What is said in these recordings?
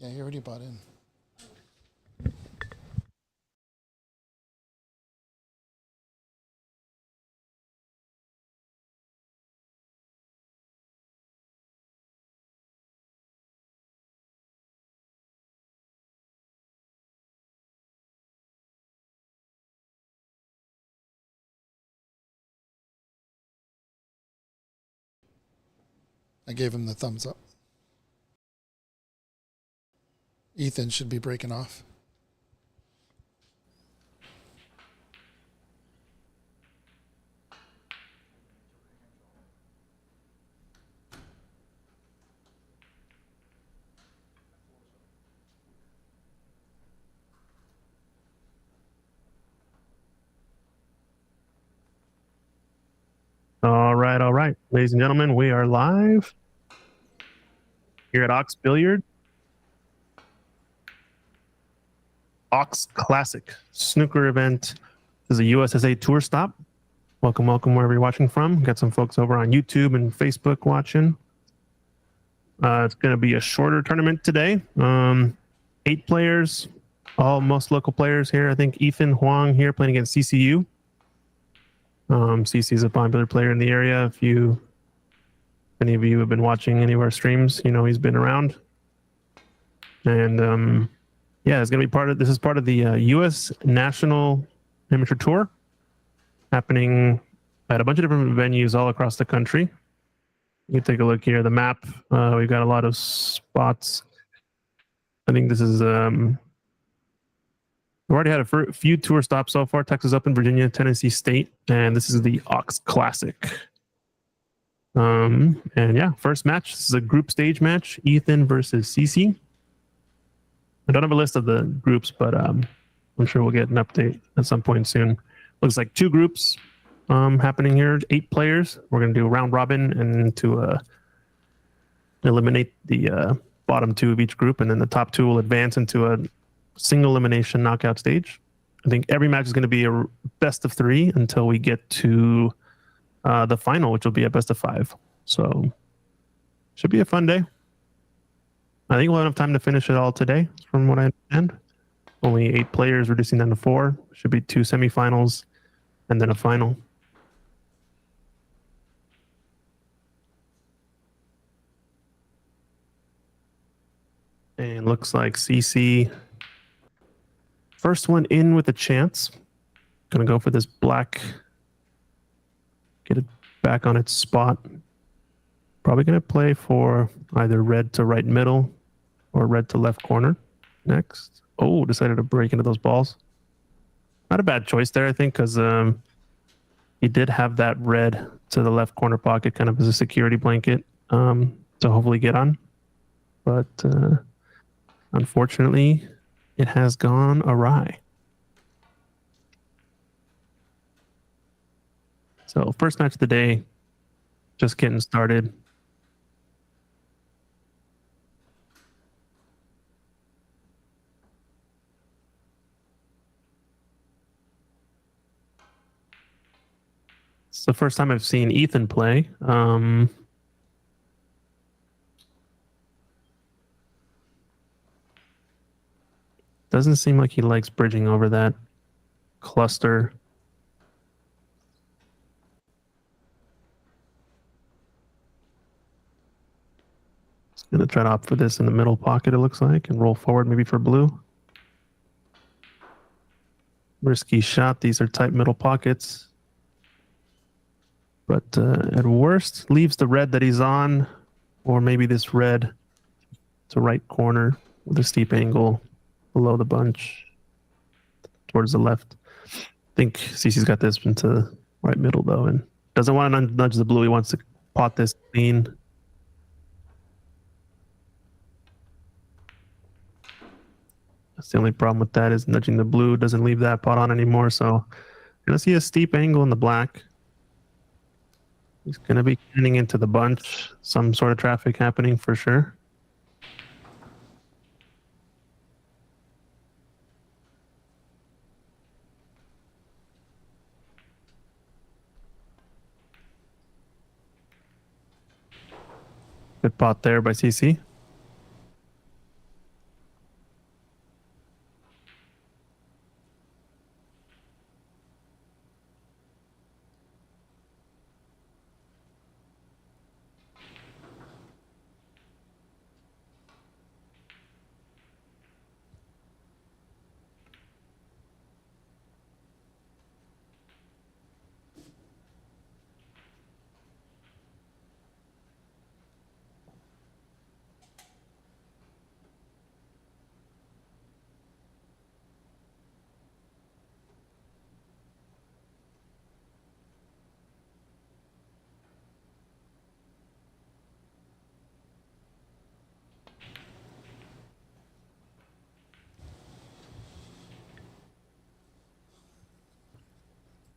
Yeah, he already bought in. I gave him the thumbs up. Ethan should be breaking off. All right. Ladies and gentlemen, we are live here at Ox Billiard. Ox Classic Snooker event. This is a USSA tour stop. Welcome wherever you're watching from. Got some folks over on YouTube and Facebook watching. It's going to be a shorter tournament today. 8 players, most local players here. I think Ethan Huang here playing against CCU. CC is a popular player in the area. If any of you have been watching any of our streams, you know he's been around. And yeah, it's gonna be this is part of the U.S. National Amateur Tour, happening at a bunch of different venues all across the country. You can take a look here. The map. We've got a lot of spots. I think this is. We've already had a few tour stops so far: Texas Open, Virginia, Tennessee State, and this is the Ox Classic. And yeah, first match. This is a group stage match. Ethan versus CC. I don't have a list of the groups, but I'm sure we'll get an update at some point soon. Looks like 2 groups happening here. 8 players. We're going to do a round robin and to eliminate the bottom 2 of each group, and then the top 2 will advance into a single elimination knockout stage. I think every match is going to be a best of 3 until we get to the final, which will be a best of 5. So should be a fun day. I think we'll have enough time to finish it all today, from what I understand. Only 8 players, reducing down to 4. Should be 2 semifinals and then a final. And looks like CC, first one in with a chance. Gonna go for this black. Get it back on its spot. Probably gonna play for either red to right middle or red to left corner next. Oh, decided to break into those balls. Not a bad choice there, I think, because he did have that red to the left corner pocket kind of as a security blanket to hopefully get on. But unfortunately, it has gone awry. So first match of the day, just getting started. It's the first time I've seen Ethan play. Doesn't seem like he likes bridging over that cluster. He's going to try to opt for this in the middle pocket, it looks like, and roll forward maybe for blue. Risky shot. These are tight middle pockets. But at worst, leaves the red that he's on, or maybe this red to right corner with a steep angle below the bunch towards the left. I think CC's got this into right middle, though, and doesn't want to nudge the blue. He wants to pot this clean. That's the only problem with that, is nudging the blue doesn't leave that pot on anymore. So you're going to see a steep angle in the black. He's going to be getting into the bunch. Some sort of traffic happening for sure. Good pot there by CC.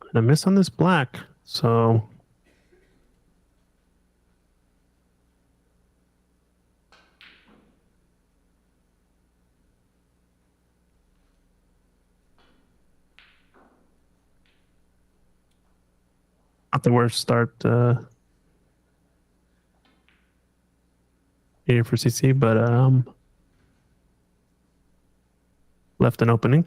and a miss on this black. So not the worst start here for CC, but left an opening.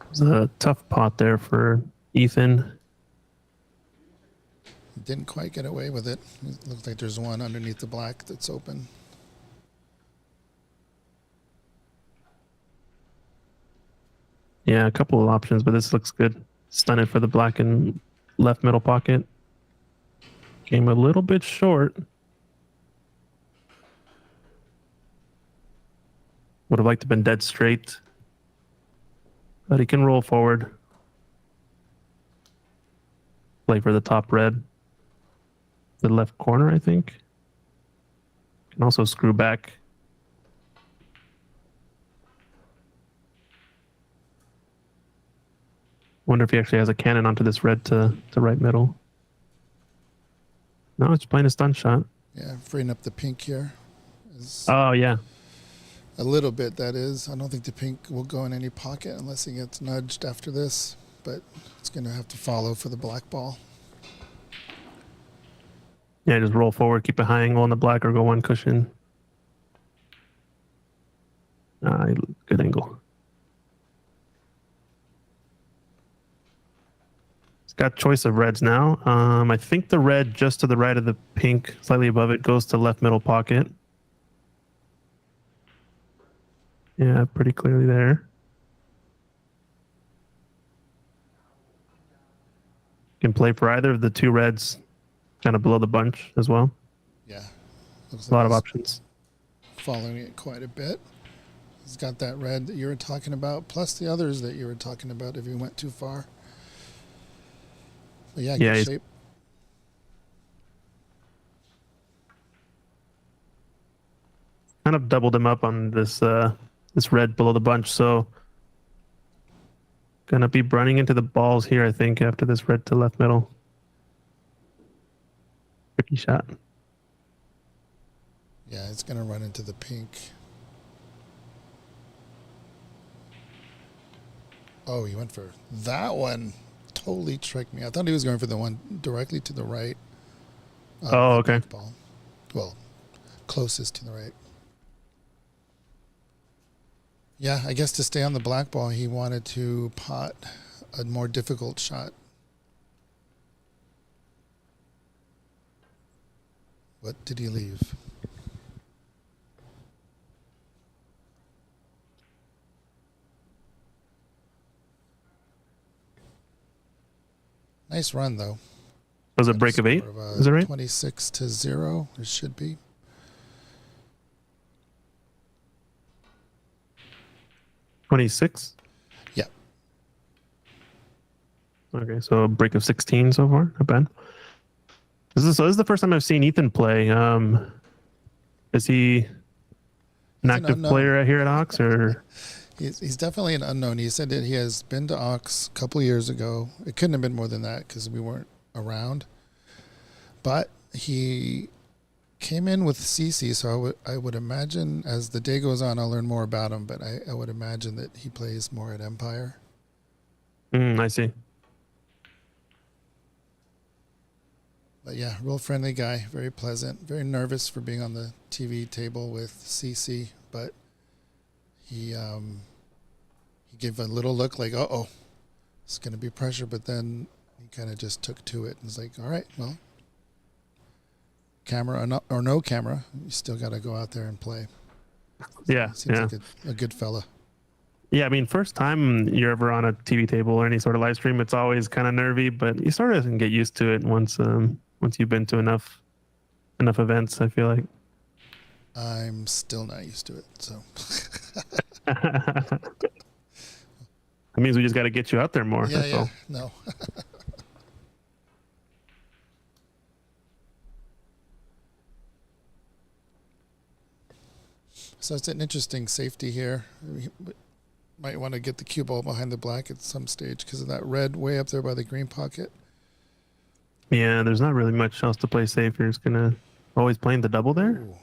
It was a tough pot there for Ethan. Didn't quite get away with it. It looks like there's one underneath the black that's open. Yeah, a couple of options, but this looks good. Stun it for the black and left middle pocket. Came a little bit short. Would have liked to have been dead straight. But he can roll forward. Play for the top red. The left corner, I think. Can also screw back. Wonder if he actually has a cannon onto this red to right middle. No, it's playing a stun shot. Yeah, freeing up the pink here. Oh, yeah. A little bit, that is. I don't think the pink will go in any pocket unless he gets nudged after this, but it's going to have to follow for the black ball. Yeah, just roll forward, keep a high angle on the black, or go one cushion. Good angle. He's got choice of reds now. I think the red just to the right of the pink, slightly above it, goes to left middle pocket. Yeah, pretty clearly there. Can play for either of the two reds, kind of below the bunch as well. Yeah. Looks A lot of he's options. following it quite a bit. He's got that red that you were talking about, plus the others that you were talking about if you went too far. But yeah, good shape. Kind of doubled him up on this this red below the bunch, so gonna be running into the balls here, I think, after this red to left middle. Tricky shot. Yeah, it's gonna run into the pink. Oh, he went for that one. Totally tricked me. I thought he was going for the one directly to the right. Oh, okay. Ball. Well, closest to the right. Yeah, I guess to stay on the black ball, he wanted to pot a more difficult shot. What did he leave? Nice run, though. Was it a break of 8? Is that right? 26-0. It should be. $26? Yeah. Okay, so a break of 16 so far. Not bad. This is the first time I've seen Ethan play. Is he an He's an active unknown. player here at Ox, or He's definitely an unknown. He said that he has been to Ox a couple of years ago. It couldn't have been more than that because we weren't around. But he came in with CC, so I would imagine as the day goes on, I'll learn more about him. But I would imagine that he plays more at Empire. I see. But yeah, real friendly guy, very pleasant, very nervous for being on the TV table with CC, but he gave a little look like, uh-oh, it's going to be pressure, but then he kind of just took to it and was like, all right, well, camera or no camera, you still got to go out there and play. Yeah, Seems yeah. like a good fella. Yeah, I mean, first time you're ever on a TV table or any sort of live stream, it's always kind of nervy, but you sort of can get used to it once you've been to enough events, I feel like. I'm still not used to it, so. That means we just got to get you out there more. Yeah, that's all. no. So it's an interesting safety here. We might want to get the cue ball behind the black at some stage because of that red way up there by the green pocket. Yeah, there's not really much else to play safe. You're just gonna always playing the double there. Ooh,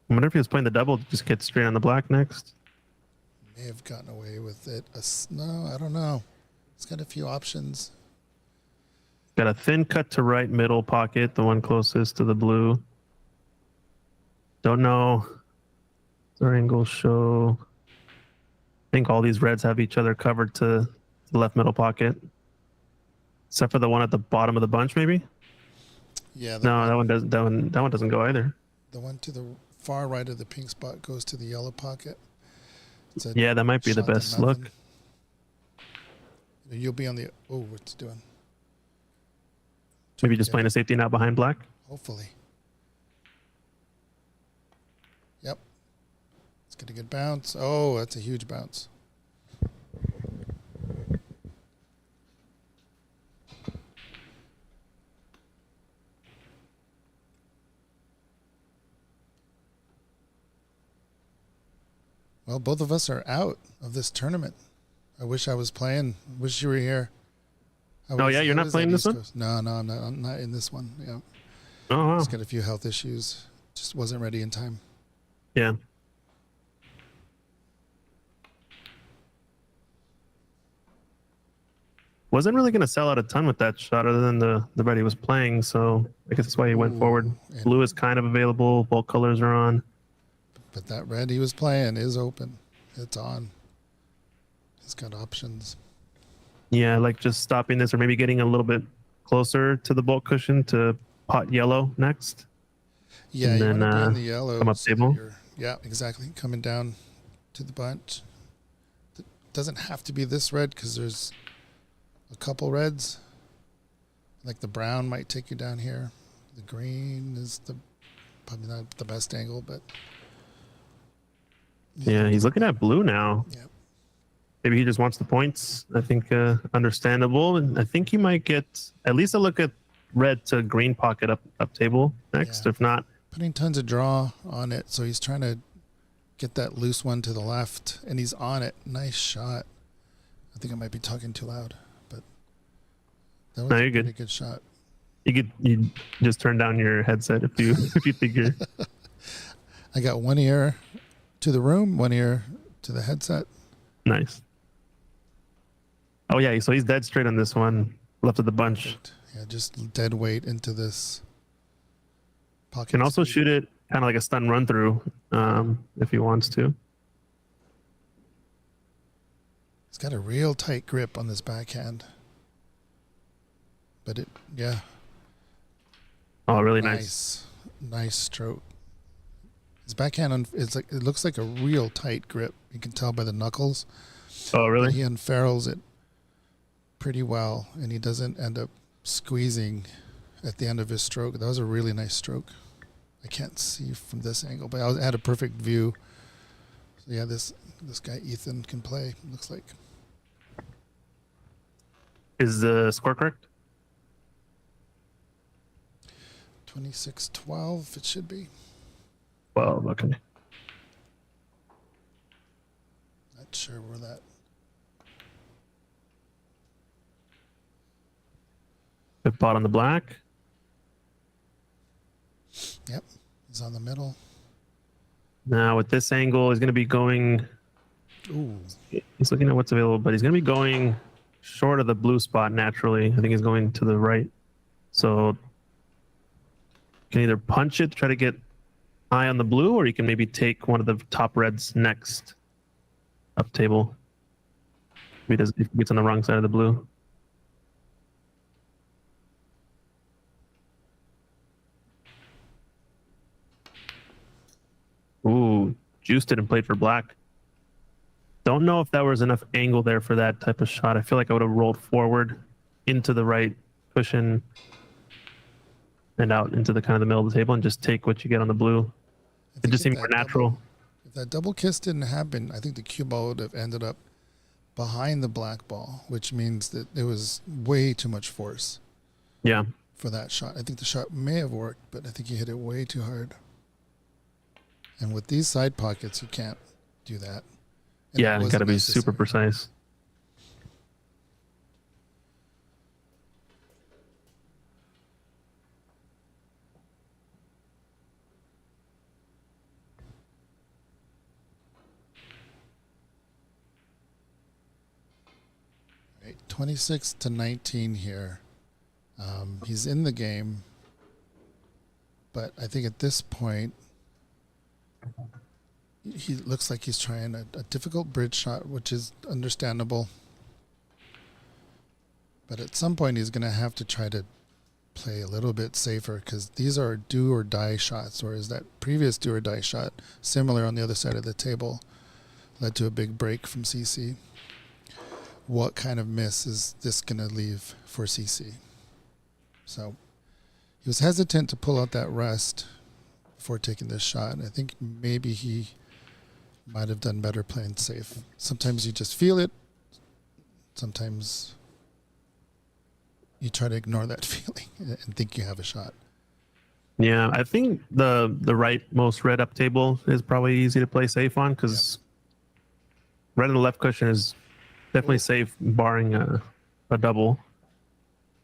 I wonder if he was playing the double, just get straight on the black next. may have gotten away with it. No, I don't know. It's got a few options. Got a thin cut to right middle pocket, the one closest to the blue. Don't know. Their angles show. I think all these reds have each other covered to the left middle pocket, except for the one at the bottom of the bunch, maybe. Yeah. No, that one doesn't. That one doesn't go either. The one to the far right of the pink spot goes to the yellow pocket. Yeah, that might be the best look. You'll be on the. Oh, what's it doing? Maybe just playing a safety now behind black. Hopefully. Yep. Let's get a good bounce. Oh, that's a huge bounce. Well, both of us are out of this tournament. I wish I was playing. Wish you were here. Oh, yeah? You're not playing this one? No, I'm not in this one. Yeah. Oh, wow. Just got a few health issues. Just wasn't ready in time. Yeah. Wasn't really going to sell out a ton with that shot other than the red he was playing, so I guess that's why he went forward. Blue is kind of available. Both colors are on. But that red he was playing is open. It's on. He's got options. Yeah, like just stopping this or maybe getting a little bit closer to the bulk cushion to pot yellow next. Yeah, And you then, want to be in the yellow. come up so that table. yeah, exactly. Coming down to the bunch. It doesn't have to be this red because there's a couple reds. Like the brown might take you down here. The green is probably not the best angle, but Yeah, he's looking at blue now. yeah. Maybe he just wants the points. I think understandable. And I think he might get at least a look at red to green pocket up table next. Yeah. If not, Putting tons of draw on it, so he's trying to get that loose one to the left, and he's on it. Nice shot. I think I might be talking too loud, but that was No, a you're good. pretty good shot. you just turn down your headset if you if you think you're. I got one ear to the room, one ear to the headset. Nice. Oh yeah, so he's dead straight on this one, left of the bunch. Perfect. Yeah, just dead weight into this pocket. Can also speed. shoot it kind of like a stun run through if he wants to. He's got a real tight grip on this backhand. But yeah. Oh, really nice. Nice stroke. His backhand, it looks like a real tight grip. You can tell by the knuckles. Oh, But really? he unfurls it pretty well, and he doesn't end up squeezing at the end of his stroke. That was a really nice stroke. I can't see from this angle, but I had a perfect view. So yeah, this guy Ethan can play. Looks like. Is the score correct? 26-12. It should be. 12. Okay. not sure where that. Good pot on the black. Yep, he's on the middle. Now with this angle, he's going to be going. Ooh, He's looking at what's available, but he's going to be going short of the blue spot naturally. I think he's going to the right. So you can either punch it to try to get high on the blue, or you can maybe take one of the top reds next up table. If he gets on the wrong side of the blue. Ooh, juiced it and played for black. Don't know if that was enough angle there for that type of shot. I feel like I would have rolled forward into the right cushion and out into the kind of the middle of the table and just take what you get on the blue. It just seemed more natural. If that double kiss didn't happen, I think the cue ball would have ended up behind the black ball, which means that there was way too much force. Yeah. For that shot. I think the shot may have worked, but I think you hit it way too hard. And with these side pockets, you can't do that. And yeah, you got to be super precise. Right, 26-19 here. He's in the game, but I think at this point, he looks like he's trying a difficult bridge shot, which is understandable. But at some point, he's going to have to try to play a little bit safer because these are do or die shots, whereas that previous do or die shot, similar on the other side of the table, led to a big break from CC. What kind of miss is this going to leave for CC? So he was hesitant to pull out that rest before taking this shot. And I think maybe he might have done better playing safe. Sometimes you just feel it. Sometimes you try to ignore that feeling and think you have a shot. Yeah, I think the rightmost red up table is probably easy to play safe on because red on the left cushion is definitely safe, barring a double.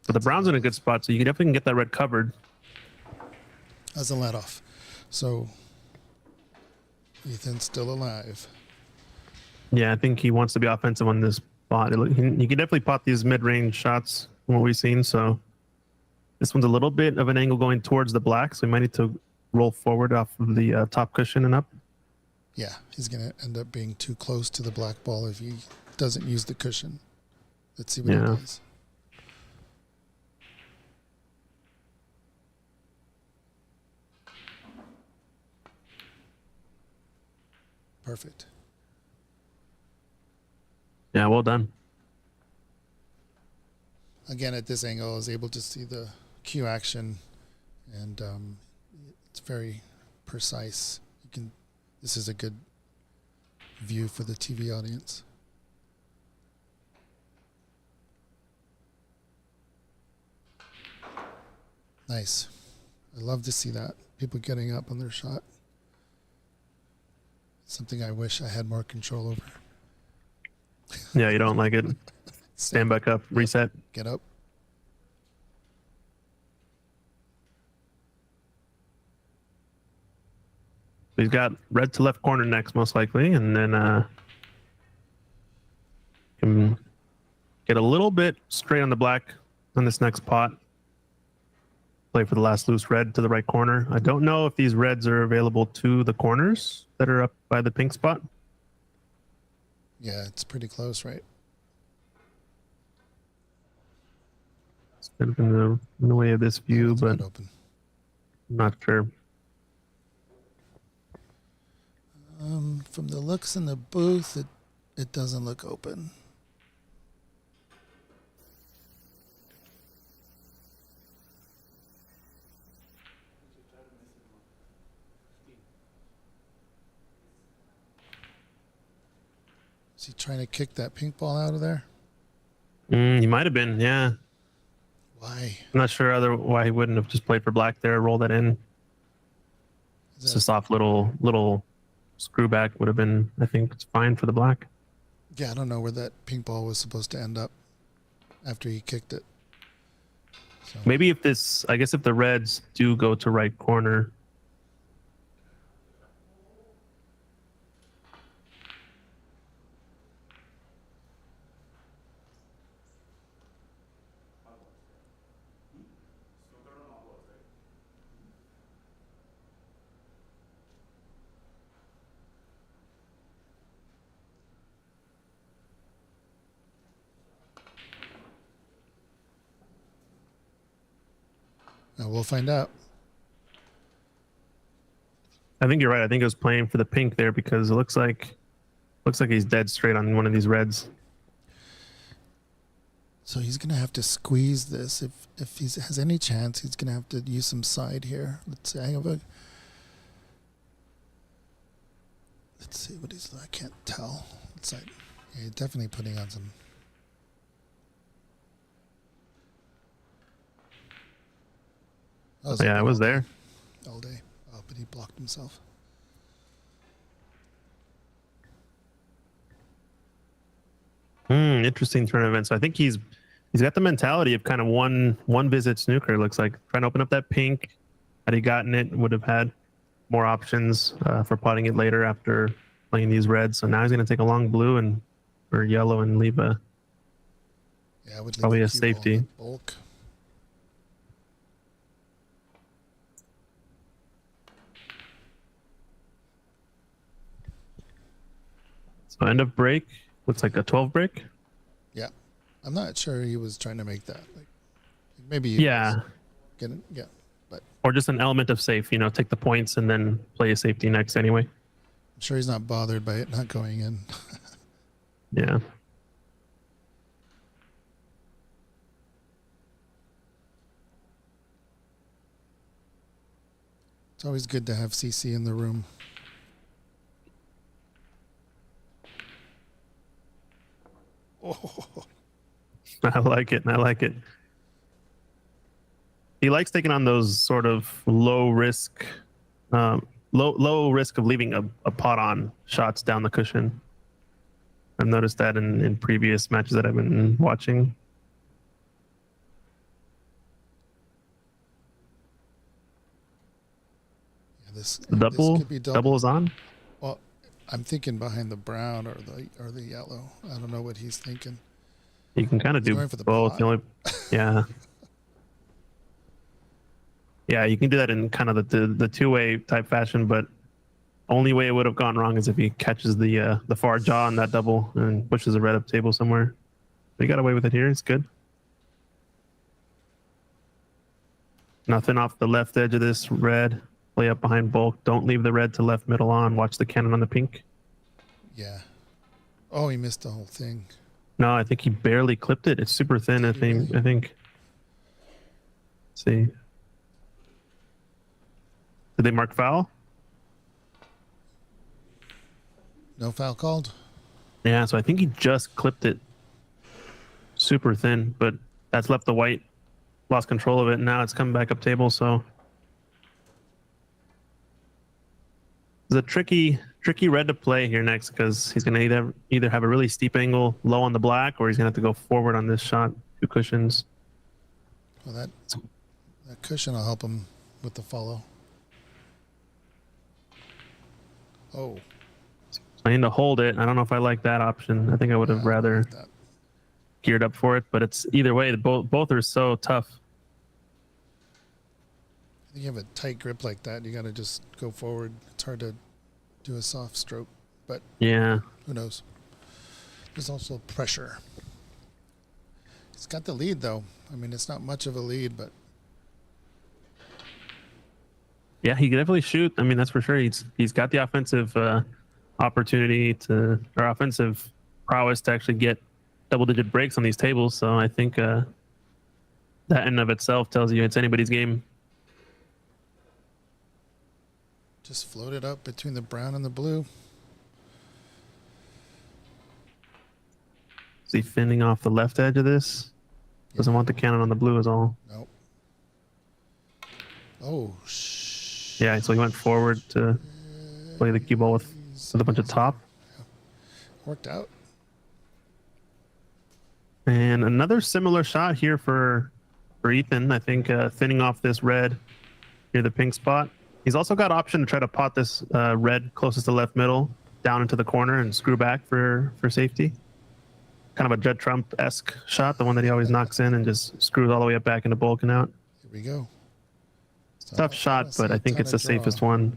But the brown's in a good spot, so you definitely can get that red covered. As a let off. So Ethan's still alive. Yeah, I think he wants to be offensive on this spot. He can definitely pot these mid-range shots from what we've seen. So this one's a little bit of an angle going towards the black, so we might need to roll forward off of the top cushion and up. Yeah, he's going to end up being too close to the black ball if he doesn't use the cushion. Let's see what he does. Perfect. Yeah, well done. Again, at this angle, I was able to see the cue action, and it's very precise. This is a good view for the TV audience. Nice. I love to see that. People getting up on their shot. Something I wish I had more control over. Yeah, you don't like it. Stand back up, reset. Get up. He's got red to left corner next, most likely, and then can get a little bit straight on the black on this next pot. Play for the last loose red to the right corner. I don't know if these reds are available to the corners that are up by the pink spot. Yeah, it's pretty close, right? It's kind of in the way of this view, but open. I'm not sure. From the looks in the booth, it doesn't look open. Is he trying to kick that pink ball out of there? He might have been, yeah. Why? I'm not sure why he wouldn't have just played for black there, roll that in. It's a soft little screw back would have been, I think, it's fine for the black. Yeah, I don't know where that pink ball was supposed to end up after he kicked it. So Maybe if this, I guess if the reds do go to right corner. we'll find out. I think you're right. I think it was playing for the pink there because it looks like he's dead straight on one of these reds. So he's gonna have to squeeze this. If he has any chance, he's gonna have to use some side here. Let's see. Let's see what he's. I can't tell. It's like, yeah, he's definitely putting on some. Yeah, I was there. All day. Oh, but he blocked himself. Interesting tournament. So I think he's got the mentality of kind of one visit snooker. It looks like trying to open up that pink. Had he gotten it, would have had more options for potting it later after playing these reds. So now he's going to take a long blue and or yellow and leave a Yeah, I would leave probably a cue ball in safety. the bulk. So end of break looks like a 12 break. Yeah, I'm not sure he was trying to make that. Like maybe. Yeah. Yeah, but Or just an element of safe. You know, take the points and then play a safety next anyway. I'm sure he's not bothered by it not going in. Yeah. It's always good to have CC in the room. Oh, I like it. I like it. He likes taking on those sort of low risk of leaving a pot on shots down the cushion. I've noticed that in previous matches that I've been watching. yeah, this The could be double is on. Well, I'm thinking behind the brown or the yellow. I don't know what he's thinking. You can kind of do going for the both. pot. The only, yeah. Yeah, you can do that in kind of the two-way type fashion, but only way it would have gone wrong is if he catches the far jaw on that double and pushes a red up table somewhere. But he got away with it here. It's good. Nothing off the left edge of this red. Play up behind bulk. Don't leave the red to left middle on. Watch the cannon on the pink. Yeah. Oh, he missed the whole thing. No, I think he barely clipped it. It's super thin. I think. Let's see. Did they mark foul? No foul called. Yeah, so I think he just clipped it super thin, but that's left the white lost control of it. Now it's coming back up table, so it's a tricky red to play here next because he's going to either have a really steep angle low on the black or he's going to have to go forward on this shot, 2 cushions. Well, that cushion will help him with the follow. Oh. I need to hold it. I don't know if I like that option. I think I would have rather geared up for it, but it's either way. Both are so tough. I think you have a tight grip like that. You got to just go forward. It's hard to do a soft stroke, but yeah, who knows? There's also pressure. He's got the lead, though. I mean, it's not much of a lead, but yeah, he can definitely shoot. I mean, that's for sure. He's got the offensive opportunity or offensive prowess to actually get double-digit breaks on these tables. So I think that in and of itself tells you it's anybody's game. just float it up between the brown and the blue. Is he finning off the left edge of this? Doesn't want the cannon on the blue is all. Nope. Oh, yeah, so he went forward to play the cue ball with a bunch of top. Worked out. And another similar shot here for Ethan. I think thinning off this red near the pink spot. He's also got option to try to pot this red closest to left middle down into the corner and screw back for safety. Kind of a Judd Trump-esque shot, the one that he always knocks in and just screws all the way up back into bulk and out. Here we go. Tough shot, but I think it's the safest one.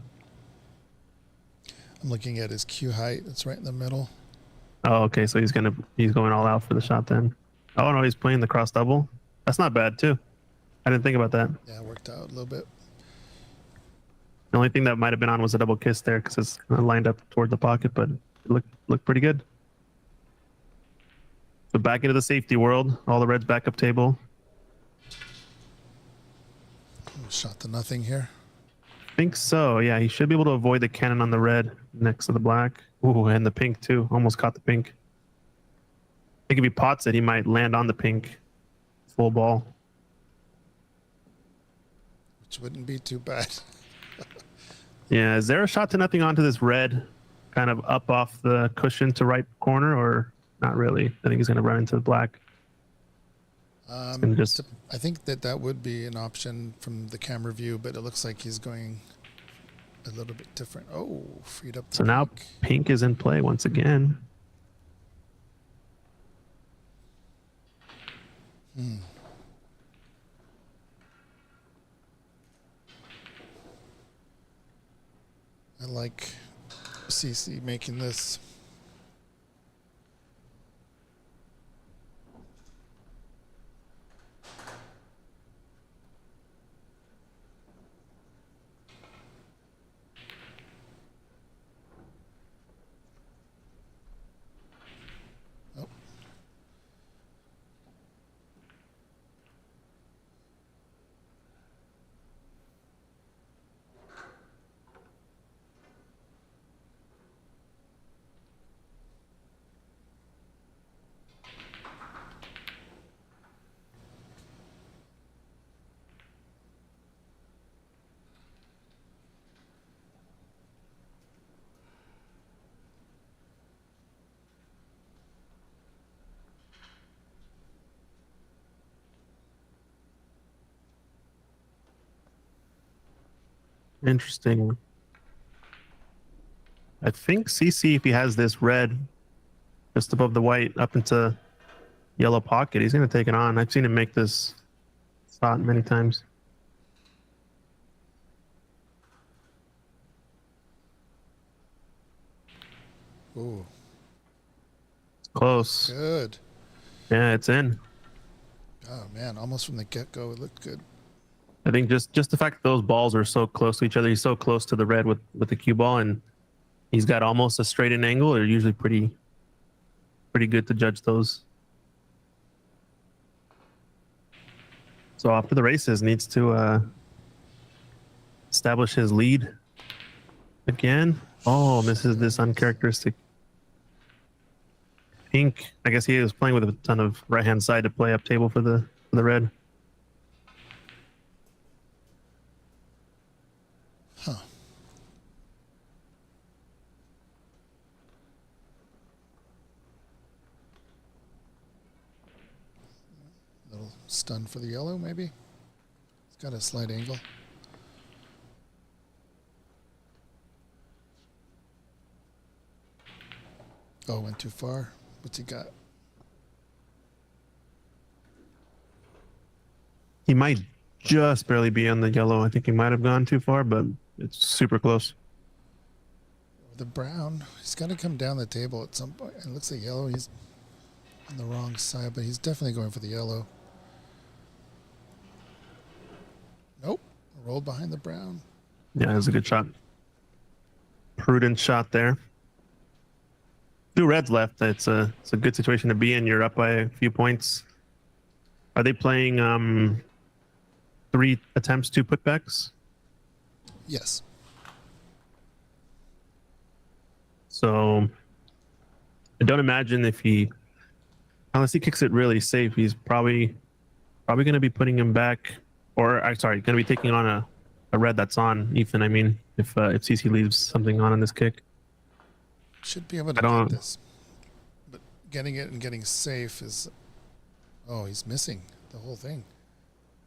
I'm looking at his cue height. It's right in the middle. Oh, okay. So he's going all out for the shot then. Oh no, he's playing the cross double. That's not bad too. I didn't think about that. Yeah, it worked out a little bit. The only thing that might have been on was a double kiss there because it's lined up toward the pocket, but it looked pretty good. So back into the safety world. All the reds back up table. Shot to nothing here. I think so. Yeah, he should be able to avoid the cannon on the red next to the black. Ooh, and the pink too. Almost caught the pink. I think if he pots it, he might land on the pink full ball. Which wouldn't be too bad. Yeah, is there a shot to nothing onto this red, kind of up off the cushion to right corner, or not really? I think he's going to run into the black. I think that would be an option from the camera view, but it looks like he's going a little bit different. Oh, freed up. So now pink is in play once again. I like CC making this. Oh. Interesting. I think CC, if he has this red just above the white up into yellow pocket, he's going to take it on. I've seen him make this shot many times. Ooh. Close. Good. Yeah, it's in. Oh man, almost from the get-go, it looked good. I think just the fact that those balls are so close to each other, he's so close to the red with the cue ball, and he's got almost a straight in angle. They're usually pretty good to judge those. So off to the races, needs to establish his lead again. Oh, misses this uncharacteristic pink. I guess he was playing with a ton of right hand side to play up table for the red. Huh. Little stun for the yellow, maybe. It's got a slight angle. Oh, went too far. What's he got? He might just barely be on the yellow. I think he might have gone too far, but it's super close. The brown, he's got to come down the table at some point. It looks like yellow. He's on the wrong side, but he's definitely going for the yellow. Nope. Rolled behind the brown. Yeah, that was a good shot. Prudent shot there. 2 reds left. It's a good situation to be in. You're up by a few points. Are they playing 3 attempts, 2 putbacks? Yes. So I don't imagine if unless he kicks it really safe, he's probably going to be putting him back, or going to be taking on a red that's on Ethan. I mean, if CC leaves something on this kick. Should be able to get this. But getting it and getting safe is Oh, he's missing the whole thing.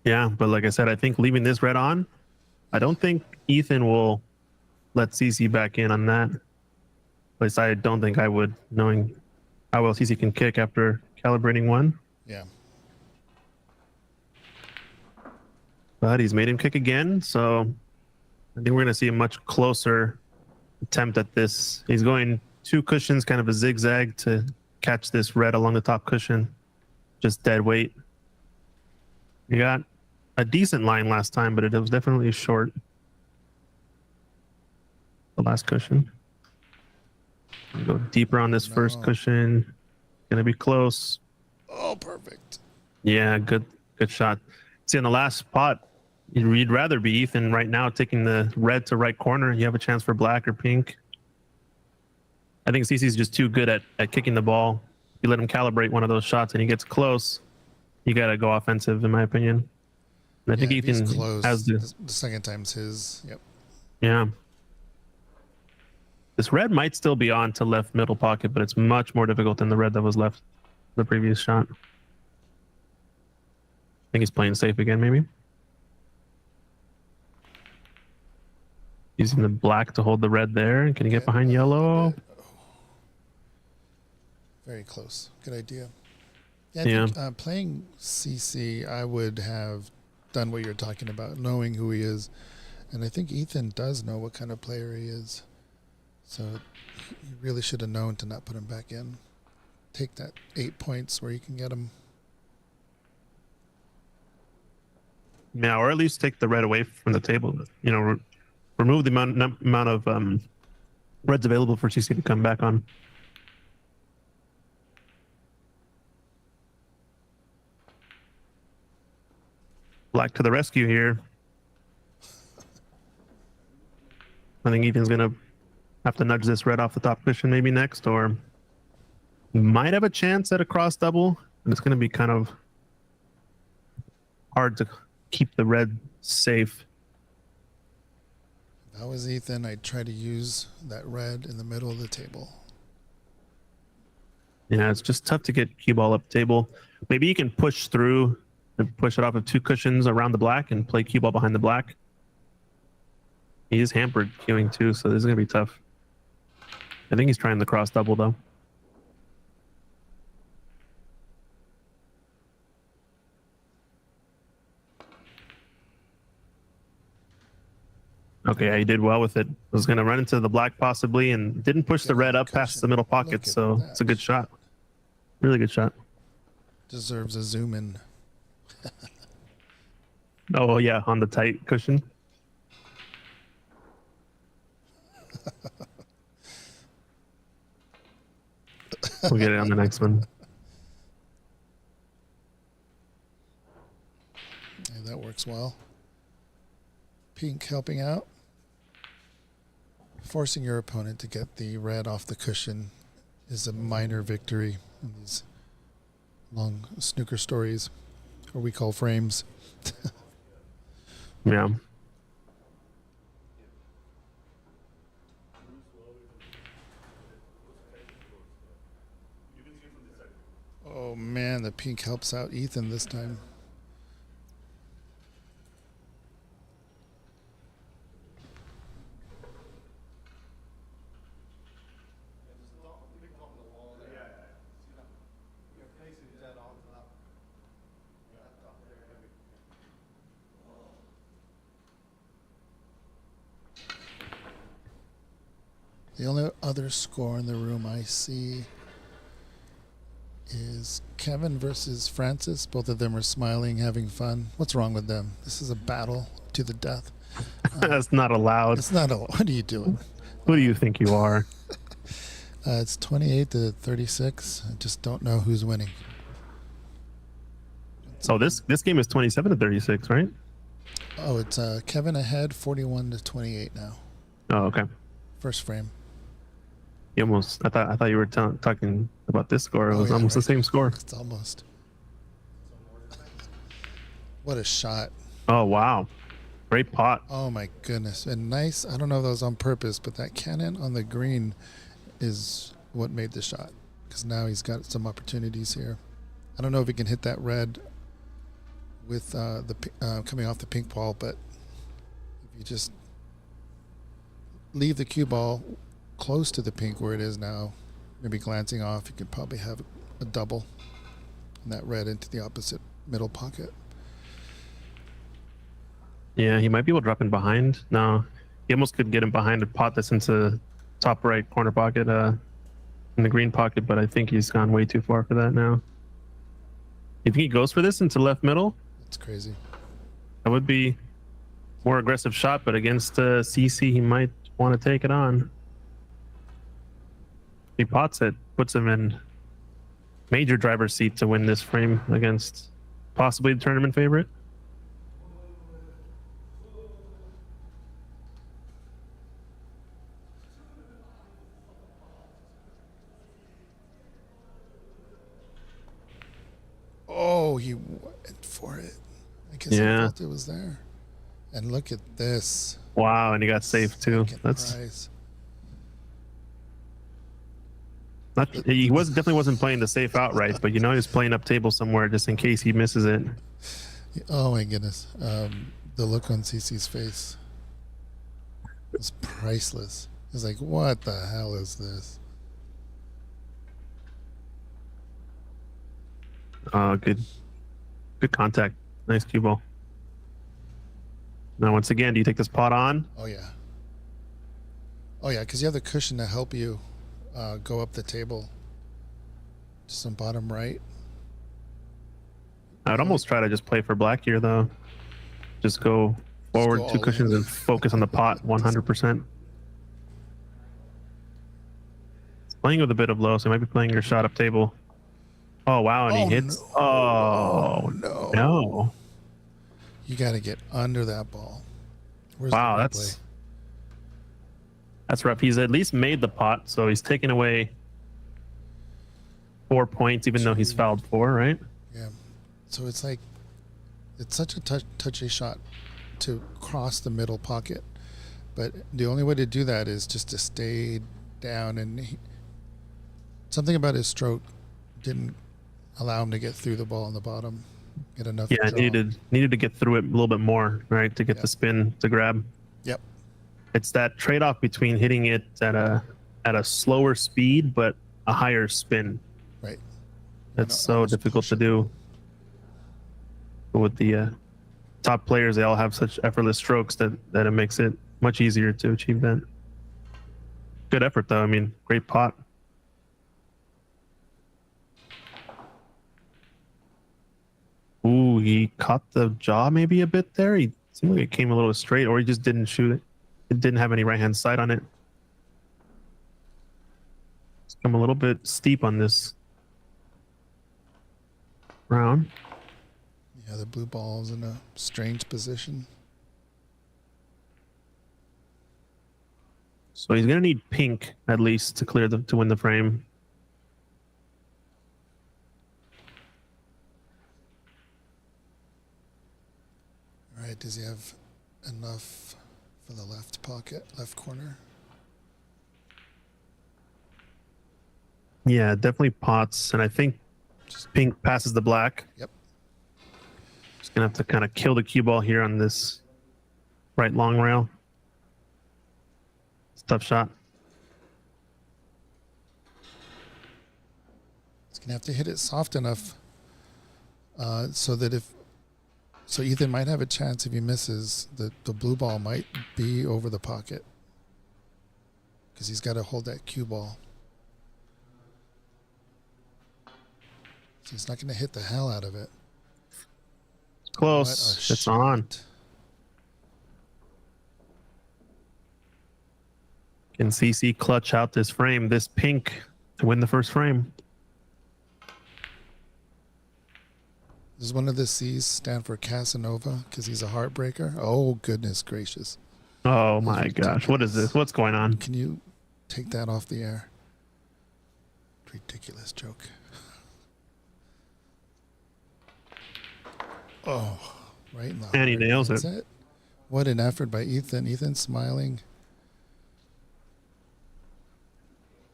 Yeah, but like I said, I think leaving this red on, I don't think Ethan will let CC back in on that. At least I don't think I would, knowing how well CC can kick after calibrating one. Yeah. But he's made him kick again, so I think we're going to see a much closer attempt at this. He's going 2 cushions, kind of a zigzag to catch this red along the top cushion. Just dead weight. He got a decent line last time, but it was definitely short. The last cushion. Go deeper on this first cushion. Gonna be close. Oh, perfect. Yeah, good shot. See, on the last spot, you'd rather be Ethan right now taking the red to right corner. You have a chance for black or pink. I think CC's just too good at kicking the ball. You let him calibrate one of those shots and he gets close, you got to go offensive, in my opinion. And I think Ethan has the second time's his. Yep. Yeah. This red might still be on to left middle pocket, but it's much more difficult than the red that was left the previous shot. I think he's playing safe again, maybe. Using the black to hold the red there. Can he get behind yellow? Very close. Good idea. Yeah, I think, playing CC, I would have done what you're talking about, knowing who he is. And I think Ethan does know what kind of player he is. So he really should have known to not put him back in. Take that 8 points where you can get him. Yeah, or at least take the red away from the table. You know, remove the amount of reds available for CC to come back on. Black to the rescue here. I think Ethan's gonna have to nudge this red off the top cushion maybe next, or might have a chance at a cross double. And it's gonna be kind of hard to keep the red safe. If I was Ethan, I'd try to use that red in the middle of the table. Yeah, it's just tough to get cue ball up table. Maybe you can push through and push it off of 2 cushions around the black and play cue ball behind the black. He is hampered queuing too, so this is gonna be tough. I think he's trying the cross double though. Okay, yeah, he did well with it. Was going to run into the black possibly and didn't push the red up past the middle pocket, so it's a good shot. Really good shot. Deserves a zoom in. Oh, yeah, on the tight cushion. We'll get it on the next one. Yeah, that works well. Pink helping out. Forcing your opponent to get the red off the cushion is a minor victory in these long snooker stories, or we call frames. Yeah. Oh man, the pink helps out Ethan this time. The only other score in the room I see is Kevin versus Francis. Both of them are smiling, having fun. What's wrong with them? This is a battle to the death. That's not allowed. It's not allowed. What are you doing? Who do you think you are? It's 28 to 36. I just don't know who's winning. So this game is 27 to 36, right? Oh, it's Kevin ahead, 41 to 28 now. Oh, okay. First frame. You almost. I thought you were talking about this score. It was almost right. the same score. It's almost. What a shot. Oh, wow. Great pot. Oh, my goodness. And nice. I don't know if that was on purpose, but that cannon on the green is what made the shot. Because now he's got some opportunities here. I don't know if he can hit that red with coming off the pink ball, but if you just leave the cue ball close to the pink where it is now, maybe glancing off, you could probably have a double and that red into the opposite middle pocket. Yeah, he might be able to drop in behind. No, he almost could get him behind a pot that's into top right corner pocket, in the green pocket, but I think he's gone way too far for that now. You think he goes for this into left middle? That's crazy. That would be more aggressive shot, but against CC, he might want to take it on. He pots it, puts him in major driver's seat to win this frame against possibly the tournament favorite. Oh, he went for it. I guess he felt it was there. And look at this. Wow, and he got safe too. That's prize. not. He definitely wasn't playing the safe outright, but you know he was playing up table somewhere just in case he misses it. Oh my goodness, the look on CC's face was priceless. It's like, what the hell is this? Good contact. Nice cue ball. Now, once again, do you take this pot on? Oh yeah. Oh yeah, because you have the cushion to help you go up the table. Just on bottom right. I'd almost try to just play for black here, though. Just go forward go two cushions and focus on the pot 100%. It's playing with a bit of low, so you might be playing your shot up table. Oh, wow, and he hits. No. Oh, no. You got to get under that ball. Where's wow, that's rough. He's at least made the pot, so he's taken away 4 points, even though he's fouled 4, right? Yeah. So it's like, it's such a touchy shot to cross the middle pocket. But the only way to do that is just to stay down. And something about his stroke didn't allow him to get through the ball on the bottom. Get enough. Yeah, needed to get through it a little bit more, right, to get the spin to grab. Yep. It's that trade-off between hitting it at a slower speed but a higher spin. Right. That's so difficult to do. But with the top players, they all have such effortless strokes that it makes it much easier to achieve that. Good effort, though. I mean, great pot. Ooh, he caught the jaw maybe a bit there. He seemed like it came a little straight, or he just didn't shoot it. It didn't have any right-hand side on it. It's come a little bit steep on this round. Yeah, the blue ball's in a strange position. So he's gonna need pink at least to clear to win the frame. All right, does he have enough for the left pocket, left corner? Yeah, definitely pots, and I think pink passes the black. Yep. Just gonna have to kind of kill the cue ball here on this right long rail. It's a tough shot. He's gonna have to hit it soft enough so that so Ethan might have a chance if he misses. The blue ball might be over the pocket because he's got to hold that cue ball. So he's not going to hit the hell out of it. It's close. It's on. Can CC clutch out this frame, this pink, to win the first frame? Does one of the C's stand for Casanova because he's a heartbreaker? Oh, goodness gracious. Oh, my gosh. What is this? What's going on? Can you take that off the air? Ridiculous joke. Oh, right in the heart. And he nails That's it. What an effort by Ethan. Ethan smiling.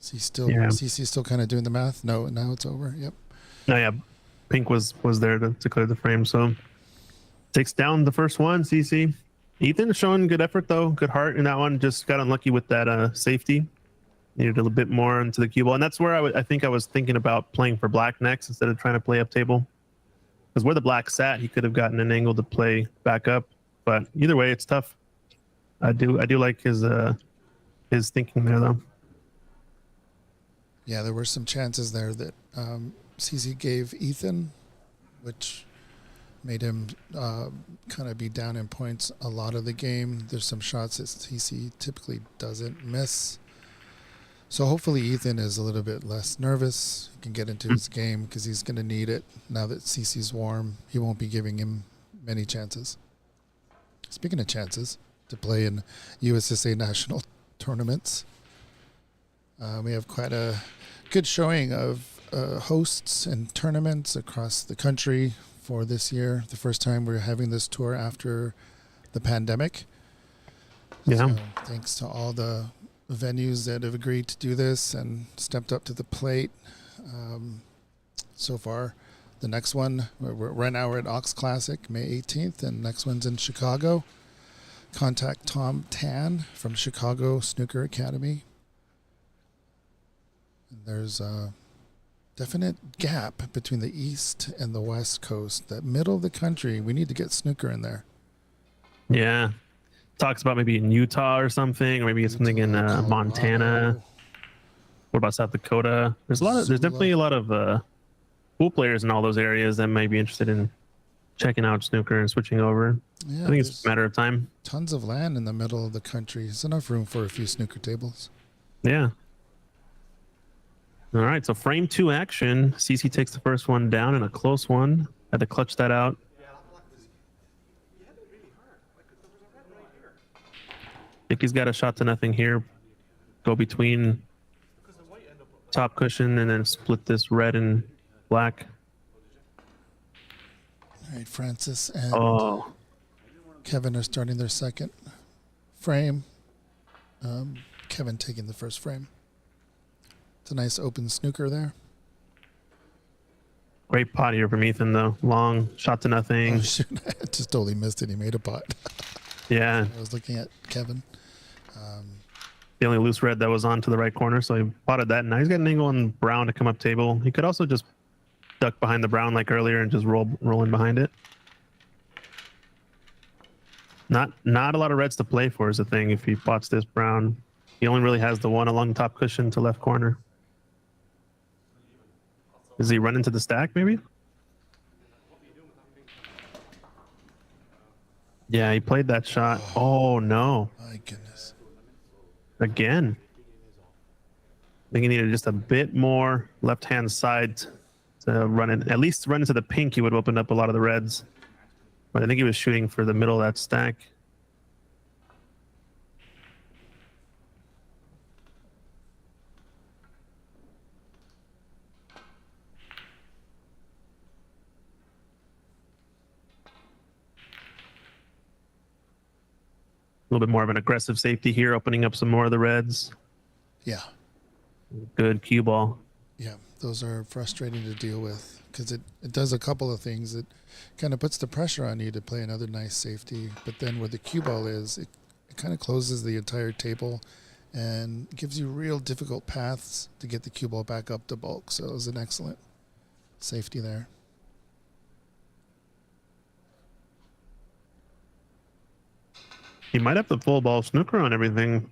CC's still kind of doing the math. No, now it's over. Yep. No, yeah. pink was there to clear the frame. So takes down the first one. CC. Ethan showing good effort though, good heart in that one. Just got unlucky with that safety. Needed a little bit more into the cue ball, and that's where I think I was thinking about playing for black next instead of trying to play up table. Because where the black sat, he could have gotten an angle to play back up. But either way, it's tough. I do like his thinking there though. Yeah, there were some chances there that CC gave Ethan, which made him kind of be down in points a lot of the game. There's some shots that CC typically doesn't miss. So hopefully Ethan is a little bit less nervous. He can get into his game because he's going to need it now that CC's warm. He won't be giving him many chances. Speaking of chances to play in USSA national tournaments, we have quite a good showing of hosts and tournaments across the country for this year. The first time we're having this tour after the pandemic. Yeah. So thanks to all the venues that have agreed to do this and stepped up to the plate. So far, the next one, right now we're at Ox Classic, May 18th, and next one's in Chicago. Contact Tom Tan from Chicago Snooker Academy. And there's a definite gap between the East and the West Coast. That middle of the country, we need to get snooker in there. Yeah. Talks about maybe in Utah or something, or maybe something in Montana. What about South Dakota? There's definitely a lot of pool players in all those areas that might be interested in checking out snooker and switching over. Yeah, I think it's a matter of time. Tons of land in the middle of the country. There's enough room for a few snooker tables. Yeah. All right, so frame 2 action. CC takes the first one down in a close one. Had to clutch that out. I think he's got a shot to nothing here. Go between top cushion and then split this red and black. All right, Francis and Kevin are starting their second frame. Kevin taking the first frame. It's a nice open snooker there. Great pot here from Ethan, though. Long shot to nothing. Oh, shoot. I just totally missed it. He made a pot. Yeah. I was looking at Kevin. The only loose red that was on to the right corner, so he potted that. Now he's got an angle on brown to come up table. He could also just duck behind the brown like earlier and just roll in behind it. Not a lot of reds to play for is the thing. If he pots this brown, he only really has the one along top cushion to left corner. Does he run into the stack maybe? Yeah, he played that shot. Oh no. My goodness. Again. I think he needed just a bit more left-hand side to run in. At least run into the pink, he would have opened up a lot of the reds. But I think he was shooting for the middle of that stack. A little bit more of an aggressive safety here, opening up some more of the reds. Yeah. Good cue ball. Yeah, those are frustrating to deal with because it does a couple of things. It kind of puts the pressure on you to play another nice safety, but then where the cue ball is, it kind of closes the entire table and gives you real difficult paths to get the cue ball back up to bulk. So it was an excellent safety there. He might have the full ball snooker on everything.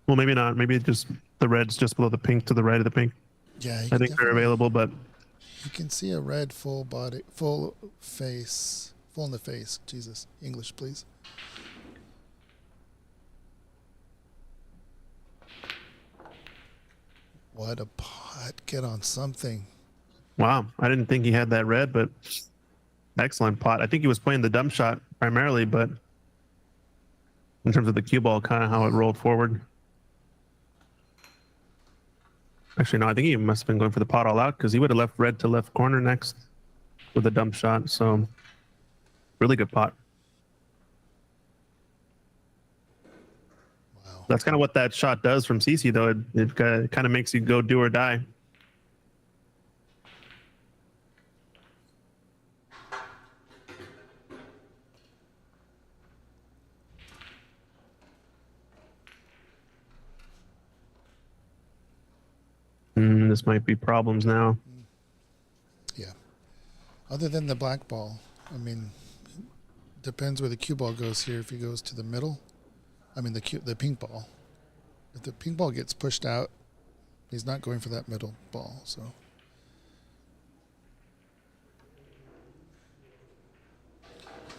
Well, maybe not. Maybe just the red's just below the pink to the right of the pink. Yeah, I think they're available, but you can see a red full body, full face, full in the face. Jesus, English, please. What a pot! Get on something. wow, I didn't think he had that red, but excellent pot. I think he was playing the dump shot primarily, but in terms of the cue ball, kind of how it rolled forward. Actually, no, I think he must have been going for the pot all out because he would have left red to left corner next with a dump shot. So really good pot. Wow. That's kind of what that shot does from CC, though. It kind of makes you go do or die. this might be problems now. Yeah. Other than the black ball, I mean, depends where the cue ball goes here. If he goes to the middle, I mean the pink ball. If the pink ball gets pushed out, he's not going for that middle ball. So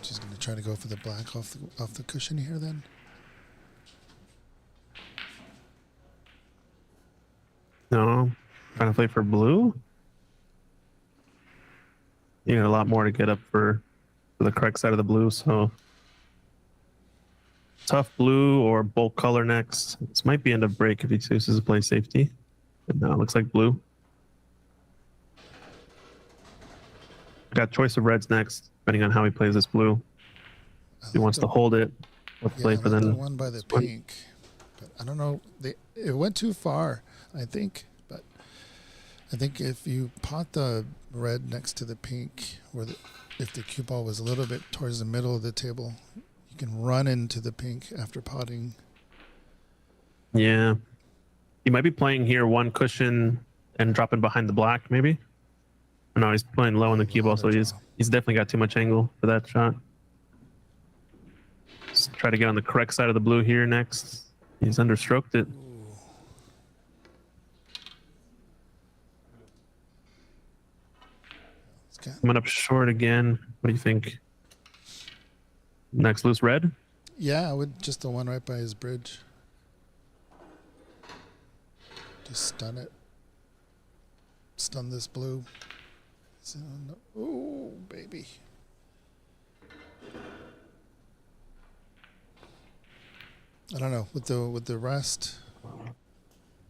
she's going to try to go for the black off the cushion here then. No, trying to play for blue. You got a lot more to get up for the correct side of the blue, so tough blue or bulk color next. This might be end of break if he chooses to play safety. But no, it looks like blue. Got choice of reds next, depending on how he plays this blue. If he wants to hold it, let's play for the then. one by the pink. But I don't know. It went too far, I think. But I think if you pot the red next to the pink, if the cue ball was a little bit towards the middle of the table, you can run into the pink after potting. Yeah. He might be playing here one cushion and dropping behind the black, maybe. No, he's playing low on the cue ball, so he's definitely got too much angle for that shot. Let's try to get on the correct side of the blue here next. He's understroked it. Coming up short again. What do you think? Next loose red? Yeah, I would just the one right by his bridge. Just stun it. Stun this blue. Oh, baby. I don't know. With the rest,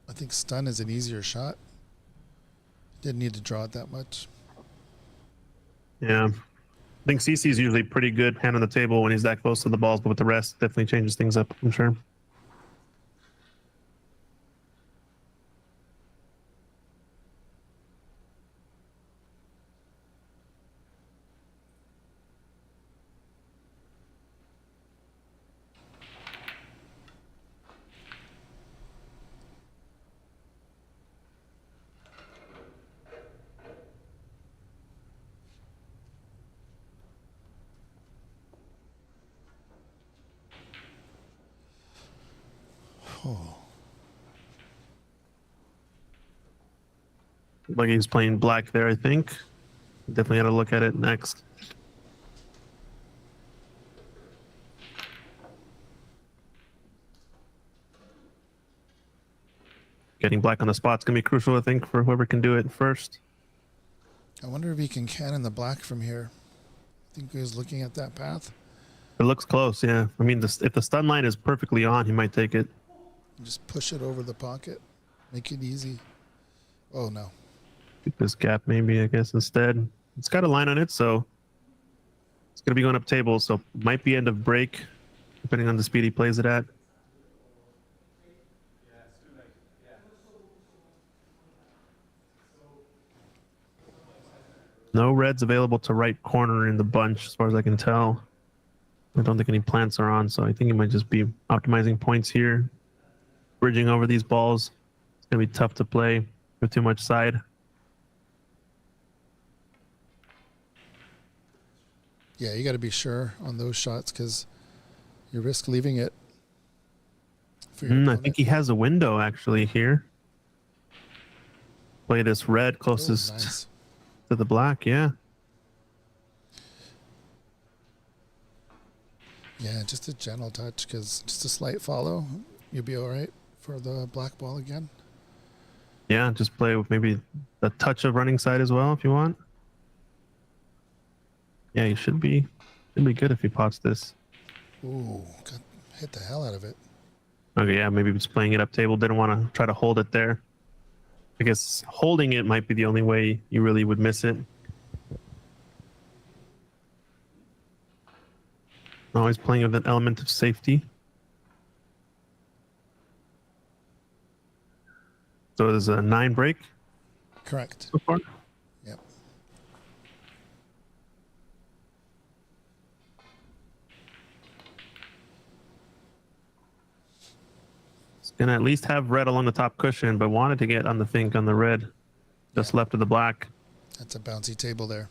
I think stun is an easier shot. Didn't need to draw it that much. Yeah. I think CC is usually pretty good hand on the table when he's that close to the balls, but with the rest, definitely changes things up, I'm sure. Oh. Like he's playing black there, I think. Definitely got to look at it next. Getting black on the spot's going to be crucial, I think, for whoever can do it first. I wonder if he can cannon the black from here. I think he was looking at that path. It looks close, yeah. I mean, if the stun line is perfectly on, he might take it. Just push it over the pocket. Make it easy. Oh, no. Keep this gap maybe, I guess, instead. It's got a line on it, so it's going to be going up table, so might be end of break, depending on the speed he plays it at. No reds available to right corner in the bunch, as far as I can tell. I don't think any plants are on, so I think he might just be optimizing points here. Bridging over these balls. It's going to be tough to play with too much side. Yeah, you got to be sure on those shots because you risk leaving it. I think he has a window actually here. Play this red closest to the black, yeah. Yeah, just a gentle touch because just a slight follow. You'll be all right for the black ball again. Yeah, just play with maybe a touch of running side as well if you want. Yeah, he should be good if he pots this. Ooh, hit the hell out of it. Okay, yeah, maybe just playing it up table. Didn't want to try to hold it there. I guess holding it might be the only way you really would miss it. Always playing with an element of safety. So there's a 9 break. Correct. So far. Yep. Gonna at least have red along the top cushion, but wanted to get on the think on the red, just left of the black. That's a bouncy table there.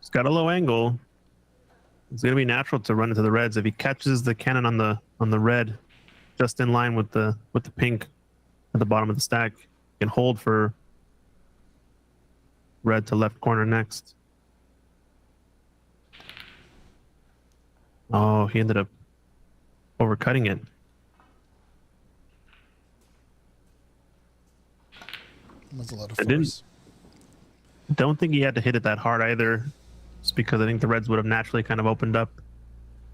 It's got a low angle. It's gonna be natural to run into the reds if he catches the cannon on the red, just in line with the pink at the bottom of the stack. He can hold for red to left corner next. Oh, he ended up overcutting it. It was a lot of I force. don't think he had to hit it that hard either, just because I think the reds would have naturally kind of opened up.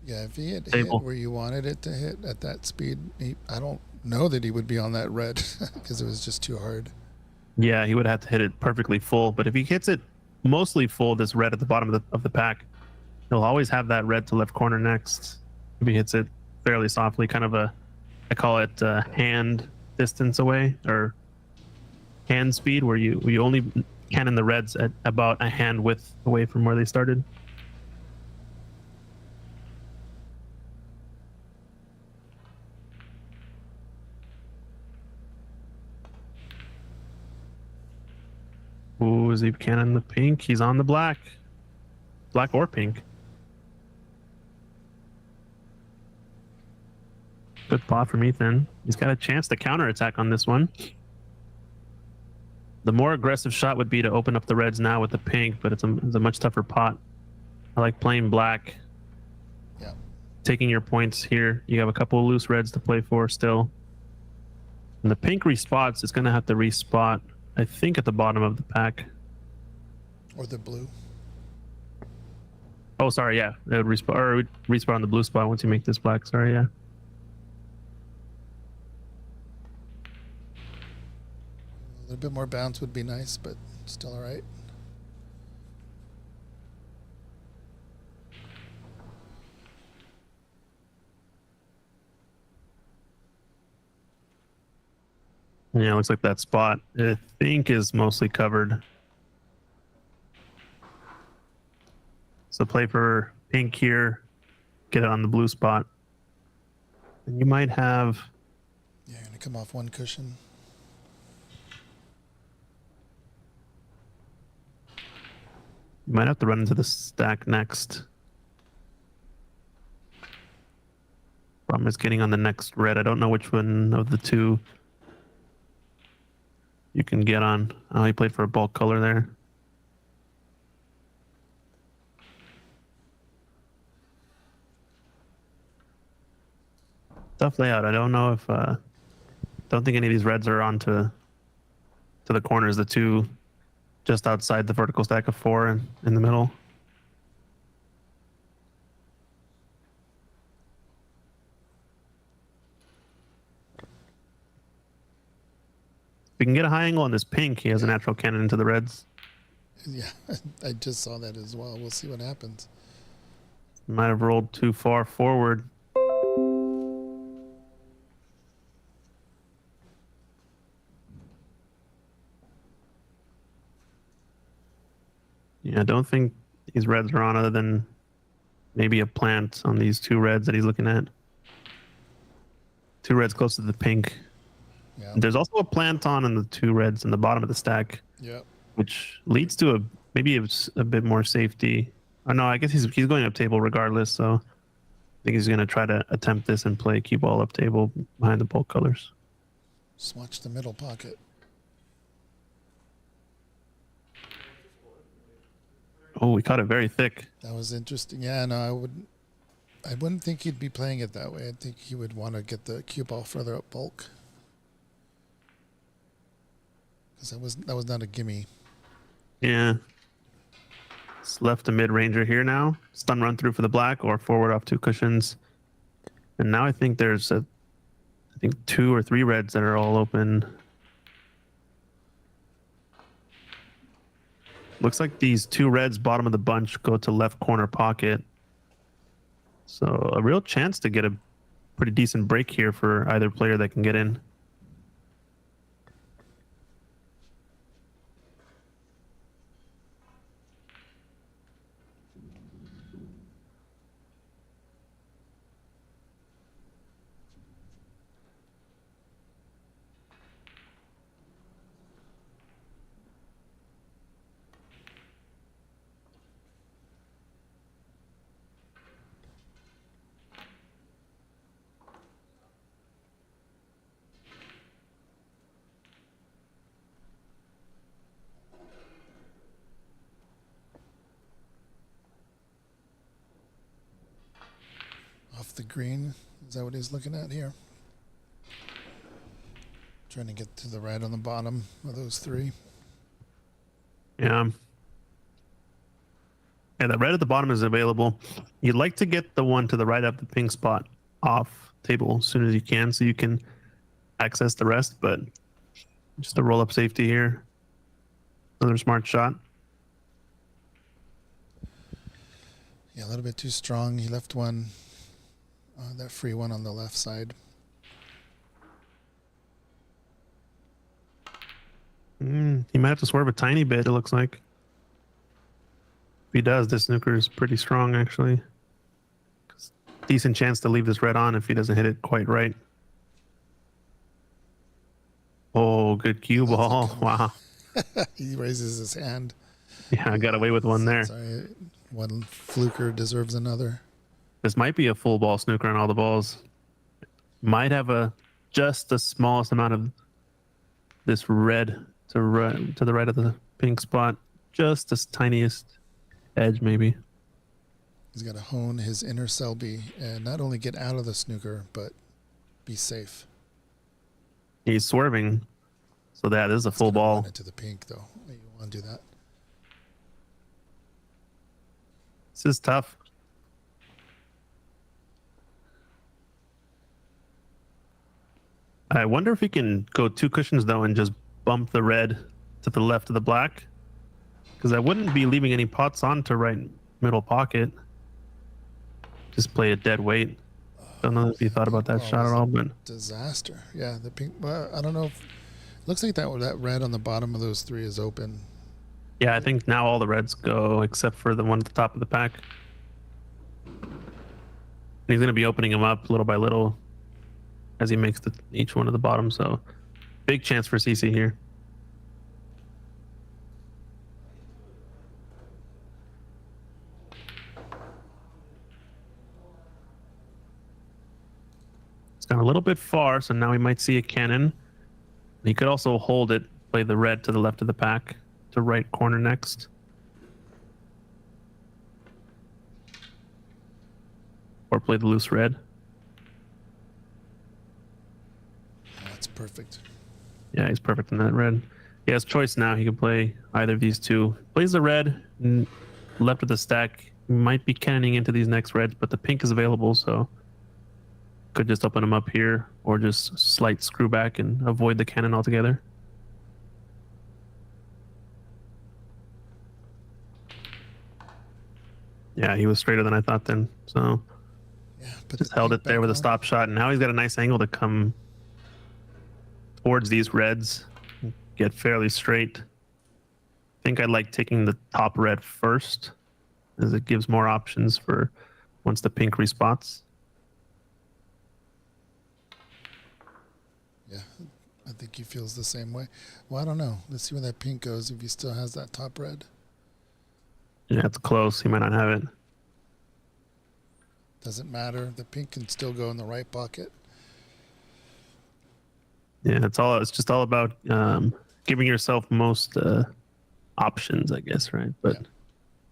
Yeah, if he had hit Table. where you wanted it to hit at that speed, I don't know that he would be on that red because it was just too hard. Yeah, he would have to hit it perfectly full. But if he hits it mostly full, this red at the bottom of the pack, he'll always have that red to left corner next. If he hits it fairly softly, kind of I call it hand distance away, or hand speed, where you only cannon the reds at about a hand width away from where they started. Ooh, is he cannon the pink? He's on the black. Black or pink. Good pot from Ethan. He's got a chance to counterattack on this one. The more aggressive shot would be to open up the reds now with the pink, but it's a much tougher pot. I like playing black. Yeah. Taking your points here. You have a couple of loose reds to play for still. And the pink respots, it's going to have to respot, I think, at the bottom of the pack. Or the blue. Oh, sorry, yeah. It would respawn on the blue spot once you make this black. Sorry, yeah. A little bit more bounce would be nice, but still all right. Yeah, looks like that spot, I think, is mostly covered. So play for pink here, get it on the blue spot. And you might have... Yeah, going to come off one cushion. You might have to run into the stack next. Problem is getting on the next red. I don't know which one of the two you can get on. Oh, he played for a bulk color there. Tough layout. I don't know if don't think any of these reds are onto the corners. The two just outside the vertical stack of 4 and in the middle. If we can get a high angle on this pink, he has a natural cannon into the reds. Yeah, I just saw that as well. We'll see what happens. Might have rolled too far forward. Yeah, I don't think these reds are on, other than maybe a plant on these two reds that he's looking at. Two reds close to the pink. Yeah. There's also a plant on in the two reds in the bottom of the stack, Yep. which leads to maybe a bit more safety. Oh no, I guess he's going up table regardless, so I think he's going to try to attempt this and play cue ball up table behind the bulk colors. Swatch the middle pocket. Oh, we caught it very thick. That was interesting. Yeah, no, I wouldn't think he'd be playing it that way. I think he would want to get the cue ball further up bulk. Because that was not a gimme. Yeah. It's left a mid-ranger here now. Stun run through for the black or forward off 2 cushions. And now I think there's a I think 2 or 3 reds that are all open. Looks like these 2 reds bottom of the bunch go to left corner pocket. So a real chance to get a pretty decent break here for either player that can get in. Off the green. Is that what he's looking at here? Trying to get to the red on the bottom of those 3. Yeah. And the red at the bottom is available. You'd like to get the one to the right of the pink spot off table as soon as you can so you can access the rest, but just a roll up safety here. Another smart shot. Yeah, a little bit too strong. He left one, that free one on the left side. He might have to swerve a tiny bit, it looks like. If he does, this snooker is pretty strong, actually. Decent chance to leave this red on if he doesn't hit it quite right. Oh, good cue ball. Wow. He raises his hand. Yeah, I got away with one there. Sorry, one fluker deserves another. This might be a full ball snooker on all the balls. Might have just the smallest amount of this red to the right of the pink spot. Just the tiniest edge, maybe. He's got to hone his inner Selby and not only get out of the snooker, but be safe. He's swerving. So that is a full ball. Into the pink, though. You want to do that. This is tough. I wonder if he can go 2 cushions, though, and just bump the red to the left of the black. Because I wouldn't be leaving any pots on to right middle pocket. Just play a dead weight. Don't know if you thought about that shot at all, but disaster. Yeah, the pink. Well, I don't know if looks like that red on the bottom of those 3 is open. Yeah, I think now all the reds go except for the one at the top of the pack. And he's going to be opening them up little by little as he makes each one of the bottom. So big chance for CC here. It's gone a little bit far, so now we might see a cannon. He could also hold it, play the red to the left of the pack, to right corner next. Or play the loose red. That's perfect. Yeah, he's perfect in that red. He has choice now. He can play either of these 2. Plays the red, left of the stack. He might be cannoning into these next reds, but the pink is available, so could just open him up here or just slight screw back and avoid the cannon altogether. Yeah, he was straighter than I thought then. So Yeah, but just held it there with a stop shot. And now he's got a nice angle to come towards these reds, get fairly straight. I think I like taking the top red first, as it gives more options for once the pink respots. Yeah, I think he feels the same way. Well, I don't know. Let's see where that pink goes if he still has that top red. Yeah, it's close. He might not have it. Doesn't matter. The pink can still go in the right pocket. Yeah, it's just all about giving yourself most options, I guess, right? But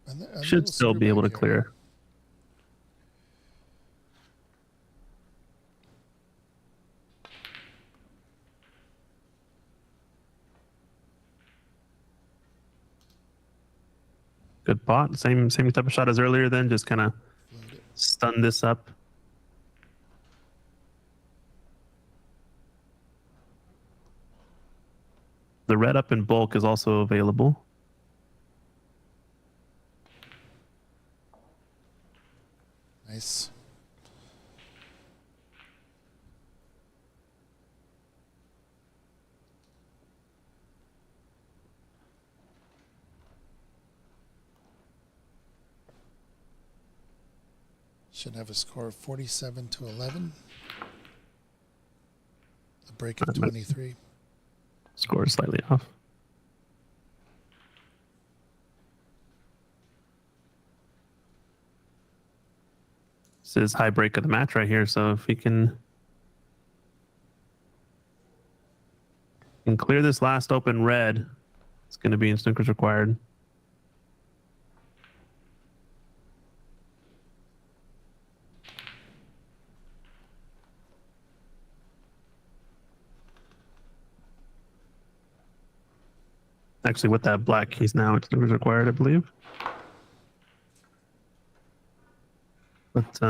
Yeah. should still be able to clear. Good pot. Same type of shot as earlier. Then just kind of stun this up. The red up in bulk is also available. Nice. Should have a score of 47-11. A break of 23. Score is slightly off. This is high break of the match right here. So if he can clear this last open red, it's going to be in Snooker's required. Actually, with that black, he's now it's Snooker's required, I believe. But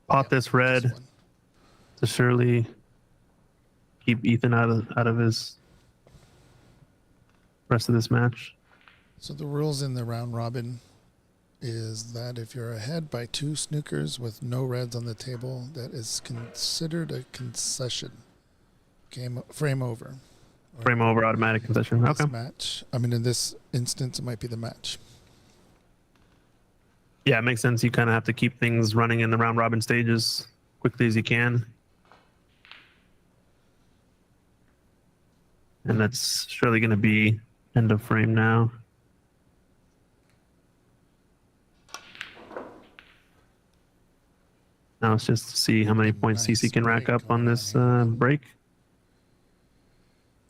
pot this red to surely keep Ethan out of his rest of this match. So the rules in the round robin is that if you're ahead by 2 snookers with no reds on the table, that is considered a concession. Frame over. Frame over, automatic concession. This Okay. match. I mean, in this instance, it might be the match. Yeah, it makes sense. You kind of have to keep things running in the round robin stages quickly as you can. And that's surely going to be end of frame now. Now it's just to see how many points Nice CC can rack break up on going this on here. break.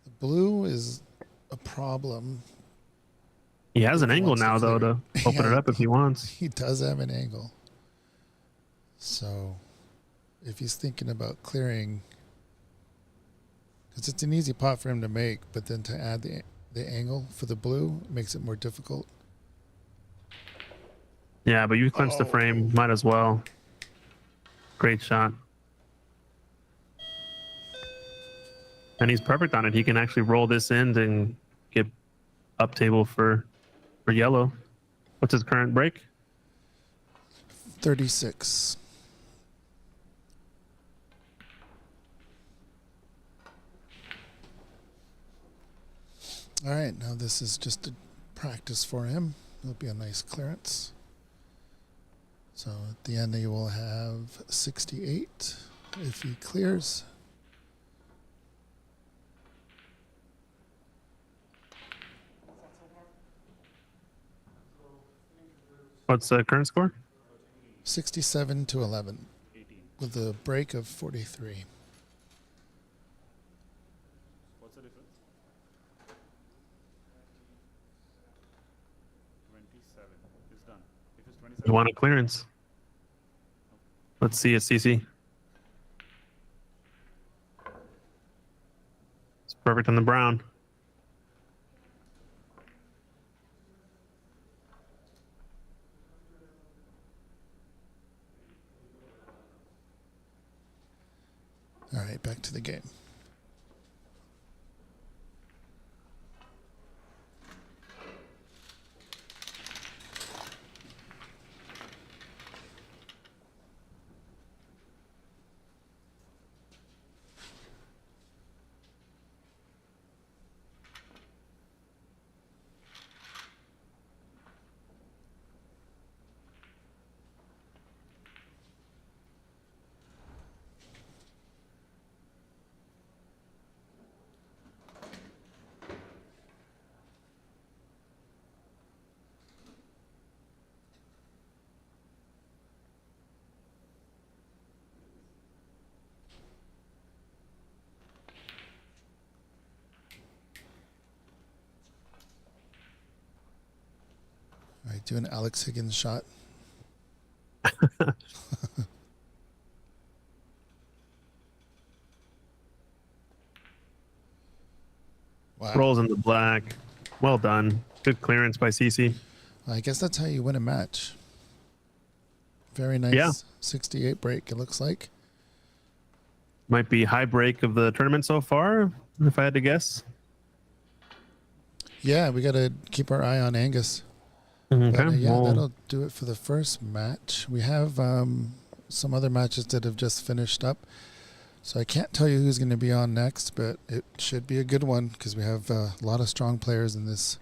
The blue is a problem. He has an He angle wants to now, though, clear. to open it up if he wants. He does have an angle. So if he's thinking about clearing, because it's an easy pot for him to make, but then to add the angle for the blue makes it more difficult. Yeah, but you clinch the frame, might as well. Great shot. And he's perfect on it. He can actually roll this in and get up table for yellow. What's his current break? 36. All right, now this is just a practice for him. It'll be a nice clearance. So at the end, he will have 68 if he clears. What's the current score? 67-11 with a break of 43. What's the difference? 27. It's done. If it's 27. You want a clearance. Let's see it, CC. It's perfect on the brown. All right, back to the game. All right, do an Alex Higgins shot. Wow. Rolls in the black. Well done. Good clearance by CC. I guess that's how you win a match. Very nice. Yeah. 68 break, it looks like. Might be high break of the tournament so far, if I had to guess. Yeah, we got to keep our eye on Angus. Okay. But yeah, well, that'll do it for the first match. We have some other matches that have just finished up. So I can't tell you who's going to be on next, but it should be a good one because we have a lot of strong players in this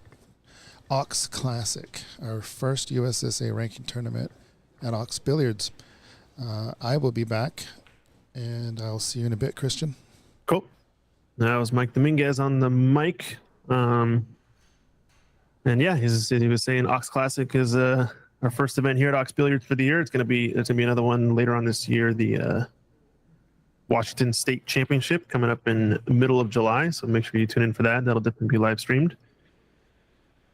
Ox Classic, our first USSA ranking tournament at Ox Billiards. I will be back, and I'll see you in a bit, Christian. cool. That was Mike Dominguez on the mic. And yeah, he was saying Ox Classic is our first event here at Ox Billiards for the year. It's gonna be another one later on this year. The Washington State Championship coming up in the middle of July. So make sure you tune in for that. That'll definitely be live streamed.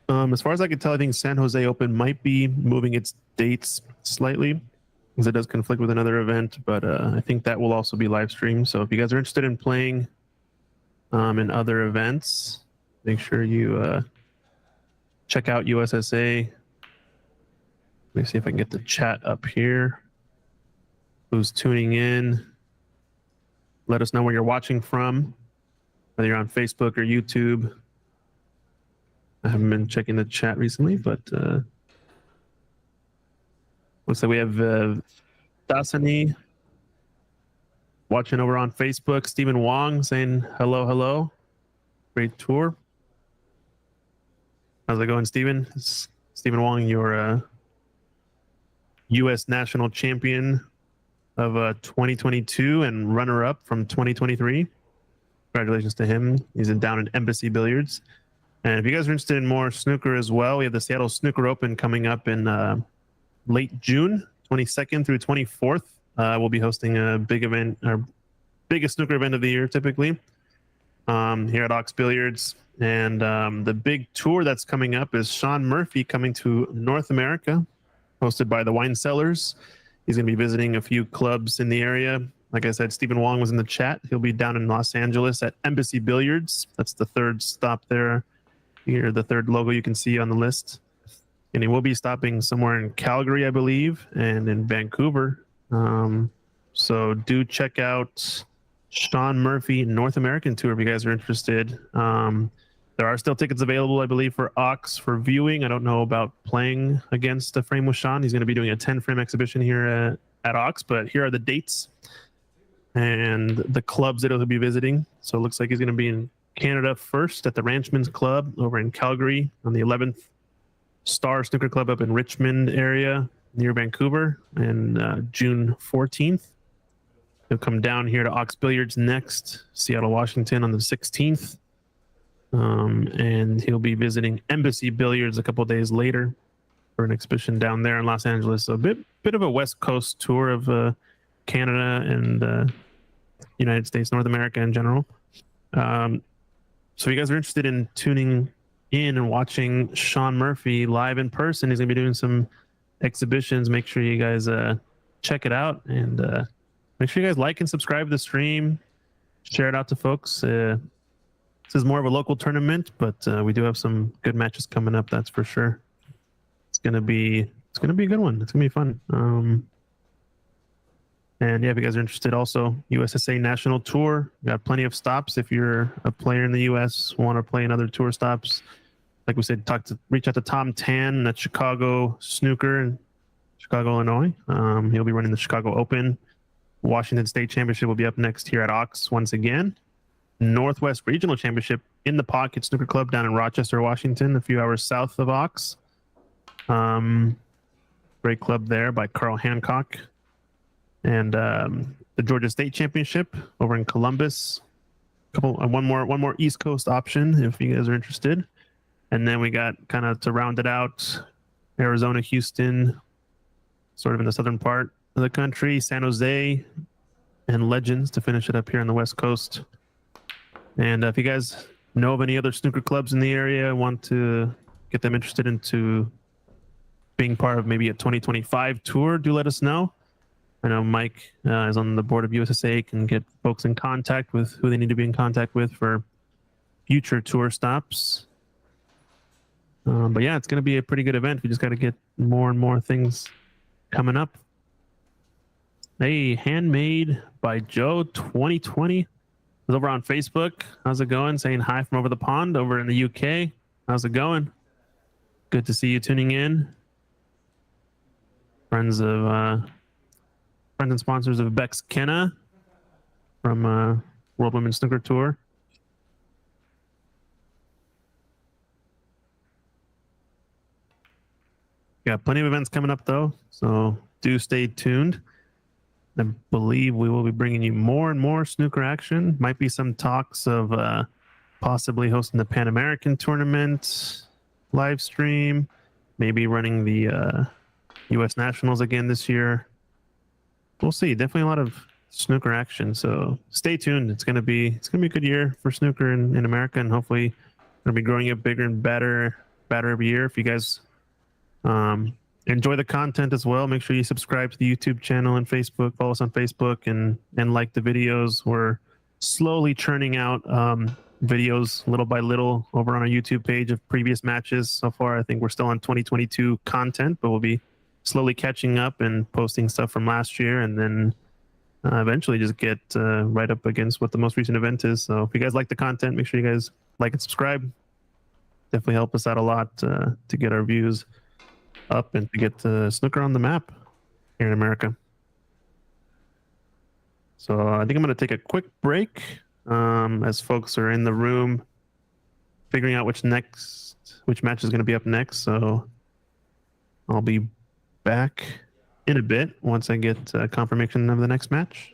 As far as I can tell, I think San Jose Open might be moving its dates slightly because it does conflict with another event, but I think that will also be live streamed. So if you guys are interested in playing in other events, make sure you check out USSA. Let me see if I can get the chat up here. Who's tuning in? Let us know where you're watching from, whether you're on Facebook or YouTube. I haven't been checking the chat recently, but looks like we have Dasani watching over on Facebook. Stephen Wong saying hello, hello. Great tour. How's it going, Stephen? Stephen Wong, your U.S. national champion of 2022 and runner-up from 2023. Congratulations to him. He's down in Embassy Billiards. And if you guys are interested in more snooker as well, we have the Seattle Snooker Open coming up in late June, 22nd through 24th. We'll be hosting a big event, our biggest snooker event of the year, typically, here at Ox Billiards. And the big tour that's coming up is Sean Murphy coming to North America, hosted by the Wine Cellars. He's going to be visiting a few clubs in the area. Like I said, Stephen Wong was in the chat. He'll be down in Los Angeles at Embassy Billiards. That's the third stop there. Here, the third logo you can see on the list. And he will be stopping somewhere in Calgary, I believe, and in Vancouver. So do check out Sean Murphy North American Tour if you guys are interested. There are still tickets available, I believe, for Ox for viewing. I don't know about playing against a frame with Sean. He's going to be doing a 10-frame exhibition here at Ox, but here are the dates and the clubs that he'll be visiting. So it looks like he's going to be in Canada first at the Ranchman's Club over in Calgary on the 11th. Star Snooker Club up in Richmond area near Vancouver, and June 14th. He'll come down here to Ox Billiards next, Seattle, Washington on the 16th. And he'll be visiting Embassy Billiards a couple days later for an exhibition down there in Los Angeles. So a bit of a West Coast tour of Canada and United States, North America in general. So if you guys are interested in tuning in and watching Sean Murphy live in person, he's going to be doing some exhibitions. Make sure you guys check it out, and make sure you guys like and subscribe to the stream. Share it out to folks. This is more of a local tournament, but we do have some good matches coming up. That's for sure. It's gonna be a good one. It's gonna be fun. And yeah, if you guys are interested, also USSA National Tour. We got plenty of stops. If you're a player in the U.S., want to play in other tour stops, like we said, reach out to Tom Tan at Chicago Snooker in Chicago, Illinois. He'll be running the Chicago Open. Washington State Championship will be up next here at Ox once again. Northwest Regional Championship in the Pocket Snooker Club down in Rochester, Washington, a few hours south of Ox. Great club there by Carl Hancock. And the Georgia State Championship over in Columbus. One more East Coast option if you guys are interested. And then we got, kind of to round it out, Arizona, Houston, sort of in the southern part of the country, San Jose, and Legends to finish it up here on the West Coast. And if you guys know of any other snooker clubs in the area, want to get them interested into being part of maybe a 2025 tour, do let us know. I know Mike is on the board of USSA, can get folks in contact with who they need to be in contact with for future tour stops. But yeah, it's going to be a pretty good event. We just got to get more and more things coming up. Hey, Handmade by Joe 2020 is over on Facebook. How's it going? Saying hi from over the pond over in the UK. How's it going? Good to see you tuning in. Friends and sponsors of Bex Kenna from World Women's Snooker Tour. Got plenty of events coming up though, so do stay tuned. I believe we will be bringing you more and more snooker action. Might be some talks of possibly hosting the Pan American tournament live stream, maybe running the U.S. Nationals again this year. We'll see. Definitely a lot of snooker action. So stay tuned. It's gonna be a good year for snooker in America, and hopefully it'll be growing up bigger and better every year. If you guys enjoy the content as well, make sure you subscribe to the YouTube channel and Facebook. Follow us on Facebook and like the videos. We're slowly churning out videos little by little over on our YouTube page of previous matches. So far, I think we're still on 2022 content, but we'll be slowly catching up and posting stuff from last year, and then eventually just get right up against what the most recent event is. So if you guys like the content, make sure you guys like and subscribe. Definitely help us out a lot to get our views up and to get snooker on the map here in America. So I think I'm going to take a quick break as folks are in the room figuring out which match is going to be up next. So I'll be back in a bit once I get confirmation of the next match.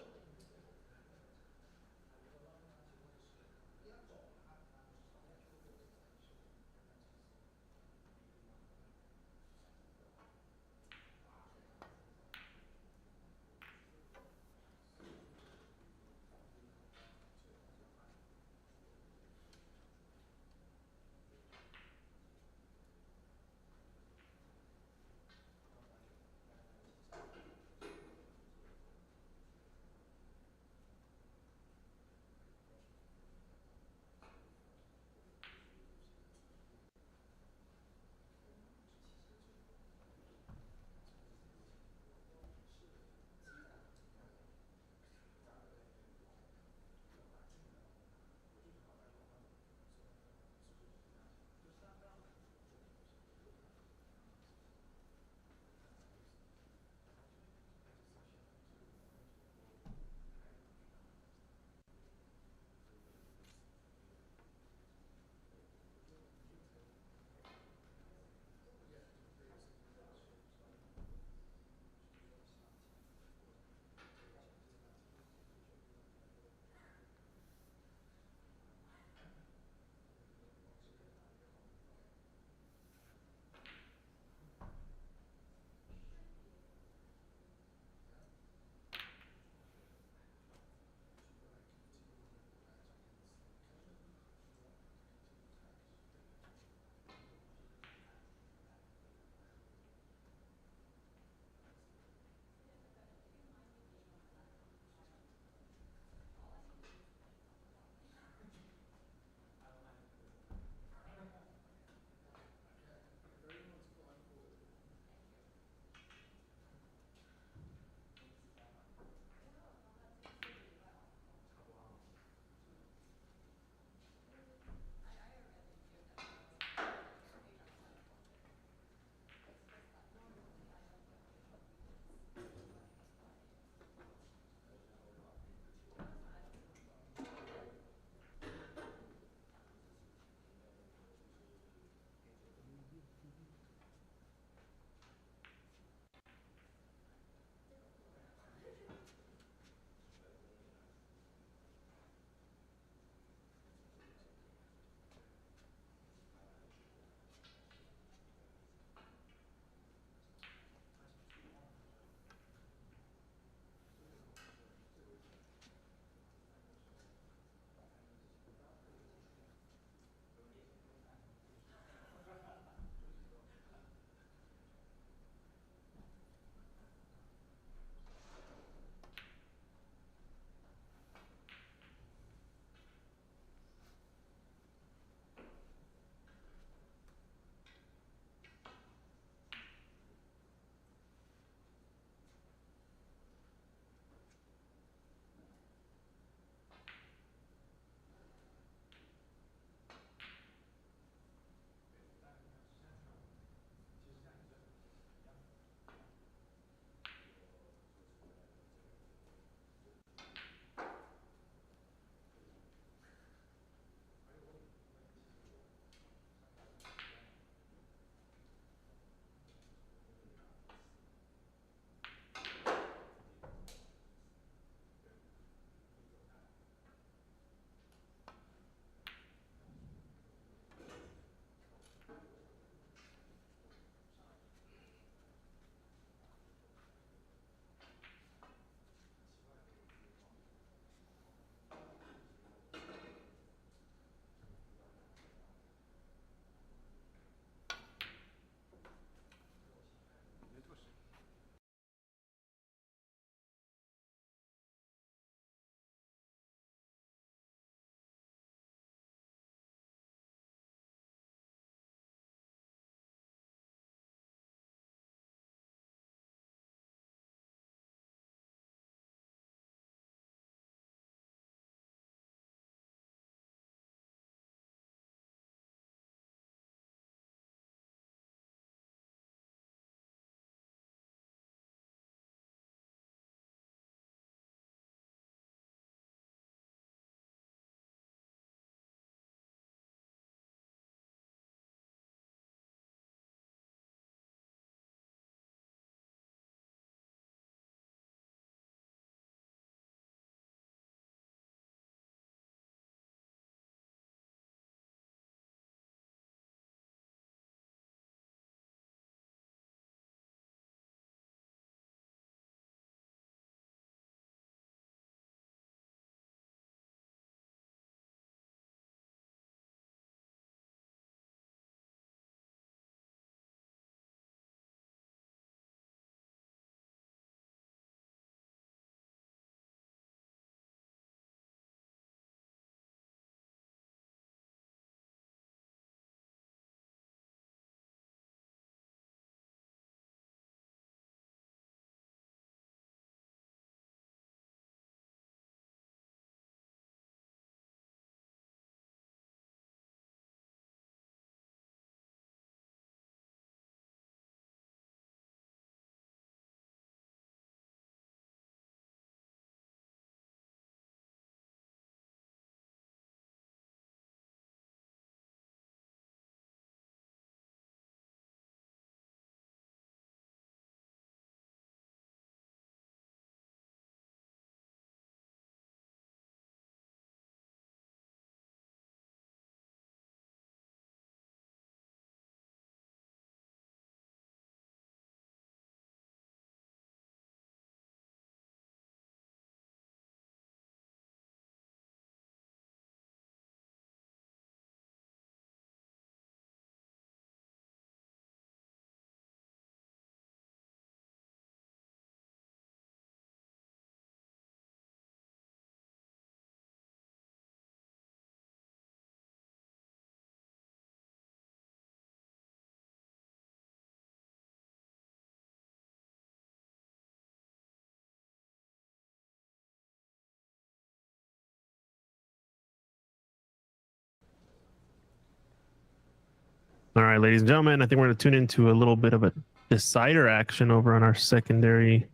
All right, ladies and gentlemen, I think we're going to tune into a little bit of a decider action over on our secondary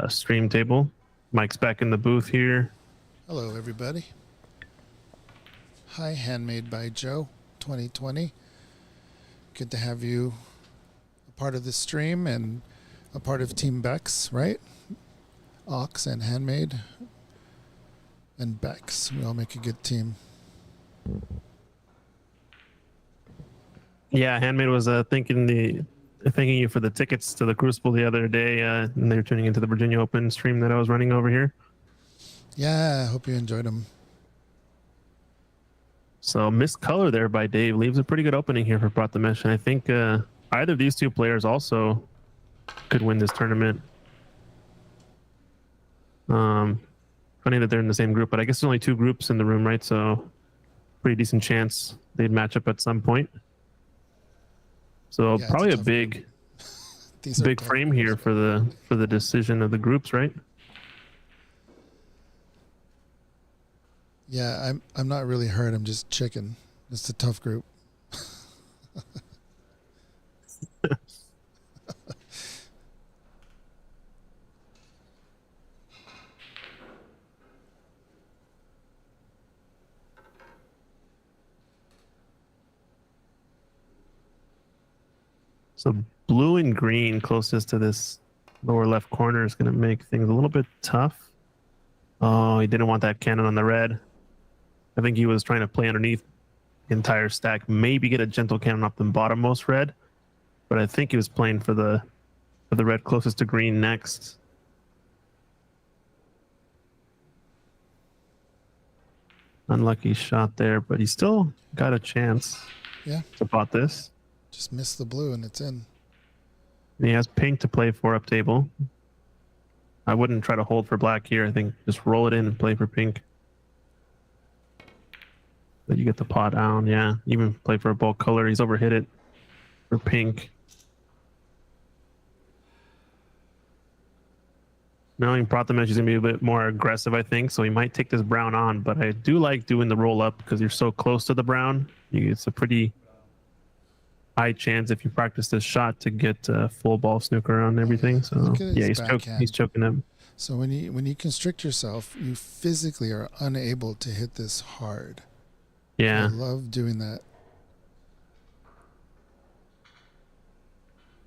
stream table. Mike's back in the booth here. Hello, everybody. Hi, Handmade by Joe 2020. Good to have you a part of the stream and a part of Team Bex, right? Ox and Handmade and Bex. We all make a good team. Yeah, Handmade was thanking you for the tickets to the Crucible the other day, and they were tuning into the Virginia Open stream that I was running over here. Yeah, I hope you enjoyed them. So missed color there by Dave leaves a pretty good opening here for Prathamesh, and I think either of these two players also could win this tournament. Funny that they're in the same group, but I guess there's only two groups in the room, right? So pretty decent chance they'd match up at some point. So Yeah, probably a tough big, These are big tough frame groups. here for the decision of the groups, right? Yeah, I'm not really hurt. I'm just chicken. It's a tough group. So blue and green closest to this lower left corner is going to make things a little bit tough. Oh, he didn't want that cannon on the red. I think he was trying to play underneath the entire stack, maybe get a gentle cannon off the bottommost red, but I think he was playing for the red closest to green next. Unlucky shot there, but he still got a chance Yeah, to pot this. just missed the blue and it's in. And he has pink to play for up table. I wouldn't try to hold for black here. I think just roll it in and play for pink. But you get the pot down. Yeah, even play for a bulk color. He's overhit it for pink. Knowing Prathamesh is going to be a bit more aggressive, I think, so he might take this brown on, but I do like doing the roll up because you're so close to the brown. It's a pretty high chance if you practice this shot to get full ball snooker on everything. So Look at his yeah, backhand. he's choking him. So when you constrict yourself, you physically are unable to hit this hard. I Yeah, love doing that.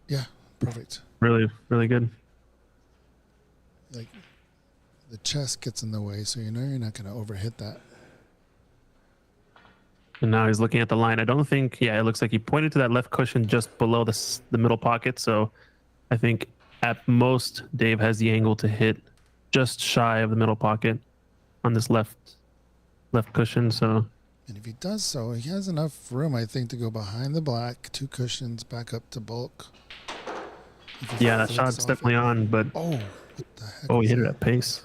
Yeah, perfect. really, really good. Like the chest gets in the way, so you know you're not going to overhit that. And now he's looking at the line. I don't think, yeah, it looks like he pointed to that left cushion just below the middle pocket. So I think at most Dave has the angle to hit just shy of the middle pocket on this left cushion. So And if he does so, he has enough room, I think, to go behind the black, two cushions, back up to bulk. If he yeah, that flicks shot's off definitely it. on, but Oh, what the heck? oh, he was hit it that? at pace.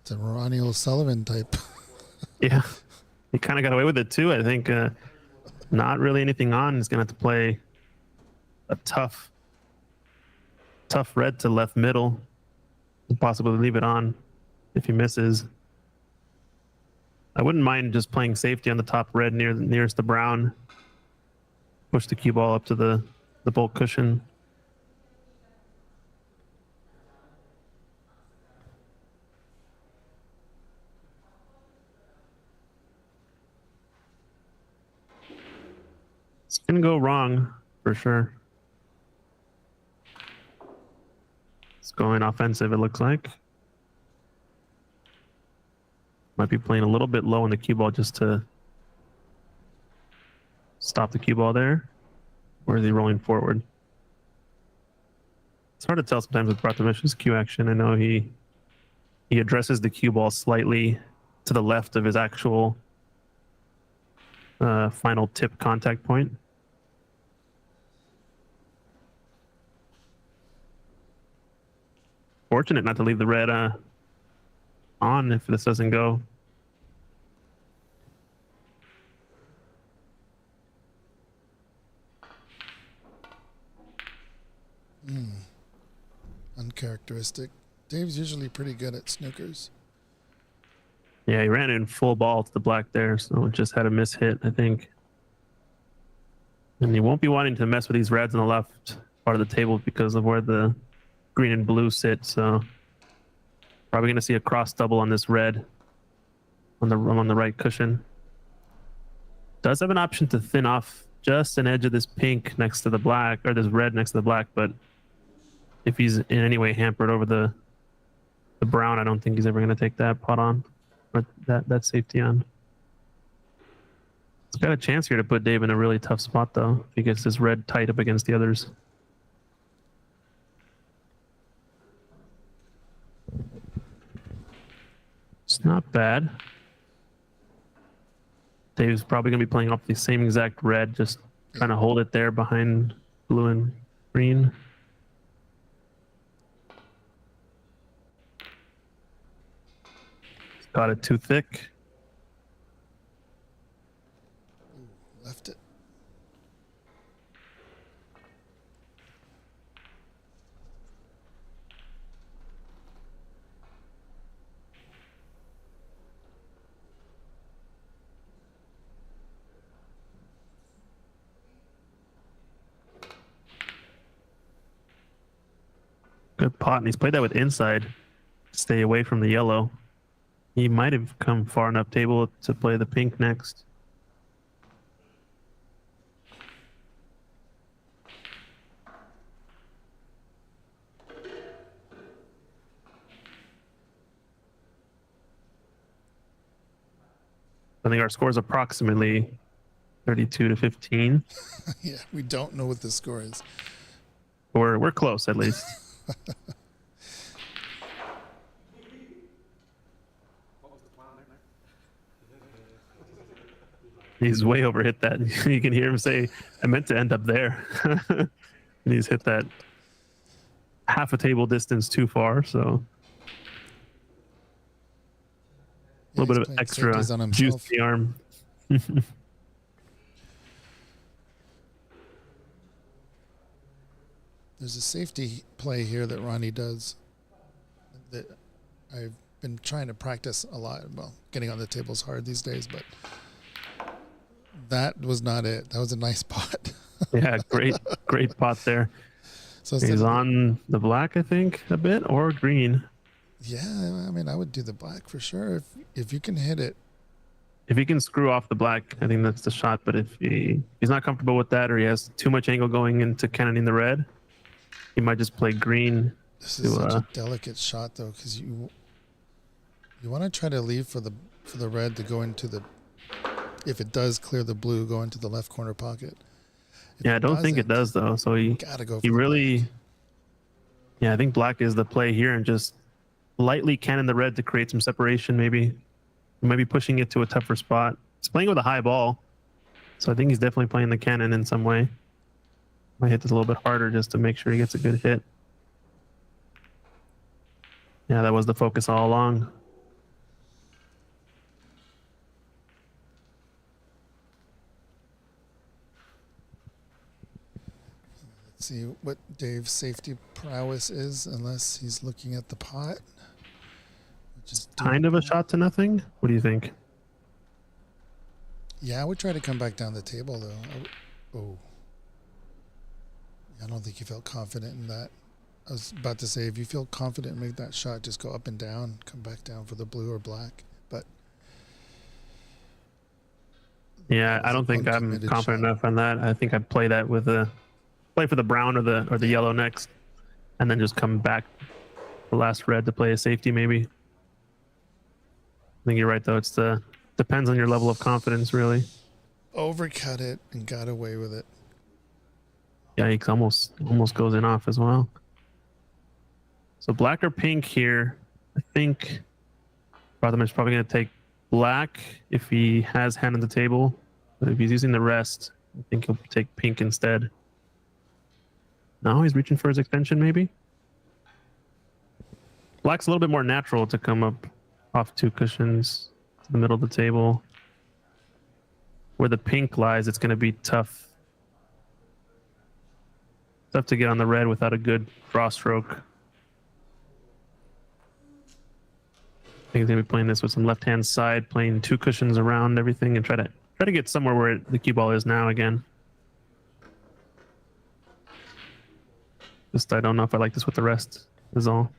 It's a Ronnie O'Sullivan type. Yeah, he kind of got away with it too. I think not really anything on. He's gonna have to play a tough red to left middle, and possibly leave it on if he misses. I wouldn't mind just playing safety on the top red nearest the brown. Push the cue ball up to the bulk cushion. It's gonna go wrong for sure. It's going offensive, it looks like. Might be playing a little bit low in the cue ball just to stop the cue ball there. Or is he rolling forward? It's hard to tell sometimes with Prathamesh's cue action. I know he addresses the cue ball slightly to the left of his actual final tip contact point. Fortunate not to leave the red on if this doesn't go. Uncharacteristic. Dave's usually pretty good at snookers. Yeah, he ran in full ball to the black there, so it just had a miss hit, I think. And you won't be wanting to mess with these reds on the left part of the table because of where the green and blue sit. So probably going to see a cross double on this red on the right cushion. Does have an option to thin off just an edge of this pink next to the black, or this red next to the black, but if he's in any way hampered over the brown, I don't think he's ever going to take that pot on, or that safety on. It's got a chance here to put Dave in a really tough spot, though, if he gets this red tight up against the others. It's not bad. Dave's probably going to be playing off the same exact red, just trying to hold it there behind blue and green. Got it too thick. Left it. Good pot, and he's played that with inside. Stay away from the yellow. He might have come far enough table to play the pink next. I think our score is approximately 32 to 15. Yeah, we don't know what the score is. We're close at least. He's way over hit that. You can hear him say, I meant to end up there. And he's hit that half a table distance too far. So a little bit of extra juice in the arm. There's a safety play here that Ronnie does that I've been trying to practice a lot. Well, getting on the table's hard these days, but that was not it. That was a nice pot. Yeah, great pot there. So he's on the black, I think, a bit, or green. Yeah, I mean, I would do the black for sure if you can hit it. If he can screw off the black, I think that's the shot. But if he's not comfortable with that, or he has too much angle going into cannoning the red, he might just play green. This is such a delicate shot, though, because you want to try to leave for the red to go into the. If it does clear the blue, go into the left corner pocket. Yeah, I don't think it does though. So he gotta go. He really. Yeah, I think black is the play here, and just lightly cannon the red to create some separation. Maybe pushing it to a tougher spot. He's playing with a high ball, so I think he's definitely playing the cannon in some way. Might hit this a little bit harder just to make sure he gets a good hit. Yeah, that was the focus all along. Let's see what Dave's safety prowess is, unless he's looking at the pot. Which is kind of a shot to nothing. What do you think? Yeah, I would try to come back down the table, though. Oh. I don't think you felt confident in that. I was about to say, if you feel confident in making that shot, just go up and down, come back down for the blue or black. But yeah, I don't think I'm confident enough on that. I think I'd play that with play for the brown or the yellow next, and then just come back the last red to play a safety maybe. I think you're right though. Depends on your level of confidence really. Overcut it and got away with it. Yikes, almost goes in off as well. So black or pink here. I think Rotherham's probably going to take black if he has hand on the table. But if he's using the rest, I think he'll take pink instead. No, he's reaching for his extension maybe. Black's a little bit more natural to come up off two cushions to the middle of the table. Where the pink lies, it's going to be tough. Tough to get on the red without a good draw stroke. I think he's gonna be playing this with some left-hand side, playing two cushions around everything, and try to get somewhere where the cue ball is now again. Just I don't know if I like this with the rest. Is all.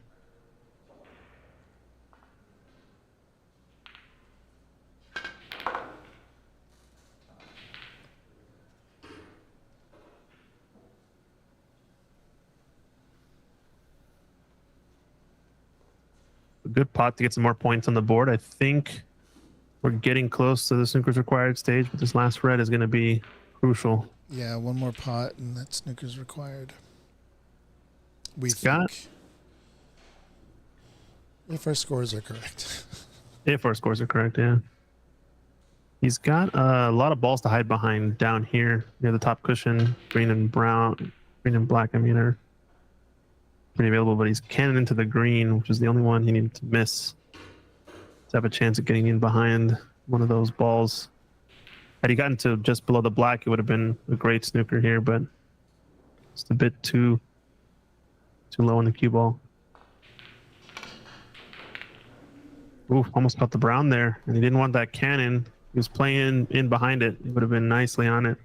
A good pot to get some more points on the board. I think we're getting close to the snooker's required stage, but this last red is going to be crucial. Yeah, one more pot and that snooker's required. We Scott? think. If our scores are correct. If our scores are correct, yeah. He's got a lot of balls to hide behind down here near the top cushion. Green and black, I mean, are pretty available, but he's cannon into the green, which is the only one he needed to miss to have a chance of getting in behind one of those balls. Had he gotten to just below the black, it would have been a great snooker here, but just a bit too low on the cue ball. Ooh, almost got the brown there, and he didn't want that cannon. He was playing in behind it. He would have been nicely on it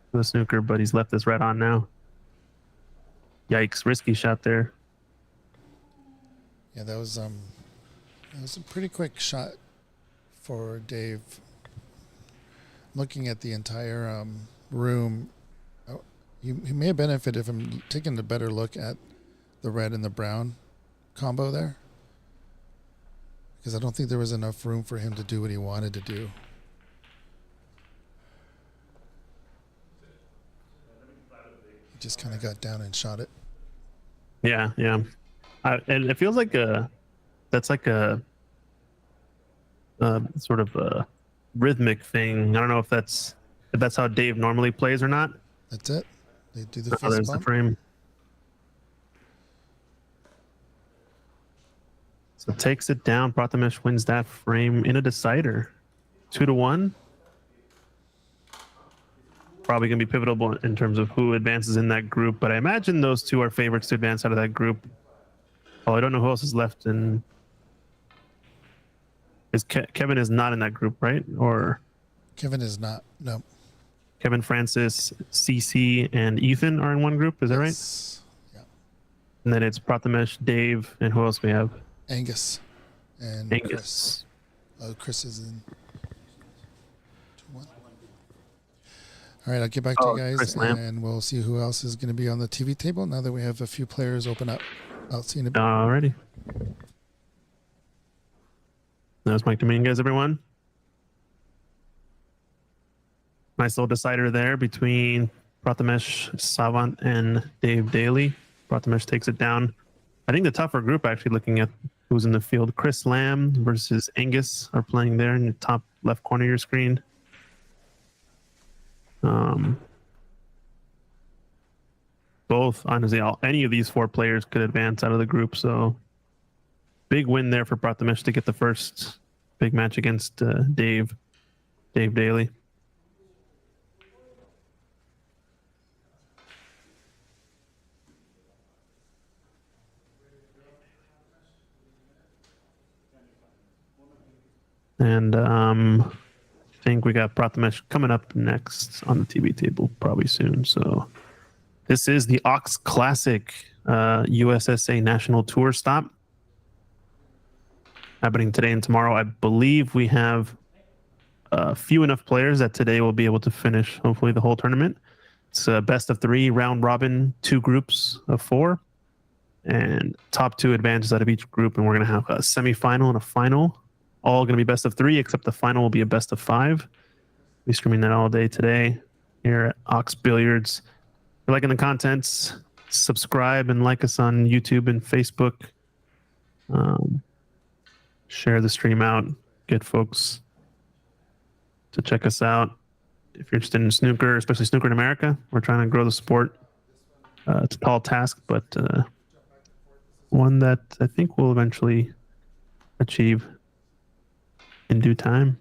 for the snooker, but he's left this red on now. Yikes, risky shot there. Yeah, that was a pretty quick shot for Dave. Looking at the entire room, he may have benefited from taking a better look at the red and the brown combo there, because I don't think there was enough room for him to do what he wanted to do. He just kind of got down and shot it. Yeah. And it feels like that's like a sort of a rhythmic thing. I don't know if that's how Dave normally plays or not. That's it. They do the Oh, fist there's the bump. frame. So takes it down. Prathamesh wins that frame in a decider. 2-1. Probably going to be pivotal in terms of who advances in that group, but I imagine those two are favorites to advance out of that group. Oh, I don't know who else is left in. Kevin is not in that group, right? Or Kevin is not. No. Kevin, Francis, CC, and Ethan are in one group. Is that right? Yes. Yeah. And then it's Prathamesh, Dave, and who else we have? Angus and Angus. Chris. Oh, Chris is in 2-1. All right, I'll get back to you guys, Chris Lamb. and we'll see who else is going to be on the TV table now that we have a few players open up. I'll see you in a bit. Alrighty. That was Mike Dominguez, everyone. Nice little decider there between Prathamesh Savant and Dave Daly. Prathamesh takes it down. I think the tougher group, actually, looking at who's in the field, Chris Lamb versus Angus are playing there in the top left corner of your screen. Both, honestly, any of these four players could advance out of the group. So big win there for Prathamesh to get the first big match against Dave Daly. And I think we got Prathamesh coming up next on the TV table probably soon. So this is the Ox Classic USSA National Tour stop happening today and tomorrow. I believe we have few enough players that today will be able to finish hopefully the whole tournament. It's a best of 3 round robin, 2 groups of 4, and top 2 advances out of each group. And we're going to have a semifinal and a final. All going to be best of 3, except the final will be a best of 5. We'll be streaming that all day today here at Ox Billiards. If you're liking the contents, subscribe and like us on YouTube and Facebook. Share the stream out. Get folks to check us out. If you're interested in snooker, especially snooker in America, we're trying to grow the sport. It's a tall task, but one that I think we'll eventually achieve in due time.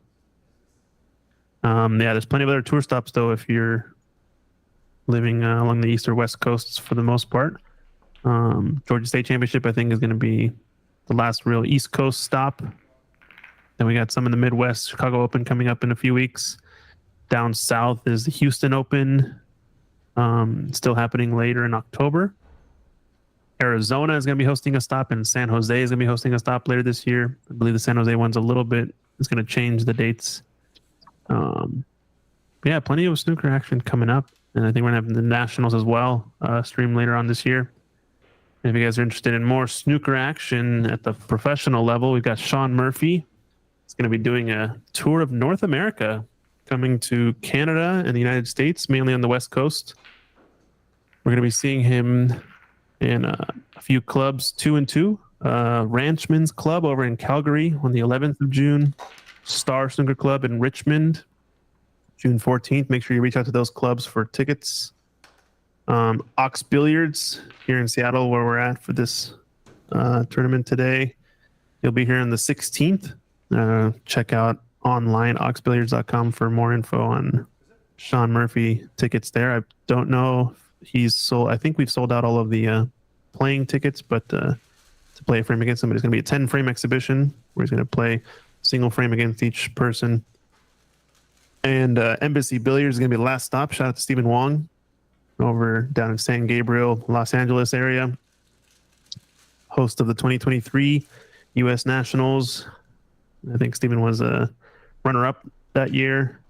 Yeah, there's plenty of other tour stops, though, if you're living along the east or west coasts for the most part. Georgia State Championship, I think, is going to be the last real East Coast stop. Then we got some in the Midwest, Chicago Open coming up in a few weeks. Down south is the Houston Open, still happening later in October. Arizona is going to be hosting a stop, and San Jose is going to be hosting a stop later this year. I believe the San Jose one's a little bit, it's going to change the dates. But yeah, plenty of snooker action coming up. And I think we're going to have the Nationals as well stream later on this year. And if you guys are interested in more snooker action at the professional level, we've got Sean Murphy. He's going to be doing a tour of North America, coming to Canada and the United States, mainly on the West Coast. We're going to be seeing him in a few clubs, 2 and 2. Ranchman's Club over in Calgary on the 11th of June. Star Snooker Club in Richmond, June 14th. Make sure you reach out to those clubs for tickets. Ox Billiards here in Seattle, where we're at for this tournament today. He'll be here on the 16th. Check out online oxbilliards.com for more info on Sean Murphy tickets there. I don't know if he's sold. I think we've sold out all of the playing tickets, but to play a frame against somebody, it's going to be a 10-frame exhibition where he's going to play single frame against each person. And Embassy Billiards is going to be the last stop. Shout out to Stephen Wong over down in San Gabriel, Los Angeles area. Host of the 2023 U.S. Nationals. I think Stephen was a runner-up that year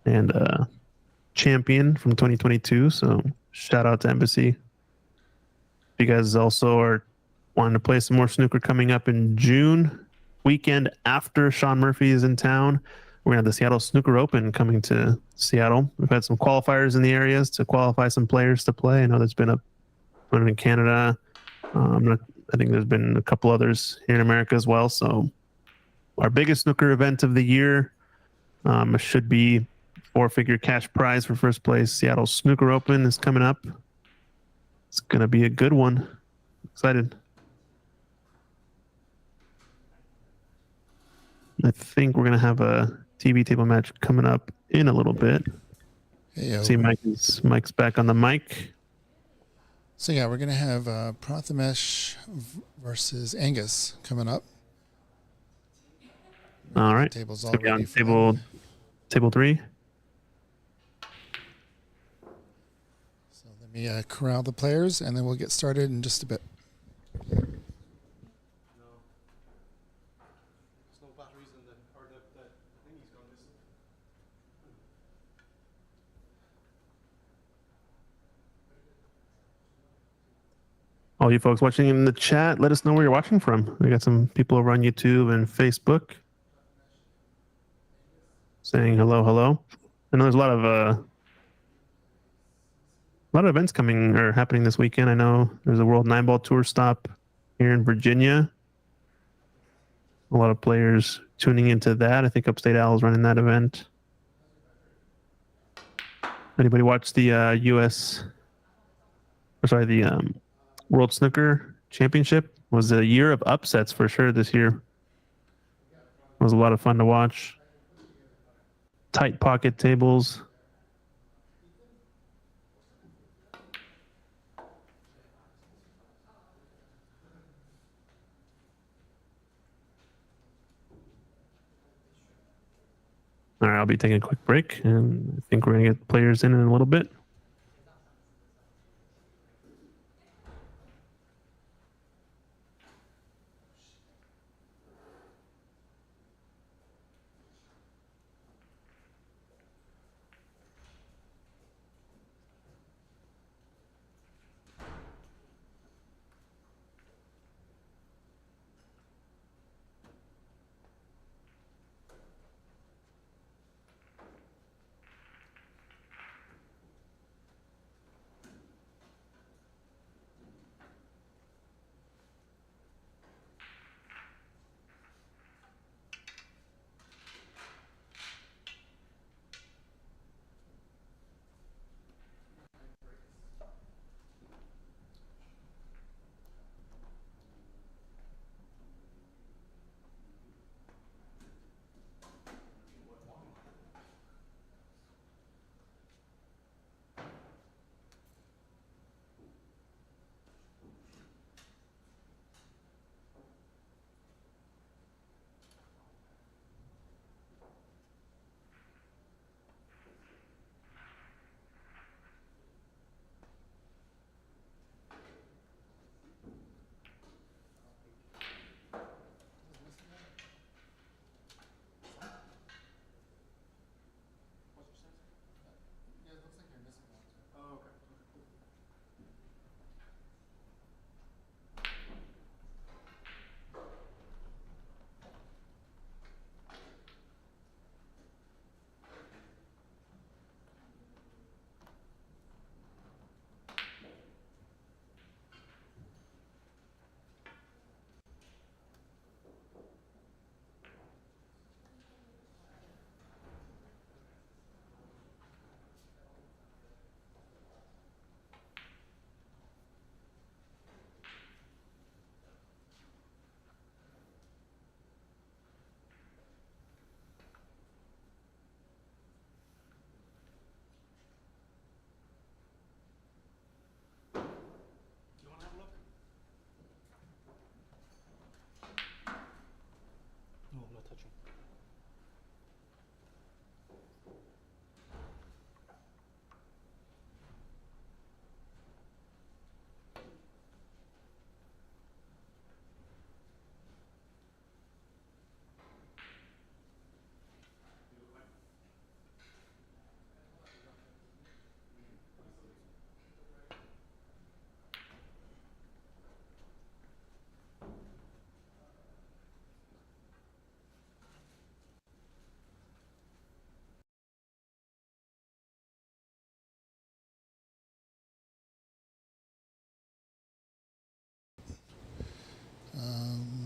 and champion from 2022. So shout out to Embassy. If you guys also are wanting to play some more snooker coming up in June, weekend after Sean Murphy is in town, we're going to have the Seattle Snooker Open coming to Seattle. We've had some qualifiers in the areas to qualify some players to play. I know there's been one in Canada. I think there's been a couple others here in America as well. So our biggest snooker event of the year should be 4-figure cash prize for first place. Seattle Snooker Open is coming up. It's going to be a good one. Excited. I think we're going to have a TV table match coming up in a little bit. Hey, See, Mike's back on the mic. So yeah, we're gonna have Prathamesh versus Angus coming up. All right. The table's So all we're ready on for them. table 3. So let me corral the players, and then we'll get started in just a bit. All you folks watching in the chat, let us know where you're watching from. We got some people over on YouTube and Facebook saying hello, hello. I know there's a lot of events coming or happening this weekend. I know there's a World 9-Ball Tour stop here in Virginia. A lot of players tuning into that. I think Upstate Al is running that event. Anybody watch the the World Snooker Championship? Was a year of upsets for sure this year. It was a lot of fun to watch. Tight pocket tables. All right, I'll be taking a quick break, and I think we're going to get players in a little bit.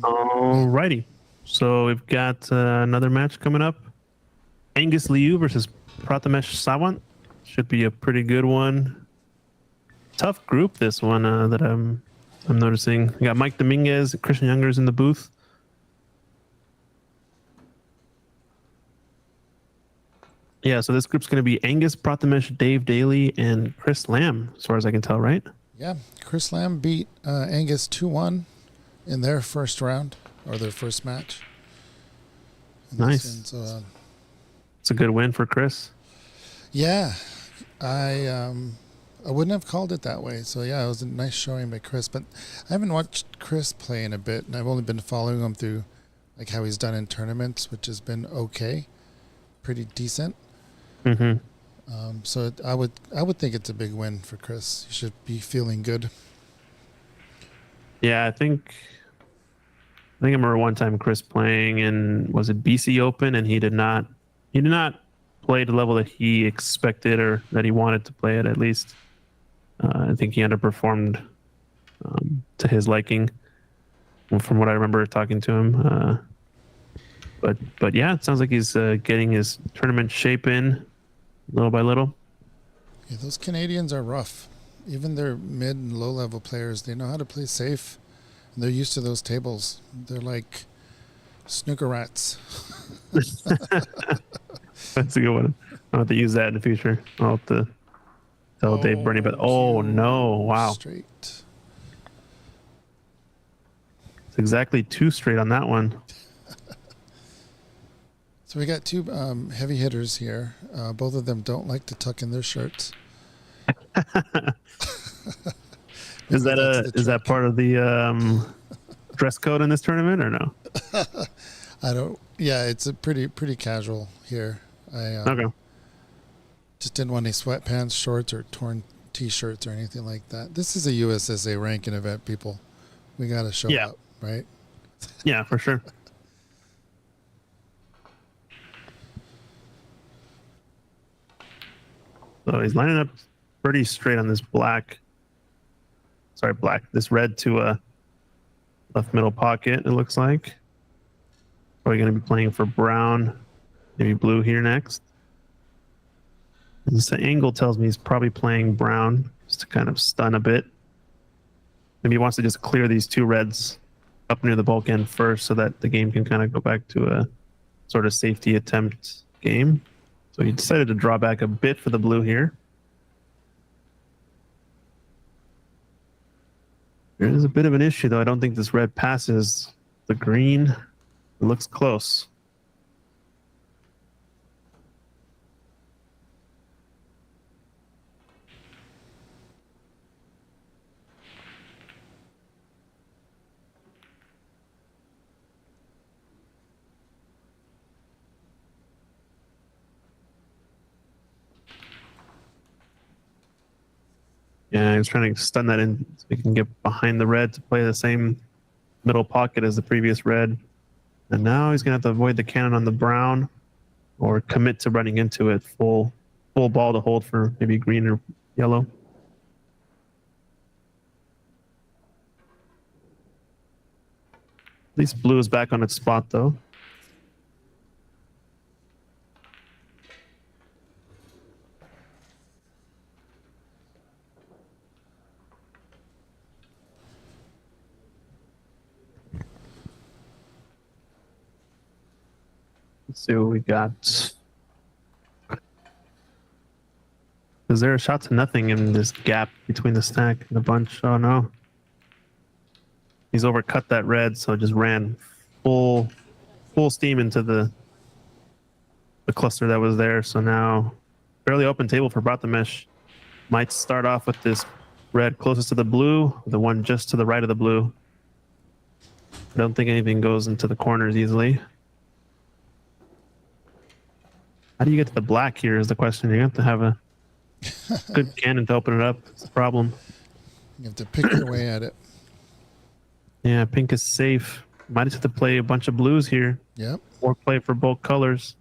Alrighty. So we've got another match coming up. Angus Liu versus Prathamesh Sawant. Should be a pretty good one. Tough group, this one that I'm noticing. We got Mike Dominguez, Christian Youngers in the booth. Yeah, so this group's going to be Angus, Prathamesh, Dave Daly, and Chris Lamb, as far as I can tell, right? Yeah, Chris Lamb beat Angus 2-1 in their first round, or their first match. And Nice. It's a good win for Chris. Yeah, I wouldn't have called it that way. So yeah, it was a nice showing by Chris. But I haven't watched Chris play in a bit, and I've only been following him through like how he's done in tournaments, which has been okay, pretty decent. Mm-hmm. So I would think it's a big win for Chris. He should be feeling good. Yeah, I think I remember one time Chris playing in, was it BC Open, and he did not play to the level that he expected or that he wanted to play at least. I think he underperformed to his liking from what I remember talking to him. But yeah, it sounds like he's getting his tournament shape in little by little. Yeah, those Canadians are rough. Even their mid and low level players, they know how to play safe. And they're used to those tables. They're like snooker rats. That's a good one. I'll have to use that in the future. I'll have to tell Dave Burney, but no, wow. Straight. It's exactly 2 straight on that one. So we got two heavy hitters here. Both of them don't like to tuck in their shirts. Is that part of the dress code in this tournament or no? I don't. Yeah, it's a pretty casual here. Okay. Just didn't want any sweatpants, shorts, or torn T-shirts or anything like that. This is a USSA ranking event, people. We got to show up, right? Yeah, for sure. So he's lining up pretty straight on this this red to a left middle pocket, it looks like. Probably going to be playing for brown, maybe blue here next. This angle tells me he's probably playing brown just to kind of stun a bit. Maybe he wants to just clear these 2 reds up near the bulk end first so that the game can kind of go back to a sort of safety attempt game. So he decided to draw back a bit for the blue here. There is a bit of an issue, though. I don't think this red passes the green. It looks close. Yeah, he's trying to stun that in so he can get behind the red to play the same middle pocket as the previous red. And now he's going to have to avoid the cannon on the brown or commit to running into it full ball to hold for maybe green or yellow. At least blue is back on its spot, though. Let's see what we got. Is there a shot to nothing in this gap between the stack and the bunch? Oh no. He's overcut that red, so it just ran full steam into the cluster that was there. So now fairly open table for Prathamesh. Might start off with this red closest to the blue, the one just to the right of the blue. I don't think anything goes into the corners easily. How do you get to the black here is the question. You have to have a good cannon to open it up. It's the problem. You have to pick your way at it. Yeah, pink is safe. Might just have to play a bunch of blues here. Yep. Or play for both colors.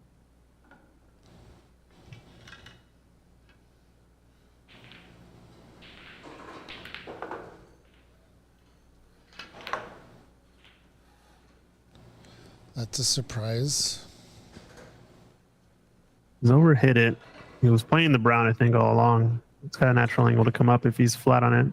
That's a surprise. He's overhit it. He was playing the brown, I think, all along. It's got a natural angle to come up if he's flat on it.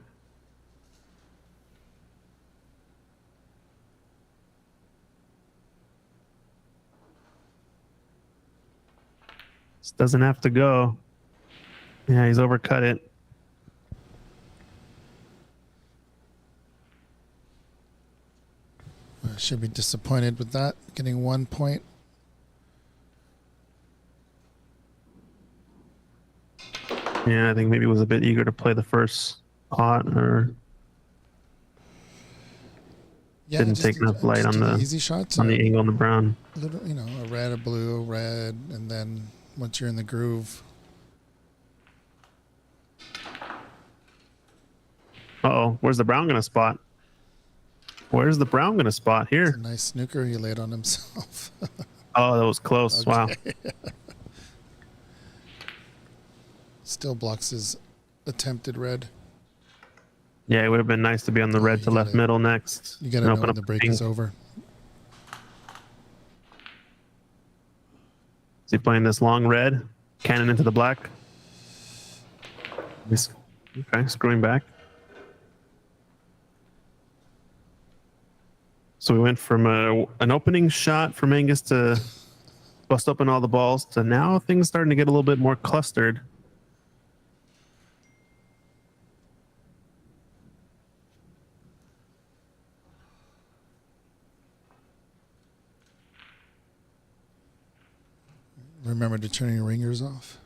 This doesn't have to go. Yeah, he's overcut it. I should be disappointed with that. Getting 1 point. Yeah, I think maybe he was a bit eager to play the first pot or Yeah, didn't take enough light just on do the easy shots. on the angle on the brown. A little, a red, a blue, a red, and then once you're in the groove. Uh-oh, where's the brown gonna spot? Where's the brown gonna spot It's here? a nice snooker he laid on himself. Oh, that was close. Wow. Still blocks his attempted red. Yeah, it would have been nice to be on the red to left middle next. You got to and know when the break pink. is over. Is he playing this long red? Cannon into the black. He's, okay, screwing back. So we went from an opening shot from Angus to bust open all the balls to now things starting to get a little bit more clustered. Remember to turn your ringers off.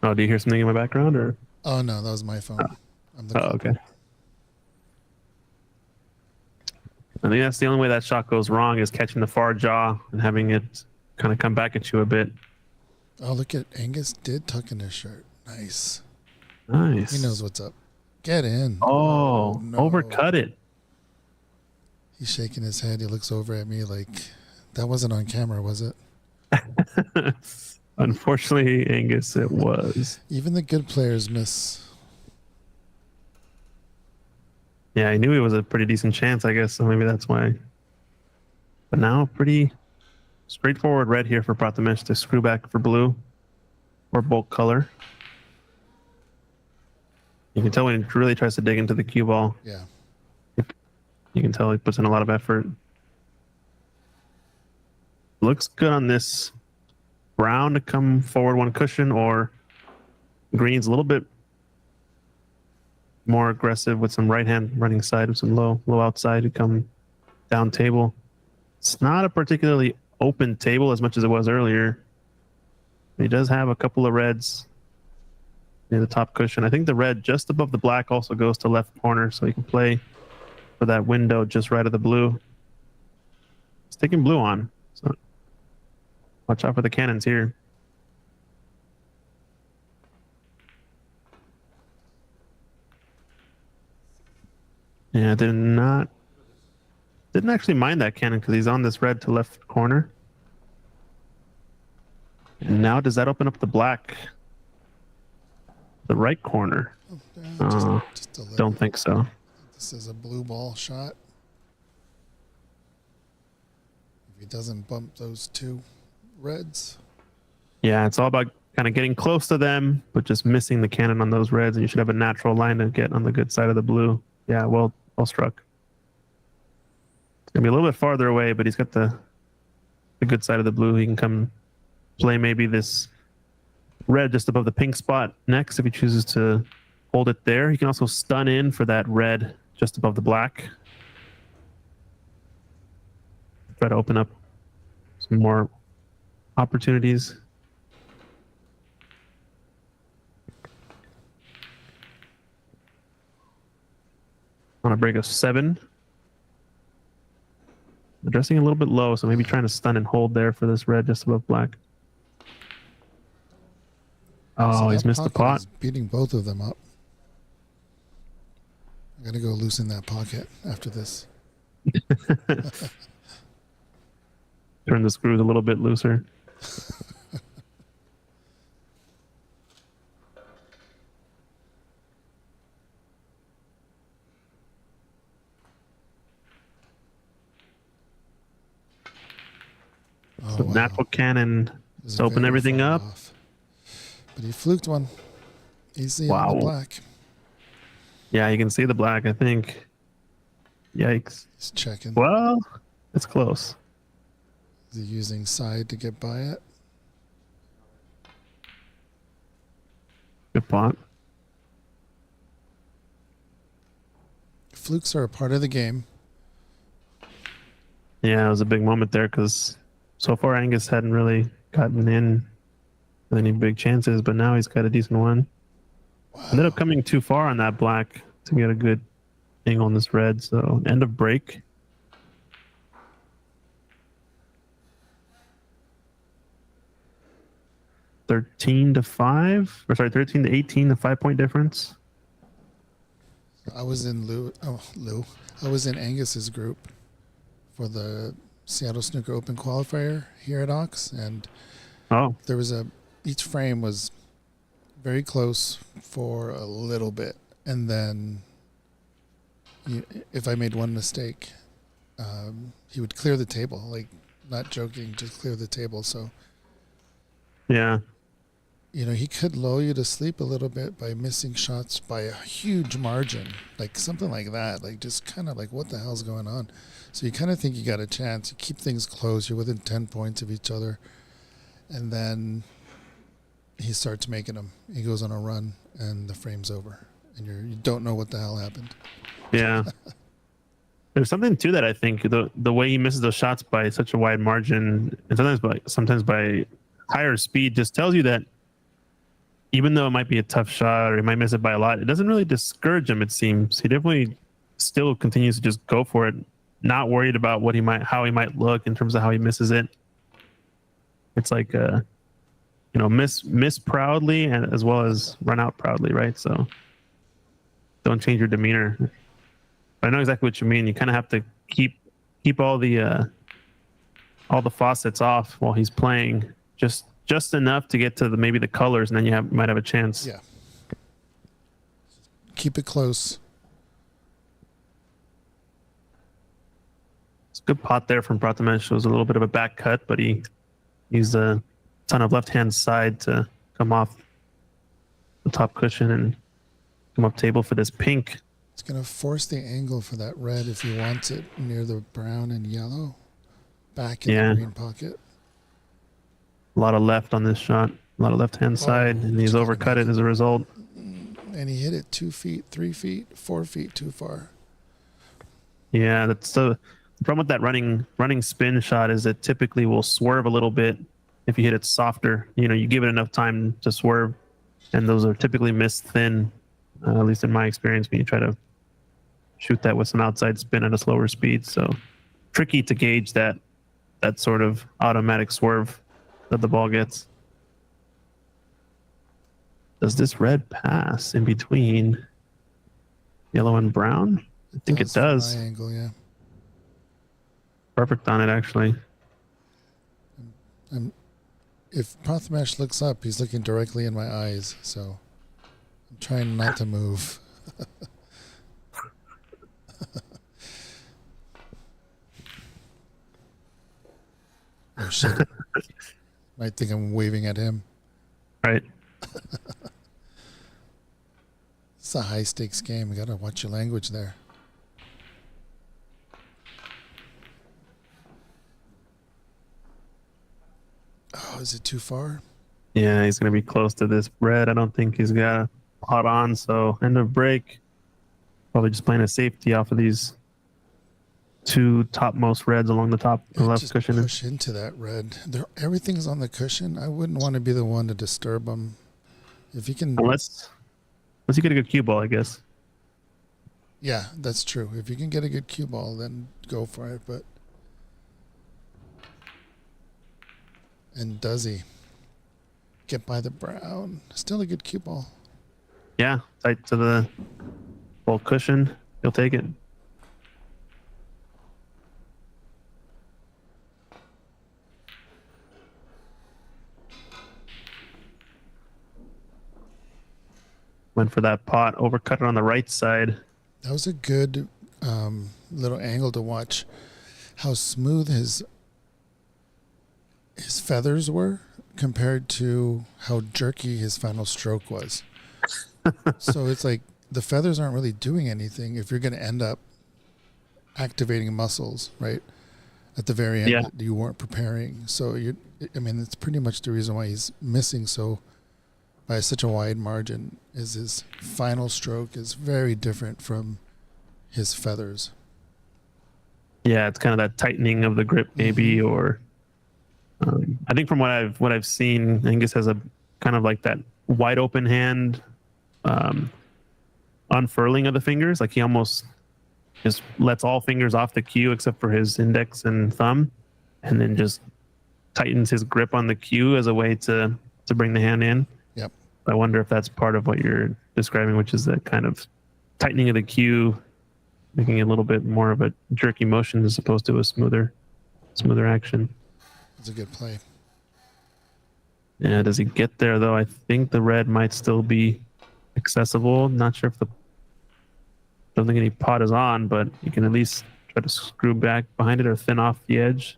Oh, do you hear something in my background or? Oh no, that was my phone. I'm the Oh, okay. I think that's the only way that shot goes wrong is catching the far jaw and having it kind of come back at you a bit. Oh, look at Angus did tuck in his shirt. Nice. Nice. He knows what's up. Get in. Oh, no. overcut it. He's shaking his head. He looks over at me like, that wasn't on camera, was it? Unfortunately, Angus, it was. Even the good players miss. Yeah, I knew it was a pretty decent chance, I guess, so maybe that's why. But now, pretty straightforward red here for Prathamesh to screw back for blue or bulk color. You can tell when he really tries to dig into the cue ball. Yeah. You can tell he puts in a lot of effort. Looks good on this brown to come forward one cushion, or green's a little bit more aggressive with some right hand running side with some low outside to come down table. It's not a particularly open table as much as it was earlier. He does have a couple of reds near the top cushion. I think the red just above the black also goes to left corner, so he can play for that window just right of the blue. He's taking blue on, so watch out for the cannons here. Yeah, didn't actually mind that cannon because he's on this red to left corner. And now does that open up the black? The right corner? Just a little. Don't think so. This is a blue ball shot. If he doesn't bump those two reds. Yeah, it's all about kind of getting close to them, but just missing the cannon on those reds, and you should have a natural line to get on the good side of the blue. Yeah, well struck. It's gonna be a little bit farther away, but he's got the good side of the blue. He can come play maybe this red just above the pink spot next if he chooses to hold it there. He can also stun in for that red just above the black. Try to open up some more opportunities. On a break of 7. Addressing a little bit low, so maybe trying to stun and hold there for this red just above black. Oh, So he's that missed the pocket pot. is beating both of them up. I gotta go loosen that pocket after this. Turn the screws a little bit looser. Oh, The wow. natural cannon It was to open very everything far up. off. But he fluked one. Easy on the Wow. black. Yeah, you can see the black, I think. Yikes. He's checking. Well, it's close. Is he using side to get by it? Good pot. Flukes are a part of the game. Yeah, it was a big moment there because so far Angus hadn't really gotten in with any big chances, but now he's got a decent one. Wow. Ended up coming too far on that black to get a good angle on this red. So end of break. $13 to 5, or sorry, 13 to 18, a 5-point difference. I was in Lou. I was in Angus's group for the Seattle Snooker Open qualifier here at Ox, and Oh, there was each frame was very close for a little bit, and then if I made one mistake, he would clear the table. Like, not joking, just clear the table. So, yeah. he could lull you to sleep a little bit by missing shots by a huge margin, like something like that. Like, just kind of like, what the hell's going on? So you kind of think you got a chance. You keep things close. You're within 10 points of each other. And then he starts making them. He goes on a run, and the frame's over. And you don't know what the hell happened. Yeah. There's something to that, I think. The way he misses those shots by such a wide margin, and sometimes by higher speed, just tells you that even though it might be a tough shot or he might miss it by a lot, it doesn't really discourage him, it seems. He definitely still continues to just go for it, not worried about how he might look in terms of how he misses it. It's like miss proudly and as well as run out proudly, right? So don't change your demeanor. I know exactly what you mean. You kind of have to keep all the faucets off while he's playing, just enough to get to maybe the colors, and then you might have a chance. Yeah. Keep it close. It's a good pot there from Prathamesh. It was a little bit of a back cut, but he used a ton of left-hand side to come off the top cushion and come up table for this pink. It's going to force the angle for that red if he wants it near the brown and yellow. Back in the green pocket. A lot of left on this shot. A lot of left-hand side, and he's overcut it as a result. And he hit it 2 feet, 3 feet, 4 feet too far. Yeah, that's the problem with that running spin shot is it typically will swerve a little bit if you hit it softer. You give it enough time to swerve, and those are typically missed thin, at least in my experience, when you try to shoot that with some outside spin at a slower speed. So tricky to gauge that sort of automatic swerve that the ball gets. Does this red pass in between yellow and brown? I think it does. From my angle, yeah. Perfect on it, actually. If Prathamesh looks up, he's looking directly in my eyes, so I'm trying not to move. Oh shit. Might think I'm waving at him. Right. It's a high stakes game. We gotta watch your language there. Oh, is it too far? Yeah, he's going to be close to this red. I don't think he's got a pot on, so end of break. Probably just playing a safety off of these two topmost reds along the top left just cushion. Push into that red. Everything's on the cushion. I wouldn't want to be the one to disturb him. If you can, Unless you get a good cue ball, I guess. yeah, that's true. If you can get a good cue ball, then go for it. And does he get by the brown? Still a good cue ball. Yeah, tight to the full cushion. He'll take it. Went for that pot, overcut it on the right side. That was a good little angle to watch how smooth his his feathers were compared to how jerky his final stroke was. So it's like the feathers aren't really doing anything if you're going to end up activating muscles, right? At the very end, Yeah. that you weren't preparing. So I mean, it's pretty much the reason why he's missing so by such a wide margin is his final stroke is very different from his feathers. Yeah, it's kind of that tightening of the grip, maybe, or I think from what I've seen, Angus has a kind of like that wide open hand, unfurling of the fingers. Like he almost just lets all fingers off the cue except for his index and thumb, and then just tightens his grip on the cue as a way to bring the hand in. Yep. I wonder if that's part of what you're describing, which is that kind of tightening of the cue, making it a little bit more of a jerky motion as opposed to a smoother action. It's a good play. Yeah, does he get there though? I think the red might still be accessible. Not sure if don't think any pot is on, but you can at least try to screw back behind it or thin off the edge.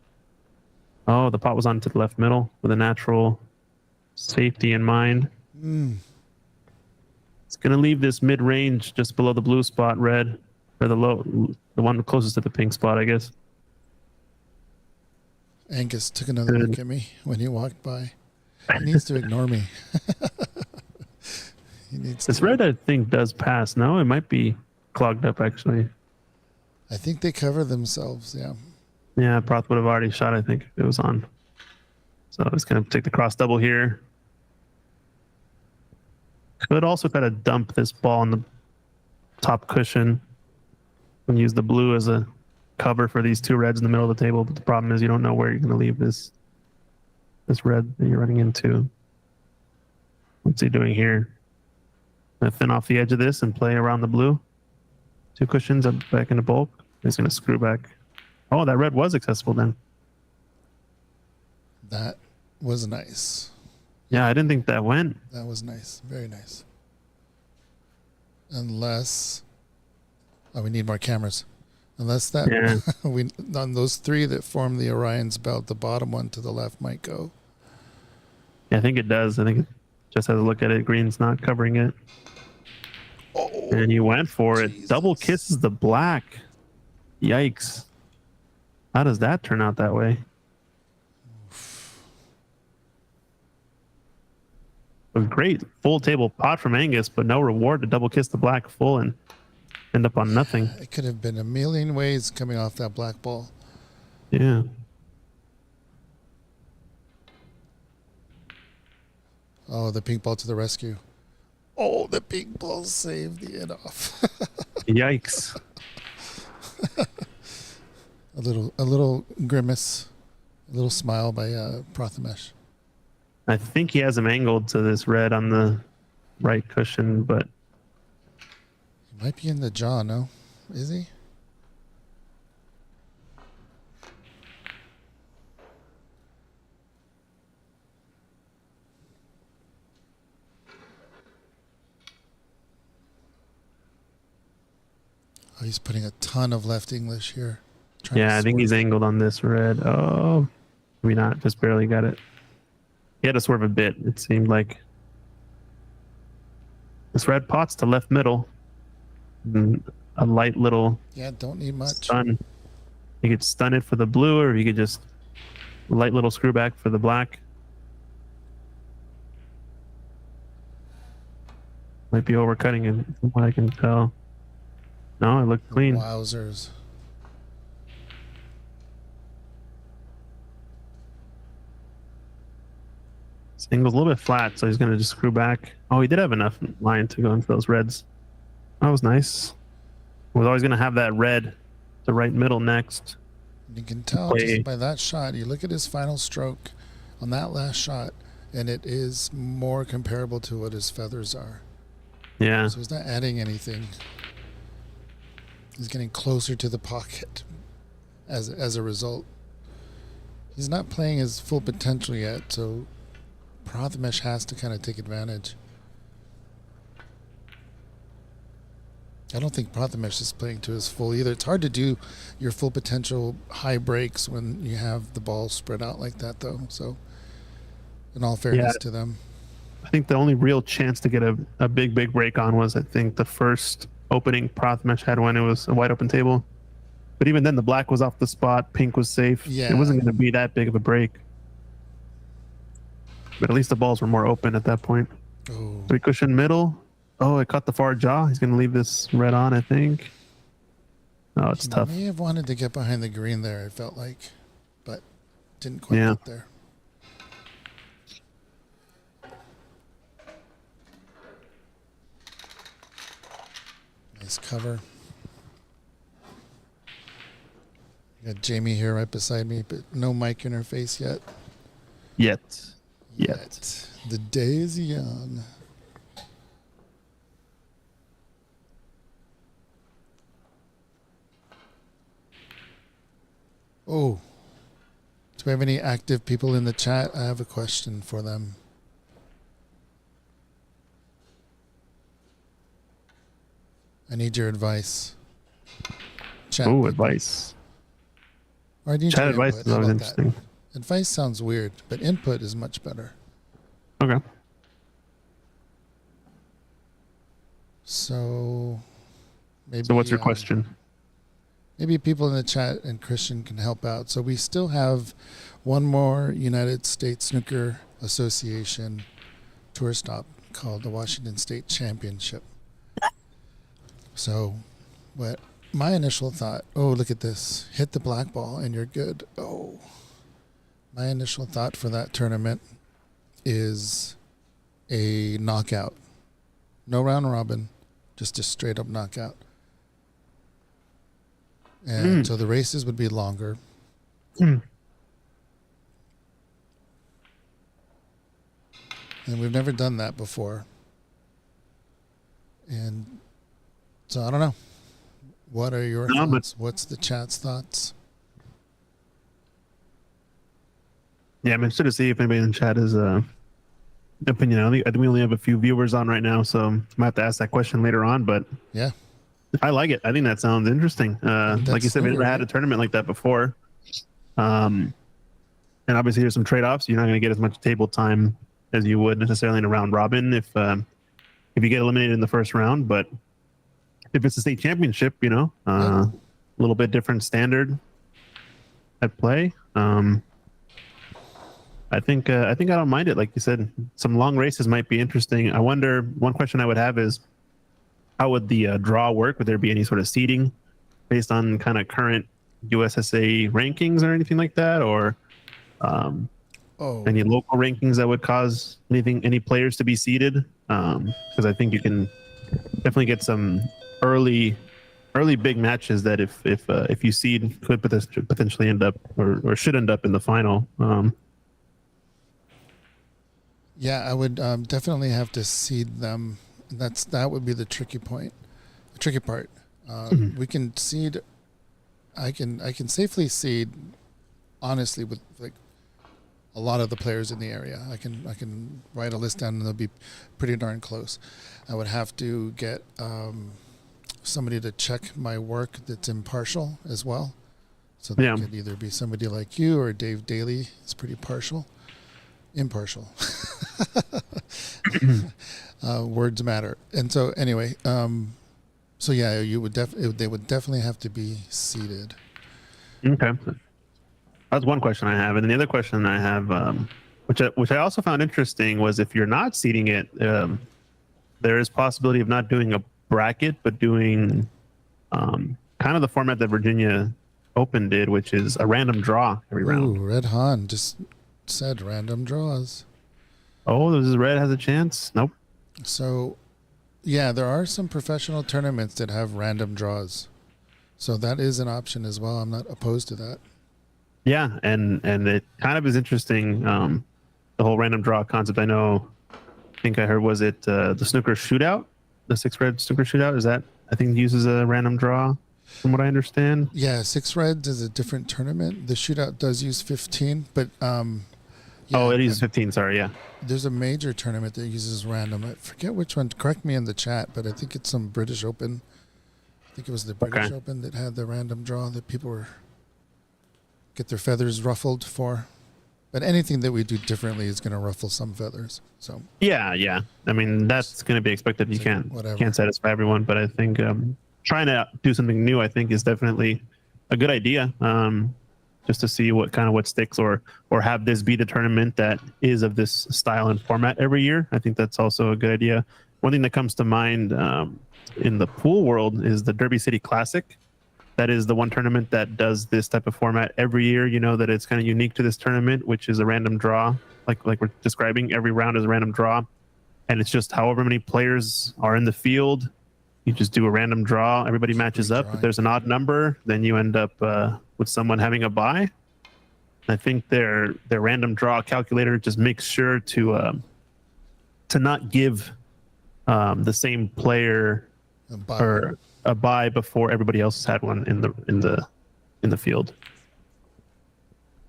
Oh, the pot was on to the left middle with a natural safety in mind. It's going to leave this mid-range just below the blue spot, red, or the one closest to the pink spot, I guess. Angus took another look at me when he walked by. He needs to ignore me. This red, I think, does pass. No, it might be clogged up, actually. I think they cover themselves, yeah. Yeah, Proth would have already shot, I think, if it was on. So it's going to take the cross double here. Could also try to dump this ball on the top cushion and use the blue as a cover for these two reds in the middle of the table. But the problem is you don't know where you're going to leave this red that you're running into. What's he doing here? Going to thin off the edge of this and play around the blue. Two cushions up back into bulk. He's going to screw back. Oh, that red was accessible then. That was nice. Yeah, I didn't think that went. That was nice. Very nice. Unless... Oh, we need more cameras. Unless that... Yeah. On those three that form the Orion's belt, the bottom one to the left might go. Yeah, I think it does. I think it just has a look at it. Green's not covering it. Oh, And he went for Jesus. it. Double kisses the black. Yikes. How does that turn out that way? A great full table pot from Angus, but no reward to double kiss the black full and end up on nothing. It could have been a million ways coming off that black ball. Yeah. Oh, the pink ball to the rescue. Oh, the pink ball saved the end off. Yikes. A little grimace, a little smile by Prathamesh. I think he has him angled to this red on the right cushion, but He might be in the jaw, no? Is he? Oh, he's putting a ton of left English here. yeah, I think he's angled on this red. Oh, maybe not. Just barely got it. He had to swerve a bit, it seemed like. This red pot's to left middle. And a light little Yeah, don't need much. stun. You could stun it for the blue, or you could just light little screw back for the black. Might be overcutting it from what I can tell. No, it looked clean. Wowzers. This angle's a little bit flat, so he's going to just screw back. Oh, he did have enough line to go into those reds. That was nice. Was always going to have that red to right middle next. You can tell just by that shot. You look at his final stroke on that last shot, and it is more comparable to what his feathers are. Yeah. So he's not adding anything. He's getting closer to the pocket as a result. He's not playing his full potential yet, so Prathamesh has to kind of take advantage. I don't think Prathamesh is playing to his full either. It's hard to do your full potential high breaks when you have the ball spread out like that, though. So, in all fairness to them. I think the only real chance to get a big break on was, I think, the first opening Prathamesh had when it was a wide open table. But even then, the black was off the spot. Pink was safe. Yeah. It wasn't going to be that big of a break. But at least the balls were more open at that point. Oh. 3 cushion middle. Oh, it caught the far jaw. He's going to leave this red on, I think. Oh, it's tough. He may have wanted to get behind the green there, it felt like, but didn't quite Yeah. get there. Nice cover. Got Jamie here right beside me, but no mic interface yet. Yet. The day is young. Oh, do we have any active people in the chat? I have a question for them. I need your advice. Chat Oh, people. advice. Or I need Chat your advice input. is How always about that? interesting. Advice sounds weird, but input is much better. Okay. So maybe. So what's your question? Maybe people in the chat and Christian can help out. So we still have one more United States Snooker Association tour stop called the Washington State Championship. So what my initial thought, oh, look at this. Hit the black ball and you're good. Oh. My initial thought for that tournament is a knockout. No round robin, just a straight up knockout. And so the races would be longer. And we've never done that before. And so I don't know. What are your thoughts? What's the chat's thoughts? Yeah, I'm interested to see if anybody in the chat has opinion. I think we only have a few viewers on right now, so I might have to ask that question later on. But yeah, I like it. I think that sounds interesting. Like you said, we never had a tournament like that before. And obviously, there's some trade-offs. You're not going to get as much table time as you would necessarily in a round robin if you get eliminated in the first round. But if it's a state championship, a little bit different standard at play. I think I don't mind it. Like you said, some long races might be interesting. I wonder. One question I would have is, how would the draw work? Would there be any sort of seeding based on kind of current USSA rankings or anything like that, or any local rankings that would cause any players to be seeded? Because I think you can definitely get some early big matches that if you seed could potentially end up or should end up in the final. Yeah, I would definitely have to seed them. That would be the tricky point, the tricky part. We can seed. I can safely seed, honestly, with like a lot of the players in the area. I can write a list down and they'll be pretty darn close. I would have to get somebody to check my work that's impartial as well. So that could either be somebody like you or Dave Daly. It's pretty impartial. Words matter. And so anyway, so yeah, they would definitely have to be seated. Okay, that's one question I have, and then the other question I have, which I also found interesting, was if you're not seating it, there is possibility of not doing a bracket, but doing kind of the format that Virginia Open did, which is a random draw every round. Ooh, Red Han just said random draws. Oh, this is Red has a chance? Nope. So, yeah, there are some professional tournaments that have random draws. So that is an option as well. I'm not opposed to that. Yeah, and it kind of is interesting, the whole random draw concept. I think I heard, was it the Snooker Shootout? The 6 Red Snooker Shootout? Is that, I think, uses a random draw, from what I understand? Yeah, 6 Reds is a different tournament. The Shootout does use 15, but... it uses 15, sorry, yeah. There's a major tournament that uses random. I forget which one. Correct me in the chat, but I think it's some British Open think it was the British Okay. Open that had the random draw that people were get their feathers ruffled for. But anything that we do differently is going to ruffle some feathers. So Yeah. I mean, that's going to be expected. You It's like, whatever. can't satisfy everyone, but I think trying to do something new, I think, is definitely a good idea. Just to see what sticks, or have this be the tournament that is of this style and format every year. I think that's also a good idea. One thing that comes to mind in the pool world is the Derby City Classic. That is the one tournament that does this type of format every year. You know that it's kind of unique to this tournament, which is a random draw, like we're describing. Every round is a random draw, and it's just however many players are in the field. You just do a random draw. Everybody matches up. If there's an odd number, then you end up with someone having a bye. I think their random draw calculator just makes sure to not give the same player or a bye before everybody else has had one in the field.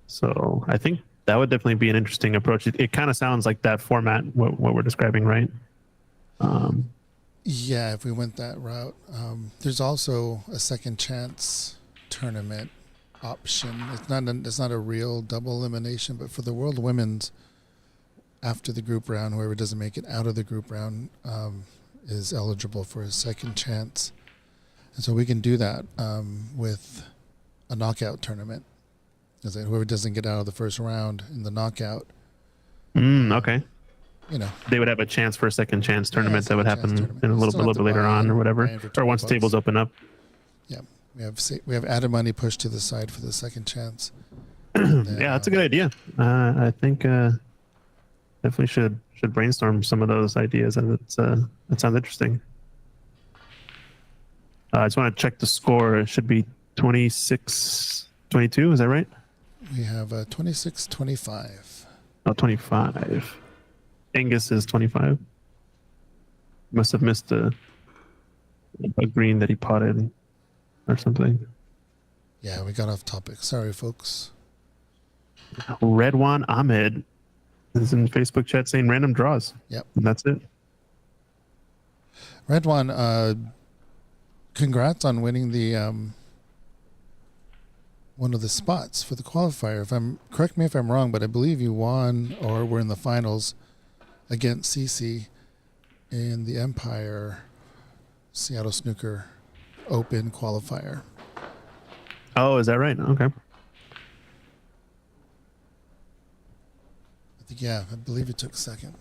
So I think that would definitely be an interesting approach. It kind of sounds like that format, what we're describing, right? Yeah, if we went that route. There's also a second chance tournament option. It's not a real double elimination, but for the World Women's, after the group round, whoever doesn't make it out of the group round is eligible for a second chance. And so we can do that with a knockout tournament. Because whoever doesn't get out of the first round in the knockout, Okay. you know, They would have a chance for a second chance tournament that would happen tournament. in a little Still have bit to later buy on in, or whatever, buy in for or once $20. tables open up. Yeah, we have added money pushed to the side for the second chance. Yeah, that's a good idea. I think definitely should brainstorm some of those ideas, and that sounds interesting. I just want to check the score. It should be 26-22. Is that right? We have 26-25. Oh, 25. Angus is 25. Must have missed a green that he potted or something. Yeah, we got off topic. Sorry, folks. Redwan Ahmed is in Facebook chat saying random draws. Yep. And that's it. Red One, congrats on winning the one of the spots for the qualifier. Correct me if I'm wrong, but I believe you won or were in the finals against CC in the Empire Seattle Snooker Open qualifier. Oh, is that right? Okay. I believe you took second.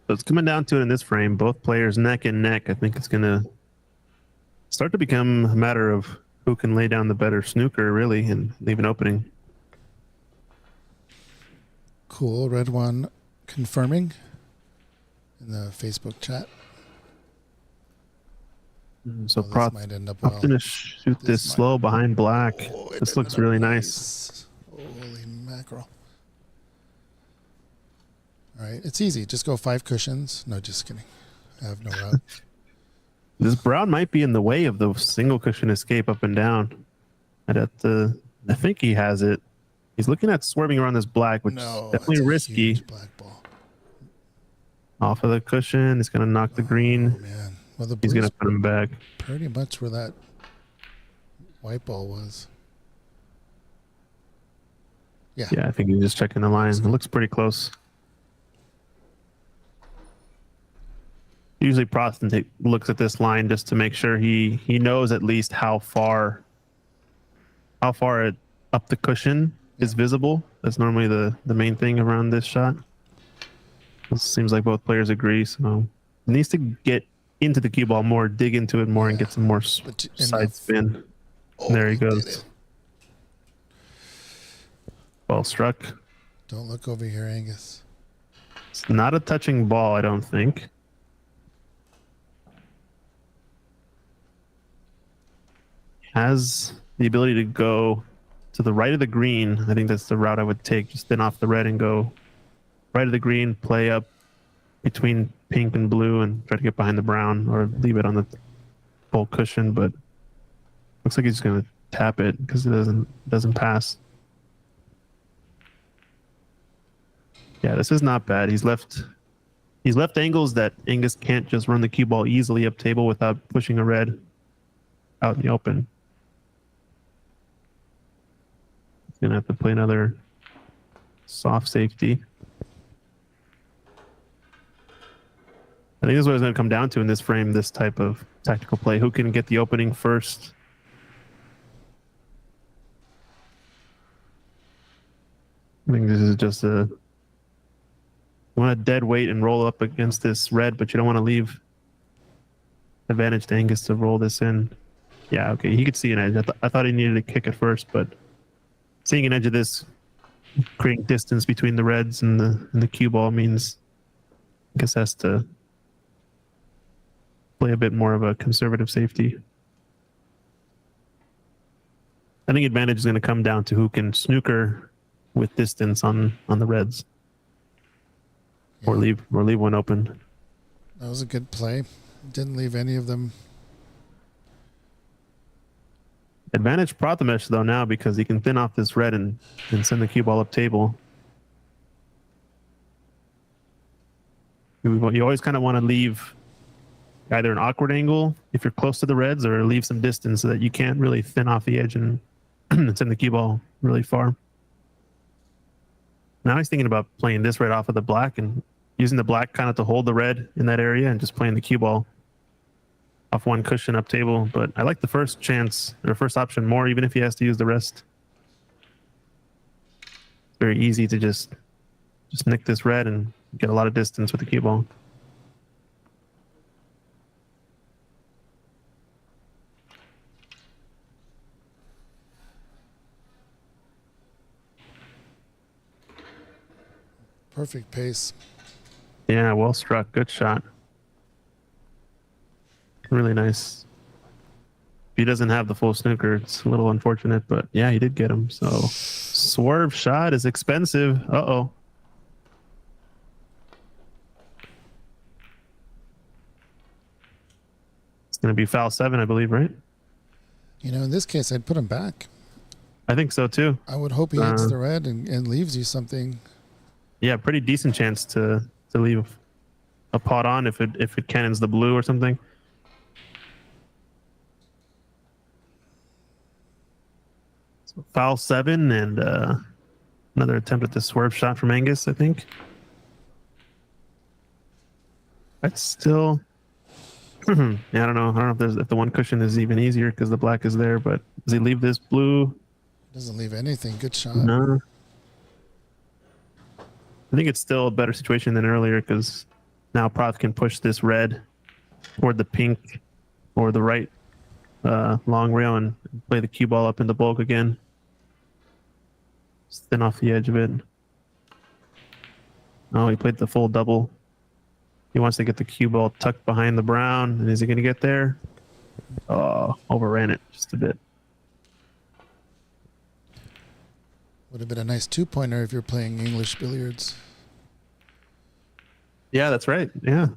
So it's coming down to it in this frame. Both players neck and neck. I think it's going to start to become a matter of who can lay down the better snooker, really, and leave an opening. Cool. Red One confirming in the Facebook chat. So this Prof, might end up I'm well. going to shoot this slow behind black. This looks really nice. Holy mackerel. All right. It's easy. Just go 5 cushions. No, just kidding. I have no route. This brown might be in the way of the single cushion escape up and down. I think he has it. He's looking at swerving around this black, which is definitely it's a risky. huge black ball. Off of the cushion, it's going to knock the green. Oh, man. Well, the He's going blue's to put him back. pretty much where that white ball was. Yeah. Yeah, I think he's just checking the line. It looks pretty close. Usually Proston looks at this line just to make sure he knows at least how far up the cushion is visible. That's normally the main thing around this shot. It seems like both players agree, so it needs to get into the cue ball more, dig into it more, and get some more side spin. There he goes. Ball struck. Don't look over here, Angus. It's not a touching ball, I don't think. Has the ability to go to the right of the green. I think that's the route I would take. Just spin off the red and go right of the green, play up between pink and blue, and try to get behind the brown, or leave it on the full cushion. But looks like he's going to tap it because it doesn't pass. Yeah, this is not bad. He's left angles that Angus can't just run the cue ball easily up table without pushing a red out in the open. He's gonna have to play another soft safety. I think this is what it's going to come down to in this frame, this type of tactical play. Who can get the opening first? I think this is just you want to dead weight and roll up against this red, but you don't want to leave advantage to Angus to roll this in. Yeah, okay, he could see an edge. I thought he needed to kick it first, but seeing an edge of this, creating distance between the reds and the cue ball means Angus has to play a bit more of a conservative safety. I think advantage is going to come down to who can snooker with distance on the reds, or leave one open. That was a good play. Didn't leave any of them. Advantage Prathamesh though now because he can thin off this red and send the cue ball up table. You always kind of want to leave either an awkward angle if you're close to the reds, or leave some distance so that you can't really thin off the edge and send the cue ball really far. Now he's thinking about playing this red off of the black and using the black kind of to hold the red in that area and just playing the cue ball off one cushion up table. But I like the first chance or first option more, even if he has to use the rest. It's very easy to just nick this red and get a lot of distance with the cue ball. Perfect pace. Yeah, well struck. Good shot. Really nice. If he doesn't have the full snooker, it's a little unfortunate, but yeah, he did get him. So swerve shot is expensive. Uh-oh. It's going to be foul 7, I believe, right? You know, in this case, I'd put him back. I think so too. I would hope he hits the red and leaves you something. Yeah, pretty decent chance to leave a pot on if it cannons the blue or something. So foul 7 and another attempt at the swerve shot from Angus, I think. That's still yeah, I don't know if the one cushion is even easier because the black is there, but does he leave this blue? Doesn't leave anything. Good shot. No. I think it's still a better situation than earlier because now Proth can push this red toward the pink or the right long rail and play the cue ball up in the bulk again. Just thin off the edge of it. Oh, he played the full double. He wants to get the cue ball tucked behind the brown. And is he going to get there? Oh, overran it just a bit. Would have been a nice 2-pointer if you're playing English billiards. Yeah, that's right. Yeah.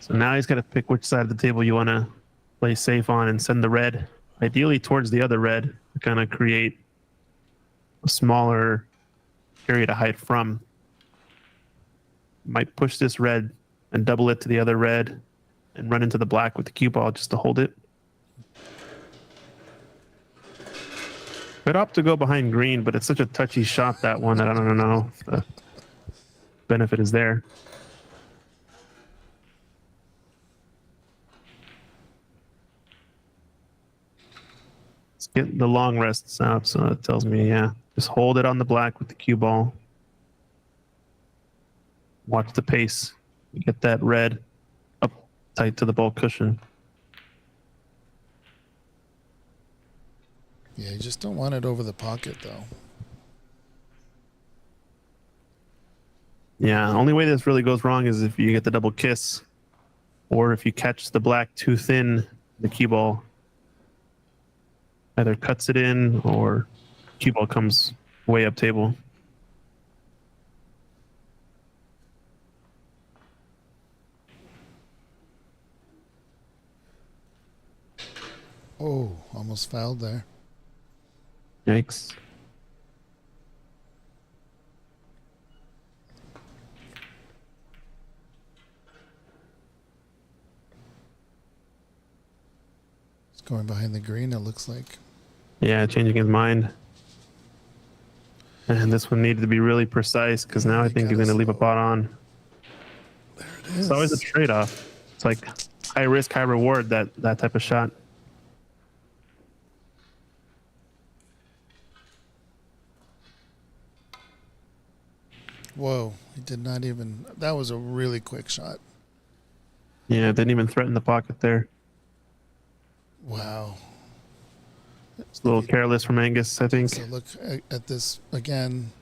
So now he's got to pick which side of the table you want to play safe on and send the red, ideally towards the other red, to kind of create a smaller area to hide from. Might push this red and double it to the other red and run into the black with the cue ball just to hold it. Could opt to go behind green, but it's such a touchy shot, that one, that I don't know if the benefit is there. Let's get the long rests out, so it tells me, yeah, just hold it on the black with the cue ball. Watch the pace. Get that red up tight to the ball cushion. Yeah, you just don't want it over the pocket, though. Yeah, only way this really goes wrong is if you get the double kiss, or if you catch the black too thin, the cue ball either cuts it in or cue ball comes way up table. Oh, almost fouled there. Yikes. It's going behind the green, it looks like. Yeah, changing his mind. And this one needed to be really precise because now I They think he's gotta going to leave a slow. pot on. There it It's always a is. trade-off. It's like high risk, high reward, that type of shot. Whoa, he did not even. That was a really quick shot. Yeah, didn't even threaten the pocket there. Wow. It's a little careless from Angus, I think. So look at this again.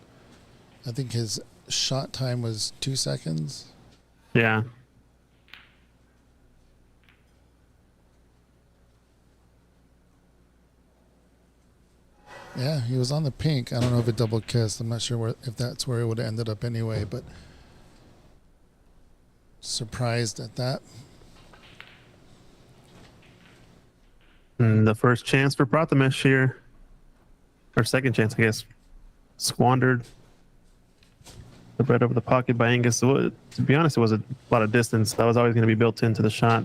I think his shot time was 2 seconds. Yeah. Yeah, he was on the pink. I don't know if it double kissed. I'm not sure if that's where it would have ended up anyway, but surprised at that. And the first chance for Prathamesh here, or second chance, I guess, squandered. The bread over the pocket by Angus. To be honest, it was a lot of distance. That was always going to be built into the shot.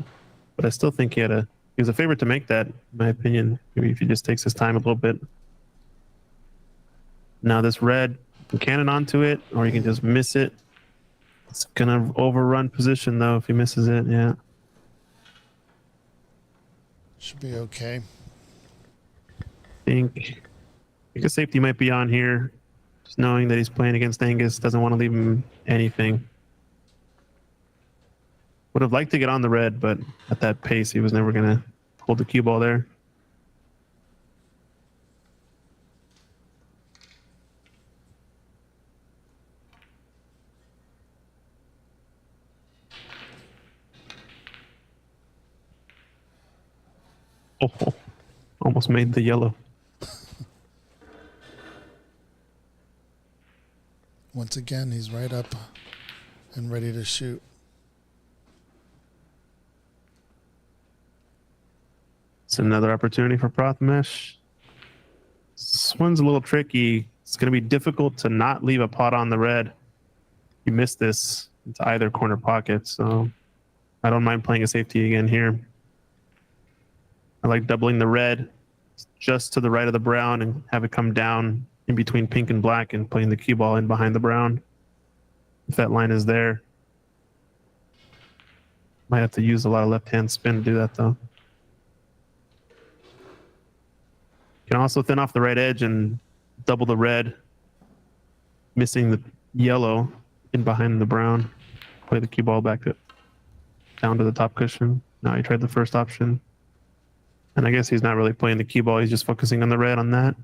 But I still think he was a favorite to make that, in my opinion. Maybe if he just takes his time a little bit. Now this red, you can cannon onto it, or you can just miss it. It's gonna overrun position though if he misses it. Yeah. Should be okay. I think a safety might be on here. Just knowing that he's playing against Angus, doesn't want to leave him anything. Would have liked to get on the red, but at that pace, he was never gonna hold the cue ball there. Oh, almost made the yellow. Once again, he's right up and ready to shoot. It's another opportunity for Prathamesh. This one's a little tricky. It's going to be difficult to not leave a pot on the red. You miss this into either corner pocket, so I don't mind playing a safety again here. I like doubling the red just to the right of the brown and have it come down in between pink and black and playing the cue ball in behind the brown. If that line is there. Might have to use a lot of left-hand spin to do that, though. You can also thin off the right edge and double the red, missing the yellow in behind the brown. Play the cue ball back down to the top cushion. Now he tried the first option. And I guess he's not really playing the cue ball. He's just focusing on the red on that.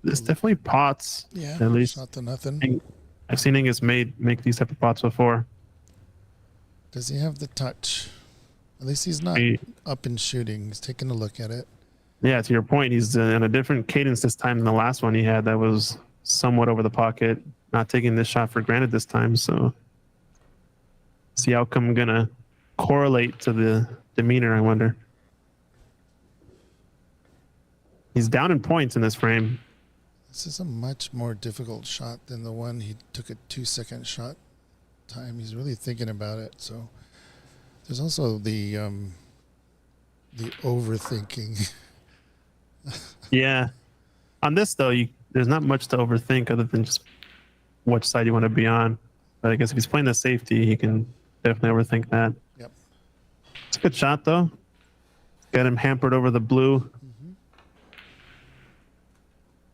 This definitely pots. Yeah, at least. shot to nothing. I've seen Angus make these type of pots before. Does he have the touch? At least he's not up and shooting. He's taking a look at it. Yeah, to your point, he's in a different cadence this time than the last one he had that was somewhat over the pocket. Not taking this shot for granted this time, so is the outcome gonna correlate to the demeanor, I wonder. He's down in points in this frame. This is a much more difficult shot than the one he took a 2-second shot time. He's really thinking about it. So there's also the overthinking. Yeah. On this though, there's not much to overthink other than just which side you want to be on. But I guess if he's playing the safety, he can definitely overthink that. Yep. It's a good shot though. Got him hampered over the blue.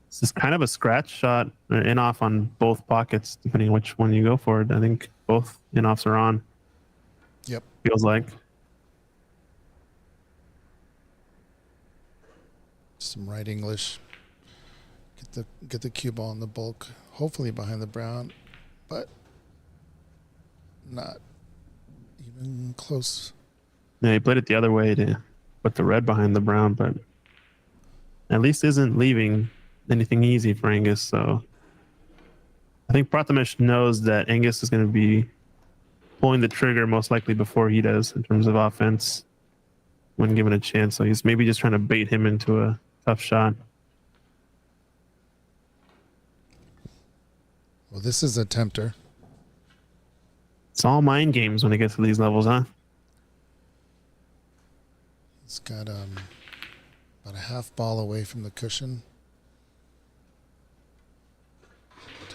This is kind of a scratch shot, or in off on both pockets, depending on which one you go for it. I think both in offs are on. Yep. Feels like. Some right English. Get the cue ball in the bulk. Hopefully behind the brown, but not even close. Yeah, he played it the other way to put the red behind the brown, but at least isn't leaving anything easy for Angus. So I think Prathamesh knows that Angus is going to be pulling the trigger most likely before he does in terms of offense when given a chance. So he's maybe just trying to bait him into a tough shot. Well, this is a tempter. It's all mind games when it gets to these levels, huh? It's got about a half ball away from the cushion.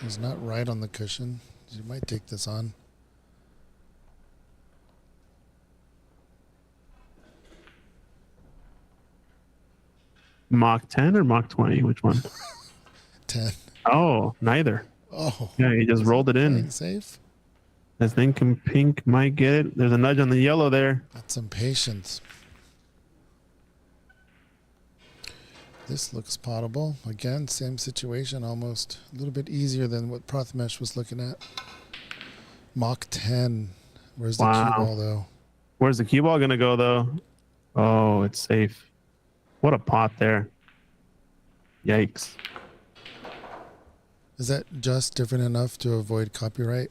He's not right on the cushion. You might take this on. Mach 10 or Mach 20? Which one? 10. Oh, neither. Oh. Yeah, he just rolled it in. Playing safe. I think pink might get it. There's a nudge on the yellow there. Got some patience. This looks potable. Again, same situation, almost a little bit easier than what Prathmesh was looking at. Mach 10. Where's the cue ball, though? Where's the cue ball going to go, though? Oh, it's safe. What a pot there. Yikes. Is that just different enough to avoid copyright?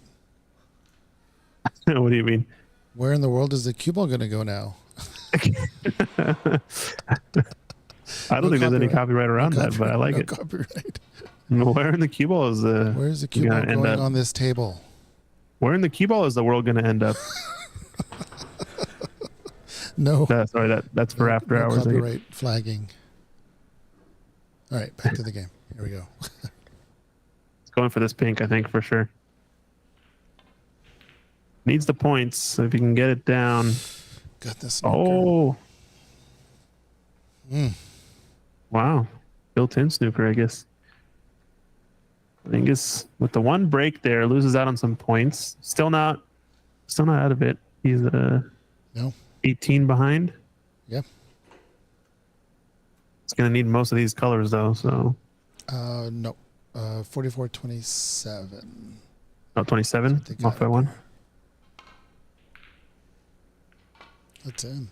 What do you mean? Where in the world is the cue ball going to go now? I don't think there's any copyright around that, but I like it. Copyright. Where in the cue ball is the... Where's the cue ball going on this table? Where in the cue ball is the world going to end up? No. Sorry, that's for after hours. Copyright flagging. All right, back to the game. Here we go. It's going for this pink, I think, for sure. Needs the points, so if you can get it down. Got this. Oh. Wow. Built-in snooker, I guess. I think it's with the one break there, loses out on some points. Still not out of it. He's no 18 behind. Yep. It's gonna need most of these colors though, so no. 44-27. Oh, 27? Off by one. That's in.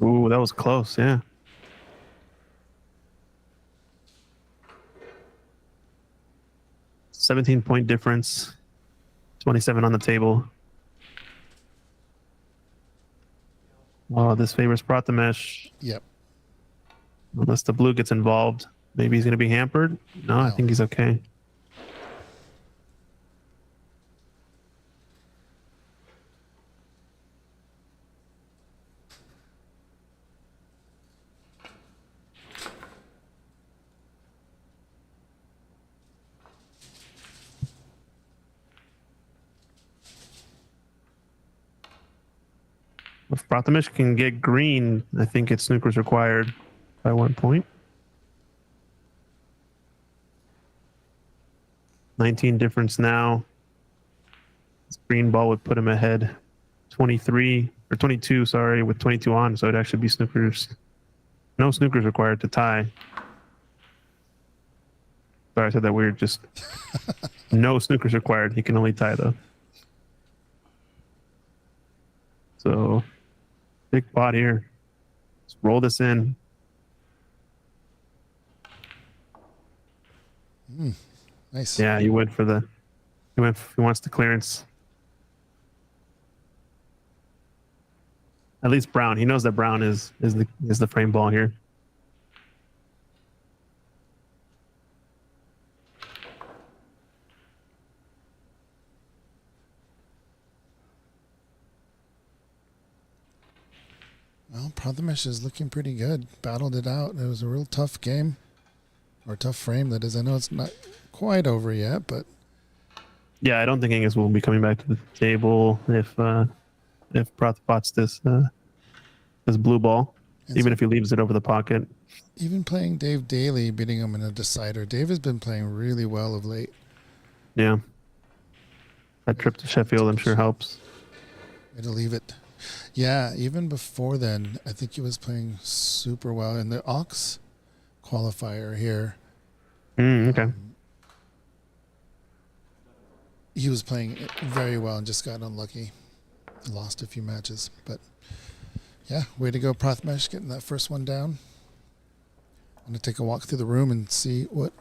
Ooh, that was close, yeah. $17-point difference. 27 on the table. Oh, this favors Prathmesh. Yep. Unless the blue gets involved. Maybe he's going to be hampered. No, I think he's okay. If Prathmesh can get green, I think it's snooker's required by 1 point. 19 difference now. This green ball would put him ahead 23 or 22, sorry, with 22 on. So it'd actually be snooker's. No snooker's required to tie. Sorry, I said that weird. Just no snooker's required. He can only tie though. So big pot here. Let's roll this in. Nice. Yeah, he went for the. He wants the clearance. At least brown. He knows that brown is the frame ball here. Well, Prathmesh is looking pretty good. Battled it out. It was a real tough game. Or tough frame, that is. I know it's not quite over yet, but... Yeah, I don't think Angus will be coming back to the table if Prath pots this blue ball, even if he leaves it over the pocket. Even playing Dave Daly, beating him in a decider. Dave has been playing really well of late. Yeah. That trip to Sheffield, I'm sure, helps. Way to leave it. Yeah, even before then, I think he was playing super well. In the Ox qualifier here, Okay. He was playing very well and just got unlucky. Lost a few matches. But, yeah, way to go, Prathmesh, getting that first one down. I'm going to take a walk through the room and see what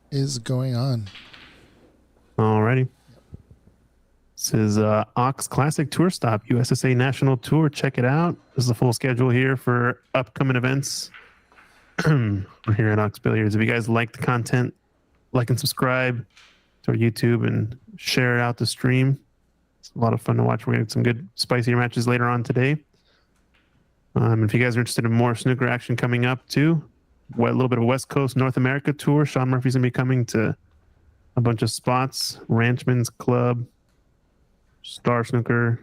is going on. Alrighty. This is Ox Classic Tour Stop, USSA National Tour. Check it out. This is the full schedule here for upcoming events. We're here at Ox Billiards. If you guys like the content, like and subscribe to our YouTube and share it out the stream. It's a lot of fun to watch. We're going to get some good, spicier matches later on today. If you guys are interested in more snooker action coming up too, a little bit of West Coast North America tour. Sean Murphy's going to be coming to a bunch of spots. Ranchman's Club, Star Snooker,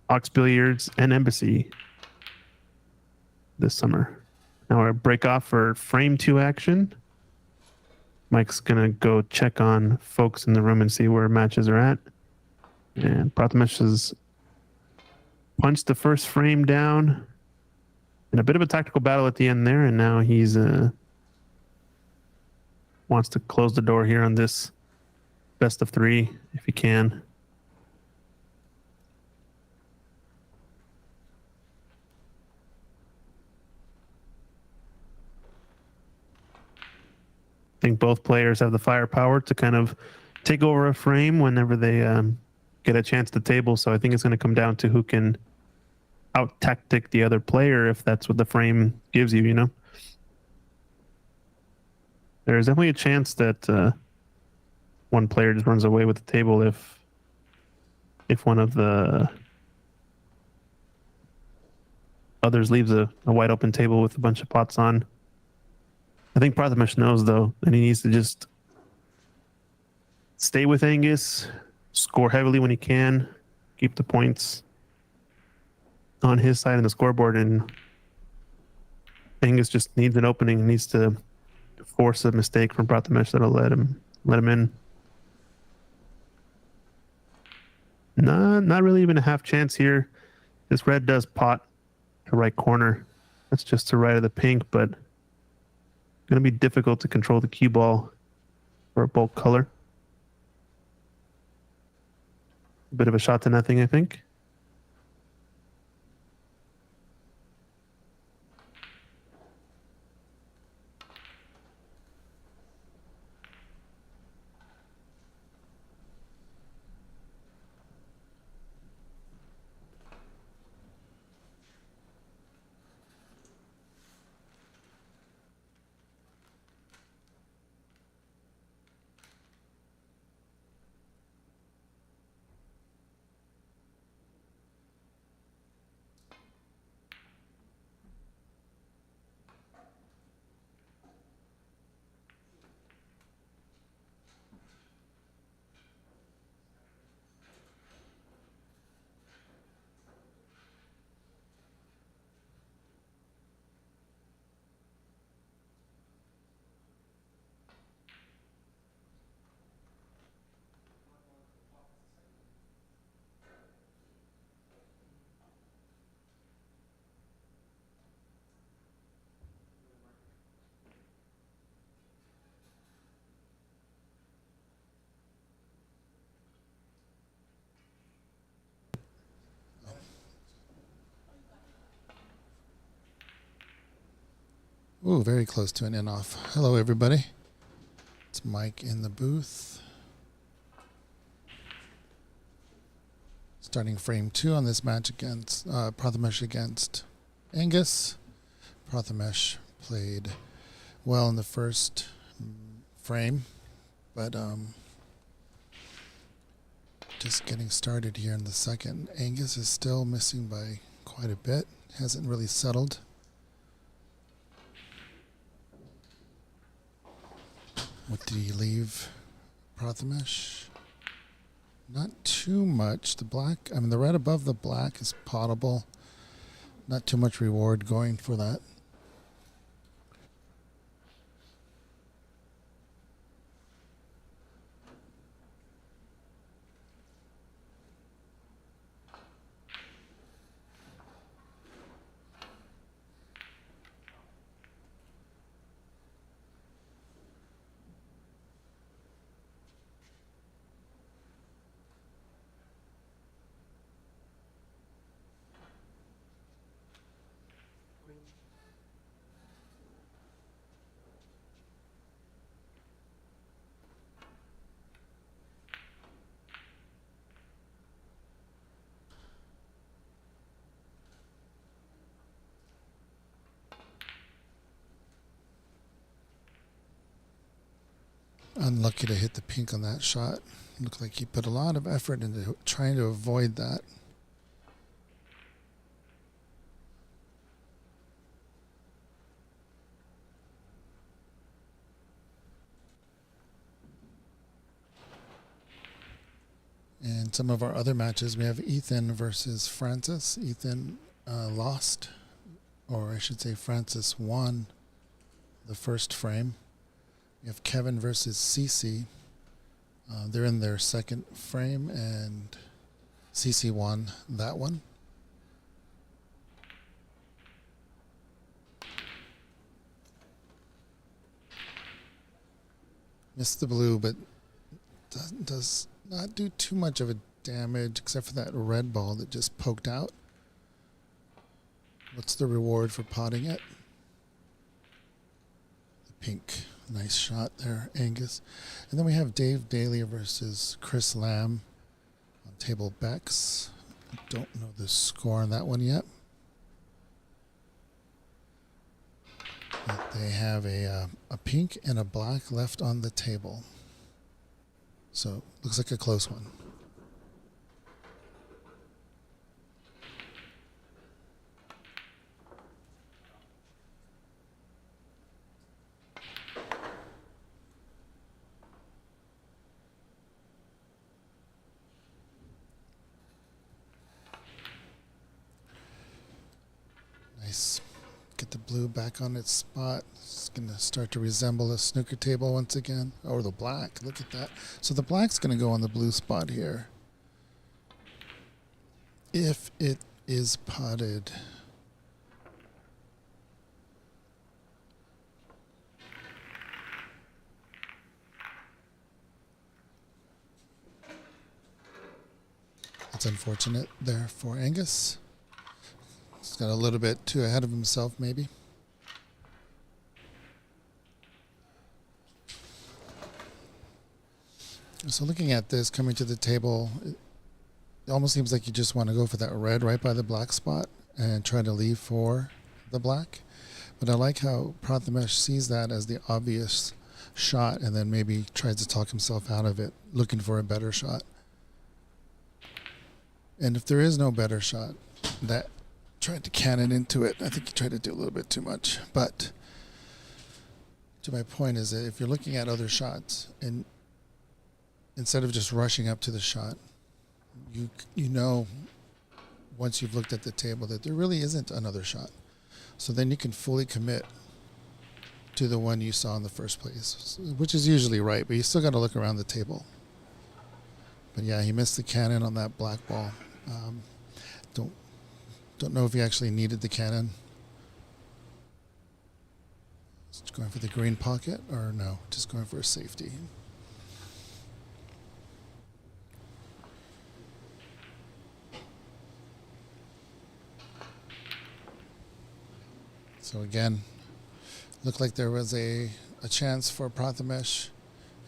Ox Billiards, and Embassy this summer. Now we're break off for frame 2 action. Mike's going to go check on folks in the room and see where matches are at. And Prathamesh has punched the first frame down in a bit of a tactical battle at the end there, and now he's wants to close the door here on this best of 3 if he can. I think both players have the firepower to kind of take over a frame whenever they get a chance to table. So I think it's going to come down to who can out-tactic the other player if that's what the frame gives you, you know? There's definitely a chance that one player just runs away with the table if one of the others leaves a wide open table with a bunch of pots on. I think Prathamesh knows, though, that he needs to just stay with Angus, score heavily when he can, keep the points on his side of the scoreboard, and Angus just needs an opening, needs to force a mistake from Prathamesh that'll let him in. Not really even a half chance here. This red does pot to right corner. That's just to right of the pink, but going to be difficult to control the cue ball for a bulk color. A bit of a shot to nothing, I think. Ooh, very close to an in-off. Hello, everybody. It's Mike in the booth. Starting frame 2 on this match against Prathamesh against Angus. Prathamesh played well in the first frame, but just getting started here in the second. Angus is still missing by quite a bit. Hasn't really settled. What did he leave Prathamesh? Not too much. The black, I mean, the red above the black is potable. Not too much reward going for that. Unlucky to hit the pink on that shot. Looked like he put a lot of effort into trying to avoid that. And some of our other matches, we have Ethan versus Francis. Ethan lost, or I should say Francis won the first frame. We have Kevin versus Cece. They're in their second frame, and Cece won that one. Missed the blue, but does not do too much of a damage except for that red ball that just poked out. What's the reward for potting it? The pink. Nice shot there, Angus. And then we have Dave Daly versus Chris Lamb on table Bex. I don't know the score on that one yet. But they have a pink and a black left on the table. So looks like a close one. Nice. Get the blue back on its spot. It's going to start to resemble a snooker table once again. Or the black. Look at that. So the black's going to go on the blue spot here. If it is potted. That's unfortunate there for Angus. He's got a little bit too ahead of himself, maybe. So looking at this, coming to the table, it almost seems like you just want to go for that red right by the black spot and try to leave for the black. But I like how Prathamesh sees that as the obvious shot and then maybe tries to talk himself out of it, looking for a better shot. And if there is no better shot, that tried to cannon into it. I think he tried to do a little bit too much. But to my point is that if you're looking at other shots and instead of just rushing up to the shot, you know once you've looked at the table that there really isn't another shot. So then you can fully commit to the one you saw in the first place, which is usually right, but you still got to look around the table. But yeah, he missed the cannon on that black ball. Don't know if he actually needed the cannon. Just going for the green pocket, or no, just going for a safety. So again, looked like there was a chance for Prathamesh,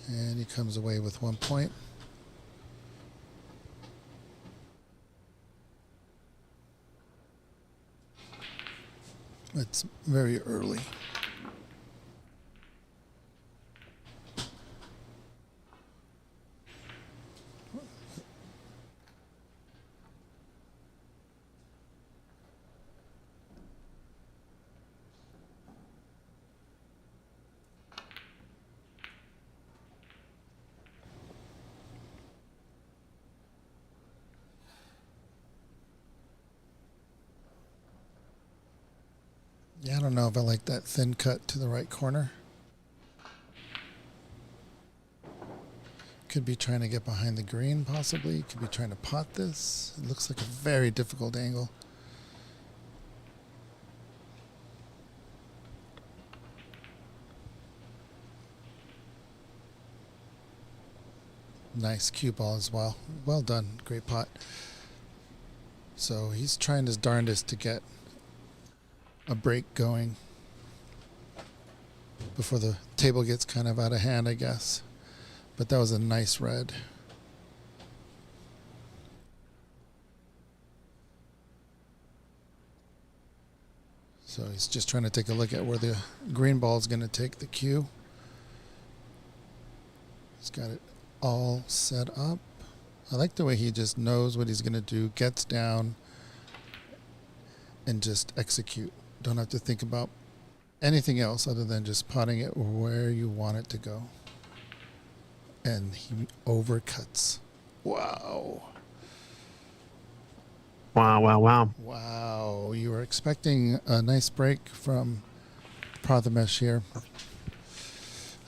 and he comes away with 1 point. It's very early. Yeah, I don't know if I like that thin cut to the right corner. Could be trying to get behind the green, possibly. Could be trying to pot this. It looks like a very difficult angle. Nice cue ball as well. Well done. Great pot. So he's trying his darndest to get a break going before the table gets kind of out of hand, I guess. But that was a nice red. So he's just trying to take a look at where the green ball is going to take the cue. He's got it all set up. I like the way he just knows what he's going to do, gets down, and just execute. Don't have to think about anything else other than just potting it where you want it to go. And he overcuts. Wow. Wow, wow, wow. Wow. You were expecting a nice break from Prathamesh here.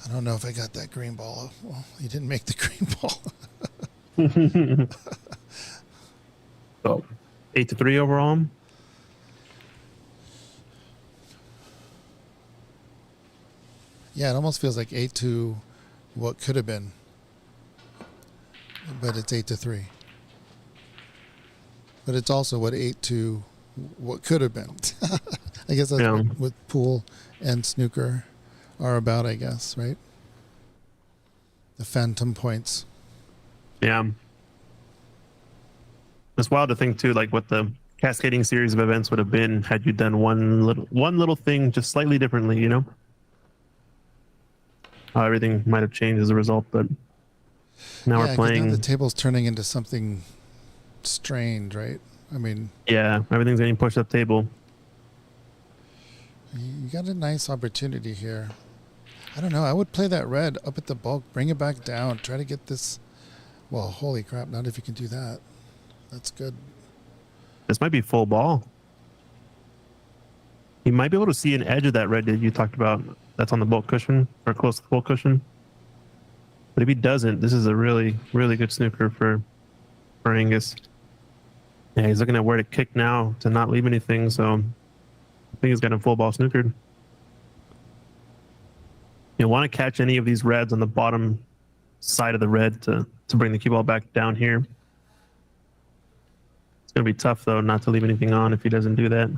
I don't know if I got that green ball. Well, he didn't make the green ball. So 8-3 overall. Yeah, it almost feels like 8-2 what could have been. But it's 8-3. But it's also what 8-2 what could have been. I guess that's what pool and snooker are about, I guess, right? The phantom points. Yeah. It's wild to think too, like what the cascading series of events would have been had you done one little thing just slightly differently, you know? How everything might have changed as a result, but now we're playing. Now the table's turning into something strange, right? I mean, yeah, everything's getting pushed up table. You got a nice opportunity here. I don't know. I would play that red up at the bulk, bring it back down, try to get this. Well, holy crap! Not if you can do that. That's good. This might be full ball. You might be able to see an edge of that red that you talked about. That's on the bulk cushion or close to the bulk cushion. But if he doesn't, this is a really, really good snooker for Angus. Yeah, he's looking at where to kick now to not leave anything. So I think he's got a full ball snookered. You'll want to catch any of these reds on the bottom side of the red to bring the cue ball back down here. It's going to be tough, though, not to leave anything on if he doesn't do that.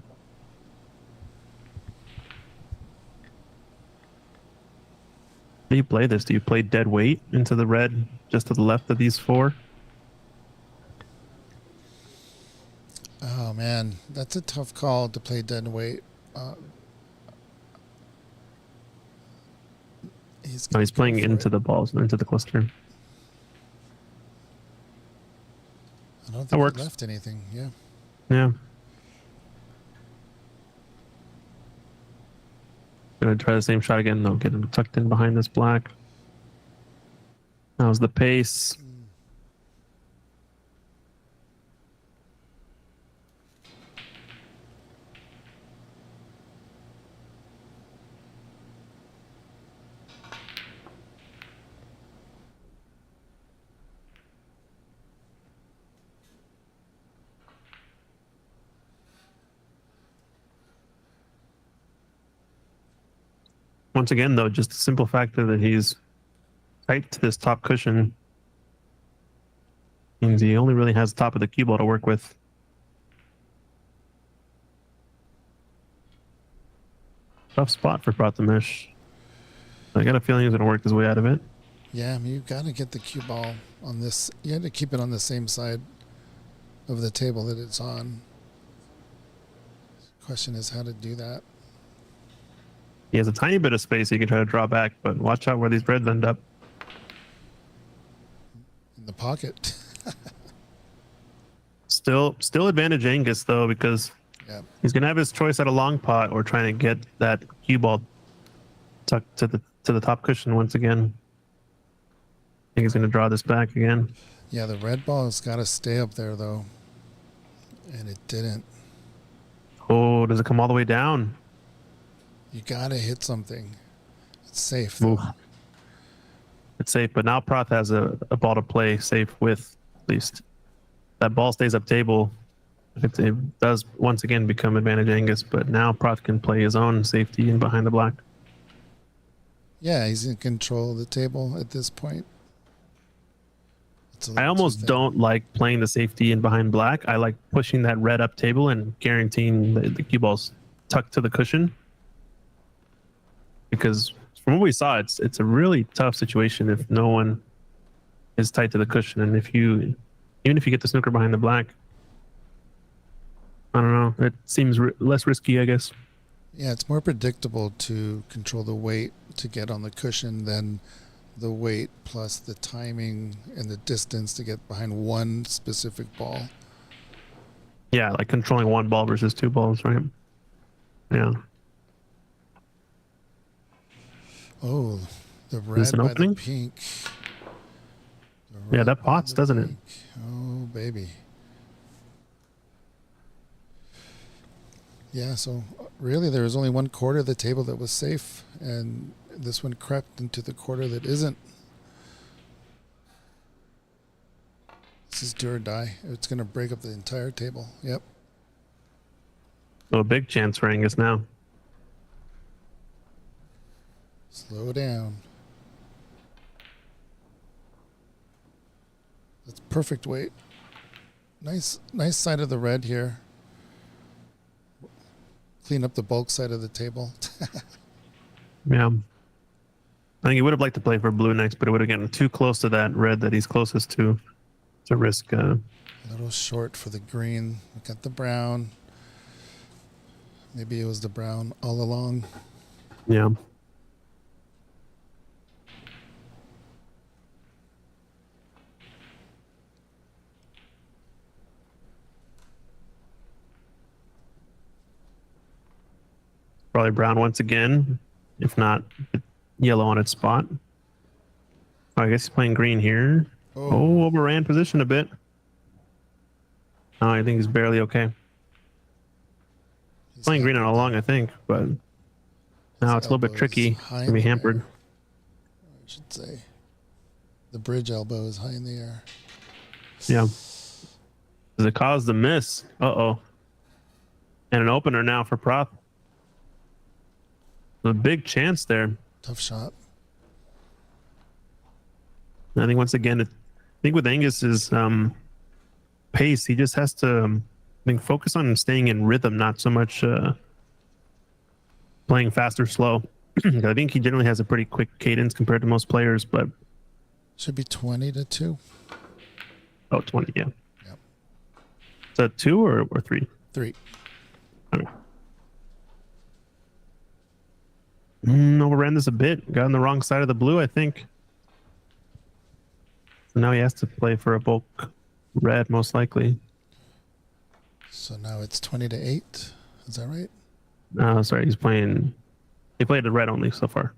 How do you play this? Do you play dead weight into the red just to the left of these four? Oh, man. That's a tough call to play dead weight. He's playing into the balls, into the cluster. I don't think that works. He left anything. Yeah. Yeah. Gonna try the same shot again. No, get him tucked in behind this black. How's the pace? Once again, though, just the simple factor that he's tight to this top cushion means he only really has the top of the cue ball to work with. Tough spot for Prathamesh. I got a feeling he's going to work his way out of it. Yeah, I mean, you've got to get the cue ball on this. You have to keep it on the same side of the table that it's on. Question is how to do that. He has a tiny bit of space he can try to draw back, but watch out where these reds end up. In the pocket. Still advantage Angus, though, because he's going to have his choice at a long pot or trying to get that cue ball tucked to the top cushion once again. I think he's going to draw this back again. Yeah, the red ball has got to stay up there, though. And it didn't. Oh, does it come all the way down? You got to hit something. It's safe, though. Oof. It's safe, but now Prath has a ball to play safe with, at least. That ball stays up table. It does once again become advantage Angus, but now Prath can play his own safety in behind the black. Yeah, he's in control of the table at this point. I almost don't like playing the safety in behind black. I like pushing that red up table and guaranteeing the cue ball's tucked to the cushion. Because from what we saw, it's a really tough situation if no one is tight to the cushion, and even if you get the snooker behind the black, I don't know. It seems less risky, I guess. Yeah, it's more predictable to control the weight to get on the cushion than the weight plus the timing and the distance to get behind one specific ball. Yeah, like controlling one ball versus two balls, right? Yeah. Oh, the Is this red an by opening? the pink. Yeah, that By pots, the doesn't it? pink. Oh, baby. Yeah, so really there was only one quarter of the table that was safe, and this one crept into the quarter that isn't. This is do or die. It's going to break up the entire table. Yep. So a big chance for Angus now. Slow down. That's perfect weight. Nice side of the red here. Clean up the bulk side of the table. Yeah. I think he would have liked to play for blue next, but it would have gotten too close to that red that he's closest to risk. A little short for the green. We got the brown. Maybe it was the brown all along. Yeah. Probably brown once again, if not yellow on its spot. Oh, I guess he's playing green here. Oh, overran position a bit. Oh, I think he's barely okay. He's Playing green hampered all along, there. I think, but His now it's a little bit elbow is tricky high to in be the hampered. air, I should say. The bridge elbow is high in the air. Yeah. Does it cause the miss? Uh-oh. And an opener now for prop. A big chance there. Tough shot. I think once again, I think with Angus's pace, he just has to I think focus on staying in rhythm, not so much playing fast or slow. I think he generally has a pretty quick cadence compared to most players, but Should be 20-2. 20, yeah. Yep. Is that 2 or 3? 3. Okay. Overran this a bit. Got on the wrong side of the blue, I think. So now he has to play for a bulk red, most likely. So now it's 20-8. Is that right? Sorry, he played the red only so far.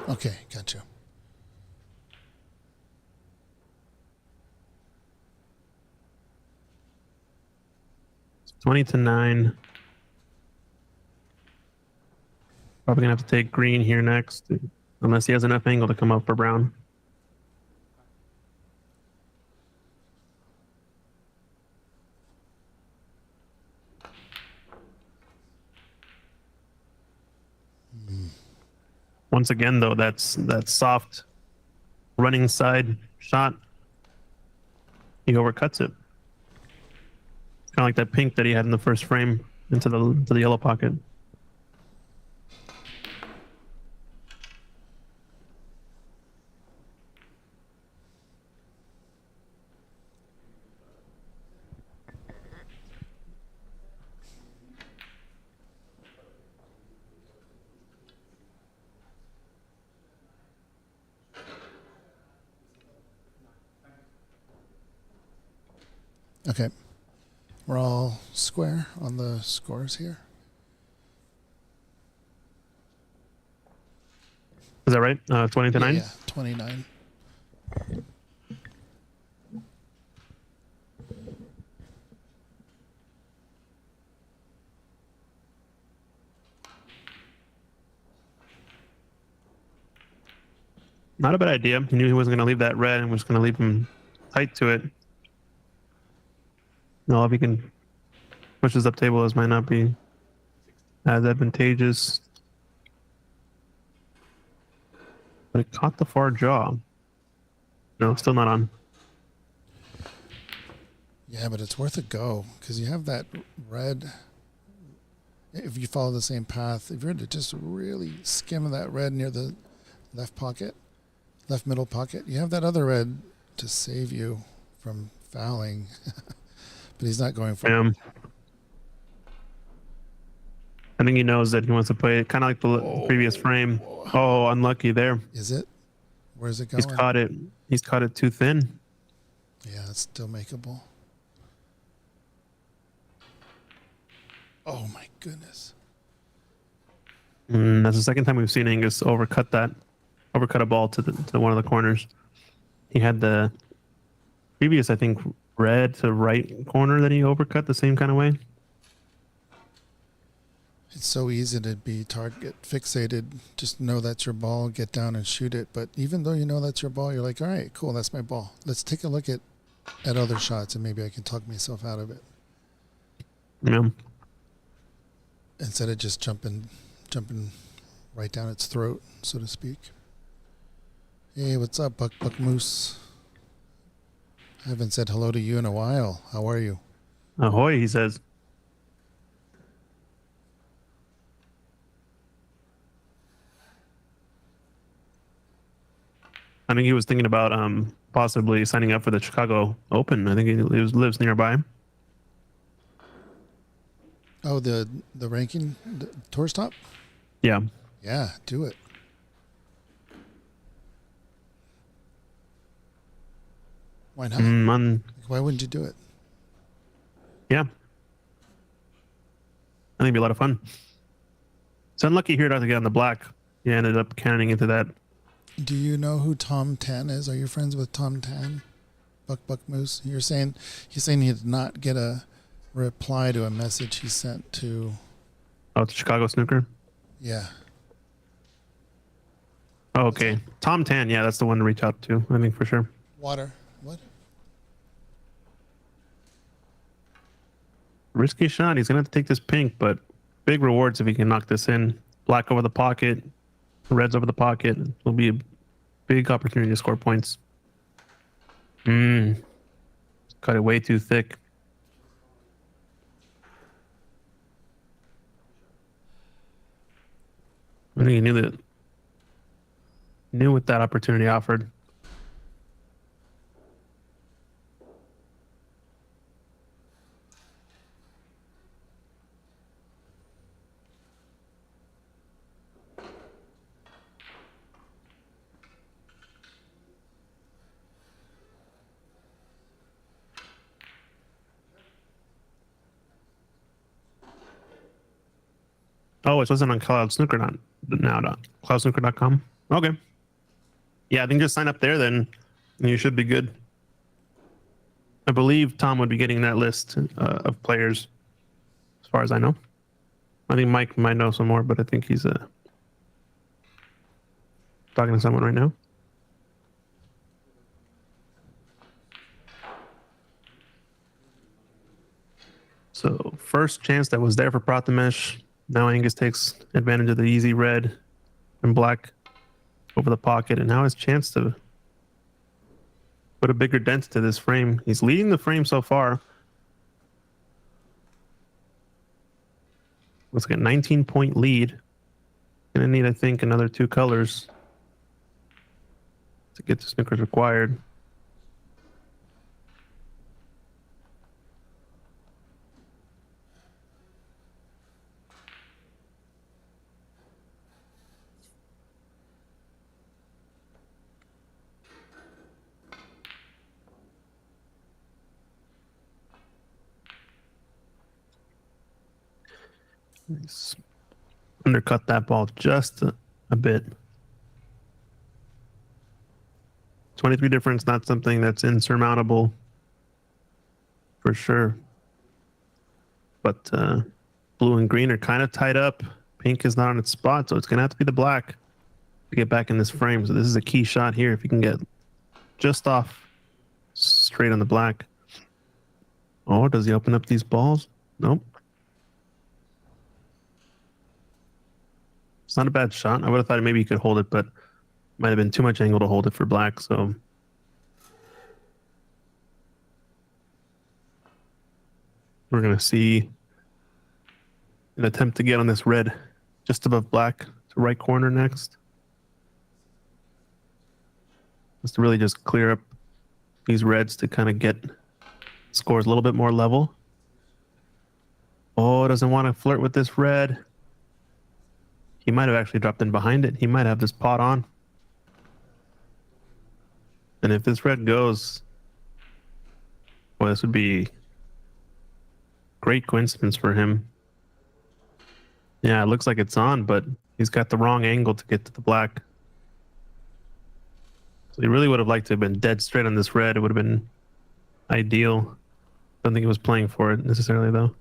Okay, gotcha. It's 20-9. Probably gonna have to take green here next, unless he has enough angle to come up for brown. Once again, though, that's that soft running side shot. He overcuts it. Kind of like that pink that he had in the first frame into the yellow pocket. Okay. We're all square on the scores here. Is that right? 20-9? Yeah, 29. Not a bad idea. He knew he wasn't going to leave that red and was going to leave him tight to it. No, if he can push this up table, this might not be as advantageous. But it caught the far jaw. No, still not on. Yeah, but it's worth a go because you have that red. If you follow the same path, if you're to just really skim that red near the left pocket, left middle pocket, you have that other red to save you from fouling. But he's not going for it. I I think he knows that he wants to play it kind of like the previous frame. Oh, unlucky there. Is it? Where's it He's going? caught it. He's caught it too thin. Yeah, it's still makeable. Oh my goodness. That's the second time we've seen Angus overcut a ball to one of the corners. He had the previous, I think, red to right corner that he overcut the same kind of way. It's so easy to be target fixated. Just know that's your ball, get down and shoot it. But even though you know that's your ball, you're like, all right, cool, that's my ball. Let's take a look at other shots and maybe I can talk myself out of it. Yeah. Instead of just jumping right down its throat, so to speak. Hey, what's up, Buck Moose? I haven't said hello to you in a while. How are you? Ahoy, he says. I think he was thinking about possibly signing up for the Chicago Open. I think he lives nearby. Oh, the ranking tour stop? Yeah. Yeah, do it. Why not? Why wouldn't you do it? Yeah. I think it'd be a lot of fun. It's unlucky here not to get on the black. He ended up cannoning into that. Do you know who Tom Tan is? Are you friends with Tom Tan? Buck Moose? He's saying he did not get a reply to a message he sent to. Oh, it's Chicago Snooker? Yeah. Oh, okay. Tom Tan, yeah, that's the one to reach out to, I think, for sure. Water. What? Risky shot. He's going to have to take this pink, but big rewards if he can knock this in. Black over the pocket, reds over the pocket. It'll be a big opportunity to score points. Cut it way too thick. I think he knew what that opportunity offered. Oh, it wasn't on Cloud Snooker now. CloudSnooker.com. Okay. Yeah, I think just sign up there then, and you should be good. I believe Tom would be getting that list of players, as far as I know. I think Mike might know some more, but I think he's talking to someone right now. So first chance that was there for Prathamesh. Now Angus takes advantage of the easy red and black over the pocket, and now his chance to put a bigger dent to this frame. He's leading the frame so far. Let's get 19-point lead. Gonna need, I think, another 2 colors to get the Snookers required. Nice. Undercut that ball just a bit. 23 difference, not something that's insurmountable for sure. But blue and green are kind of tied up. Pink is not on its spot, so it's going to have to be the black to get back in this frame. So this is a key shot here. If you can get just off straight on the black. Oh, does he open up these balls? Nope. It's not a bad shot. I would have thought maybe he could hold it, but might have been too much angle to hold it for black. So we're going to see an attempt to get on this red just above black to right corner next. Just to really just clear up these reds to kind of get scores a little bit more level. Oh, doesn't want to flirt with this red. He might have actually dropped in behind it. He might have this pot on. And if this red goes, well, this would be great coincidence for him. Yeah, it looks like it's on, but he's got the wrong angle to get to the black. So he really would have liked to have been dead straight on this red. It would have been ideal. Don't think he was playing for it necessarily, though.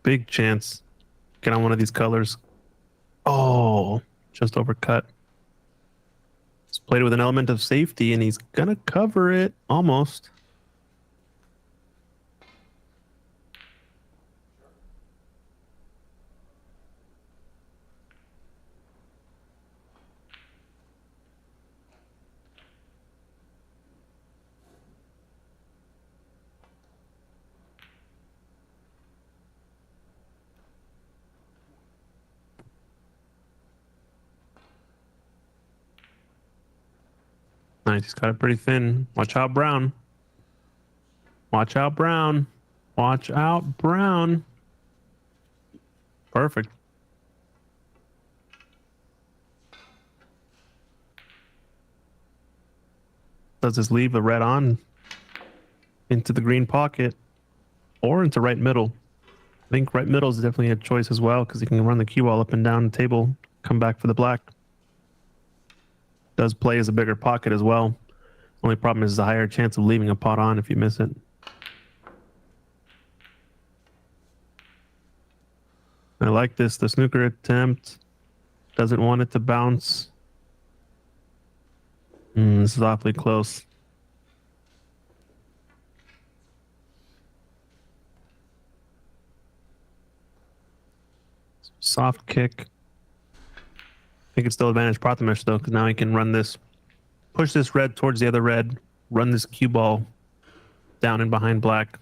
Big chance. Get on one of these colors. Oh, just overcut. He's played with an element of safety, and he's gonna cover it almost. Nice. He's got it pretty thin. Watch out, Brown. Watch out, Brown. Watch out, Brown. Perfect. Does this leave the red on into the green pocket or into right middle? I think right middle is definitely a choice as well because he can run the cue ball up and down the table, come back for the black. Does play as a bigger pocket as well. Only problem is the higher chance of leaving a pot on if you miss it. I like this. The snooker attempt doesn't want it to bounce. This is awfully close. Soft kick. I think it's still advantage Prathamesh though, because now he can run this, push this red towards the other red, run this cue ball down and behind black,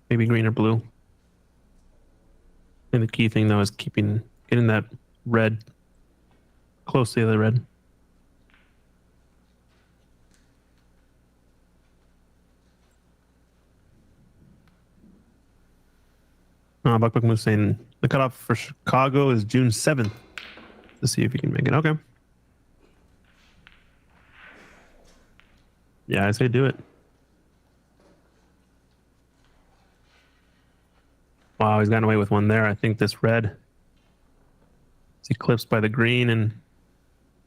maybe green or blue. And the key thing though is getting that red close to the other red. Buck was saying the cutoff for Chicago is June 7th. Let's see if you can make it. Okay. Yeah, I say do it. Wow, he's gotten away with one there. I think this red is eclipsed by the green, and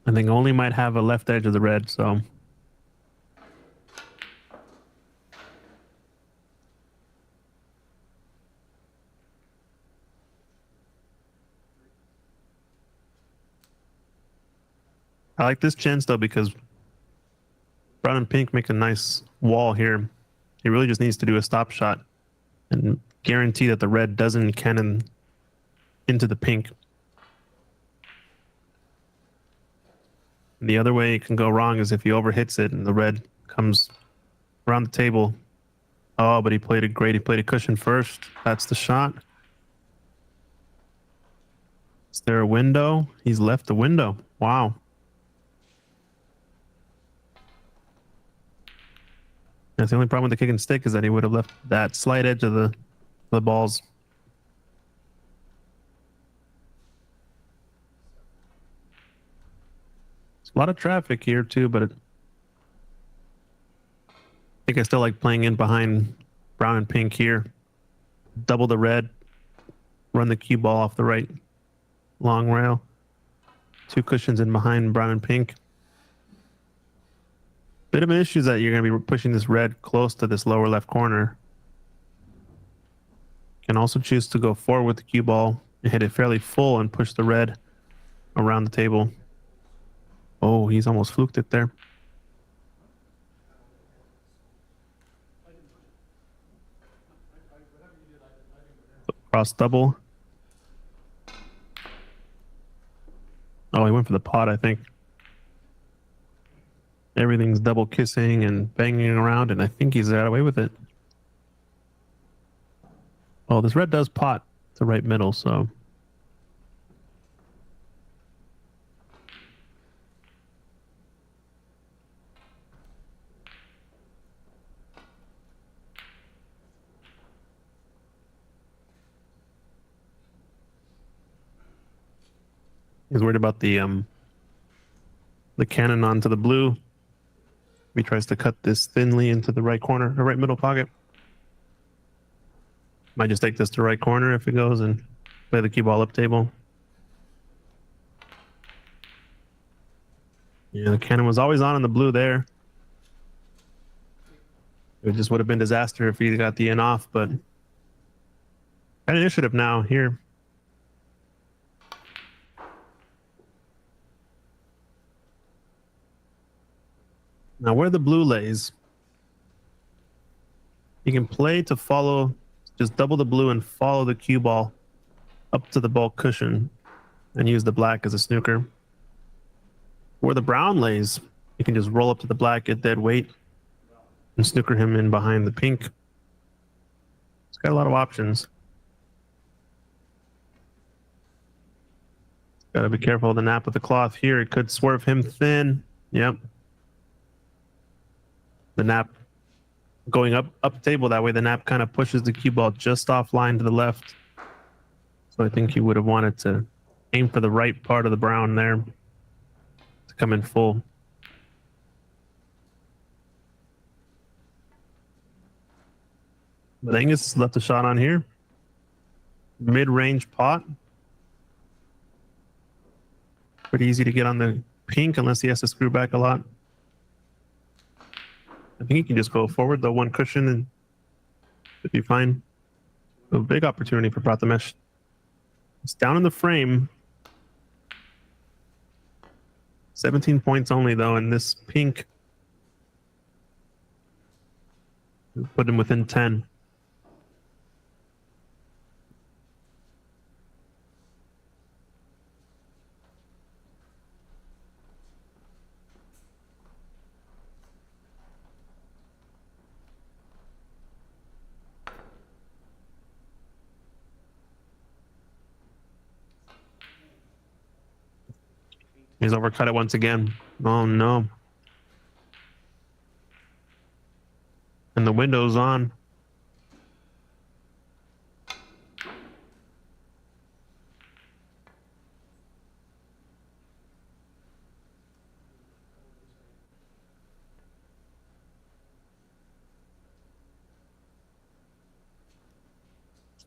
I think only might have a left edge of the red, so. I like this chance though because brown and pink make a nice wall here. He really just needs to do a stop shot and guarantee that the red doesn't cannon into the pink. And the other way it can go wrong is if he overhits it and the red comes around the table. Oh, but he played it great. He played a cushion first. That's the shot. Is there a window? He's left the window. Wow. That's the only problem with the kick and stick is that he would have left that slight edge of the balls. There's a lot of traffic here too, but I think I still like playing in behind brown and pink here. Double the red, run the cue ball off the right long rail. Two cushions in behind brown and pink. Bit of an issue is that you're going to be pushing this red close to this lower left corner. You can also choose to go forward with the cue ball and hit it fairly full and push the red around the table. Oh, he's almost fluked it there. Cross double. Oh, he went for the pot, I think. Everything's double kissing and banging around, and I think he's got away with it. Oh, this red does pot to right middle, so. He's worried about the cannon onto the blue. He tries to cut this thinly into the right corner, or right middle pocket. Might just take this to right corner if it goes and play the cue ball up table. Yeah, the cannon was always on in the blue there. It just would have been disaster if he got the in off, but got initiative now here. Now where the blue lays, you can play to follow, just double the blue and follow the cue ball up to the bulk cushion and use the black as a snooker. Where the brown lays, you can just roll up to the black, get dead weight, and snooker him in behind the pink. It's got a lot of options. Gotta be careful of the nap of the cloth here. It could swerve him thin. Yep. The nap going up table, that way the nap kind of pushes the cue ball just offline to the left. So I think you would have wanted to aim for the right part of the brown there to come in full. But Angus left a shot on here. Mid-range pot. Pretty easy to get on the pink unless he has to screw back a lot. I think he can just go forward the one cushion and it'd be fine. A big opportunity for Prathamesh. It's down in the frame. 17 points only though, and this pink put him within 10. He's overcut it once again. Oh no. And the window's on.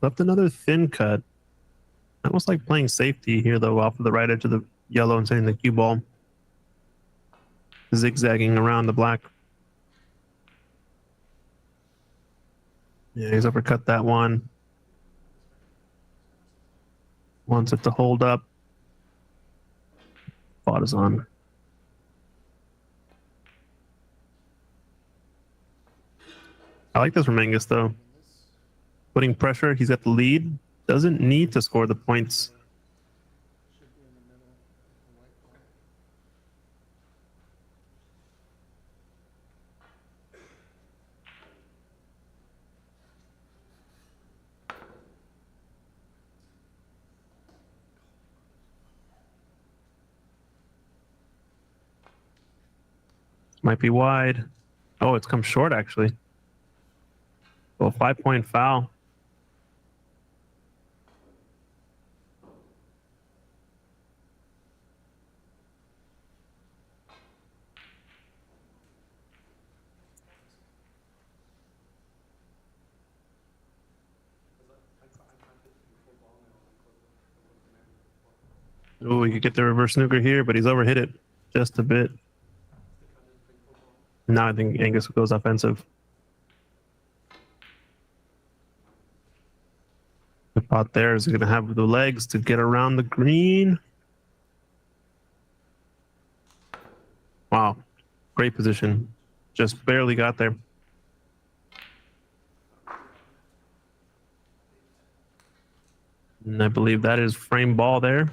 Left another thin cut. Almost like playing safety here though, off of the right edge of the yellow and sending the cue ball. Zigzagging around the black. Yeah, he's overcut that one. Wants it to hold up. Pot is on. I like this from Angus though. Putting pressure, he's got the lead. Doesn't need to score the points. Might be wide. Oh, it's come short actually. Well, 5-point foul. Oh, he could get the reverse snooker here, but he's overhit it just a bit. Now I think Angus goes offensive. The pot there is going to have the legs to get around the green. Wow, great position. Just barely got there. And I believe that is frame ball there.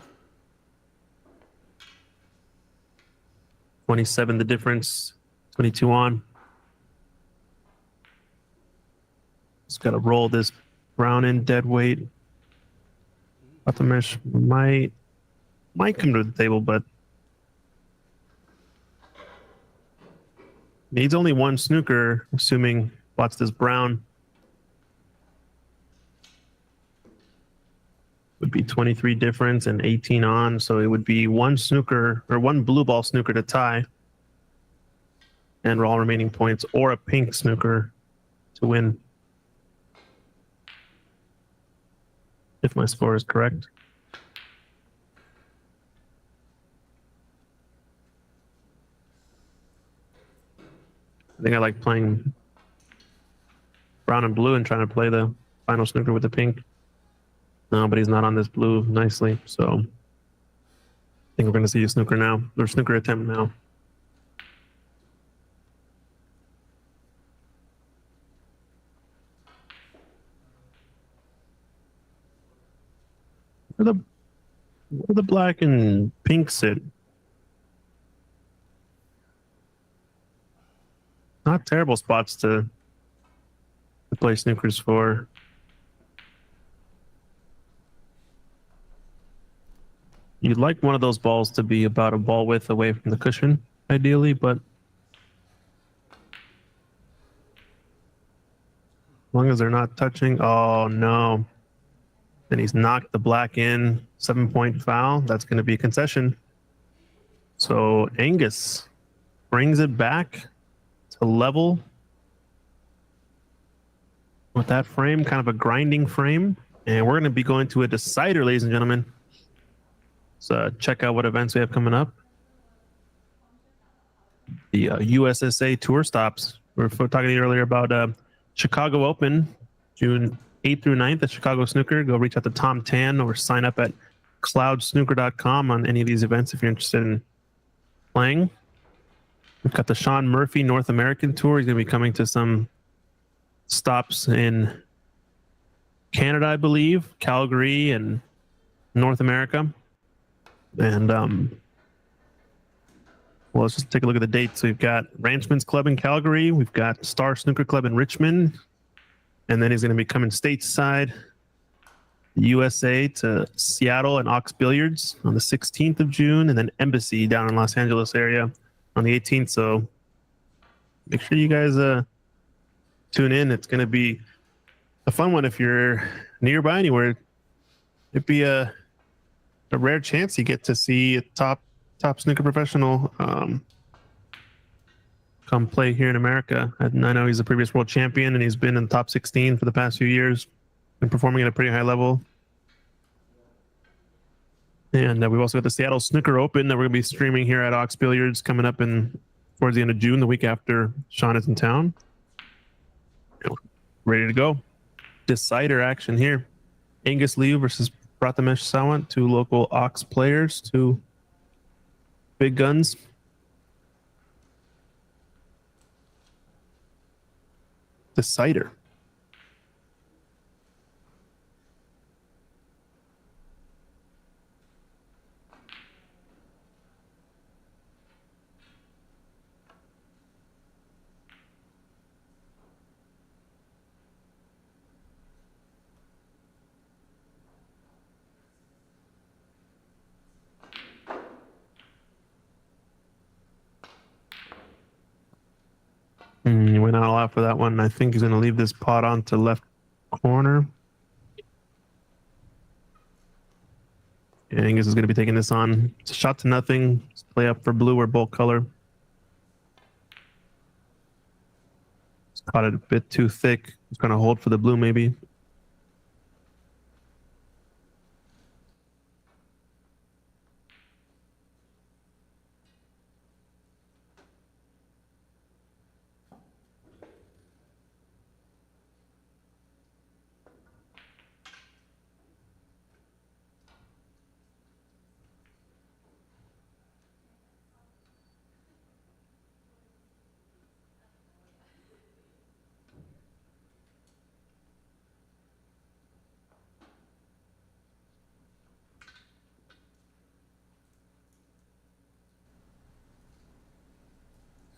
27 the difference, 22 on. Just got to roll this brown in dead weight. Prathamesh might come to the table, but needs only one snooker, assuming watch this brown. Would be 23 difference and 18 on. So it would be one snooker or one blue ball snooker to tie and all remaining points, or a pink snooker to win. If my score is correct. I think I like playing brown and blue and trying to play the final snooker with the pink. No, but he's not on this blue nicely, so I think we're going to see a snooker now, or snooker attempt now. Where the black and pink sit? Not terrible spots to play snookers for. You'd like one of those balls to be about a ball width away from the cushion, ideally, but as long as they're not touching. Oh no. Then he's knocked the black in. 7-point foul. That's going to be a concession. So Angus brings it back to level with that frame, kind of a grinding frame. And we're going to be going to a decider, ladies and gentlemen. So check out what events we have coming up. The USSA tour stops. We were talking to you earlier about Chicago Open, June 8th through 9th at Chicago Snooker. Go reach out to Tom Tan or sign up at cloudsnooker.com on any of these events if you're interested in playing. We've got the Sean Murphy North American Tour. He's going to be coming to some stops in Canada, I believe, Calgary, and North America. And well, let's just take a look at the dates. We've got Ranchman's Club in Calgary. We've got Star Snooker Club in Richmond. And then he's going to be coming stateside, USA to Seattle and Ox Billiards on the 16th of June, and then Embassy down in Los Angeles area on the 18th. So make sure you guys tune in. It's going to be a fun one if you're nearby anywhere. It'd be a rare chance you get to see a top snooker professional come play here in America. And I know he's a previous world champion and he's been in the top 16 for the past few years, been performing at a pretty high level. And we've also got the Seattle Snooker Open that we're going to be streaming here at Ox Billiards coming up towards the end of June, the week after Sean is in town. Ready to go. Decider action here. Angus Liu versus Prathamesh Sawant, two local Ox players, two big guns. Decider. He went out a lot for that one. I think he's going to leave this pot on to left corner. And Angus is going to be taking this on. It's a shot to nothing. Let's play up for blue or bolt color. Just caught it a bit too thick. He's going to hold for the blue maybe.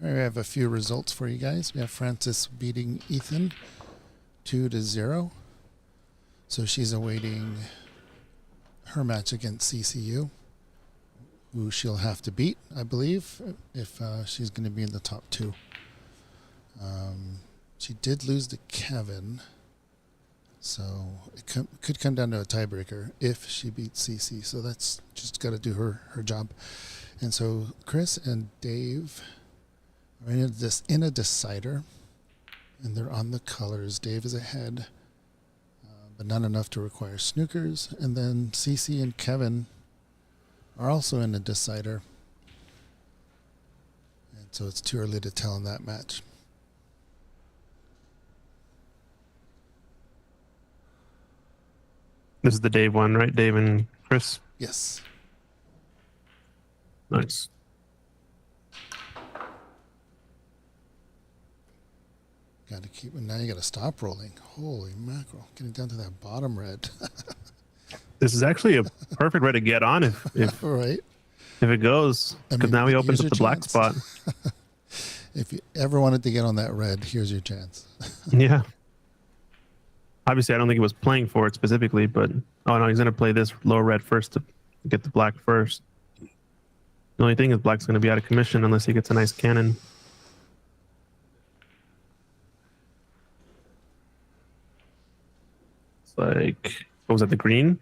We have a few results for you guys. We have Francis beating Ethan 2-0. So she's awaiting her match against CCU, who she'll have to beat, I believe, if she's going to be in the top two. She did lose to Kevin. So it could come down to a tiebreaker if she beats Cece. So that's just got to do her job. And so Chris and Dave are in a decider, and they're on the colors. Dave is ahead, but not enough to require snookers. And then Cece and Kevin are also in a decider. And so it's too early to tell in that match. This is the Dave one, right? Dave and Chris. Yes. Nice. Got to keep. Now you got to stop rolling. Holy mackerel! Getting down to that bottom red. This is actually a perfect way to get on if Right. if it goes, because now he opens here's up the your black chance. spot. If you ever wanted to get on that red, here's your chance. Yeah. Obviously, I don't think he was playing for it specifically, but oh no, he's gonna play this low red first to get the black first. The only thing is black's gonna be out of commission unless he gets a nice cannon. It's like, what was that, the green?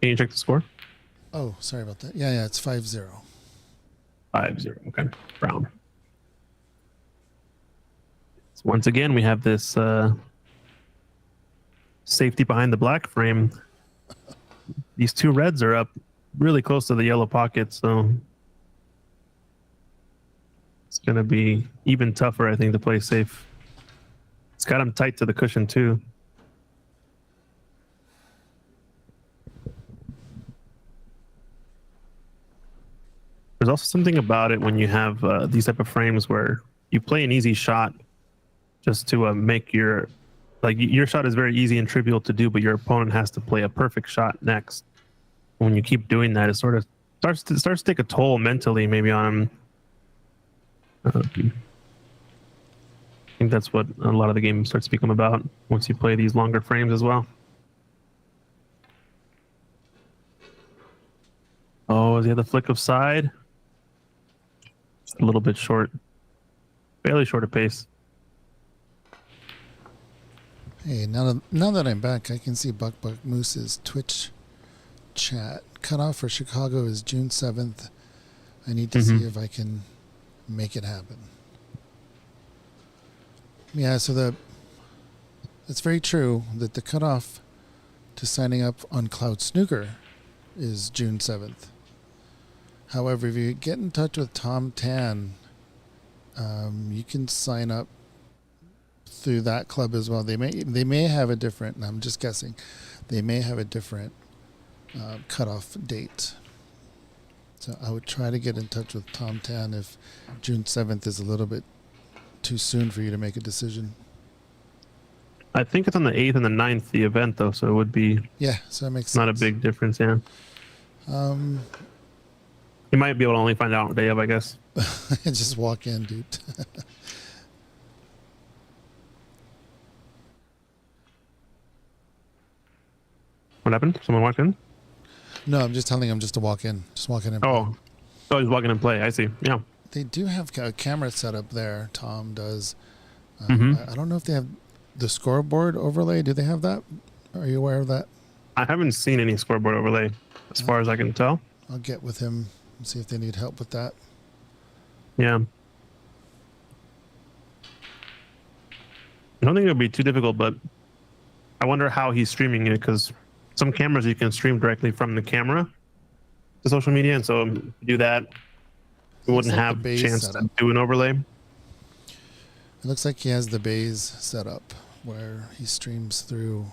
Can you check the score? Oh, sorry about that. Yeah, it's 5-0. 5-0. Okay. Brown. So once again, we have this safety behind the black frame. These two reds are up really close to the yellow pocket, so it's going to be even tougher, I think, to play safe. It's got him tight to the cushion, too. There's also something about it when you have these type of frames where you play an easy shot just to make your shot is very easy and trivial to do, but your opponent has to play a perfect shot next. When you keep doing that, it sort of starts to take a toll mentally, maybe on him. I think that's what a lot of the game starts to become about once you play these longer frames as well. Oh, does he have the flick of side? A little bit short, fairly short of pace. Hey, now that I'm back, I can see Buck Moose's Twitch chat. Cutoff for Chicago is June 7th. I need to see if I can make it happen. Yeah, so it's very true that the cutoff to signing up on Cloud Snooker is June 7th. However, if you get in touch with Tom Tan, you can sign up through that club as well. They may have a different, and I'm just guessing, they may have a different cutoff date. So I would try to get in touch with Tom Tan if June 7th is a little bit too soon for you to make a decision. I think it's on the 8th and the 9th, the event, though, so it would be So that makes not sense. a big difference, yeah. You might be able to only find out on the day of, I guess. Just walk in, dude. What happened? Someone walked in? No, I'm just telling him just to walk in. Just walk in and play. Oh, he's walking in play. I see. Yeah. They do have a camera set up there. Tom does. Mhm. I don't know if they have the scoreboard overlay. Do they have that? Are you aware of that? I haven't seen any scoreboard overlay, as far as I can tell. I'll get with him and see if they need help with that. Yeah. I don't think it'll be too difficult, but I wonder how he's streaming it, because some cameras you can stream directly from the camera to social media, and so if you do that, we wouldn't like the have a base chance to setup. do an overlay. It looks like he has the bays set up where he streams through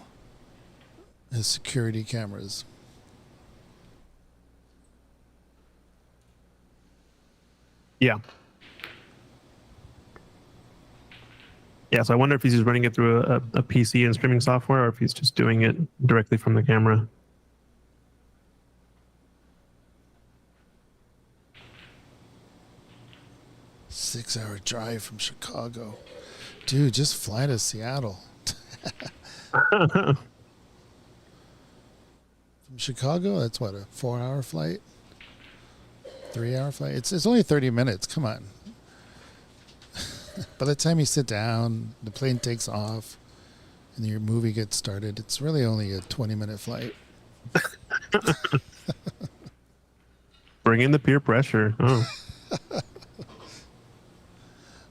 his security cameras. Yeah. Yeah, so I wonder if he's just running it through a PC and streaming software, or if he's just doing it directly from the camera. Six-hour drive from Chicago. Dude, just fly to Seattle. From Chicago, that's what, a 4-hour flight? 3 hour flight. It's only 30 minutes. Come on. By the time you sit down, the plane takes off, and your movie gets started, it's really only a 20-minute flight. Bring in the peer pressure. Oh,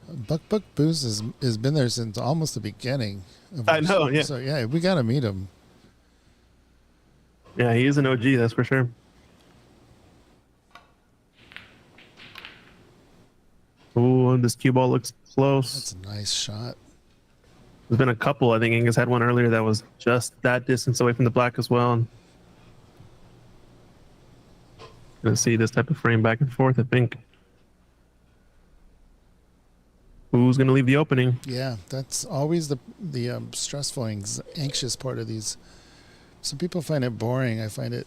Buck Booze has been there since almost the beginning. I know, yeah. So yeah, we gotta meet him. Yeah, he is an OG, that's for sure. Oh, this cue ball looks close. That's a nice shot. There's been a couple. I think Angus had one earlier that was just that distance away from the black as well. Gonna see this type of frame back and forth, I think. Who's gonna leave the opening? Yeah, that's always the stressful, anxious part of these. Some people find it boring. I find it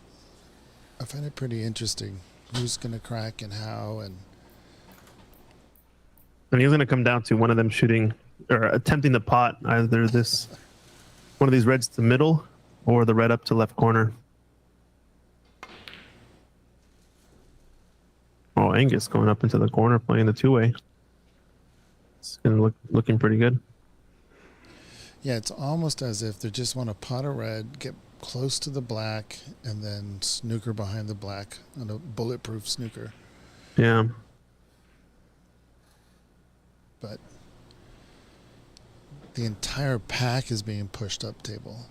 pretty interesting. Who's gonna crack and how, and And he's gonna come down to one of them shooting or attempting the pot, either this one of these reds to middle or the red up to left corner. Oh, Angus going up into the corner playing the two-way. It's gonna looking pretty good. yeah, it's almost as if they just want to pot a red, get close to the black, and then snooker behind the black on a bulletproof snooker. Yeah. But the entire pack is being pushed up table.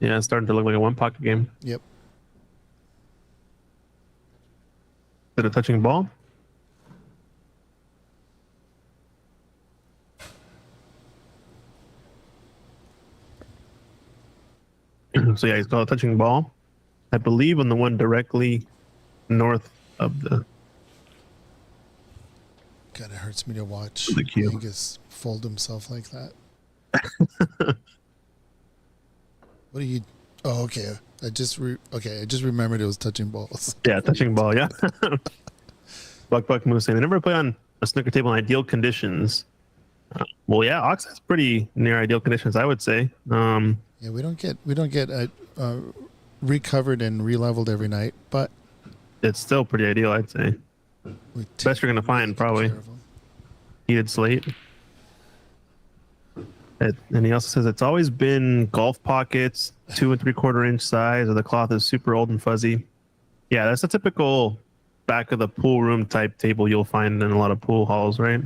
Yeah, it's starting to look like a one pocket game. Yep. Is it a touching ball? So yeah, he's got a touching ball. I believe on the one directly north of the God, it hurts me to watch The cue. Angus fold himself like that. What are you? Oh, okay. I just remembered it was touching balls. yeah touching ball. Yeah. Buck Moose saying they never play on a snooker table in ideal conditions. Well, yeah, Ox has pretty near ideal conditions, I would say. Yeah, we don't get recovered and re-leveled every night, but It's still pretty ideal, I'd say. we Best you're gonna find, probably. care of 'em. Heated slate. And he also says it's always been golf pockets, 2 3/4 inch size, or the cloth is super old and fuzzy. Yeah, that's a typical back of the pool room type table you'll find in a lot of pool halls, right?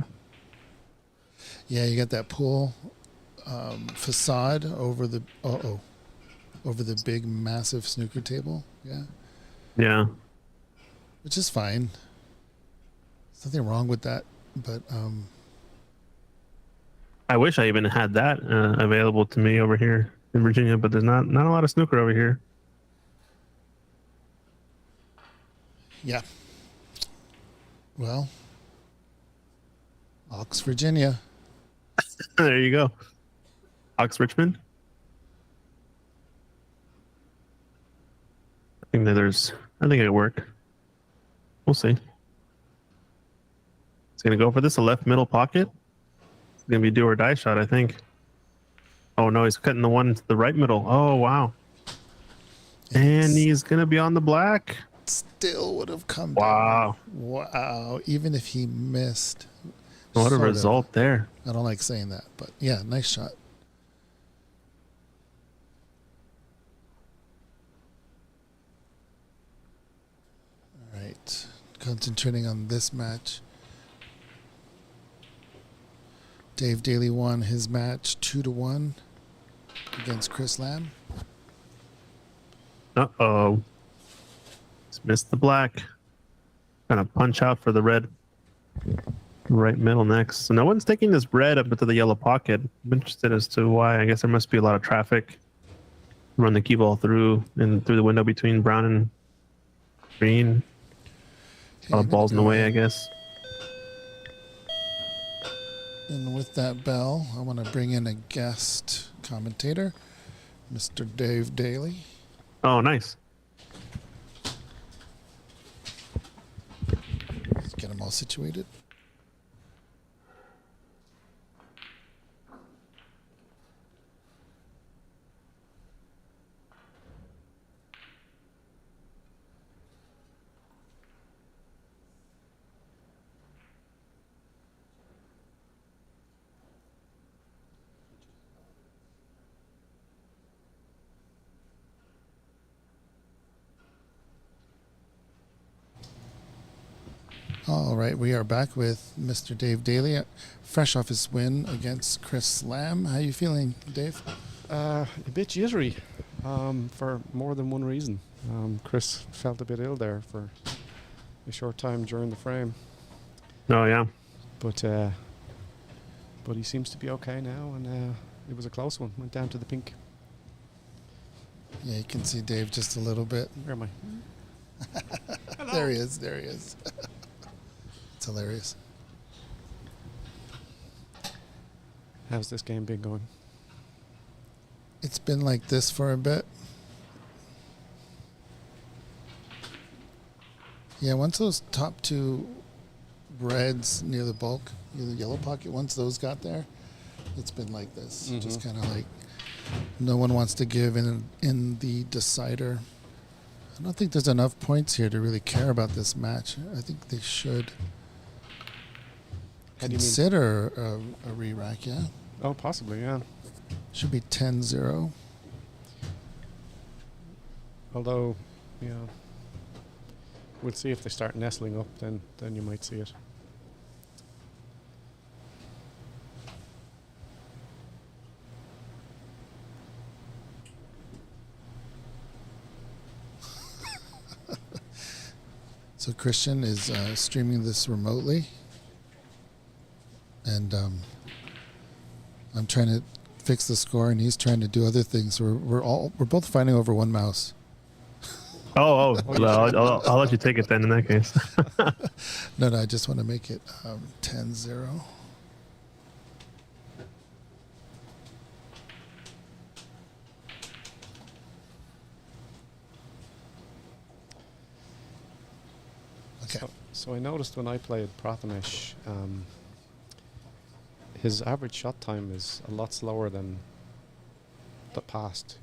Yeah, you got that pool facade over the over the big massive snooker table. Yeah, Yeah. which is fine. There's nothing wrong with that, but I wish I even had that available to me over here in Virginia, but there's not a lot of snooker over here. yeah. Well, Ox, Virginia. There you go. Ox Richmond. I think it'll work. We'll see. It's gonna go for this, a left middle pocket. It's gonna be do or die shot, I think. Oh no, he's cutting the one to the right middle. Oh wow. And he's gonna be on the black. Still would have come Wow. down. Wow. Even if he missed. What a Sort of. result there. I don't like saying that, but yeah, nice shot. All right. Concentrating on this match. Dave Daly won his match 2-1 against Chris Lamb. Uh-oh. He's missed the black. Gonna punch out for the red. Right middle next. So no one's taking this red up into the yellow pocket. I'm interested as to why. I guess there must be a lot of traffic. Run the cue ball through and through the window between brown and green. A lot of balls in the way, I guess. And with that bell, I want to bring in a guest commentator, Mr. Dave Daly. Oh, nice. Let's get him all situated. All right, we are back with Mr. Dave Daly, fresh off his win against Chris Lamb. How you feeling, Dave? A bit jittery for more than one reason. Chris felt a bit ill there for a short time during the frame, Oh yeah. but he seems to be okay now, and it was a close one. Went down to the pink. Yeah, you can see Dave just a little bit. Where am I? There he is. There he is. It's hilarious. How's this game been going? It's been like this for a bit. Yeah, once those top two reds near the bulk, near the yellow pocket, once those got there, it's been like this. Just kind of like no one wants to give in the decider. I don't think there's enough points here to really care about this match. I think they should How do you mean? consider a re-rack, yeah. Oh, possibly, yeah. Should be 10-0. Although, yeah, we'll see if they start nestling up. Then you might see it. So Christian is streaming this remotely, and I'm trying to fix the score, and he's trying to do other things. We're both fighting over one mouse. Oh, well, I'll let you take it then in that case. No, I just want to make it 10-0. Okay. So I noticed when I played Prathamesh, his average shot time is a lot slower than the past.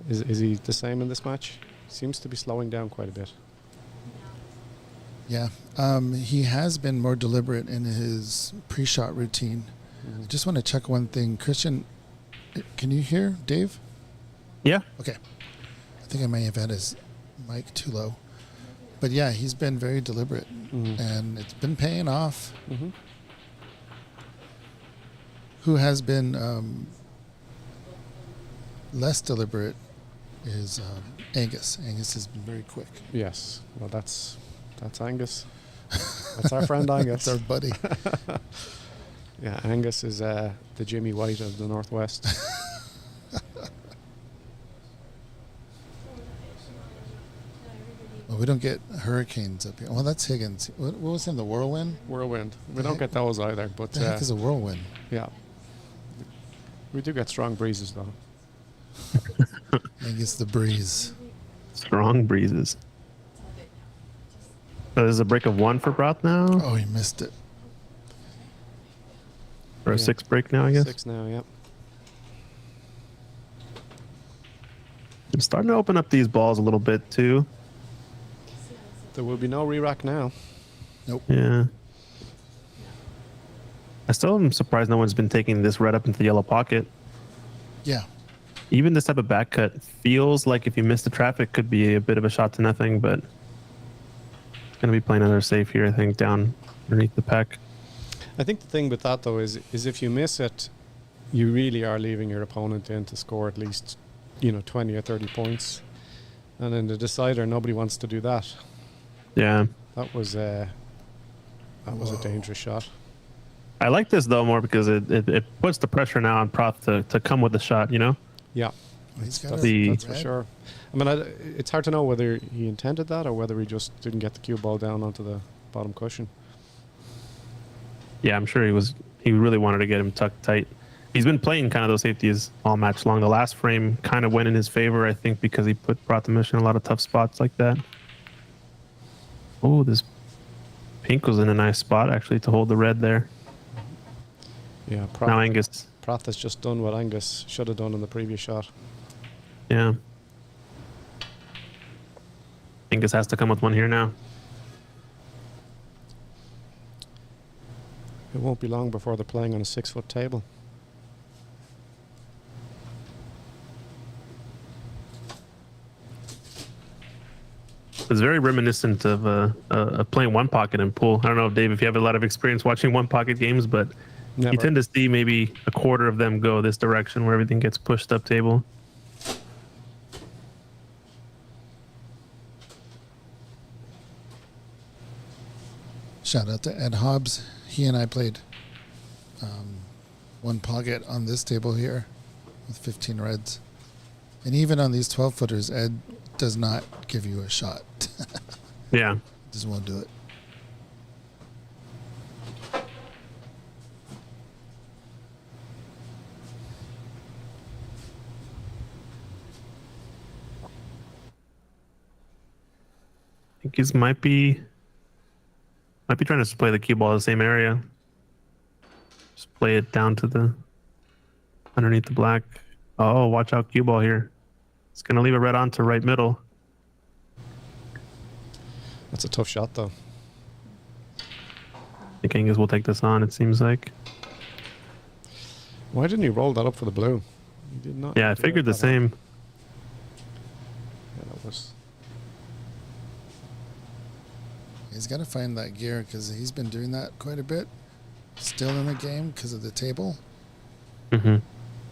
Is he the same in this match? Seems to be slowing down quite a bit. Yeah, he has been more deliberate in his pre-shot routine. I just want to check one thing. Christian, can you hear Dave? Yeah. Okay. I think I may have had his mic too low. But yeah, he's been very deliberate, and it's been paying off. Who has been less deliberate is Angus. Angus has been very quick. Yes. Well, that's Angus. That's our friend Angus. That's our buddy. Yeah, Angus is the Jimmy White of the Northwest. Well, we don't get hurricanes up here. Well, that's Higgins. What was him? The whirlwind? Whirlwind. We don't get those either, but What the heck is a whirlwind? yeah. We do get strong breezes though. Angus the breeze. Strong breezes. So there's a break of 1 for Broth now, Oh, he missed it. or a Yeah. 6 break now, I guess. 6 now, yeah. I'm starting to open up these balls a little bit too. There will be no re-rack now. Yeah. I still am surprised no one's been taking this red up into the yellow pocket. Yeah. Even this type of back cut feels like if you miss the traffic could be a bit of a shot to nothing, but it's going to be playing another safe here, I think, down underneath the pack. I think the thing with that though is if you miss it, you really are leaving your opponent in to score at least, 20 or 30 points. And in the decider, nobody wants to do that. Yeah. That was a Whoa. dangerous shot. I like this though more because it puts the pressure now on Proth to come with the shot, Yeah, Well, he's got that's, The- that's for sure. I mean, it's hard to know whether he intended that or whether he just didn't get the cue ball down onto the bottom cushion. Yeah, I'm sure he really wanted to get him tucked tight. He's been playing kind of those safeties all match long. The last frame kind of went in his favor, I think, because he brought the mission in a lot of tough spots like that. Oh, this pink was in a nice spot actually to hold the red there. Yeah, Now Angus. Prath has just done what Angus should have done in the previous shot. Yeah. Angus has to come with one here now. It won't be long before they're playing on a 6-foot table. It's very reminiscent of playing one pocket in pool. I don't know, Dave, if you have a lot of experience watching one pocket games, but Never. you tend to see maybe a quarter of them go this direction where everything gets pushed up table. Shout out to Ed Hobbs. He and I played one pocket on this table here with 15 reds. And even on these 12 footers, Ed does not give you a shot. Yeah. Just won't do it. I think he might be trying to play the cue ball in the same area. Just play it down to the underneath the black. Oh, watch out, cue ball here. It's gonna leave a red on to right middle. That's a tough shot, though. I think Angus will take this on, it seems like. Why didn't he roll that up for the blue? He did not. Yeah, I do figured the that. same. Yeah, that was. He's got to find that gear because he's been doing that quite a bit. Still in the game because of the table. Mm-hmm.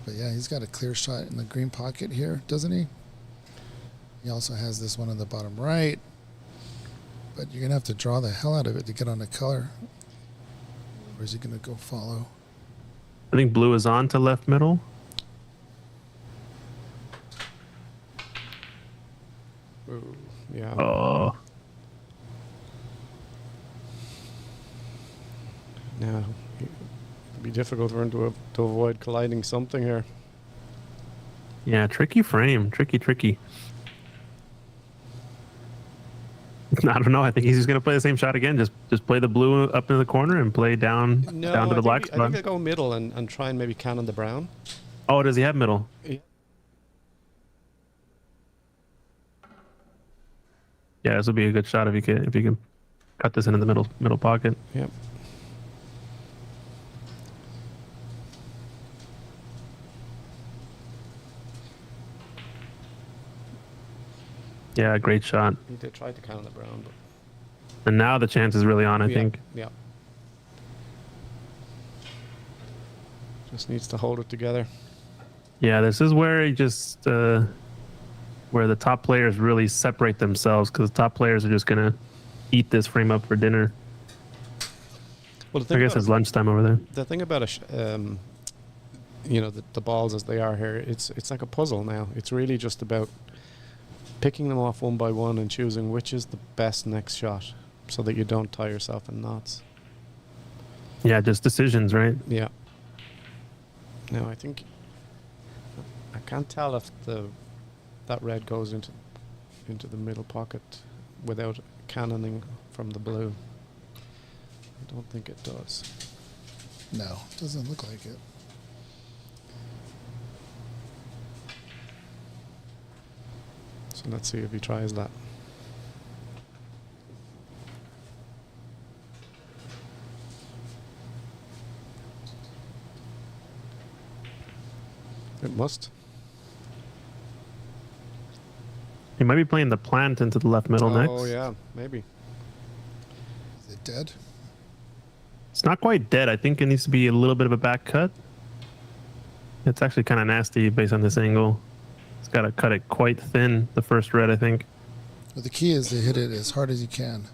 But yeah, he's got a clear shot in the green pocket here, doesn't he? He also has this one on the bottom right. But you're going to have to draw the hell out of it to get on the color. Or is he going to go follow? I think blue is on to left middle. Ooh, yeah. Oh, Yeah. It'd be difficult for him to avoid colliding something here. yeah, tricky frame. Tricky. I don't know. I think he's just gonna play the same shot again. Just play the blue up in the corner and play down No, down to the black I spot. think he'll go middle and try and maybe cannon the brown. Oh, does he have middle? Yeah. Yeah, this would be a good shot if you can cut this into the middle pocket. Yep. Yeah, great shot. He did try to cannon the brown, but And now the chance is really on, I yeah, think. Yeah. Just needs to hold it together. Yeah, this is where he just where the top players really separate themselves because the top players are just gonna eat this frame up for dinner. Well, I guess it's lunchtime over there. the thing about the balls as they are here, it's like a puzzle now. It's really just about picking them off one by one and choosing which is the best next shot, so that you don't tie yourself in knots. Yeah, just decisions, right? Yeah. Now I think I can't tell if that red goes into the middle pocket without cannoning from the blue. I don't think it does. No, doesn't look like it. So let's see if he tries that. It must. He might be playing the plant into the left middle next. Oh yeah, maybe. Is it dead? It's not quite dead. I think it needs to be a little bit of a back cut. It's actually kind of nasty based on this angle. It's got to cut it quite thin, the first red, I think. Well, the key is to hit it as hard as you can.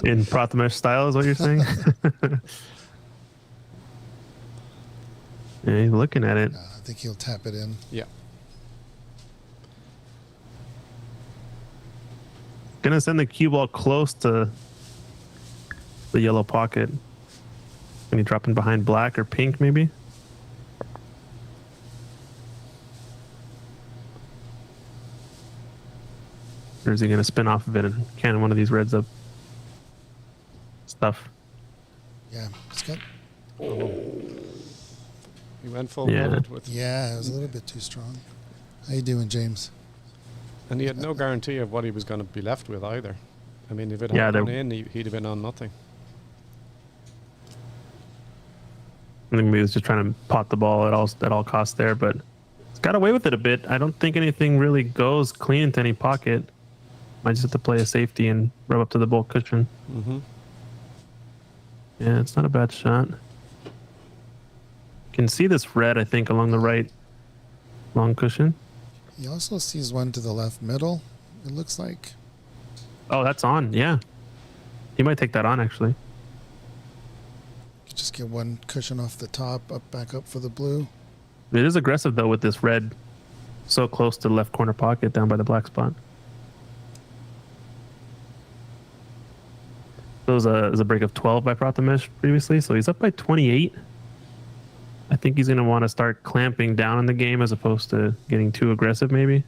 In Prathamesh style is what you're saying? Yeah, he's looking at it. I think he'll tap it in. Yeah. Gonna send the cue ball close to the yellow pocket. Can he drop in behind black or pink, maybe? Or is he gonna spin off of it and cannon one of these reds up? Stuff. Yeah, it's got. He went full Yeah. bullet with, Yeah, it was a little bit too strong. How you doing, James? and he had no guarantee of what he was going to be left with either. I mean, if it Yeah, had there- gone in, he'd have been on nothing. I think maybe he was just trying to pot the ball at all costs there, but it's got away with it a bit. I don't think anything really goes clean into any pocket. Might just have to play a safety and rub up to the bull cushion. Mm-hmm. Yeah, it's not a bad shot. Can see this red, I think, along the right long cushion. He also sees one to the left middle, it looks like. Oh, that's on. Yeah. He might take that on, actually. Could just get one cushion off the top, back up for the blue. It is aggressive, though, with this red so close to the left corner pocket down by the black spot. So it was a break of 12 by Prathamesh previously, so he's up by 28. I think he's going to want to start clamping down on the game as opposed to getting too aggressive, maybe.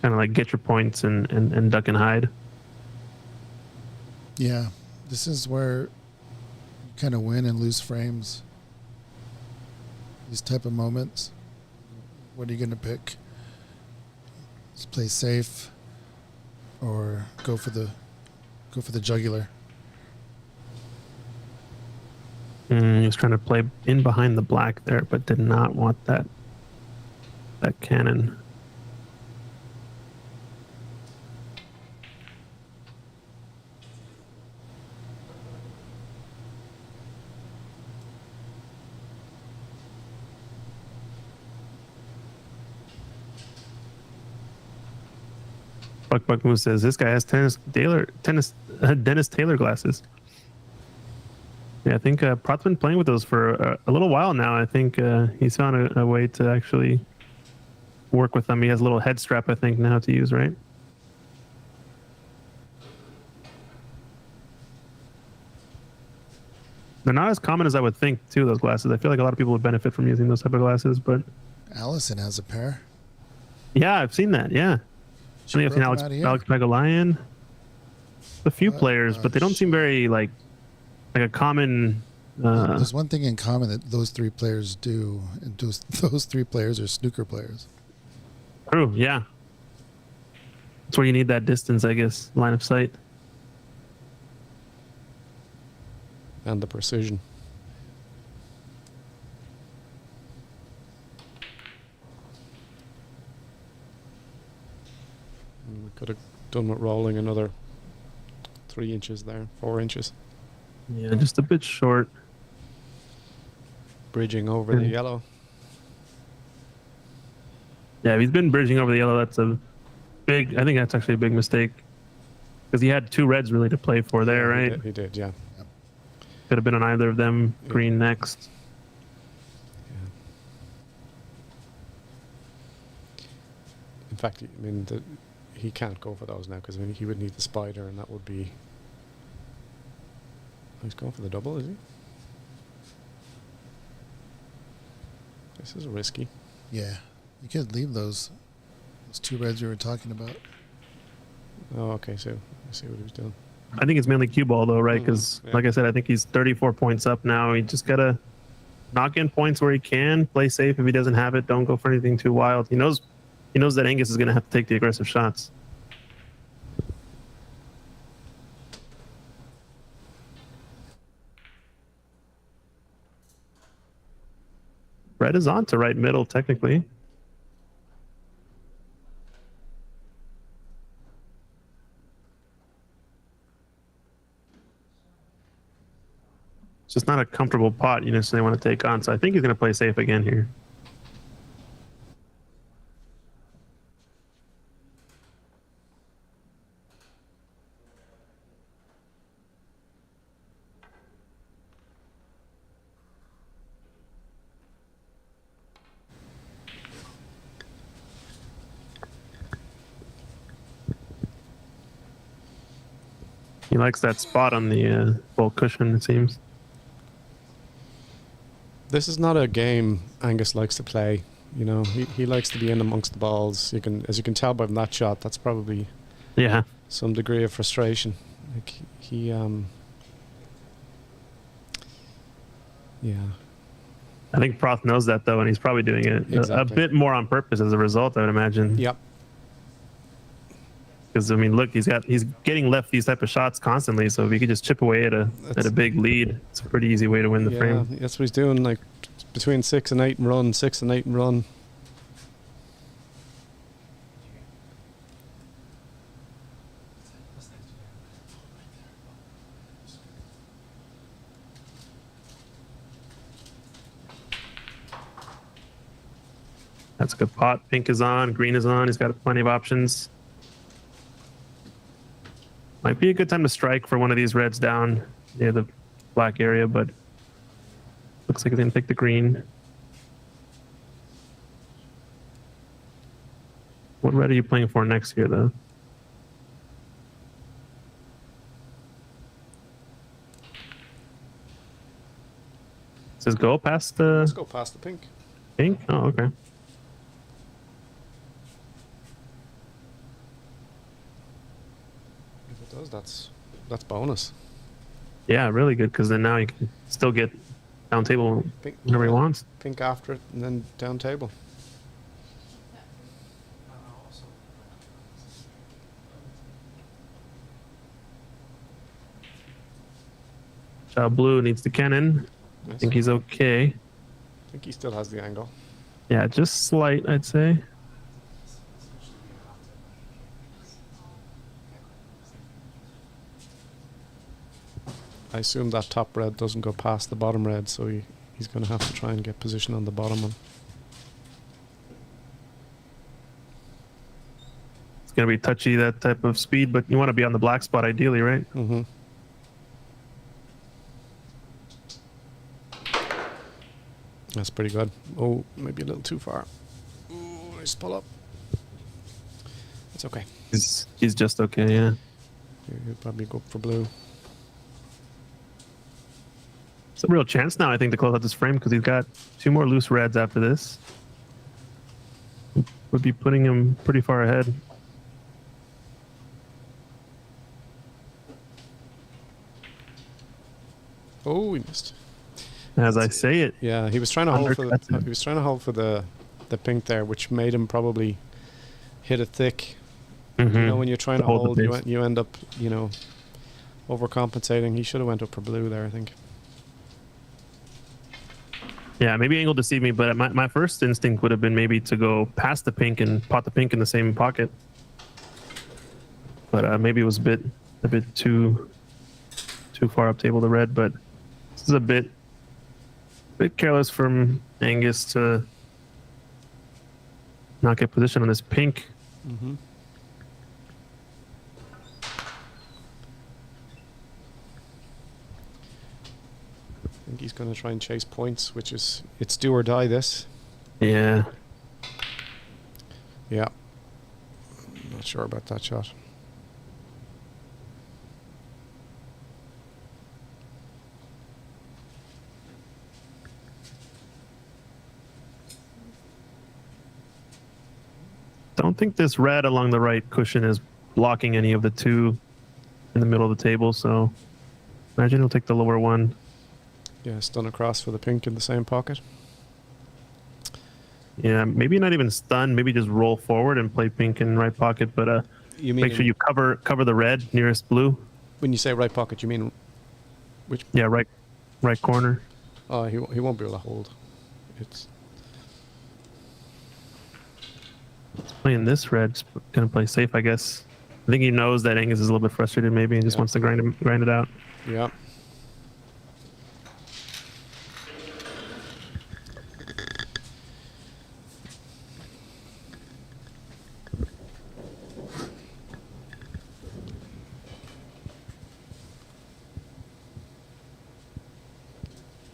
Kind of like get your points and duck and hide. Yeah, this is where you kind of win and lose frames. These type of moments. What are you going to pick? Just play safe or go for the jugular. He was trying to play in behind the black there, but did not want that cannon. Buck Moose says this guy has Dennis Taylor glasses. Yeah, I think Prat's been playing with those for a little while now. I think he's found a way to actually work with them. He has a little head strap, I think, now to use, right? They're not as common as I would think, too, those glasses. I feel like a lot of people would benefit from using those type of glasses, but... Allison has a pair. Yeah, I've seen that, yeah. She I've seen broke 'em out of here. Alex Pagulayan. A few players, but they don't seem very, like a common... There's one thing in common that those three players do, and those three players are snooker players. True, yeah. That's where you need that distance, I guess, line of sight. And the precision. We could have done with rolling another 3 inches there, 4 inches. Yeah, just a bit short. Bridging over the yellow. Yeah, if he's been bridging over the yellow, that's a big... I think that's actually a big mistake. Because he had 2 reds really to play for there, right? He did, yeah. Could have been on either of them. Green next. Yeah. In fact, I mean, he can't go for those now because I mean, he would need the spider, and that would be. Oh, he's going for the double, is he? This is risky. Yeah, you could leave those 2 reds you were talking about. Oh, okay. So I see what he was doing. I think it's mainly cue ball, though, right? Because, Yeah. like I said, I think he's 34 points up now. He just got to knock in points where he can, play safe. If he doesn't have it, don't go for anything too wild. He knows that Angus is going to have to take the aggressive shots. Red is on to right middle, technically. It's just not a comfortable pot you necessarily want to take on. So I think he's going to play safe again here. He likes that spot on the full cushion, it seems. This is not a game Angus likes to play. You know, he likes to be in amongst the balls. As you can tell by that shot, that's probably some degree of frustration. Like he yeah. I think Proth knows that though, and he's probably doing it a Exactly. bit more on purpose as a result, I would imagine. Yep. because I mean, look, he's getting left these type of shots constantly. So if he could just chip away at a big lead, it's a pretty easy way to win the frame. That's what he's doing. Like between 6 and 8 and run, 6 and 8 and run. That's a good pot. Pink is on, green is on. He's got plenty of options. Might be a good time to strike for one of these reds down near the black area, but looks like he's gonna take the green. What red are you playing for next here, though? Says go past the Let's go past the pink. pink. Oh, okay. If it does, that's bonus. Yeah, really good because then now you can still get down table Pink, whenever he wants. Pink after it, and then down table. Blue needs the cannon. I Yes. think he's okay. I think he still has the angle. Yeah, just slight, I'd say. I assume that top red doesn't go past the bottom red, so he's going to have to try and get position on the bottom one. It's going to be touchy, that type of speed, but you want to be on the black spot ideally, right? Mm-hmm. That's pretty good. Oh, maybe a little too far. Ooh, nice pull up. It's okay. He's just okay, yeah. He'll probably go for blue. It's a real chance now, I think, to close out this frame because he's got 2 more loose reds after this. Would be putting him pretty far ahead. Oh, he missed. As I say it. Yeah, he was trying to hold for Undercuts him. he was trying to hold for the pink there, which made him probably hit it thick. Mhm. You know, when you're trying to hold the hold, base. you end up, overcompensating. He should have went up for blue there, I think. Yeah, maybe angle deceived me, but my first instinct would have been maybe to go past the pink and pot the pink in the same pocket. But maybe it was a bit too far up table to red. But this is a bit careless from Angus to not get position on this pink. Mm-hmm. I think he's going to try and chase points, which is, it's do or die this. Yeah. Yeah. Not sure about that shot. Don't think this red along the right cushion is blocking any of the 2 in the middle of the table, so imagine he'll take the lower one. Yeah, stun across for the pink in the same pocket. Yeah, maybe not even stun, maybe just roll forward and play pink in right pocket, but You mean make sure you cover the red nearest blue. when you say right pocket, you mean which? Yeah, right corner. Oh, he won't be able to hold. It's Playing this red, gonna play safe, I guess. I think he knows that Angus is a little bit frustrated maybe and just Yeah. wants to grind it out. yeah.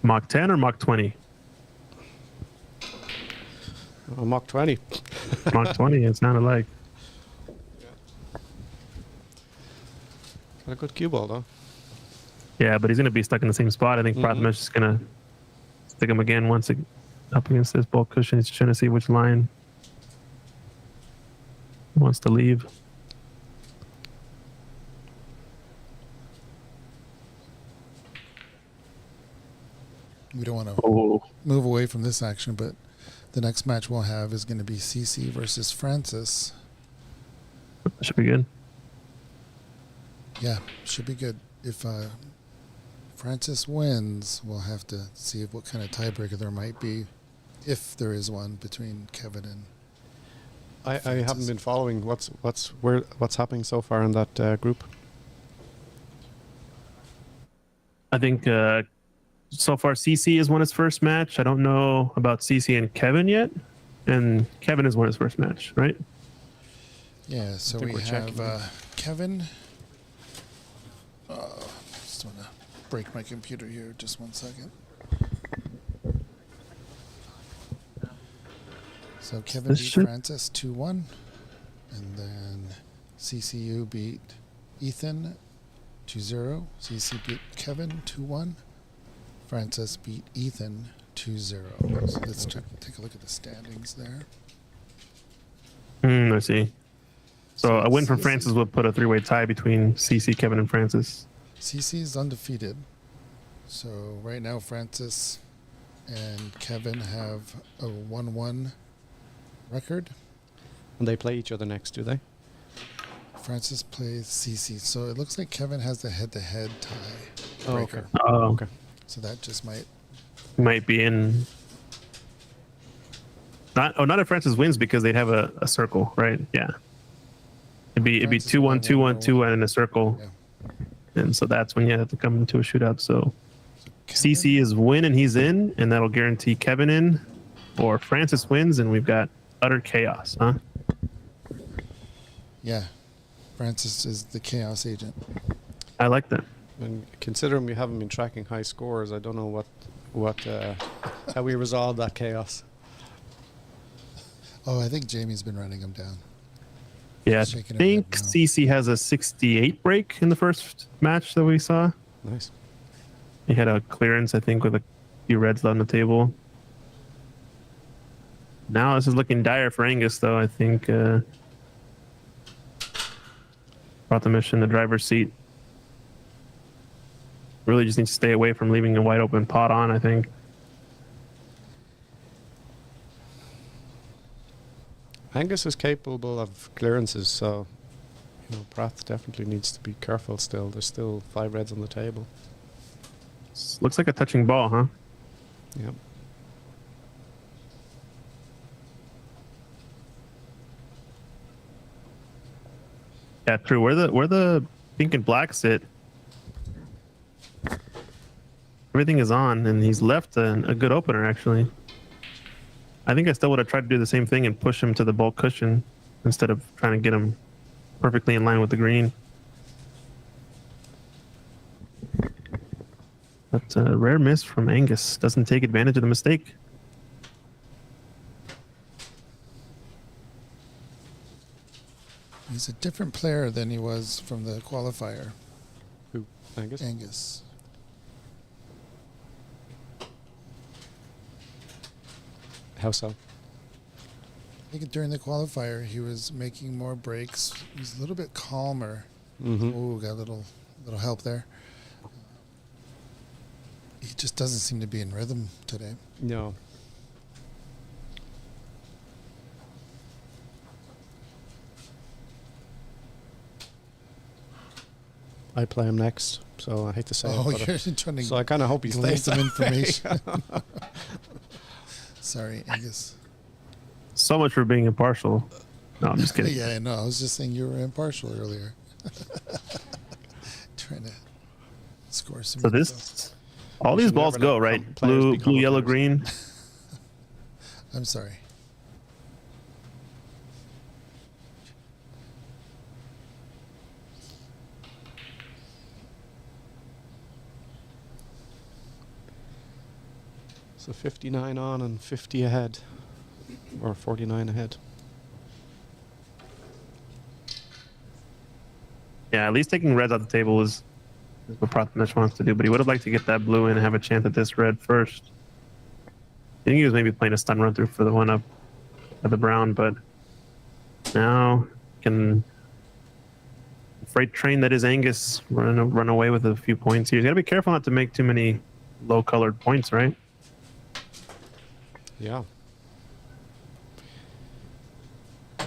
Mach 10 or Mach 20? Mach 20. Mach 20, it sounded like. Got a good cue ball though. Yeah, but he's gonna be stuck in the same spot. I think Prathamesh is gonna stick him again once up against this bulk cushion. He's trying to see which line he wants to leave. We don't want to Oh, move away from this action, but the next match we'll have is going to be CC versus Francis. that should be good. Yeah, should be good. If Francis wins, we'll have to see what kind of tiebreaker there might be, if there is one, between Kevin and I haven't Francis. been following what's happening so far in that group. I think so far CC has won his first match. I don't know about CC and Kevin yet. And Kevin has won his first match, right? Yeah, so think we we're have checking. Kevin. Just want to break my computer here. Just 1 second. So Kevin This beat should- Francis 2-1. And then CCU beat Ethan 2-0. CC beat Kevin 2-1. Francis beat Ethan 2-0. So let's take a look at the standings there. I see. So a win from CC Francis would put a three-way tie between CC, Kevin, and Francis. CC is undefeated. So right now Francis and Kevin have a 1-1 record. And they play each other next, do they? Francis plays CC. So it looks like Kevin has the head-to-head tie Oh, breaker. okay. Okay. So that just Might be in. Not if Francis wins because they'd have a circle, right? Yeah. It'd be Francis 2-1, won 2-1, 1-1. 2-1 in a circle. Yeah. And so that's when you have to come into a shootout. So Kevin- CC is win and he's in, and that'll guarantee Kevin in. Or Francis wins and we've got utter chaos, huh? Yeah. Francis is the chaos agent. I like that. And considering we haven't been tracking high scores, I don't know how we resolve that chaos. Oh, I think Jamie's been running him down. Yeah, I Shaking her think head no. CC has a 68 break in the first match that we saw. Nice. He had a clearance, I think, with a few reds on the table. Now this is looking dire for Angus, though. I think brought the mission in the driver's seat. Really just needs to stay away from leaving a wide open pot on, I think. Angus is capable of clearances, so Pratt definitely needs to be careful still. There's still 5 reds on the table. Looks like a touching ball, huh? Yep. Yeah, true. Where the pink and black sit, everything is on, and he's left a good opener, actually. I think I still would have tried to do the same thing and push him to the bulk cushion instead of trying to get him perfectly in line with the green. But a rare miss from Angus. Doesn't take advantage of the mistake. He's a different player than he was from the qualifier, Who? Angus? Angus. How so? I think during the qualifier he was making more breaks. He was a little bit calmer. Mm-hmm. Oh, got a little help there. He just doesn't seem to be in rhythm today. No. I play him next, so I hate to say Oh, it. But you're trying to so I kind of hope he glean stays some that way. information. Sorry, Angus. So much for being impartial. No, I'm just kidding. Yeah, I know. I was just saying you were impartial earlier. Trying to score some. So info. this, all We these should balls never go, let right? players Blue, become yellow, openers. green. I'm sorry. So 59 on and 50 ahead, or 49 ahead. Yeah, at least taking reds off the table is what Prathamesh wants to do, but he would have liked to get that blue in and have a chance at this red first. I think he was maybe playing a stun run through for the one up at the brown, but now can freight train that is Angus run away with a few points here. You got to be careful not to make too many low colored points, right? Yeah. I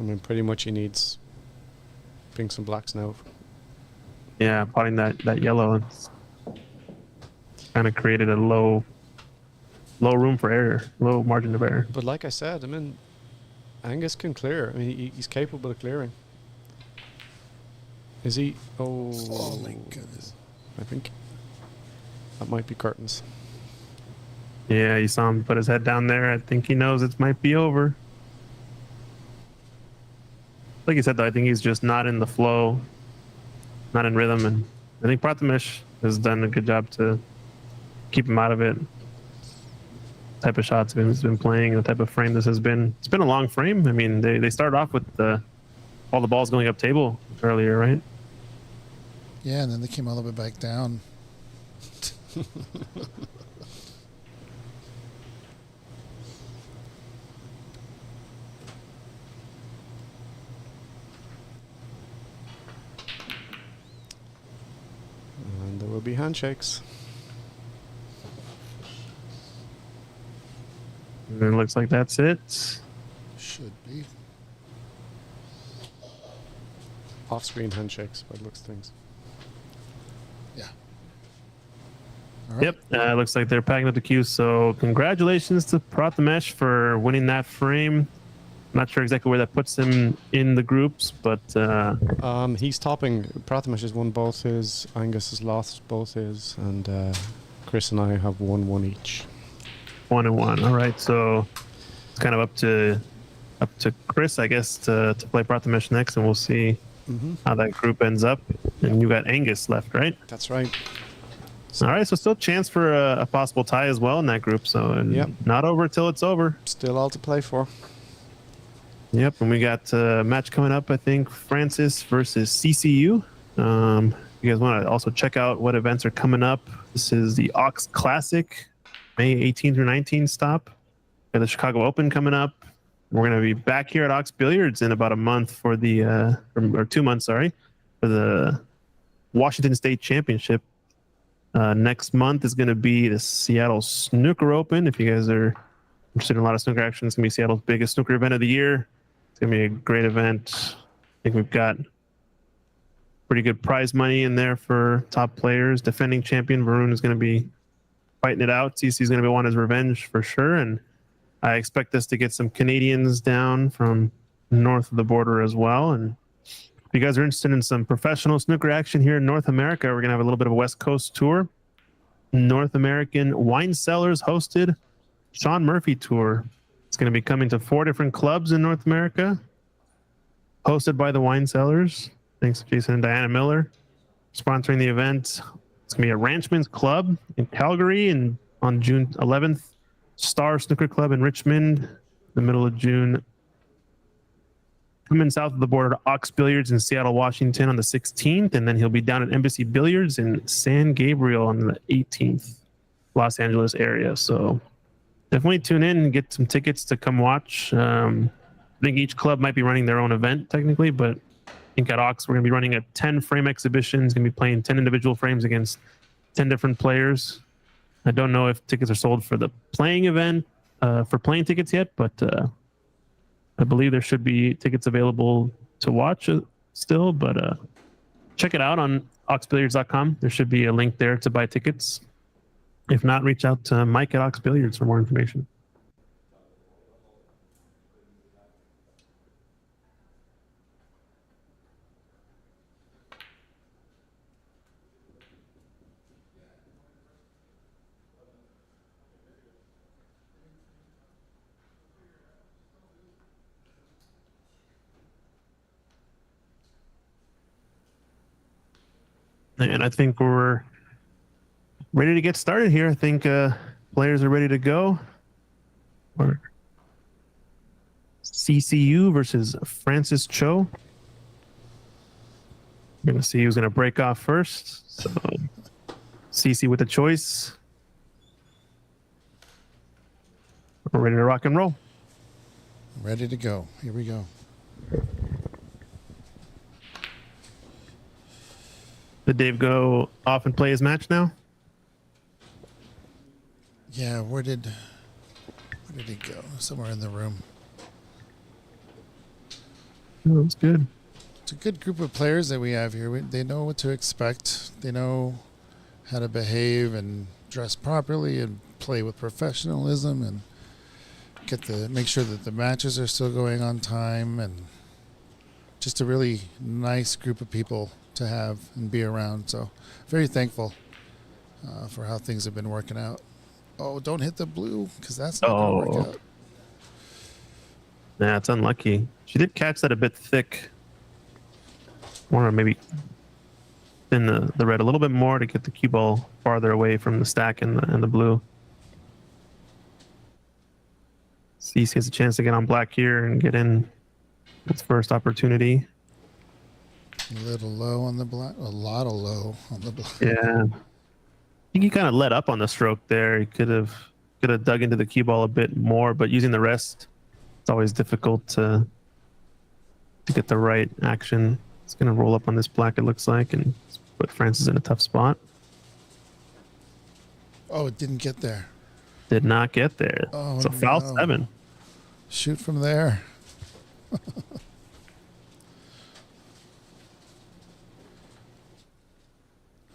mean, pretty much he needs pinks and blacks now. Yeah, potting that yellow. Kind of created a low room for error, low margin of error. But like I said, I mean, Angus can clear. I mean, he's capable of clearing. Is he? Oh my goodness. I think that might be curtains. Yeah, you saw him put his head down there. I think he knows it might be over. Like you said, though, I think he's just not in the flow, not in rhythm, and I think Prathamesh has done a good job to keep him out of it. Type of shots he's been playing, the type of frame this has been. It's been a long frame. I mean, they started off with all the balls going up table earlier, right? Yeah, and then they came all the way back down. And there will be handshakes. And it looks like that's it. Should be. Off-screen handshakes by the looks of things. Yeah. All right. Yep, looks like they're packing up the queue. So congratulations to Prathamesh for winning that frame. Not sure exactly where that puts him in the groups, but He's topping. Prathamesh has won both his. Angus has lost both his, and Chris and I have won one each. 1-1. All right, so it's kind of up to Chris, I guess, to play Prathamesh next, and we'll see how that group ends up. And you got Angus left, right? That's right. All right, so still chance for a possible tie as well in that group. So Yep. not over till it's over. Still all to play for. Yep, and we got a match coming up, I think, Francis versus CCU. You guys want to also check out what events are coming up. This is the Ox Classic, May 18th through 19th stop. We got the Chicago Open coming up. We're going to be back here at Ox Billiards in about a month for the, or 2 months, sorry, for the Washington State Championship. Next month is going to be the Seattle Snooker Open. If you guys are interested in a lot of snooker action, it's going to be Seattle's biggest snooker event of the year. It's going to be a great event. I think we've got pretty good prize money in there for top players. Defending champion Varun is going to be fighting it out. CC is going to be wanting his revenge for sure. And I expect us to get some Canadians down from north of the border as well. And if you guys are interested in some professional snooker action here in North America, we're going to have a little bit of a West Coast tour. North American Wine Cellars hosted Sean Murphy Tour. It's going to be coming to 4 different clubs in North America, hosted by the Wine Cellars. Thanks to Jason and Diana Miller sponsoring the event. It's going to be a Ranchman's Club in Calgary and on June 11th. Star Snooker Club in Richmond, the middle of June. Coming south of the border to Ox Billiards in Seattle, Washington on the 16th, and then he'll be down at Embassy Billiards in San Gabriel on the 18th, Los Angeles area. So definitely tune in and get some tickets to come watch. I think each club might be running their own event technically, but I think at Ox we're going to be running a 10-frame exhibition. It's going to be playing 10 individual frames against 10 different players. I don't know if tickets are sold for the playing event, for playing tickets yet, but I believe there should be tickets available to watch still, but check it out on oxbilliards.com. There should be a link there to buy tickets. If not, reach out to Mike at Ox Billiards for more information. And I think we're ready to get started here. I think players are ready to go. Or CCU versus Francis Cho. We're going to see who's going to break off first. So CC with the choice. We're ready to rock and roll. Ready to go. Here we go. Did Dave go off and play his match now? Yeah, where did he go? Somewhere in the room. Oh, that's good. It's a good group of players that we have here. They know what to expect. They know how to behave and dress properly and play with professionalism and make sure that the matches are still going on time, and just a really nice group of people to have and be around. So very thankful for how things have been working out. Oh, don't hit the blue, because that's not going to work out. Yeah, it's unlucky. She did catch that a bit thick. Or maybe thin the red a little bit more to get the cue ball farther away from the stack and the blue. CC has a chance to get on black here and get in its first opportunity. A little low on the black. A lot of low on the black. Yeah. I think he kind of let up on the stroke there. He could have dug into the cue ball a bit more, but using the rest, it's always difficult to get the right action. It's going to roll up on this black, it looks like, and put Francis in a tough spot. Oh, it didn't get there. Did not get there. Oh, so foul no. 7. Shoot from there.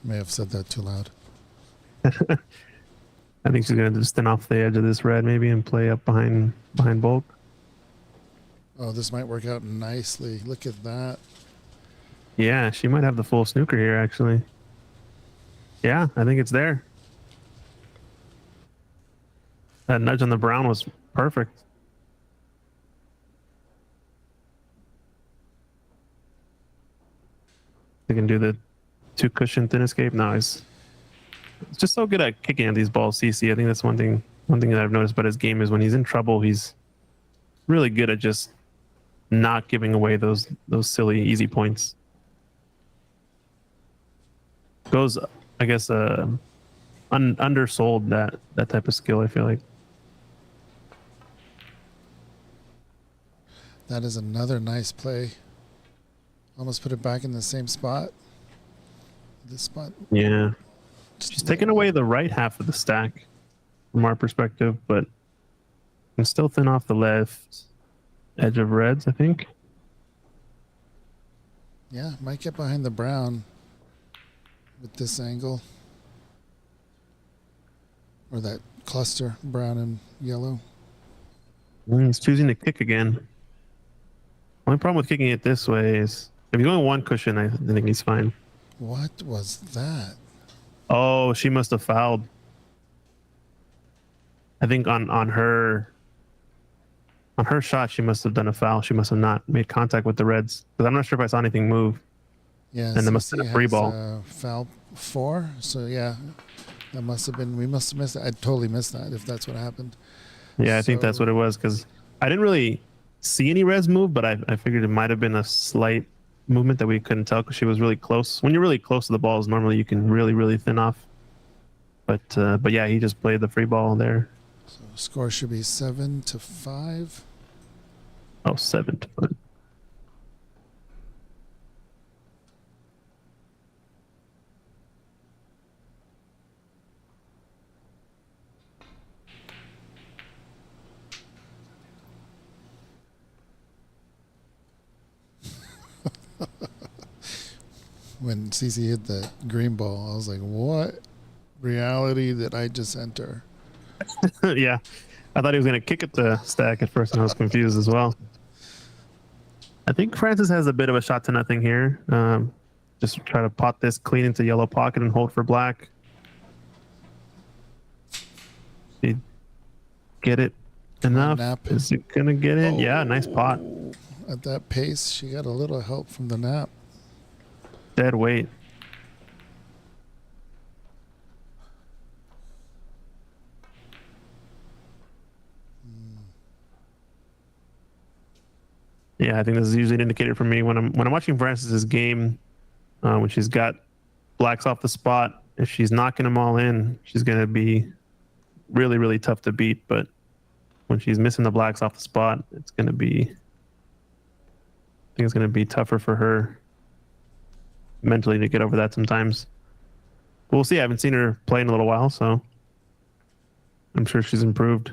May have said that too loud. I think she's going to just thin off the edge of this red maybe and play up behind bulk. Oh, this might work out nicely. Look at that. Yeah, she might have the full snooker here, actually. Yeah, I think it's there. That nudge on the brown was perfect. They can do the 2 cushion thin escape. No, it's just so good at kicking at these balls, CC. I think that's one thing that I've noticed about his game is when he's in trouble, he's really good at just not giving away those silly easy points. Goes, I guess, undersold that type of skill, I feel like. That is another nice play. Almost put it back in the same spot. This spot. Yeah. She's taking away the right half of the stack from our perspective, but can still thin off the left edge of reds, I think. Yeah, might get behind the brown with this angle. Or that cluster, brown and yellow. He's choosing to kick again. Only problem with kicking it this way is if you're going 1 cushion, I think he's fine. What was that? Oh, she must have fouled. I think on her shot, she must have done a foul. She must have not made contact with the reds, because I'm not sure if I saw anything move. Yeah, and there must have been a free ball. Foul 4. So yeah, that must have been. We must have missed it. I totally missed that if that's what happened. Yeah, I think that's what it was, because I didn't really see any reds move, but I figured it might have been a slight movement that we couldn't tell because she was really close. When you're really close to the balls, normally you can really thin off. But yeah, he just played the free ball there. So score should be 7-5. Oh, 7-5. When CC hit that green ball, I was like, what reality did I just enter? Yeah, I thought he was going to kick at the stack at first, and I was confused as well. I think Francis has a bit of a shot to nothing here. Just try to pot this clean into yellow pocket and hold for black. Did get it enough? Nap. Is it going to get it? Yeah, nice pot. At that pace, she got a little help from the nap. Dead weight. Yeah, I think this is usually an indicator for me when I'm watching Francis's game, when she's got blacks off the spot. If she's knocking them all in, she's gonna be really tough to beat. But when she's missing the blacks off the spot, I think it's gonna be tougher for her mentally to get over that sometimes. But we'll see. I haven't seen her play in a little while, so I'm sure she's improved.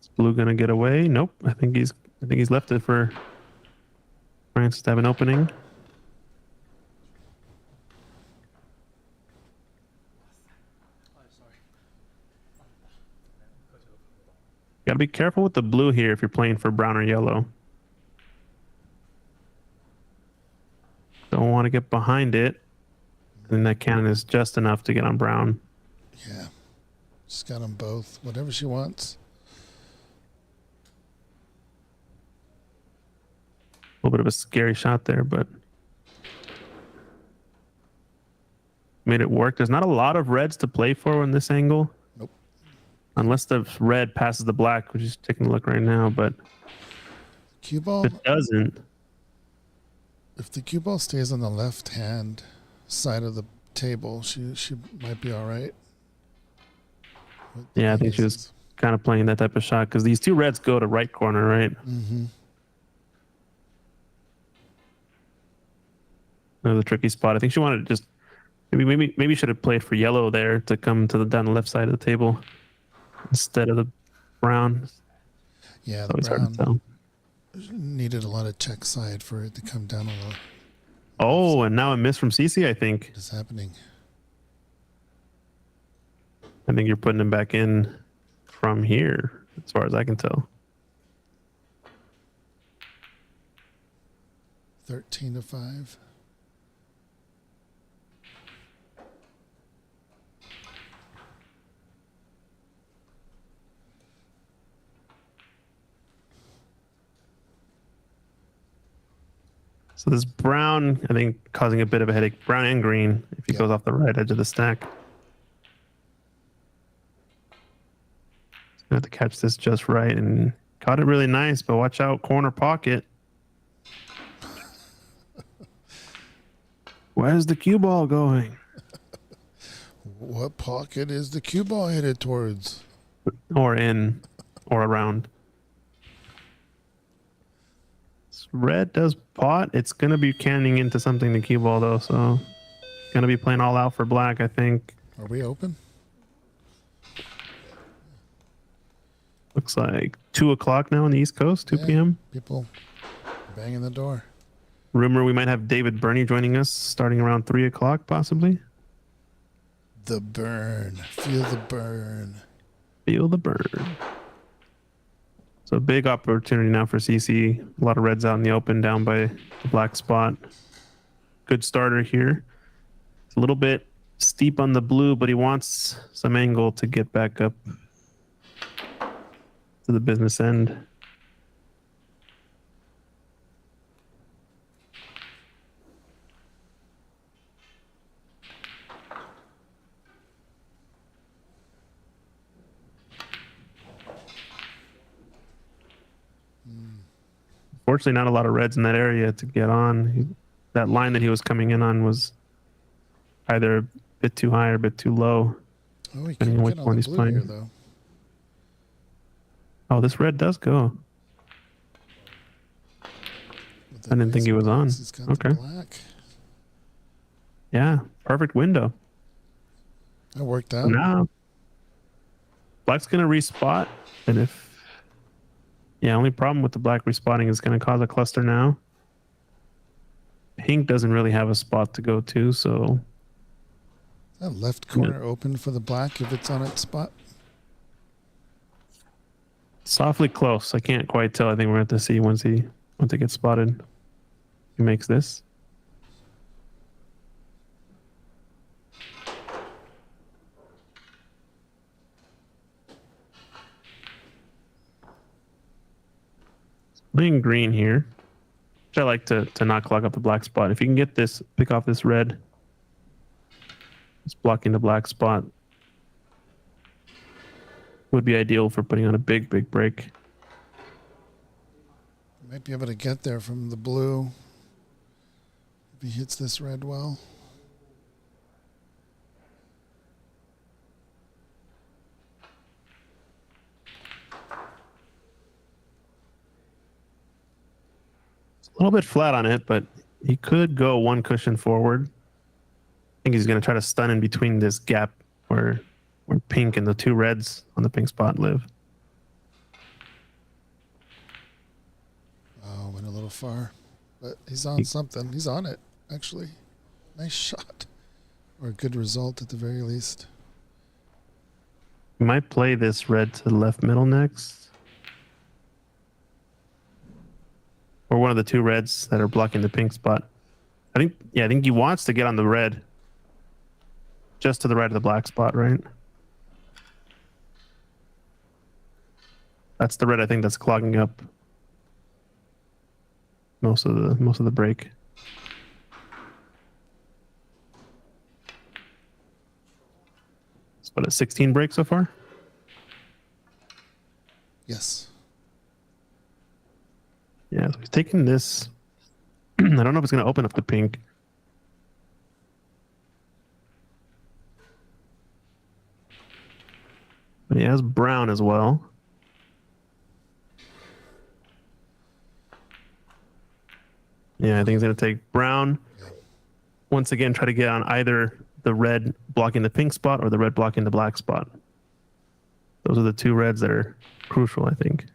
Is blue gonna get away? Nope. I think he's left it for Francis to have an opening. Gotta be careful with the blue here if you're playing for brown or yellow. Don't want to get behind it. And that cannon is just enough to get on brown. Yeah. She's got them both. Whatever she wants. A little bit of a scary shot there, but made it work. There's not a lot of reds to play for in this angle. Nope. Unless the red passes the black, which is taking a look right now, but Cue ball. if it doesn't, If the cue ball stays on the left hand side of the table, she might be all right. yeah, I think she was kind of playing that type of shot because these two reds go to right corner, right? Mm-hmm. Another tricky spot. I think she wanted to just maybe should have played for yellow there to come to the down the left side of the table instead of the brown. Yeah, It's the always hard to brown tell. needed a lot of check side for it to come down a little. Oh, and now a miss from CC, I think. What is happening? I think you're putting him back in from here, as far as I can tell. 13-5. So this brown, I think, causing a bit of a headache. Brown and green, if he Yeah. goes off the right edge of the stack. Gonna have to catch this just right, and caught it really nice, but watch out, corner pocket. Where's the cue ball going? What pocket is the cue ball headed towards? Or in, or around. Red does pot. It's going to be canning into something to cue ball, though, so going to be playing all out for black, I think. Are we open? Looks like 2 o'clock now on the East Coast, 2 Yeah. p.m. People banging the door. Rumor we might have David Burney joining us starting around 3 o'clock, possibly. The burn. Feel the burn. Feel the burn. So big opportunity now for CC. A lot of reds out in the open down by the black spot. Good starter here. It's a little bit steep on the blue, but he wants some angle to get back up to the business end. Fortunately, not a lot of reds in that area to get on. That line that he was coming in on was either a bit too high or a bit too low. Oh, we Depending can on which get one on the he's blue playing. here, though. Oh, this red does go. With the I didn't think nice he was on. box, he's got Okay. the black. Yeah, perfect window. That worked out. Now, black's going to respot. And if... Yeah, only problem with the black respotting is going to cause a cluster now. Pink doesn't really have a spot to go to, so... That left corner open for the black if it's on its spot. Softly close. I can't quite tell. I think we're going to have to see once it gets spotted. He makes this. Playing green here, which I like to not clog up the black spot. If you can get this, pick off this red. It's blocking the black spot. Would be ideal for putting on a big break. Might be able to get there from the blue if he hits this red well. A little bit flat on it, but he could go one cushion forward. I think he's going to try to stun in between this gap where pink and the two reds on the pink spot live. little far, but he's on something. He's on it, actually. Nice shot. Or a good result at the very least. We might play this red to the left middle next. Or one of the two reds that are blocking the pink spot. I think he wants to get on the red. Just to the right of the black spot, right? That's the red I think that's clogging up most of the break. It's about a 16 break so far. Yes. Yeah, so he's taking this. I don't know if it's going to open up the pink. But he has brown as well. Yeah, I think he's going to take brown. Once again, try to get on either the red blocking the pink spot or the red blocking the black spot. Those are the two reds that are crucial, I think.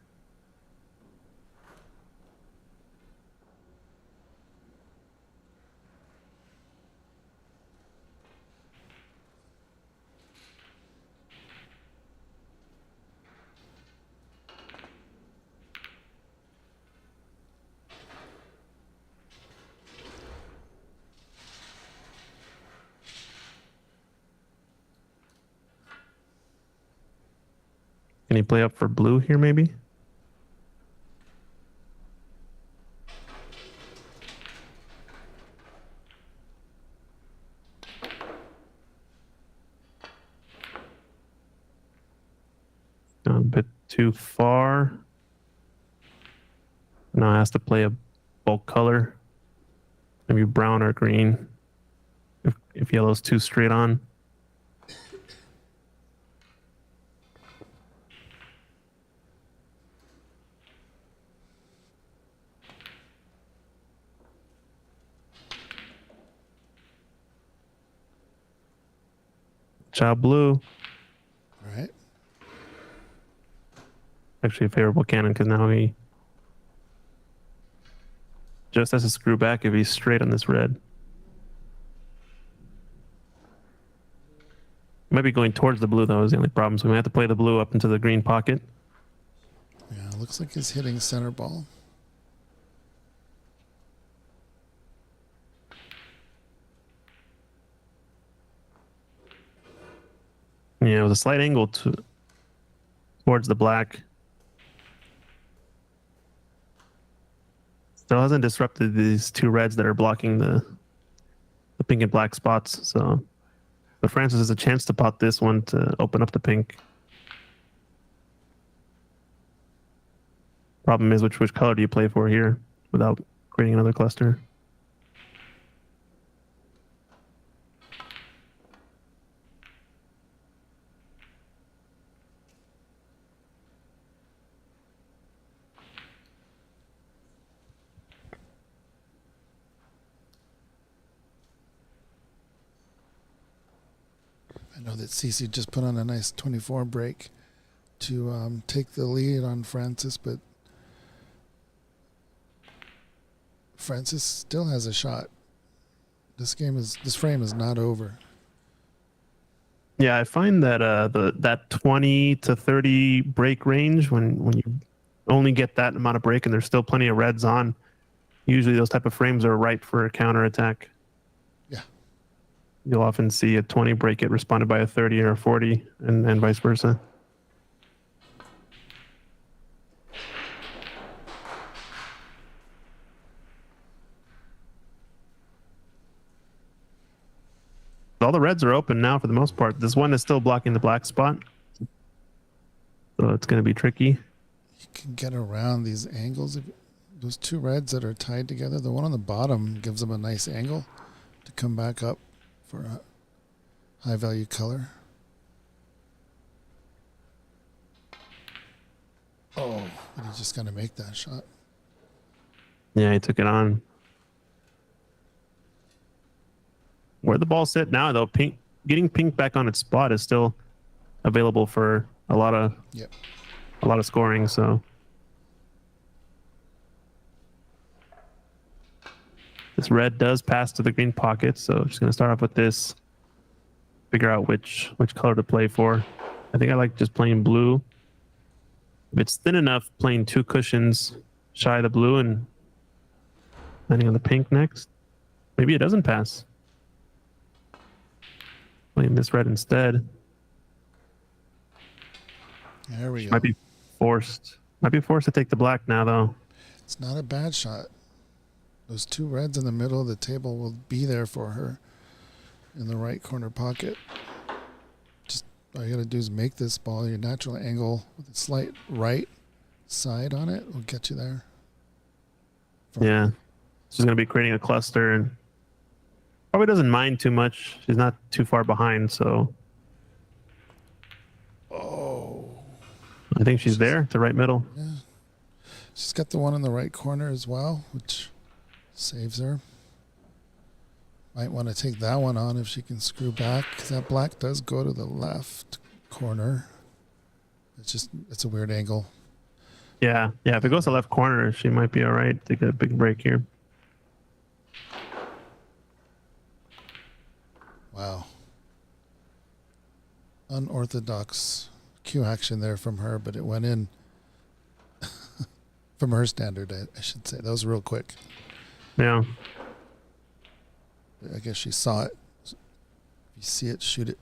Can he play up for blue here, maybe? A bit too far. Now has to play a bulk color. Maybe brown or green. If yellow's too straight on. Job blue. All right. Actually a favorable cannon because now he just has to screw back if he's straight on this red. Might be going towards the blue though is the only problem. So we might have to play the blue up into the green pocket. Yeah, looks like he's hitting center ball. Yeah, with a slight angle towards the black. Still hasn't disrupted these two reds that are blocking the pink and black spots. So, but Francis has a chance to pot this one to open up the pink. Problem is, which color do you play for here without creating another cluster? I know that CC just put on a nice 24 break to take the lead on Francis, but Francis still has a shot. This frame is not over. Yeah, I find that that 20 to 30 break range, when you only get that amount of break and there's still plenty of reds on, usually those type of frames are ripe for a counterattack. Yeah. You'll often see a 20 break get responded by a 30 or a 40 and vice versa. All the reds are open now for the most part. This one is still blocking the black spot. So it's going to be tricky. You can get around these angles. Those two reds that are tied together, the one on the bottom gives them a nice angle to come back up for a high value color. Oh, but he's just going to make that shot. Yeah, he took it on. Where the ball sit now, though, getting pink back on its spot is still available for a lot of scoring. So This red does pass to the green pocket, so just gonna start off with this. Figure out which color to play for. I think I like just playing blue. If it's thin enough, playing 2 cushions shy of the blue and landing on the pink next. Maybe it doesn't pass. Playing this red instead. There we go. Might be forced. Might be forced to take the black now, though. It's not a bad shot. Those 2 reds in the middle of the table will be there for her in the right corner pocket. Just all you got to do is make this ball your natural angle with a slight right side on it will get you there. Yeah. She's going to be creating a cluster and probably doesn't mind too much. She's not too far behind, so. Oh. I think she's there, the right middle. Yeah. She's got the one in the right corner as well, which saves her. Might want to take that one on if she can screw back, because that black does go to the left corner. It's a weird angle. Yeah. If it goes to left corner, she might be all right to get a big break here. Wow. Unorthodox cue action there from her, but it went in from her standard, I should say. That was real quick. Yeah. I guess she saw it. If you see it, shoot it.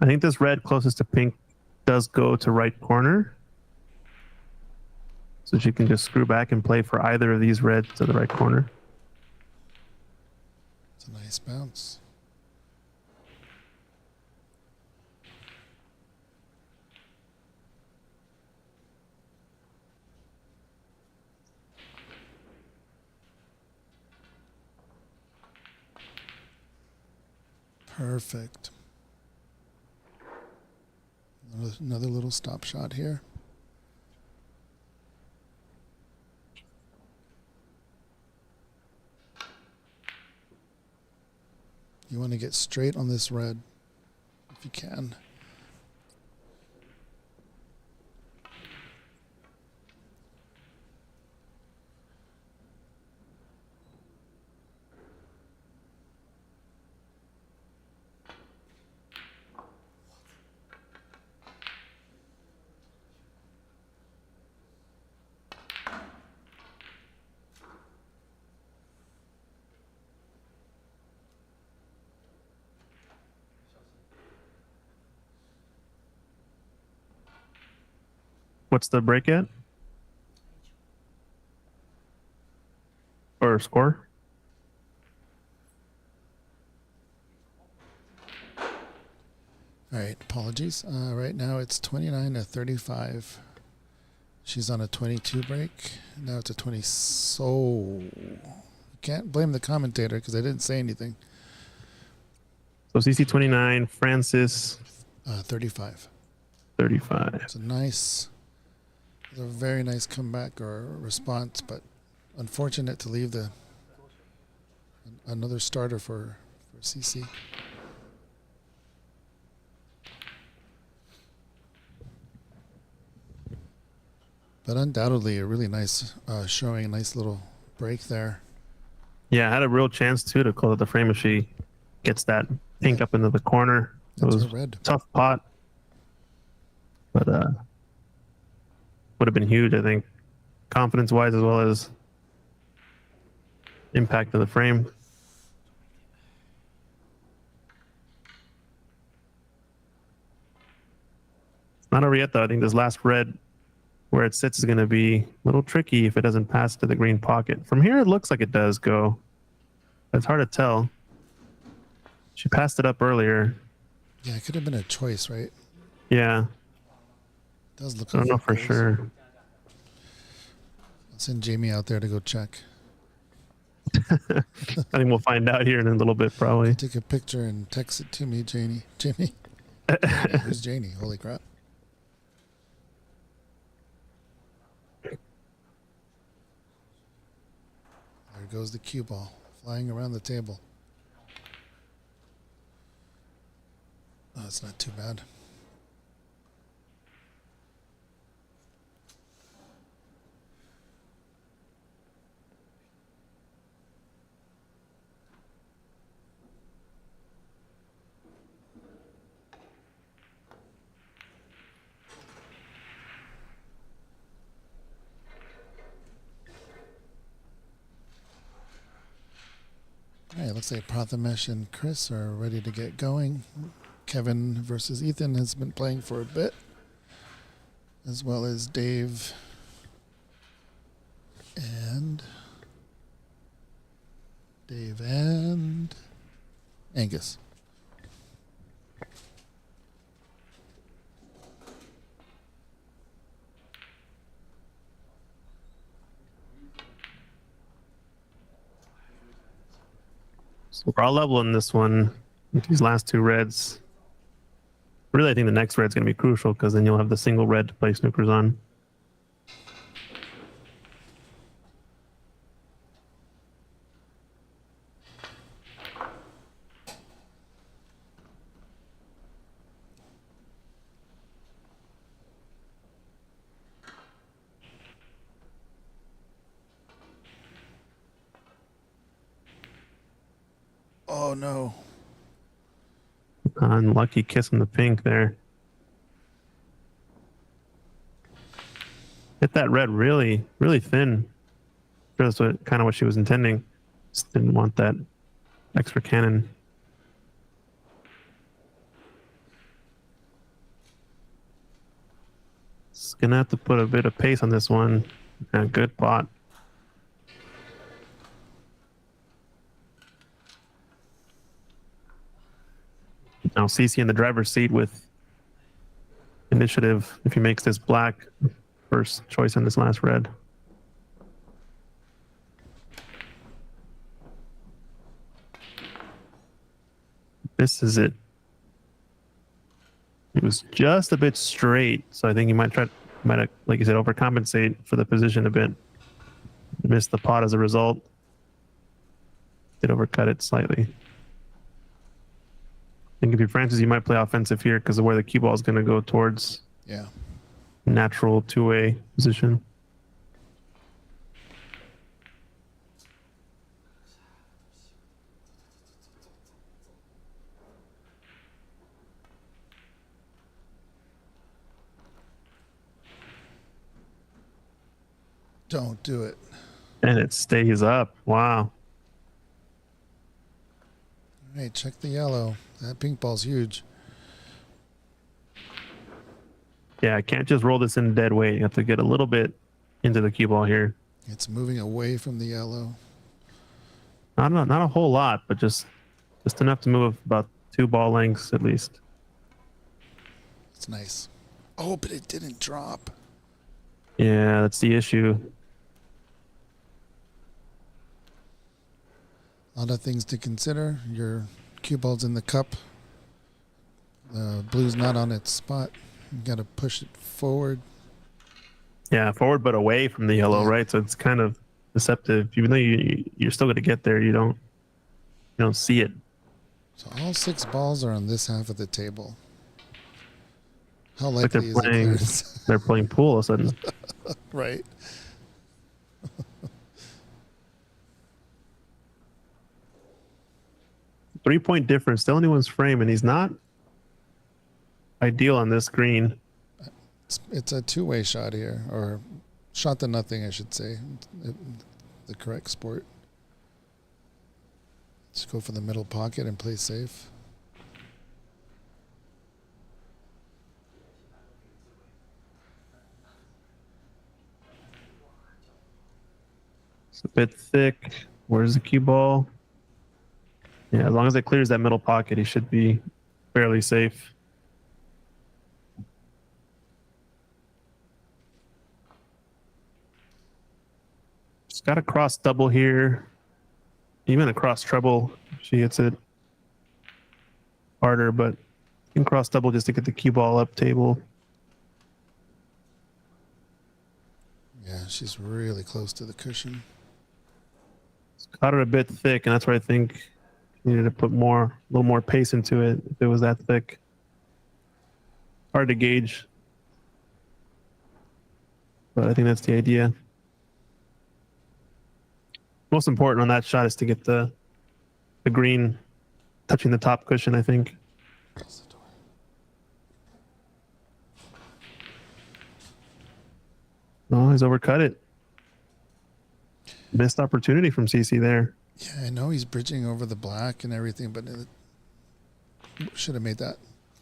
I think this red closest to pink does go to right corner. So she can just screw back and play for either of these reds to the right corner. It's a nice bounce. Perfect. Another little stop shot here. You want to get straight on this red if you can. What's the break at? Or score? All right, apologies. Right now it's 29-35. She's on a 22 break. Now it's a 20. So can't blame the commentator because I didn't say anything. So CC 29, Francis 35. 35. It's a very nice comeback or response, but unfortunate to leave another starter for CC. But undoubtedly a really nice showing, a nice little break there. Yeah, I had a real chance too to close the frame if she gets that pink up into the corner. That's it was her red. Tough pot. But would have been huge, I think, confidence wise as well as impact of the frame. It's not over yet though. I think this last red where it sits is going to be a little tricky if it doesn't pass to the green pocket. From here, it looks like it does go. It's hard to tell. She passed it up earlier. Yeah, it could have been a choice, right? Yeah. It does look I don't like know it for goes. sure. I'll send Jamie out there to go check. I think we'll find out here in a little bit, probably. Take a picture and text it to me, Janie. Jimmy. Who's Janie? Holy crap. There goes the cue ball flying around the table. Oh, it's not too bad. All right, looks like Prathamesh and Chris are ready to get going. Kevin versus Ethan has been playing for a bit, as well as Dave and Angus. So we're all level in this one with these last two reds. Really, I think the next red's going to be crucial because then you'll have the single red to play snookers on. Oh no. Unlucky kiss on the pink there. Hit that red really, really thin. That's kind of what she was intending. Just didn't want that extra cannon. It's gonna have to put a bit of pace on this one. Yeah, good pot. Now CC in the driver's seat with initiative if he makes this black first choice in this last red. This is it. It was just a bit straight, so I think he might have, like you said, overcompensate for the position a bit. Missed the pot as a result. Did overcut it slightly. I think if you're Francis, you might play offensive here because of where the cue ball is going to go towards. Yeah. Natural two-way position. Don't do it. And it stays up. Wow. All right, check the yellow. That pink ball's huge. Yeah, I can't just roll this in dead weight. You have to get a little bit into the cue ball here. It's moving away from the yellow. Not a whole lot, but just enough to move about 2 ball lengths at least. It's nice. Oh, but it didn't drop. Yeah, that's the issue. A lot of things to consider. Your cue ball's in the cup. The blue's not on its spot. You got to push it forward. Yeah, forward but away from the yellow, Yeah. right? So it's kind of deceptive. Even though you're still going to get there, you don't see it. So all 6 balls are on this half of the table. How Like they're likely is it? playing, Clarence? they're playing pool all of a sudden. Right. 3-point difference, still anyone's frame, and he's not ideal on this green. It's a two-way shot here, or shot to nothing, I should say. The correct sport. Let's go for the middle pocket and play safe. It's a bit thick. Where's the cue ball? Yeah, as long as it clears that middle pocket, he should be fairly safe. Just got a cross double here. Even a cross treble, she hits it harder, but you can cross double just to get the cue ball up table. Yeah, she's really close to the cushion. Caught it a bit thick, and that's where I think you needed to put a little more pace into it if it was that thick. Hard to gauge, but I think that's the idea. Most important on that shot is to get the green touching the top cushion, I think. No, he's overcut it. Missed opportunity from CC there. Yeah, I know he's bridging over the black and everything, but it should have made that.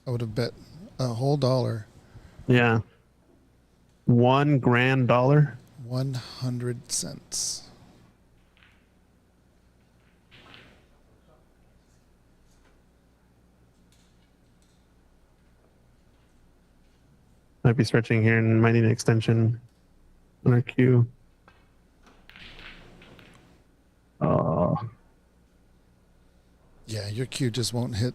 I would have bet a whole dollar, Yeah. $1,000,000. 100 cents. Might be stretching here and might need an extension on our queue. Oh, Yeah, your cue just won't hit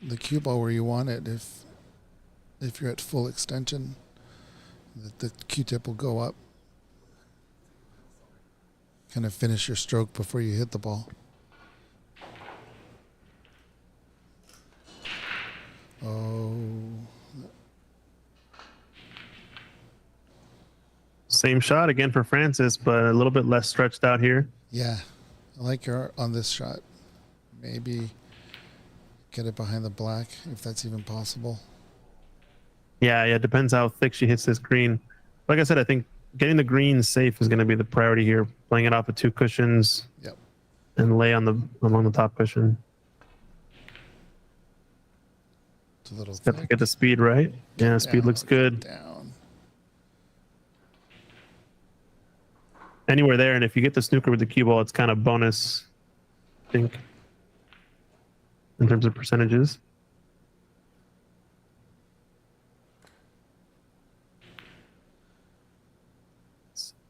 the cue ball where you want it if you're at full extension. The Q-tip will go up. Kind of finish your stroke before you hit the ball. Oh, same shot again for Francis, but a little bit less stretched out here. yeah. I like your on this shot. Maybe get it behind the black if that's even possible. Yeah, it depends how thick she hits this green. Like I said, I think getting the green safe is going to be the priority here. Playing it off of 2 cushions. Yep. And lay on along the top cushion. It's a little Got to thick. get the speed right. Yeah, speed Down, looks good. Down. Anywhere there, and if you get the snooker with the cue ball, it's kind of bonus, I think, in terms of percentages.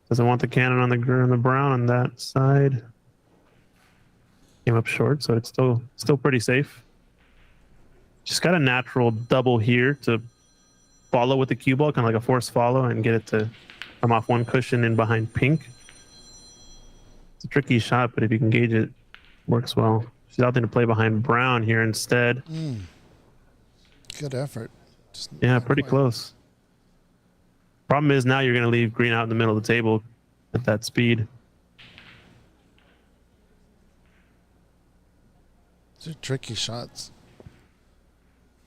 Doesn't want the cannon on the brown on that side. Came up short, so it's still pretty safe. Just got a natural double here to follow with the cue ball, kind of like a forced follow, and get it to come off 1 cushion in behind pink. It's a tricky shot, but if you can gauge it, works well. She's out there to play behind brown here instead. Good effort. Just Yeah, not pretty quite. close. Problem is now you're going to leave green out in the middle of the table at that speed. These are tricky shots.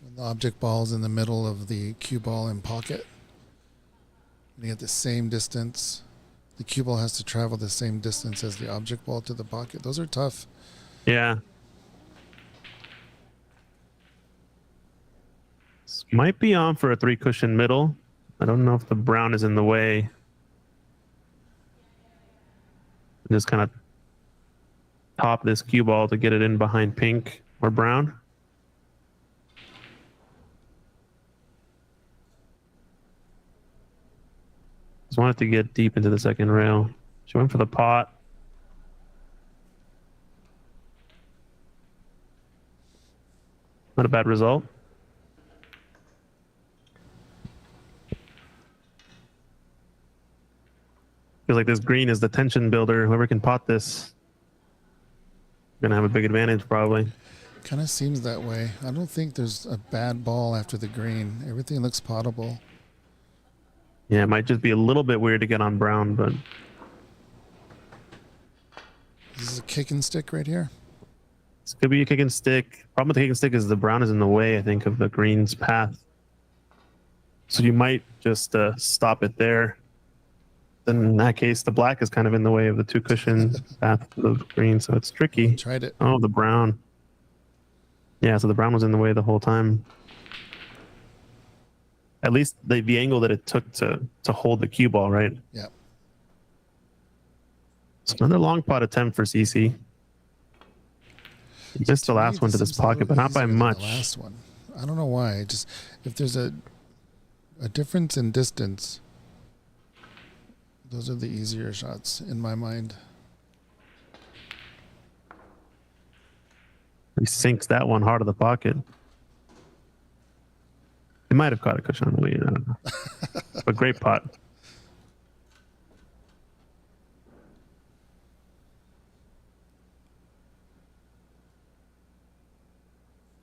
When the object ball's in the middle of the cue ball in pocket, and you get the same distance. The cue ball has to travel the same distance as the object ball to the pocket. Those are tough. Yeah. This might be on for a 3 cushion middle. I don't know if the brown is in the way. Just kind of top this cue ball to get it in behind pink or brown. Just wanted to get deep into the second rail. She went for the pot. Not a bad result. Feels like this green is the tension builder. Whoever can pot this, gonna have a big advantage probably. Kind of seems that way. I don't think there's a bad ball after the green. Everything looks potable. Yeah, it might just be a little bit weird to get on brown, but This is a kick and stick right here. this could be a kick and stick. Problem with the kick and stick is the brown is in the way, I think, of the green's path. So you might just stop it there. Then in that case, the black is kind of in the way of the 2 cushion path of the green, so it's tricky. Tried it. Oh, the brown. Yeah, so the brown was in the way the whole time. At least the angle that it took to hold the cue ball, right? Yeah. It's another long pot attempt for CC. He missed the To me, last one to this seems a little pocket, but not by easier than much. The last one. I don't know why. Just if there's a difference in distance, those are the easier shots in my mind. He sinks that one hard of the pocket. He might have caught a cushion on the lead. I don't know. But great pot.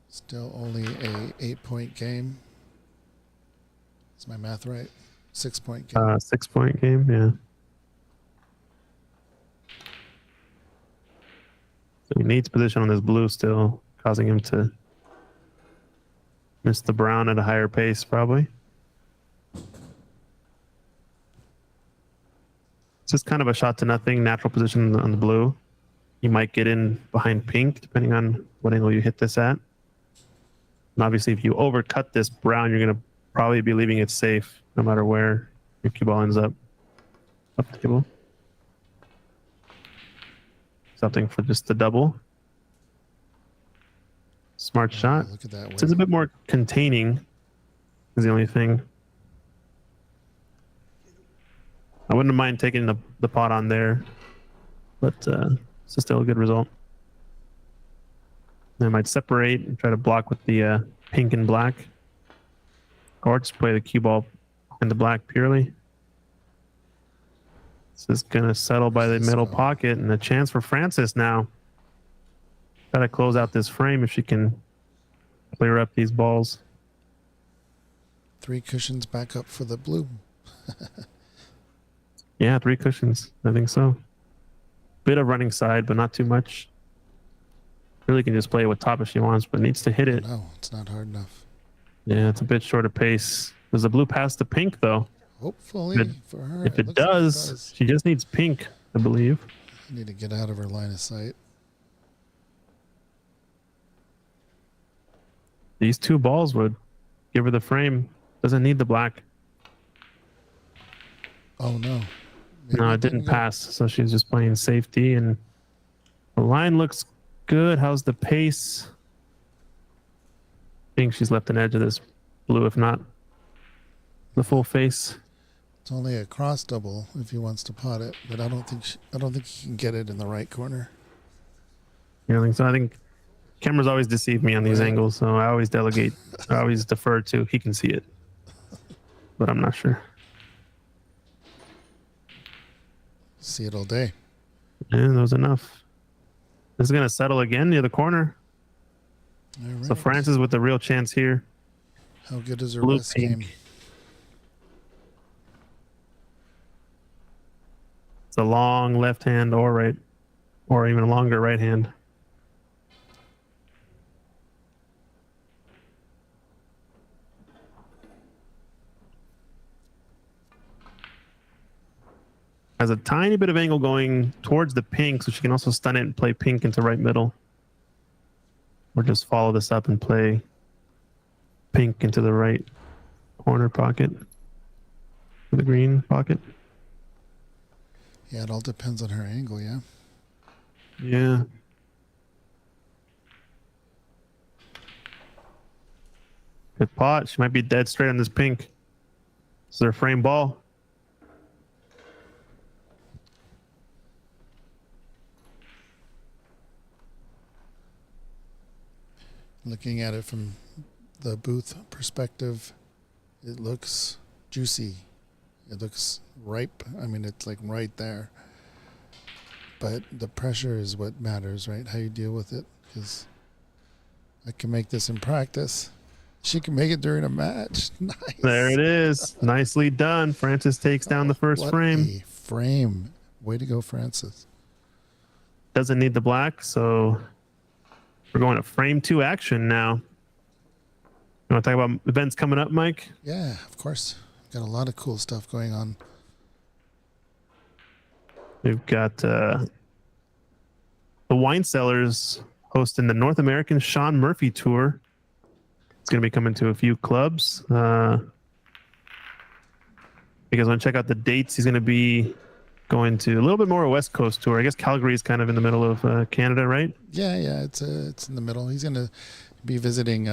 Still only a 8-point game. Is my math right? 6-point game. 6-point game, yeah. So he needs position on this blue still, causing him to miss the brown at a higher pace, probably. It's just kind of a shot to nothing, natural position on the blue. you might get in behind pink, depending on what angle you hit this at. And obviously, if you overcut this brown, you're going to probably be leaving it safe, no matter where your cue ball ends up the table. Something for just the double. Smart shot. Look at that. It's a bit more containing is the only thing. I wouldn't mind taking the pot on there, but it's still a good result. I might separate and try to block with the pink and black, or just play the cue ball and the black purely. This is going to settle by the middle pocket, and a chance for Frances now. Got to close out this frame if she can clear up these balls. 3 cushions back up for the blue. Yeah, 3 cushions. I think so. Bit of running side, but not too much. Really can just play it with top if she wants, but needs to hit it. No, it's not hard enough. Yeah, it's a bit short of pace. Does the blue pass the pink, though? Hopefully for her. If it looks like does, she just needs pink, I believe. I need to get out of her line of sight. These 2 balls would give her the frame. Doesn't need the black. Oh, no. No, it didn't pass, so she's just playing safety, and the line looks good. How's the pace? I think she's left an edge of this blue, if not the full face. It's only a cross double if he wants to pot it, but I don't think he can get it in the right corner. You know, I think cameras always deceive me on these angles, so I always delegate. I always defer to he can see it, but I'm not sure. See it all day. Yeah, that was enough. This is gonna settle again near the corner. All right. So Frances with the real chance here. How good is her Blue West pink. game? It's a long left hand or right, or even a longer right hand. Has a tiny bit of angle going towards the pink, so she can also stun it and play pink into right middle. Or just follow this up and play pink into the right corner pocket. The green pocket. Yeah, it all depends on her angle, yeah. Yeah. Good pot. She might be dead straight on this pink. This is her frame ball. Looking at it from the booth perspective, it looks juicy. It looks ripe. I mean, it's like right there. But the pressure is what matters, right? How you deal with it. Because I can make this in practice. She can make it during a match. Nice. There it is. Nicely done. Frances takes down the first What frame. a frame. Way to go, Frances. Doesn't need the black, so we're going to frame 2 action now. You want to talk about events coming up, Mike? Yeah, of course. Got a lot of cool stuff going on. We've got the Wine Cellars hosting the North American Sean Murphy Tour. It's going to be coming to a few clubs. You guys want to check out the dates? He's going to be going to a little bit more a West Coast tour. I guess Calgary is kind of in the middle of Canada, right? Yeah, it's in the middle. He's going to be visiting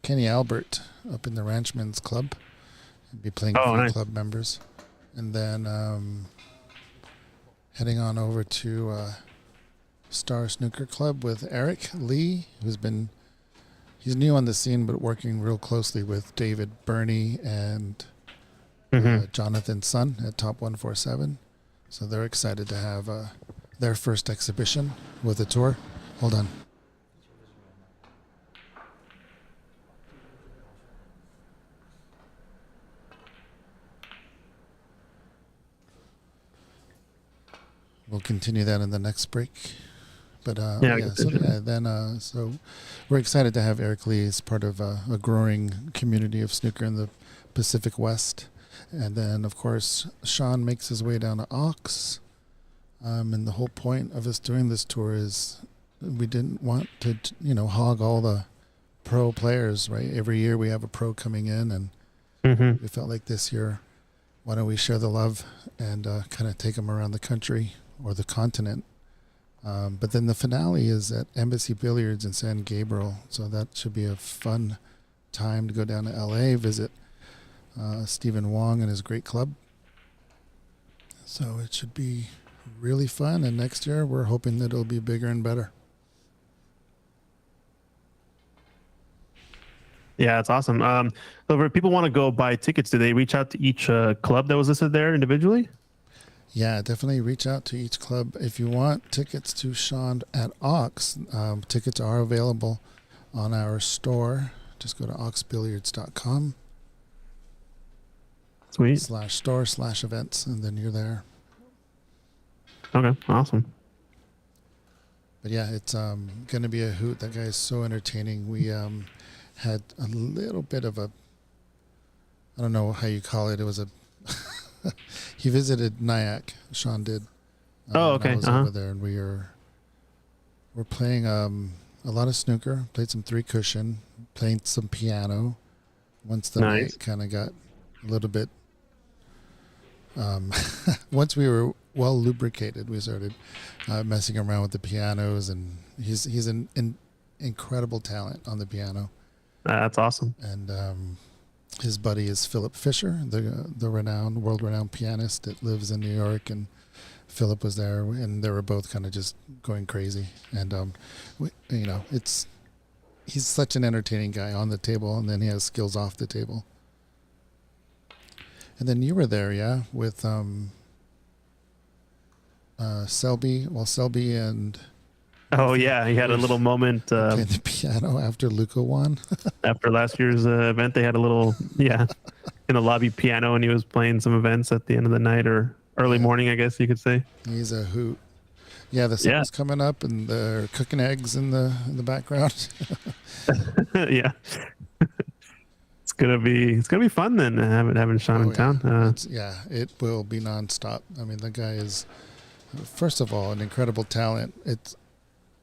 Kenny Albert up in the Ranchman's Club. He'll be playing for nice. club members. And then heading on over to Star Snooker Club with Eric Lee, he's new on the scene, but working real closely with David Burney and Jonathan's son at Top 147. So they're excited to have their first exhibition with a tour. Hold on. We'll continue that in the next break. But so we're excited to have Eric Lee as part of a growing community of snooker in the Pacific West. And then, of course, Sean makes his way down to Ox And the whole point of us doing this tour is we didn't want to, hog all the pro players, right? Every year we have a pro coming in, and Mm-hmm. we felt like this year, why don't we share the love and kind of take them around the country or the continent. But then the finale is at Embassy Billiards in San Gabriel, so that should be a fun time to go down to LA, visit Stephen Wong and his great club. So it should be really fun, and next year we're hoping that it'll be bigger and better. Yeah, it's awesome. So if people want to go buy tickets, do they reach out to each club that was listed there individually? Yeah, definitely reach out to each club. If you want tickets to Sean at Ox, tickets are available on our store. Just go to oxbilliards.com Sweet. /store/events, and then you're there. Okay, awesome. But yeah, it's going to be a hoot. That guy is so entertaining. We had a little bit of a, I don't know how you call it. It was a, he visited Nyack. Sean did. Oh, and okay. I was over there, and we're playing a lot of snooker. Played some 3-cushion. Played some piano. Once the Nice. night kind of got a little bit. Once we were well lubricated, we started messing around with the pianos, and he's an incredible talent on the piano. That's awesome. And his buddy is Philip Fisher, the world renowned pianist that lives in New York, and Philip was there, and they were both kind of just going crazy. And he's such an entertaining guy on the table, and then he has skills off the table. And then you were there, yeah, with Selby. Well, Selby and Oh yeah, he had a little moment played the piano after Luca won. after last year's event. They had a little in the lobby piano, and he was playing some events at the end of the night or early morning, I guess you could say. He's a hoot. Yeah, the sun's coming up, and they're cooking eggs in the background. Yeah. It's gonna be fun then having Sean in town. It will be nonstop. I mean, the guy is, first of all, an incredible talent.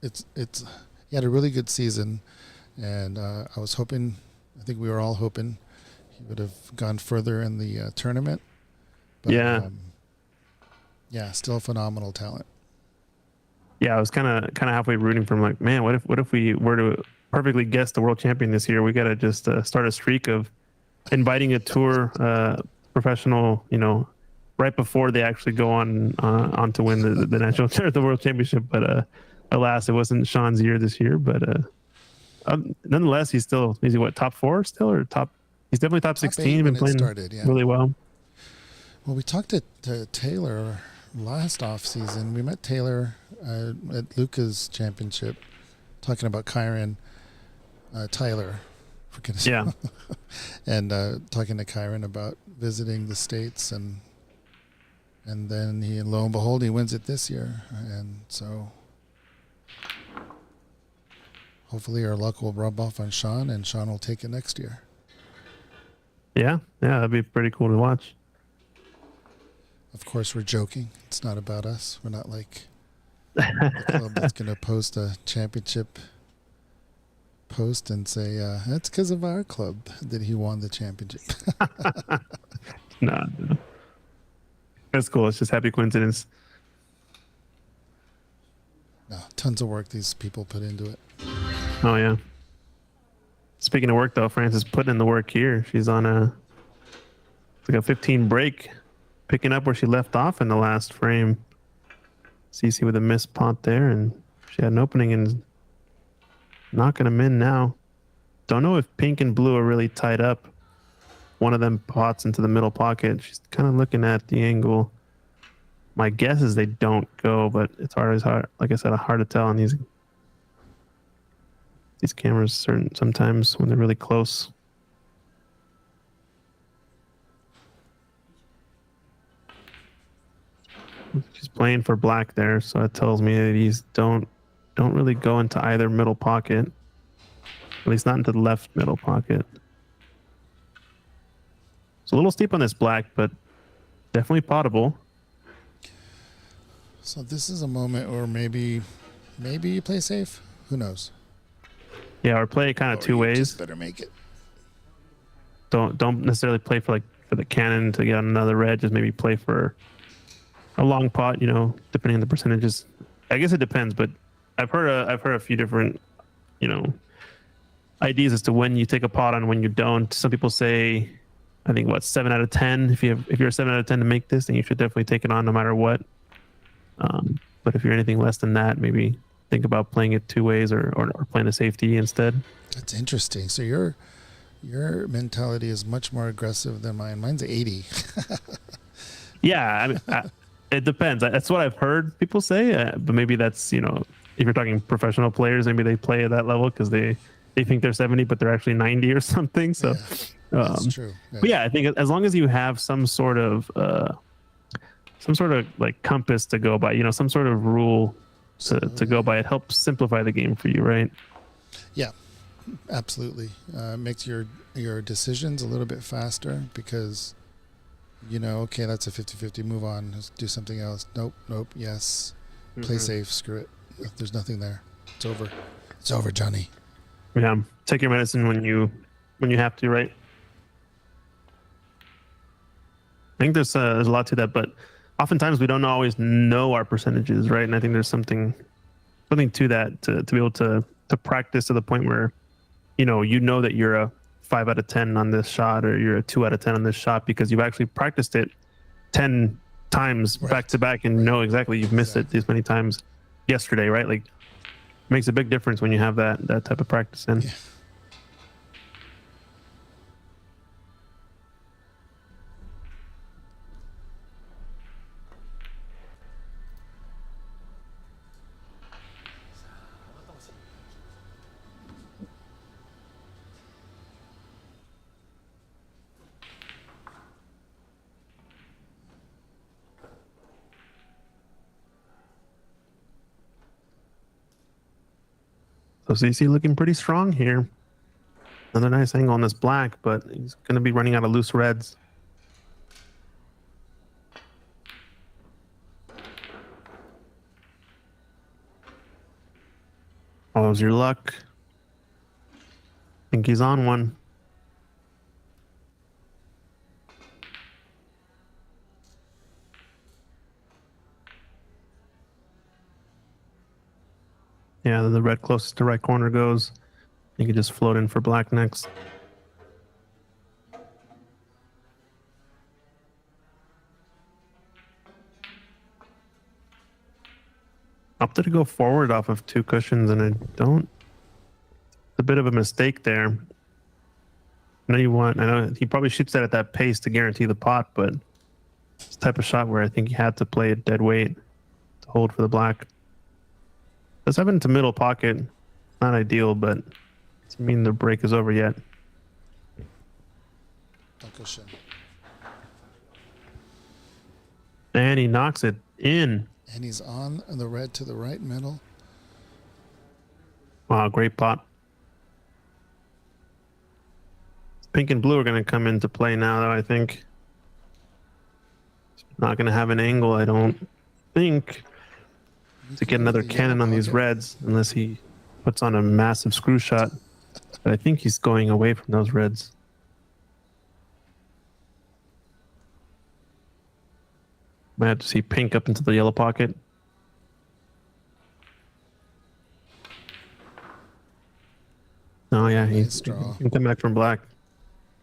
He had a really good season, and I think we were all hoping he would have gone further in the tournament. But, still a phenomenal talent. Yeah, I was kind of halfway rooting for him. Like, man, what if we were to perfectly guess the world champion this year? We got to just start a streak of inviting a tour professional, right before they actually go on to win the national or the world championship. But alas, it wasn't Sean's year this year. But nonetheless, is he what, top 4 still, or top? He's definitely top 16. Been playing really well. Well, we talked to Taylor last off season. We met Taylor at Luca's championship, talking about Tyler, for goodness sake. Yeah. And talking to Kyron about visiting the States, and then lo and behold, he wins it this year, and so hopefully our luck will rub off on Sean, and Sean will take it next year. Yeah, that'd be pretty cool to watch. Of course, we're joking. It's not about us. We're not like a club that's going to post a championship post and say, that's because of our club that he won the championship. No. That's cool. It's just happy coincidence. No, tons of work these people put into it. Oh, yeah. Speaking of work, though, Frances putting in the work here. She's on it's like a 15 break, picking up where she left off in the last frame. CC with a missed pot there, and she had an opening and knocking them in now. Don't know if pink and blue are really tied up. One of them pots into the middle pocket. She's kind of looking at the angle. My guess is they don't go, but it's always hard. Like I said, hard to tell on these cameras sometimes when they're really close. She's playing for black there, so it tells me that he's don't really go into either middle pocket. At least not into the left middle pocket. It's a little steep on this black, but definitely potable. So this is a moment where maybe you play safe. Who knows? Yeah, or play kind of Or two you ways. just better make it. Don't necessarily play for the cannon to get another red. Just maybe play for a long pot. You know, depending on the percentages. I guess it depends, but I've heard a few different, you know, ideas as to when you take a pot and when you don't. Some people say, I think 7 out of 10. If you're a 7 out of 10 to make this, then you should definitely take it on no matter what. But if you're anything less than that, maybe think about playing it two ways or playing a safety instead. That's interesting. So your mentality is much more aggressive than mine. Mine's 80. Yeah, I mean, it depends. That's what I've heard people say. But maybe that's, you know, if you're talking professional players, maybe they play at that level because they think they're 70, but they're actually 90 or something. So That's true. Yeah. But yeah, I think as long as you have some sort of like compass to go by, you know, some sort of rule to go by, it helps simplify the game for you, right? Yeah, absolutely. Makes your decisions a little bit faster because, you know, okay, that's a 50-50, move on, let's do something else. Nope, yes. Play safe, screw it. There's nothing there. It's over. It's over, Johnny. Yeah, take your medicine when you have to, right? I think there's a lot to that, but oftentimes we don't always know our percentages, right? And I think there's something to that to be able to practice to the point where you know that you're a 5 out of 10 on this shot or you're a 2 out of 10 on this shot because you've actually practiced it 10 times back to back and know exactly you've missed it these many times yesterday, right? Like, it makes a big difference when you have that type of practice in. Yeah. So CC looking pretty strong here. Another nice angle on this black, but he's going to be running out of loose reds. Follows your luck. Think he's on one. Yeah, the red closest to right corner goes. You can just float in for black next. Opted to go forward off of 2 cushions, and it's a bit of a mistake there. I know he probably shoots that at that pace to guarantee the pot, but it's the type of shot where I think he had to play it dead weight to hold for the black. Does have it into middle pocket. Not ideal, but doesn't mean the break is over yet. Cushion. And he knocks it in. And he's on the red to the right middle. Wow, great pot. Pink and blue are going to come into play now, though, I think. Not going to have an angle, I don't think, to get another cannon on these reds, unless he puts on a massive screw shot. But I think he's going away from those reds. Might have to see pink up into the yellow pocket. Oh yeah, he can come back from black.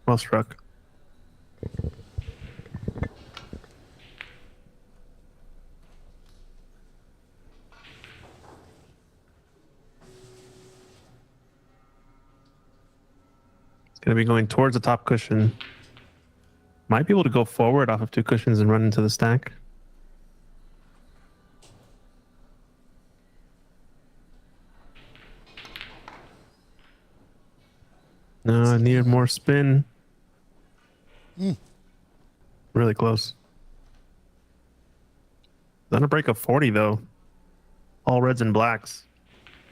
Well struck. It's going to be going towards the top cushion. Might be able to go forward off of 2 cushions and run into the stack. No, I needed more spin. Really close. On a break of 40, though. All reds and blacks.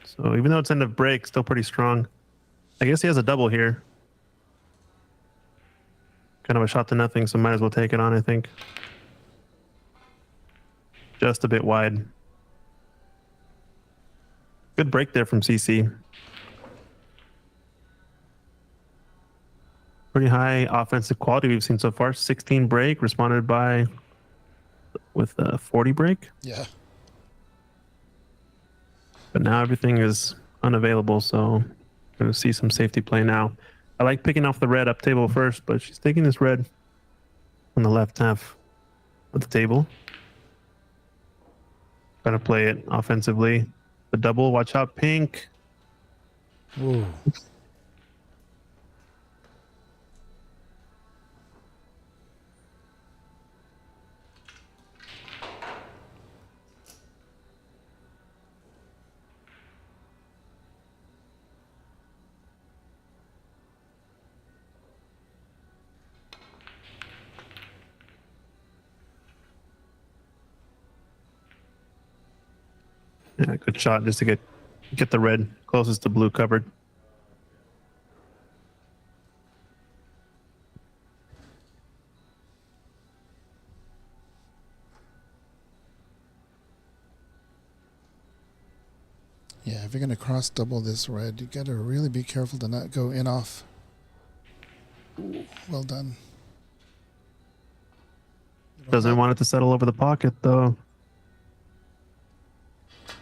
So even though it's end of break, still pretty strong. I guess he has a double here. Kind of a shot to nothing, so might as well take it on, I think. just a bit wide. Good break there from CC. Pretty high offensive quality we've seen so far. 16 break responded by with a 40 break. Yeah. But now everything is unavailable, so I'm going to see some safety play now. I like picking off the red up table first, but she's taking this red on the left half of the table. Got to play it offensively. The double, watch out, pink. Ooh. Yeah, good shot just to get the red closest to blue covered. Yeah, if you're going to cross double this red, you got to really be careful to not go in off. Ooh, well done. Doesn't want it to settle over the pocket, though.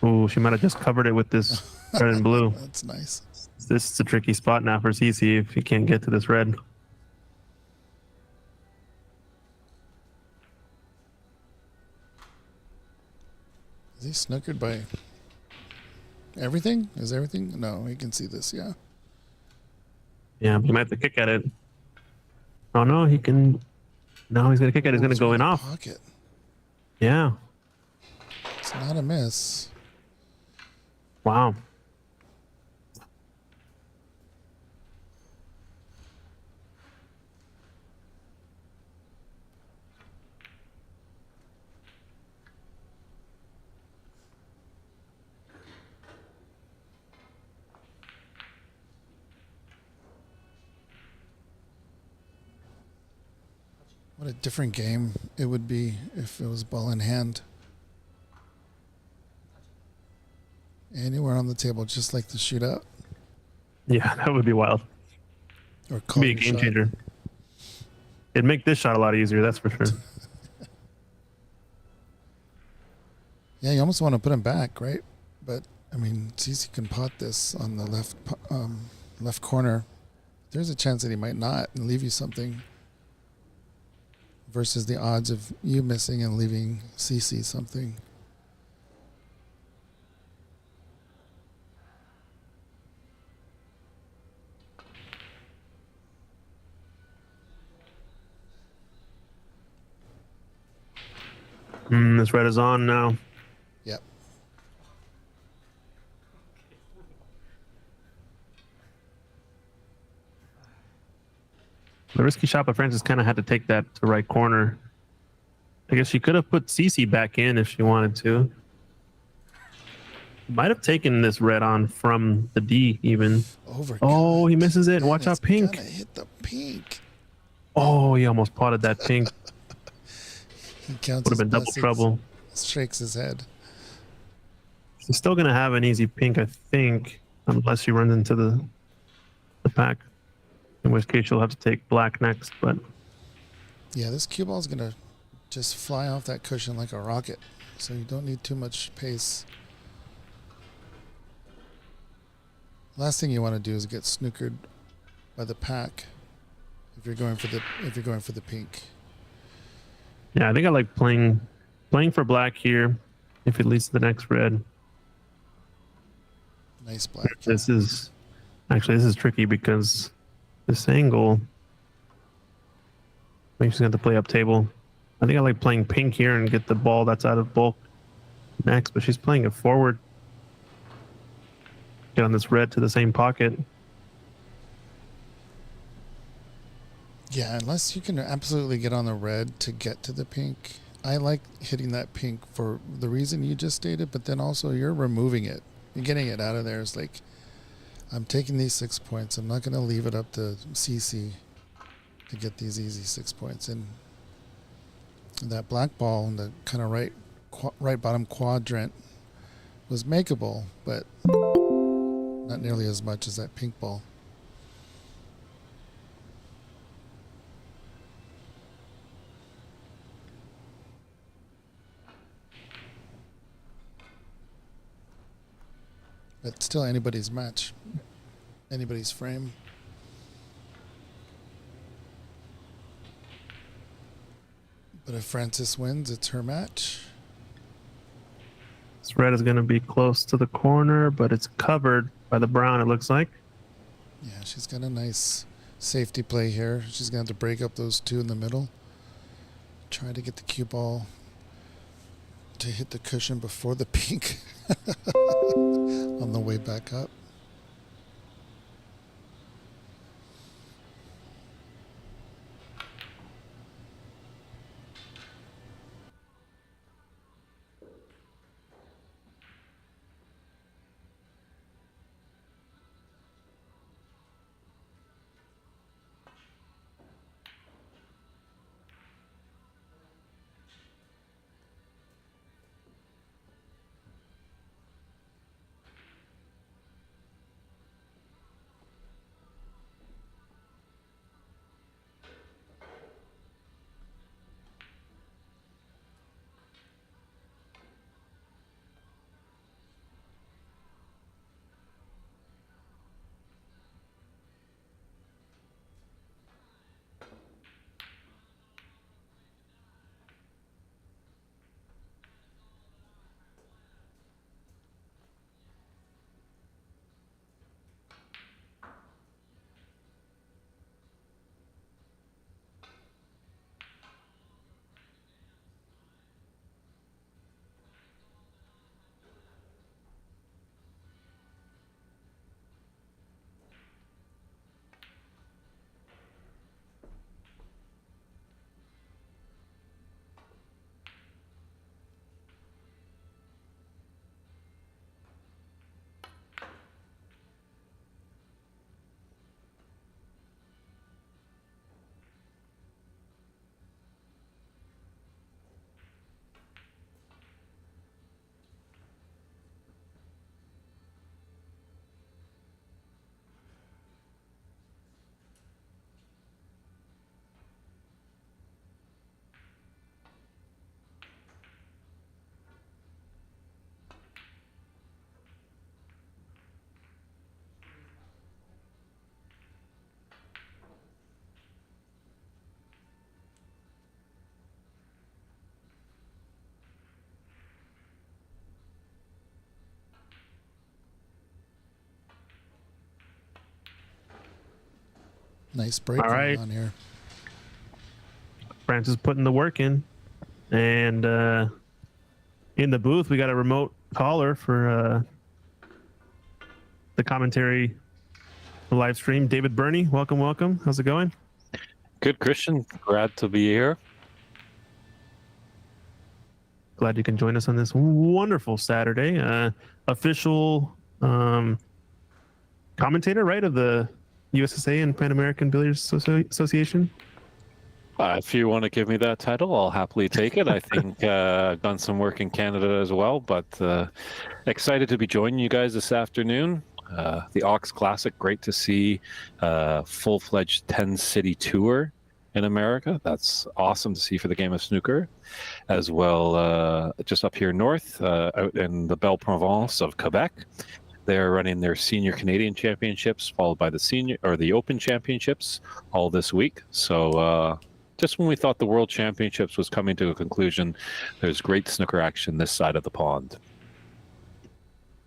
Ooh, she might have just covered it with this red and blue. That's nice. This is a tricky spot now for CC if he can't get to this red. Is he snookered by everything? Is everything? No, he can see this, yeah. Yeah, but he might have to kick at it. Oh, no, he can... No, he's going to kick at it. He's going to go in off. Pocket. Yeah. It's not a miss. Wow. What a different game it would be if it was ball in hand. Anywhere on the table, just like the shootout. Yeah, that would be wild. Or Could be a game changer. It'd make this shot a lot easier, that's for sure. Yeah, you almost want to put him back, right? But I mean, Cece can pot this on the left corner. There's a chance that he might not and leave you something. Versus the odds of you missing and leaving CC something. This red is on now. Yep. The risky shot, but Francis kind of had to take that to right corner. I guess she could have put CC back in if she wanted to. Might have taken this red on from the D even. Oh, he misses it. Watch out, pink. Hit the pink. Oh, he almost potted that pink. He counts. Would have been double trouble. Shakes his head. She's still gonna have an easy pink, I think, unless she runs into the pack. In which case she'll have to take black next. But yeah, this cue ball is gonna just fly off that cushion like a rocket. So you don't need too much pace. Last thing you want to do is get snookered by the pack if you're going for the pink. yeah, I think I like playing for black here if it leads to the next red. Nice black. This is tricky because this angle makes you have to play up table. I think I like playing pink here and get the ball that's out of bulk next, but she's playing it forward. Get on this red to the same pocket. Yeah, unless you can absolutely get on the red to get to the pink. I like hitting that pink for the reason you just stated, but then also you're removing it. You're getting it out of there. It's like, I'm taking these 6 points. I'm not going to leave it up to CC to get these easy 6 points. And that black ball in the kind of right right bottom quadrant was makeable, but not nearly as much as that pink ball. But still anybody's match, anybody's frame. But if Frances wins, it's her match. This red is going to be close to the corner, but it's covered by the brown, it looks like. Yeah, she's got a nice safety play here. She's going to have to break up those two in the middle. Try to get the cue ball to hit the cushion before the pink on the way back up. Nice break All right. on here. Francis putting the work in. And in the booth, we got a remote caller for the commentary live stream. David Burney, welcome. How's it going? Good, Christian. Glad to be here. Glad you can join us on this wonderful Saturday. Official commentator, right, of the USSA and Pan American Billiards Association? If you want to give me that title, I'll happily take it. I think I've done some work in Canada as well, but excited to be joining you guys this afternoon. The Ox Classic, great to see full-fledged 10-city tour in America. That's awesome to see for the game of snooker. As well, just up here north, out in the Belle Province of Quebec, they're running their Senior Canadian Championships, followed by the Open Championships all this week. So just when we thought the World Championships was coming to a conclusion, there's great snooker action this side of the pond.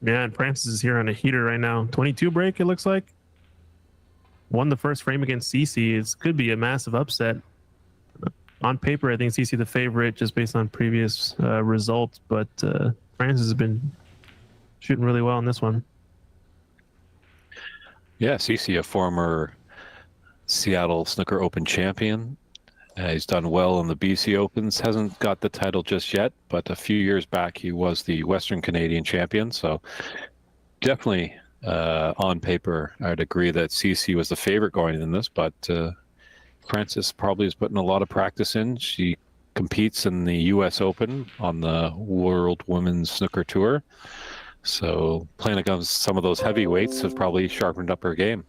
Yeah, and Francis is here on a heater right now. 22 break, it looks like. Won the first frame against CC. It could be a massive upset. On paper, I think CC the favorite just based on previous results, but Francis has been shooting really well in this one. Yeah, CC, a former Seattle Snooker Open champion. He's done well in the BC Opens. Hasn't got the title just yet, but a few years back he was the Western Canadian champion. So definitely on paper, I'd agree that CC was the favorite going in this, but Frances probably is putting a lot of practice in. She competes in the U.S. Open on the World Women's Snooker Tour. So playing against some of those heavyweights has probably sharpened up her game.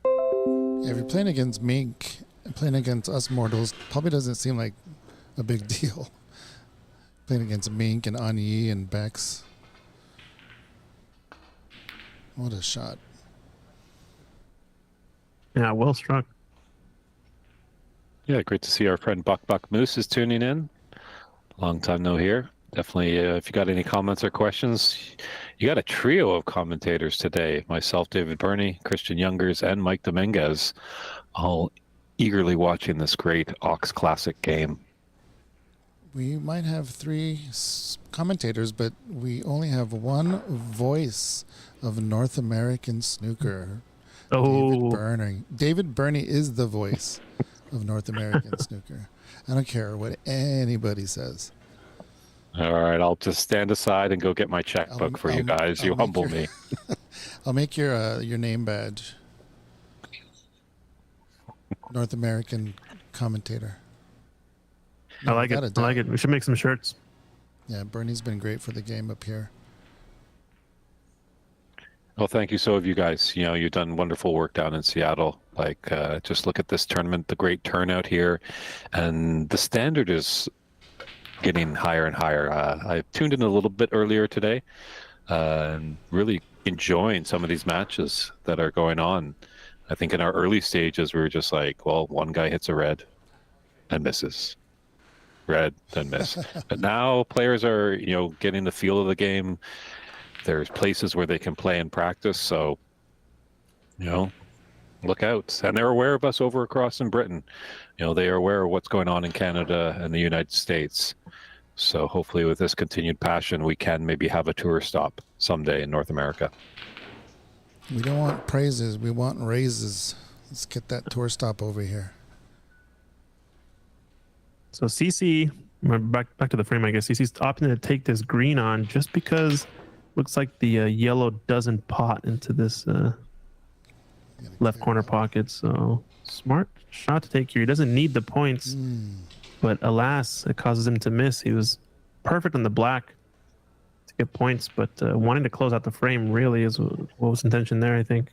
Yeah, if you're playing against Mink and playing against us mortals, probably doesn't seem like a big deal. Playing against Mink and Anyi and Bex. What a shot. Yeah, well struck. Yeah, great to see our friend Buck Moose is tuning in. Long time no hear. Definitely, if you got any comments or questions, you got a trio of commentators today. Myself, David Burney, Christian Youngers, and Mike Dominguez, all eagerly watching this great Ox Classic game. We might have 3 commentators, but we only have one voice of North American snooker. Oh, David Burney is the voice of North American snooker. I don't care what anybody says. All right, I'll just stand aside and go get my checkbook for you guys. You humble me. I'll make your name badge. North American commentator. I like it. I like it. We should make some shirts. Yeah, Bernie's been great for the game up here. Well, thank you. So have you guys. You know, you've done wonderful work down in Seattle. Like, just look at this tournament, the great turnout here, and the standard is getting higher and higher. I tuned in a little bit earlier today, and really enjoying some of these matches that are going on. I think in our early stages, we were just like, well, one guy hits a red and misses. Red, then miss. But now players are, you know, getting the feel of the game. There's places where they can play and practice. So, you know, look out. And they're aware of us over across in Britain. You know, they are aware of what's going on in Canada and the United States. So hopefully with this continued passion, we can maybe have a tour stop someday in North America. We don't want praises. We want raises. Let's get that tour stop over here. So CC, back to the frame, I guess. CC's opting to take this green on just because looks like the yellow doesn't pot into this left corner pocket. So smart shot to take here. He doesn't need the points, but alas, it causes him to miss. He was perfect on the black to get points, but wanting to close out the frame really is what was intention there, I think.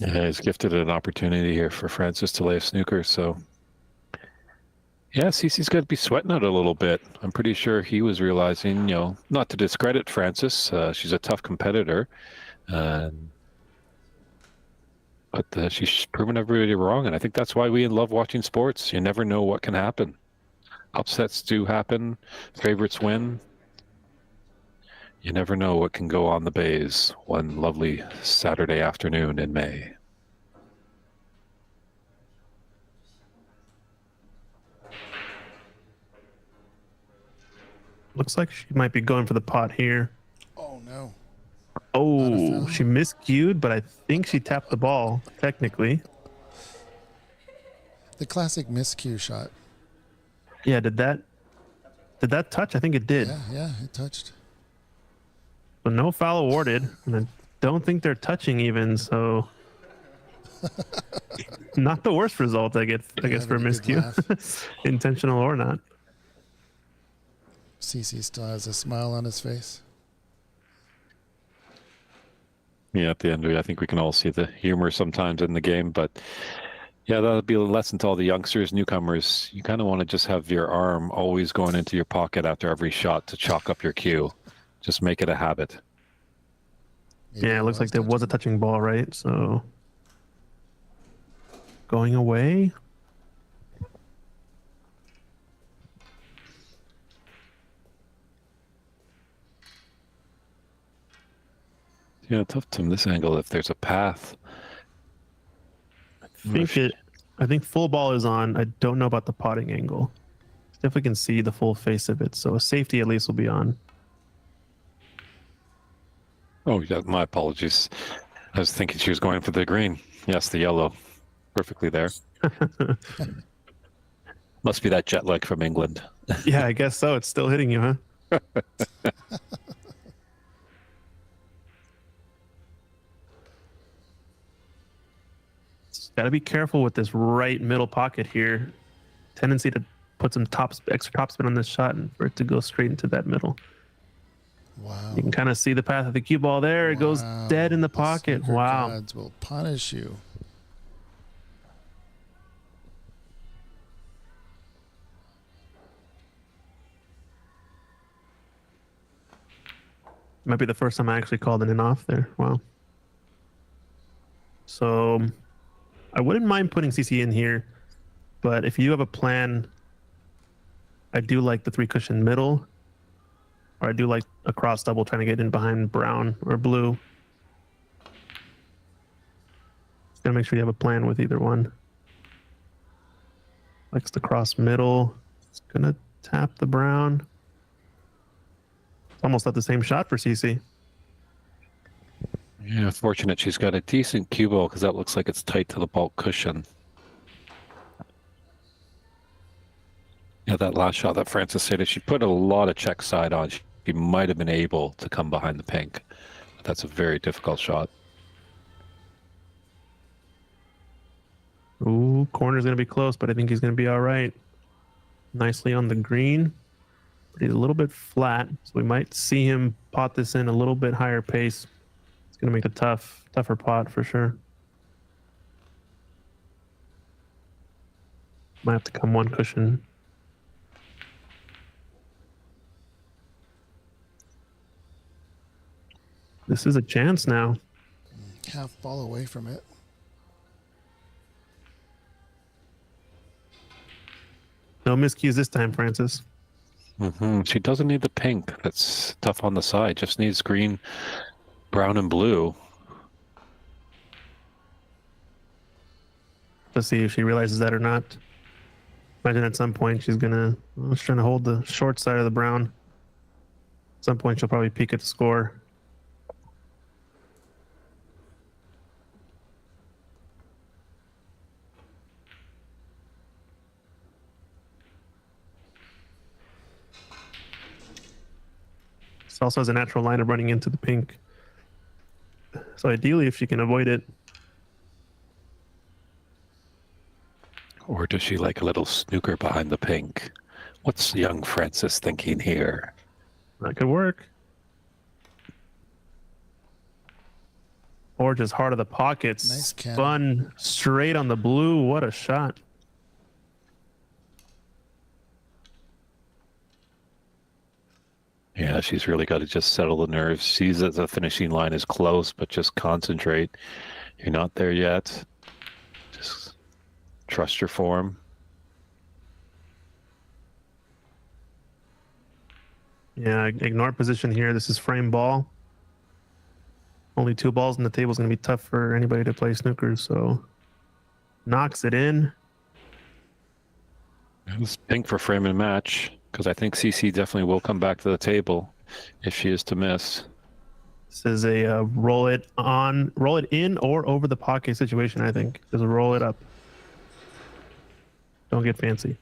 Yeah, he's gifted an opportunity here for Francis to lay a snooker. So, yeah, Cece's got to be sweating it a little bit. I'm pretty sure he was realizing, you know, not to discredit Francis. She's a tough competitor. But she's proven everybody wrong. And I think that's why we love watching sports. You never know what can happen. Upsets do happen. Favorites win. You never know what can go on the bays one lovely Saturday afternoon in May. Looks like she might be going for the pot here. Oh, no. Oh, she miscued, but I think she tapped the ball, technically. The classic miscue shot. Yeah, did that touch? I think it did. Yeah, it touched. But no foul awarded, and I don't think they're touching even, so not the worst result, I guess for a miscue, intentional or not. CC still has a smile on his face. Yeah, at the end, I think we can all see the humor sometimes in the game, but yeah, that'll be a lesson to all the youngsters, newcomers. You kind of want to just have your arm always going into your pocket after every shot to chalk up your cue. Just make it a habit. Yeah, it looks like there was a touching ball, right? So going away. Yeah, tough from this angle if there's a path. I think full ball is on. I don't know about the potting angle. If we can see the full face of it, so a safety at least will be on. Oh, yeah, my apologies. I was thinking she was going for the green. Yes, the yellow. Perfectly there. Must be that jet lag from England. Yeah, I guess so. It's still hitting you, huh? Got to be careful with this right middle pocket here. Tendency to put some extra topspin on this shot and for it to go straight into that middle. Wow. You can kind of see the path of the cue ball there. It goes dead in the pocket. snooker Wow. gods will punish you. Might be the first time I actually called an in off there. Wow. So I wouldn't mind putting CC in here, but if you have a plan, I do like the 3 cushion middle, or I do like a cross double trying to get in behind brown or blue. Just gotta make sure you have a plan with either one. Likes the cross middle. It's gonna tap the brown. It's almost at the same shot for CC. Yeah, fortunate she's got a decent cue ball because that looks like it's tight to the bulk cushion. Yeah, that last shot that Francis said, if she put a lot of check side on, she might have been able to come behind the pink. But that's a very difficult shot. Ooh, corner's gonna be close, but I think he's gonna be all right. Nicely on the green, but he's a little bit flat, so we might see him pot this in a little bit higher pace. It's gonna make a tougher pot for sure. Might have to come 1 cushion. This is a chance now. Half ball away from it. No miscues this time, Francis. She doesn't need the pink. That's tough on the side. Just needs green, brown, and blue. Let's see if she realizes that or not. Imagine at some point she's gonna, she's trying to hold the short side of the brown. At some point she'll probably peek at the score. This also has a natural line of running into the pink. So ideally, if she can avoid it. Or does she like a little snooker behind the pink? What's young Francis thinking here? That could work. Or just heart of the pockets. Nice cannon. Spun straight on the blue. What a shot. Yeah, she's really got to just settle the nerves. Sees that the finishing line is close, but just concentrate. You're not there yet. Just trust your form. Yeah, ignore position here. This is frame ball. Only 2 balls on the table is going to be tough for anybody to play snooker, so knocks it in. It was pink for frame and match, because I think CC definitely will come back to the table if she is to miss. This is a roll it in or over the pocket situation, I think. Just roll it up. Don't get fancy.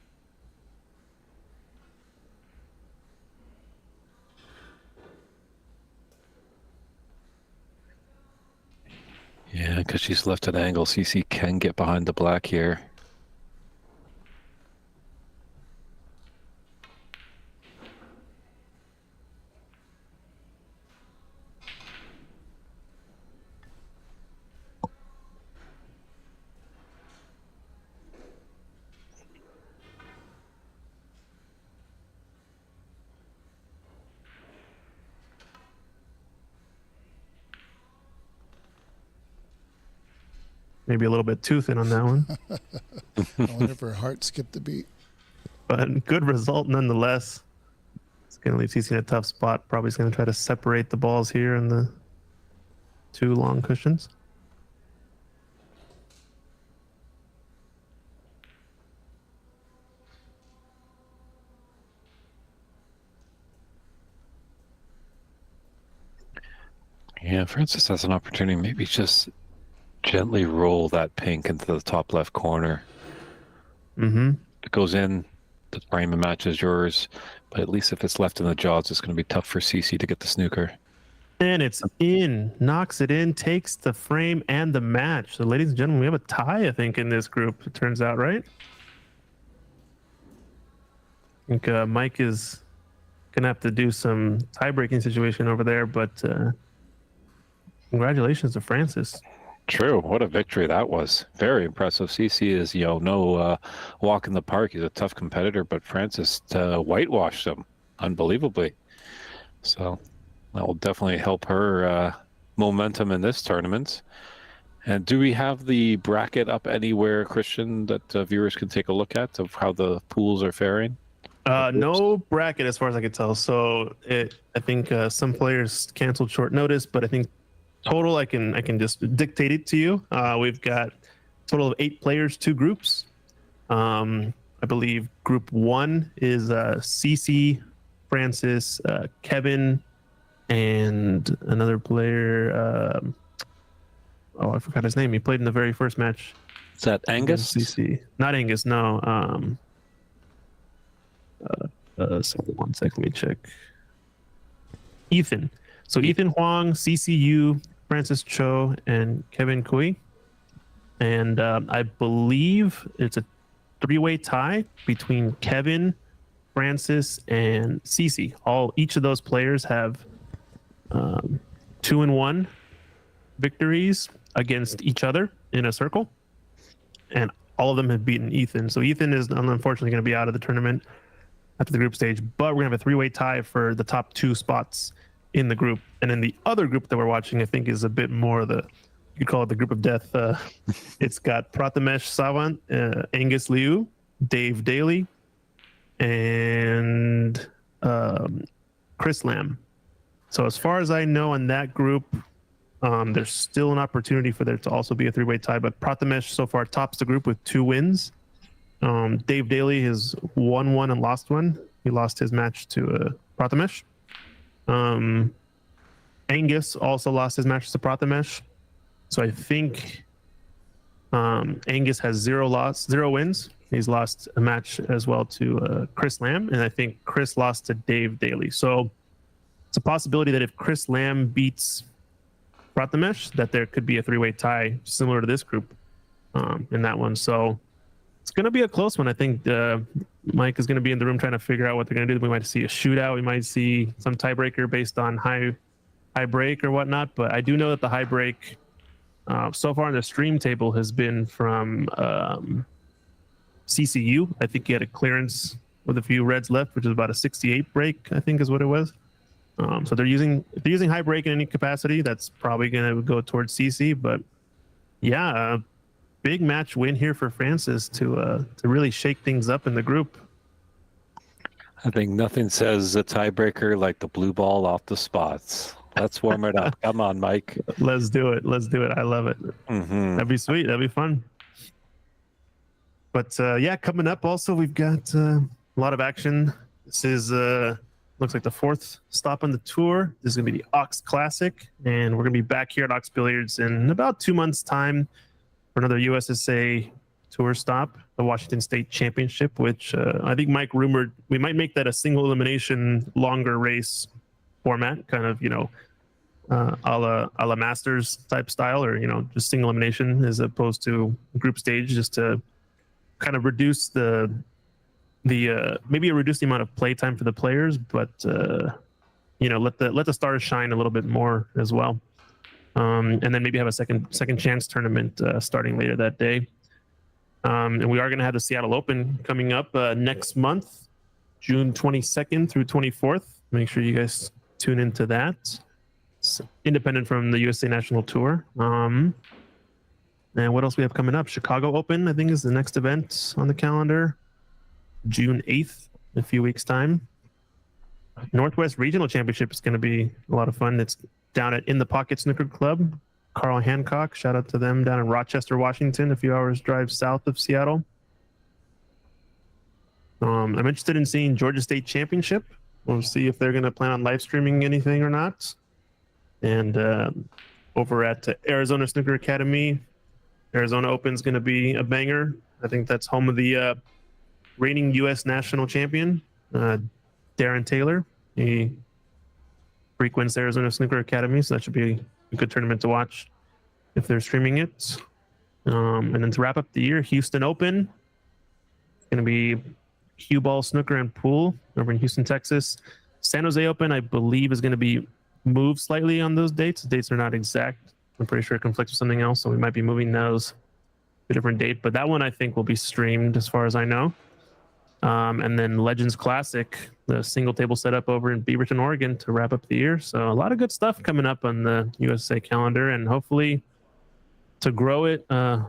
Yeah, because she's left at angle. CC can get behind the black here. Maybe a little bit too thin on that one. I wonder if her heart skipped a beat. But good result nonetheless. It's going to leave CC in a tough spot. Probably is going to try to separate the balls here in the 2 long cushions. Yeah, Francis has an opportunity. Maybe just gently roll that pink into the top left corner. It goes in, the frame and matches yours, but at least if it's left in the jaws, it's going to be tough for CC to get the snooker. And it's in, knocks it in, takes the frame and the match. So, ladies and gentlemen, we have a tie, I think, in this group. It turns out, right? I think Mike is gonna have to do some tie-breaking situation over there, but congratulations to Francis. True. What a victory that was. Very impressive. CC is, no walk in the park. He's a tough competitor, but Francis whitewashed him unbelievably. So that will definitely help her momentum in this tournament. And do we have the bracket up anywhere, Christian, that viewers can take a look at of how the pools are faring? No bracket as far as I can tell. So I think some players canceled short notice, but I think total I can just dictate it to you. We've got a total of 8 players, 2 groups. I believe group 1 is CC, Francis, Kevin, and another player. I forgot his name. He played in the very first match. Is that Angus? CC. Not Angus, no. One second, let me check. Ethan. So Ethan Huang, CCU, Francis Cho, and Kevin Kui. And I believe it's a 3-way tie between Kevin, Francis, and CC. Each of those players have 2-1 victories against each other in a circle. And all of them have beaten Ethan. So Ethan is unfortunately going to be out of the tournament after the group stage, but we're going to have a 3-way tie for the top 2 spots in the group. And then the other group that we're watching, I think, is a bit more you could call it the group of death. It's got Prathamesh Savant, Angus Liu, Dave Daly, and Chris Lamb. So as far as I know in that group, there's still an opportunity for there to also be a 3-way tie, but Prathamesh so far tops the group with 2 wins. Dave Daly has won 1 and lost 1. He lost his match to Prathamesh. Angus also lost his match to Prathamesh. So I think Angus has 0 wins. He's lost a match as well to Chris Lamb, and I think Chris lost to Dave Daly. So it's a possibility that if Chris Lamb beats Prathamesh, that there could be a 3-way tie similar to this group in that one. So it's going to be a close one. I think Mike is going to be in the room trying to figure out what they're going to do. We might see a shootout. We might see some tiebreaker based on high break or whatnot. But I do know that the high break so far on the stream table has been from CCU. I think he had a clearance with a few reds left, which is about a 68 break, I think is what it was. So if they're using high break in any capacity, that's probably going to go towards CC. But yeah, big match win here for Francis to really shake things up in the group. I think nothing says a tiebreaker like the blue ball off the spots. Let's warm it up. Come on, Mike. Let's do it. I love it. Mm-hmm. That'd be sweet. That'd be fun. But yeah, coming up also, we've got a lot of action. This is looks like the 4th stop on the tour. This is going to be the Ox Classic, and we're going to be back here at Ox Billiards in about 2 months' time for another USSA tour stop, the Washington State Championship, which I think Mike rumored we might make that a single elimination longer race format, kind of, a la Masters type style, or, just single elimination as opposed to group stage, just to kind of reduce maybe reduce the amount of play time for the players, but let the stars shine a little bit more as well. And then maybe have a second chance tournament starting later that day. And we are going to have the Seattle Open coming up next month, June 22nd through 24th. Make sure you guys tune into that. It's independent from the USA National Tour. And what else we have coming up? Chicago Open, I think, is the next event on the calendar. June 8th, in a few weeks' time. Northwest Regional Championship is going to be a lot of fun. It's down at In the Pocket Snooker Club. Carl Hancock, shout out to them, down in Rochester, Washington, a few hours drive south of Seattle. I'm interested in seeing Georgia State Championship. We'll see if they're going to plan on live streaming anything or not. And over at Arizona Snooker Academy, Arizona Open is going to be a banger. I think that's home of the reigning U.S. national champion, Darren Taylor. He frequents Arizona Snooker Academy, so that should be a good tournament to watch if they're streaming it. And then to wrap up the year, Houston Open. It's going to be cue ball, snooker, and pool over in Houston, Texas. San Jose Open, I believe, is going to be moved slightly on those dates. The dates are not exact. I'm pretty sure it conflicts with something else, so we might be moving those to a different date. But that one, I think, will be streamed as far as I know. And then Legends Classic, the single table setup over in Beaverton, Oregon to wrap up the year. So a lot of good stuff coming up on the USSA calendar, and hopefully to grow it,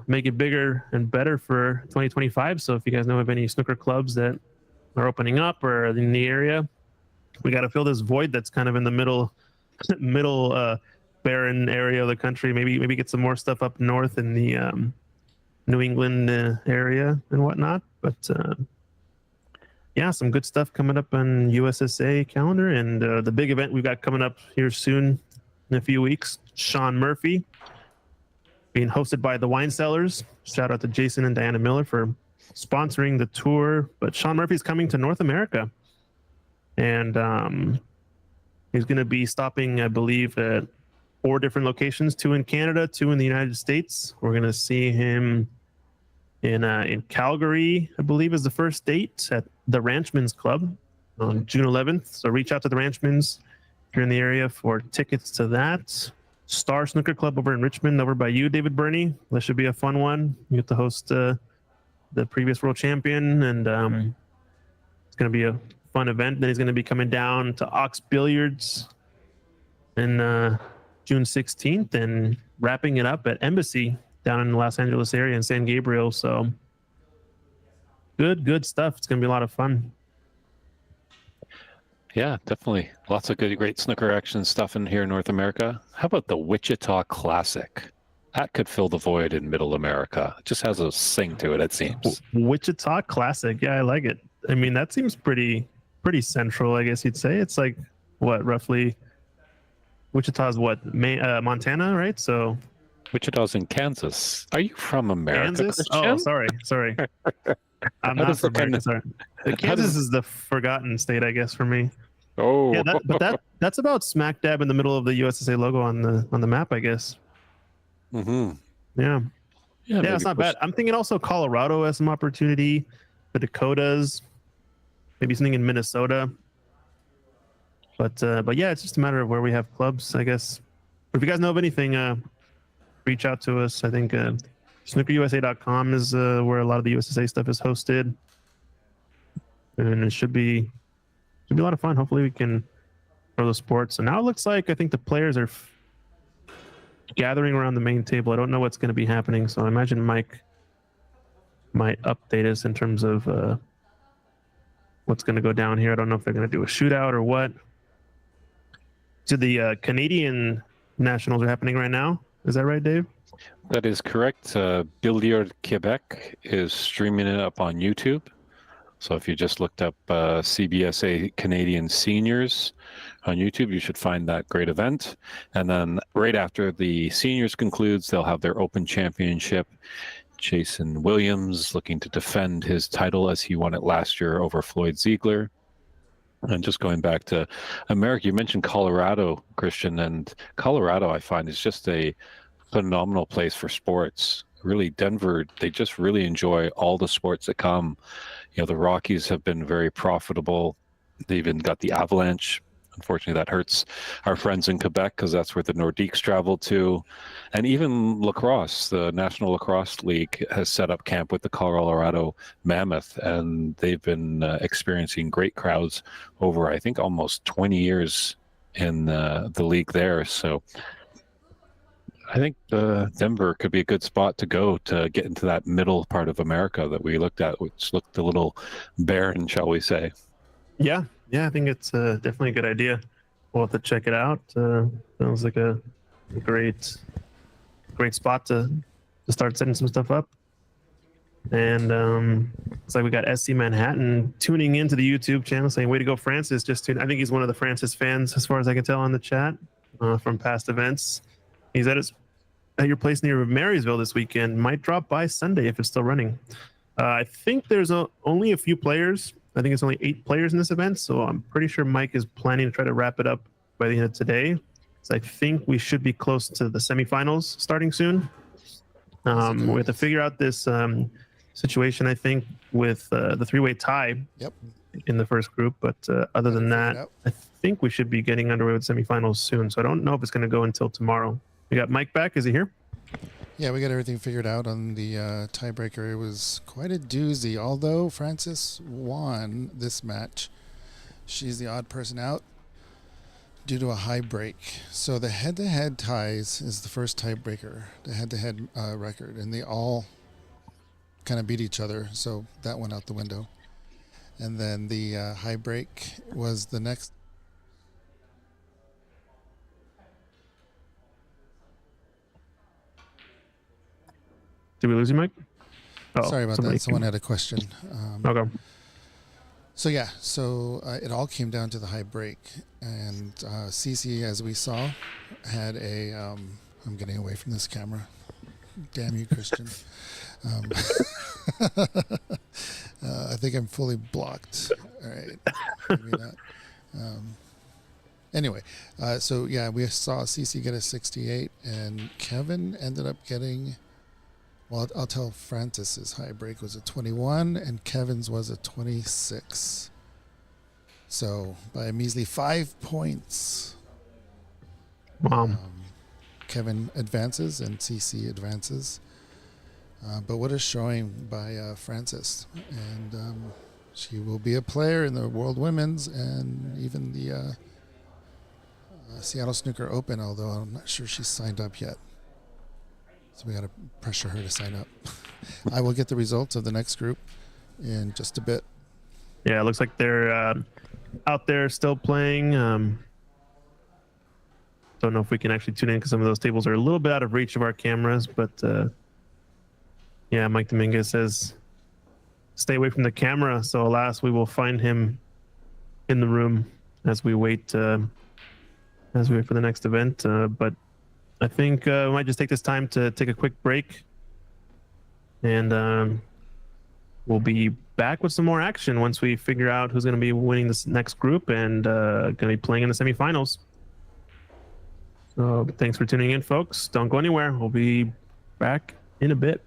make it bigger and better for 2025. So if you guys know of any snooker clubs that are opening up or in the area, we got to fill this void that's kind of in the middle barren area of the country. Maybe get some more stuff up north in the New England area and whatnot. But yeah, some good stuff coming up on USSA calendar, and the big event we've got coming up here soon in a few weeks, Sean Murphy, being hosted by the Wine Cellars. Shout out to Jason and Diana Miller for sponsoring the tour. But Sean Murphy's coming to North America, and he's going to be stopping, I believe, at 4 different locations, 2 in Canada, 2 in the United States. We're going to see him in Calgary, I believe, is the first date at the Ranchman's Club on June 11th. So reach out to the Ranchman's if you're in the area for tickets to that. Star Snooker Club over in Richmond, over by you, David Burney. That should be a fun one. You get to host the previous world champion, and it's going to be a fun event. Then he's going to be coming down to Ox Billiards in June 16th and wrapping it up at Embassy down in the Los Angeles area in San Gabriel. So good stuff. It's going to be a lot of fun. Yeah, definitely. Lots of great snooker action stuff in here in North America. How about the Wichita Classic? That could fill the void in Middle America. It just has a sing to it, it seems. Wichita Classic. Yeah, I like it. I mean, that seems pretty central, I guess you'd say. It's like, what, roughly? Wichita's what? Montana, right? So Wichita's in Kansas. Are you from America, Kansas? Christian? Oh, sorry. I'm not from America, sorry. Kansas is the forgotten state, I guess, for me. Oh, Yeah, that's about smack dab in the middle of the USSA logo on the map, I guess. mm-hmm. Yeah, maybe it's not bad. I'm thinking also Colorado has some opportunity. The Dakotas, maybe something in Minnesota. But yeah, it's just a matter of where we have clubs, I guess. But if you guys know of anything, reach out to us. I think snookerusa.com is where a lot of the USSA stuff is hosted, and it should be a lot of fun. Hopefully we can grow the sport. So now it looks like I think the players are gathering around the main table. I don't know what's going to be happening, so I imagine Mike might update us in terms of what's going to go down here. I don't know if they're going to do a shootout or what. So the Canadian nationals are happening right now. Is that right, Dave? That is correct. Billiard Quebec is streaming it up on YouTube. So if you just looked up CBSA Canadian Seniors on YouTube, you should find that great event. And then right after the seniors concludes, they'll have their Open Championship. Jason Williams looking to defend his title as he won it last year over Floyd Ziegler. And just going back to America, you mentioned Colorado, Christian, and Colorado I find is just a phenomenal place for sports. Really, Denver, they just really enjoy all the sports that come. You know, the Rockies have been very profitable. They even got the Avalanche. Unfortunately, that hurts our friends in Quebec because that's where the Nordiques travel to. And even lacrosse, the National Lacrosse League has set up camp with the Colorado Mammoth, and they've been experiencing great crowds over, I think, almost 20 years in the league there. So I think Denver could be a good spot to go to get into that middle part of America that we looked at, which looked a little barren, shall we say. Yeah, I think it's definitely a good idea. We'll have to check it out. Sounds like a great spot to start setting some stuff up. And it's like we got SC Manhattan tuning into the YouTube channel saying, way to go, Francis. I think he's one of the Francis fans, as far as I can tell on the chat from past events. He's at your place near Marysville this weekend. Might drop by Sunday if it's still running. I think there's only a few players. I think it's only 8 players in this event, so I'm pretty sure Mike is planning to try to wrap it up by the end of today. So I think we should be close to the semifinals starting soon. We have to figure out this situation, I think, with the three-way tie Yep. in the first group. But other than Gotta figure it that, out. I think we should be getting underway with semifinals soon. So I don't know if it's going to go until tomorrow. We got Mike back. Is he here? Yeah, we got everything figured out on the tiebreaker. It was quite a doozy. Although Frances won this match, she's the odd person out due to a high break. So the head-to-head ties is the first tiebreaker, the head-to-head record, and they all kind of beat each other. So that went out the window. And then the high break was the next. Did we lose you, Mike? Oh, Sorry about that. Someone had a question. Okay. So yeah, so it all came down to the high break, and Cece, as we saw, had a. I'm getting away from this camera. Damn you, Christian. I think I'm fully blocked. All right, maybe not. Anyway, so yeah, we saw Cece get a 68, and Kevin ended up getting. Well, I'll tell Francis's high break was a 21 and Kevin's was a 26. So by a measly 5 points, Wow. Kevin advances and CC advances. But what a showing by Francis. And she will be a player in the World Women's and even the Seattle Snooker Open, although I'm not sure she's signed up yet. So we got to pressure her to sign up. I will get the results of the next group in just a bit. Yeah, it looks like they're out there still playing. Don't know if we can actually tune in because some of those tables are a little bit out of reach of our cameras. But yeah, Mike Dominguez says, stay away from the camera. So alas, we will find him in the room as we wait for the next event. But I think we might just take this time to take a quick break, and we'll be back with some more action once we figure out who's going to be winning this next group and going to be playing in the semifinals. So thanks for tuning in, folks. Don't go anywhere. We'll be back in a bit.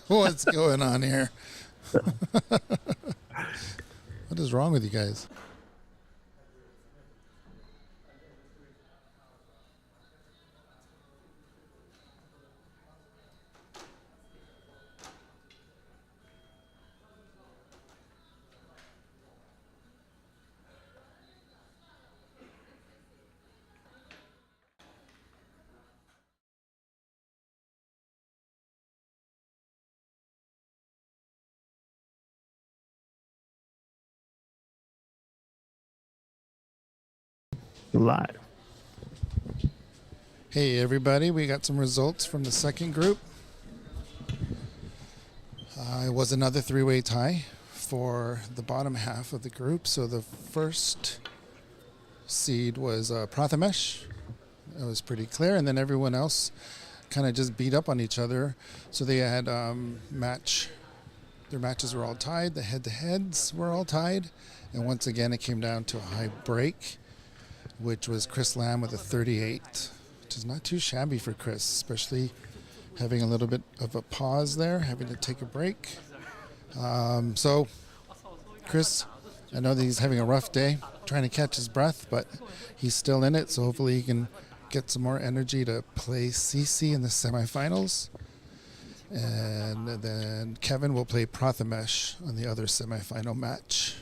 What's going on here? What is wrong with you guys? Live. Hey everybody, we got some results from the second group. It was another three-way tie for the bottom half of the group. So the first seed was Prathamesh. It was pretty clear, and then everyone else kind of just beat up on each other. So they had their matches were all tied. The head-to-heads were all tied, and once again it came down to a high break, which was Chris Lamb with a 38, which is not too shabby for Chris, especially having a little bit of a pause there, having to take a break. So Chris, I know that he's having a rough day, trying to catch his breath, but he's still in it, so hopefully he can get some more energy to play CC in the semifinals. And then Kevin will play Prathamesh on the other semifinal match.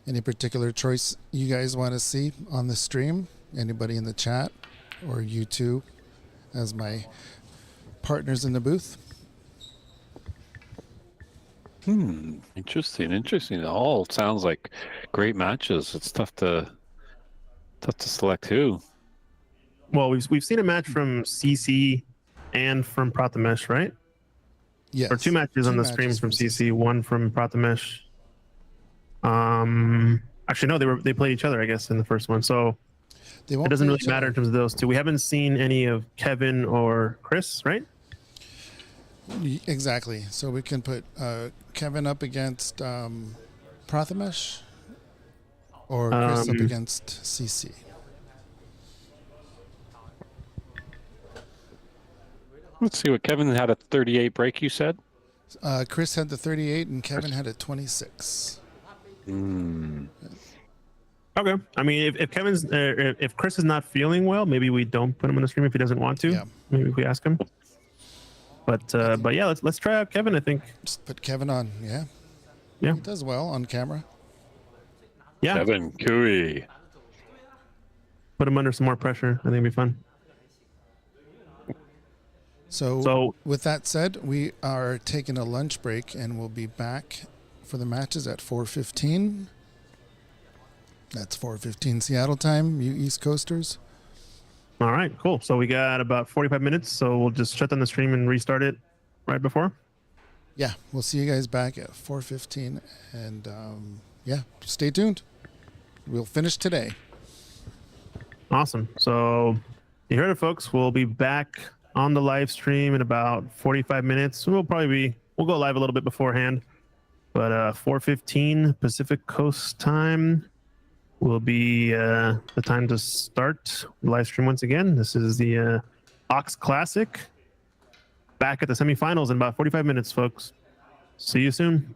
Any particular choice you guys want to see on the stream? Anybody in the chat or you two as my partners in the booth? Interesting. It all sounds like great matches. It's tough to select who. Well, we've seen a match from CC and from Prathamesh, right? Yes. Or two matches on the stream from CC, one from Prathamesh. Actually, no, they played each other, I guess, in the first one. So it doesn't really matter in terms of those two. We haven't seen any of Kevin or Chris, right? Exactly. So we can put Kevin up against Prathamesh or Chris up against CC. Let's see what Kevin had a 38 break, you said? Chris had the 38 and Kevin had a 26. Okay. I mean, if Chris is not feeling well, maybe we don't put him on the stream if he doesn't want to. Yeah. Maybe if we ask him. But yeah, let's try out Kevin, I think. Just put Kevin on. Yeah. Yeah. He does well on camera. Yeah. Kevin Cooey. Put him under some more pressure. I think it'd be fun. So with that said, we are taking a lunch break and we'll be back for the matches at 4:15. That's 4:15 Seattle time, you East Coasters. All right, cool. So we got about 45 minutes, so we'll just shut down the stream and restart it right before. Yeah, we'll see you guys back at 4:15, and yeah, stay tuned. We'll finish today. Awesome. So you heard it, folks. We'll be back on the live stream in about 45 minutes. We'll go live a little bit beforehand, but 4:15 Pacific Coast time will be the time to start the live stream once again. This is the Ox Classic. Back at the semifinals in about 45 minutes, folks. See you soon.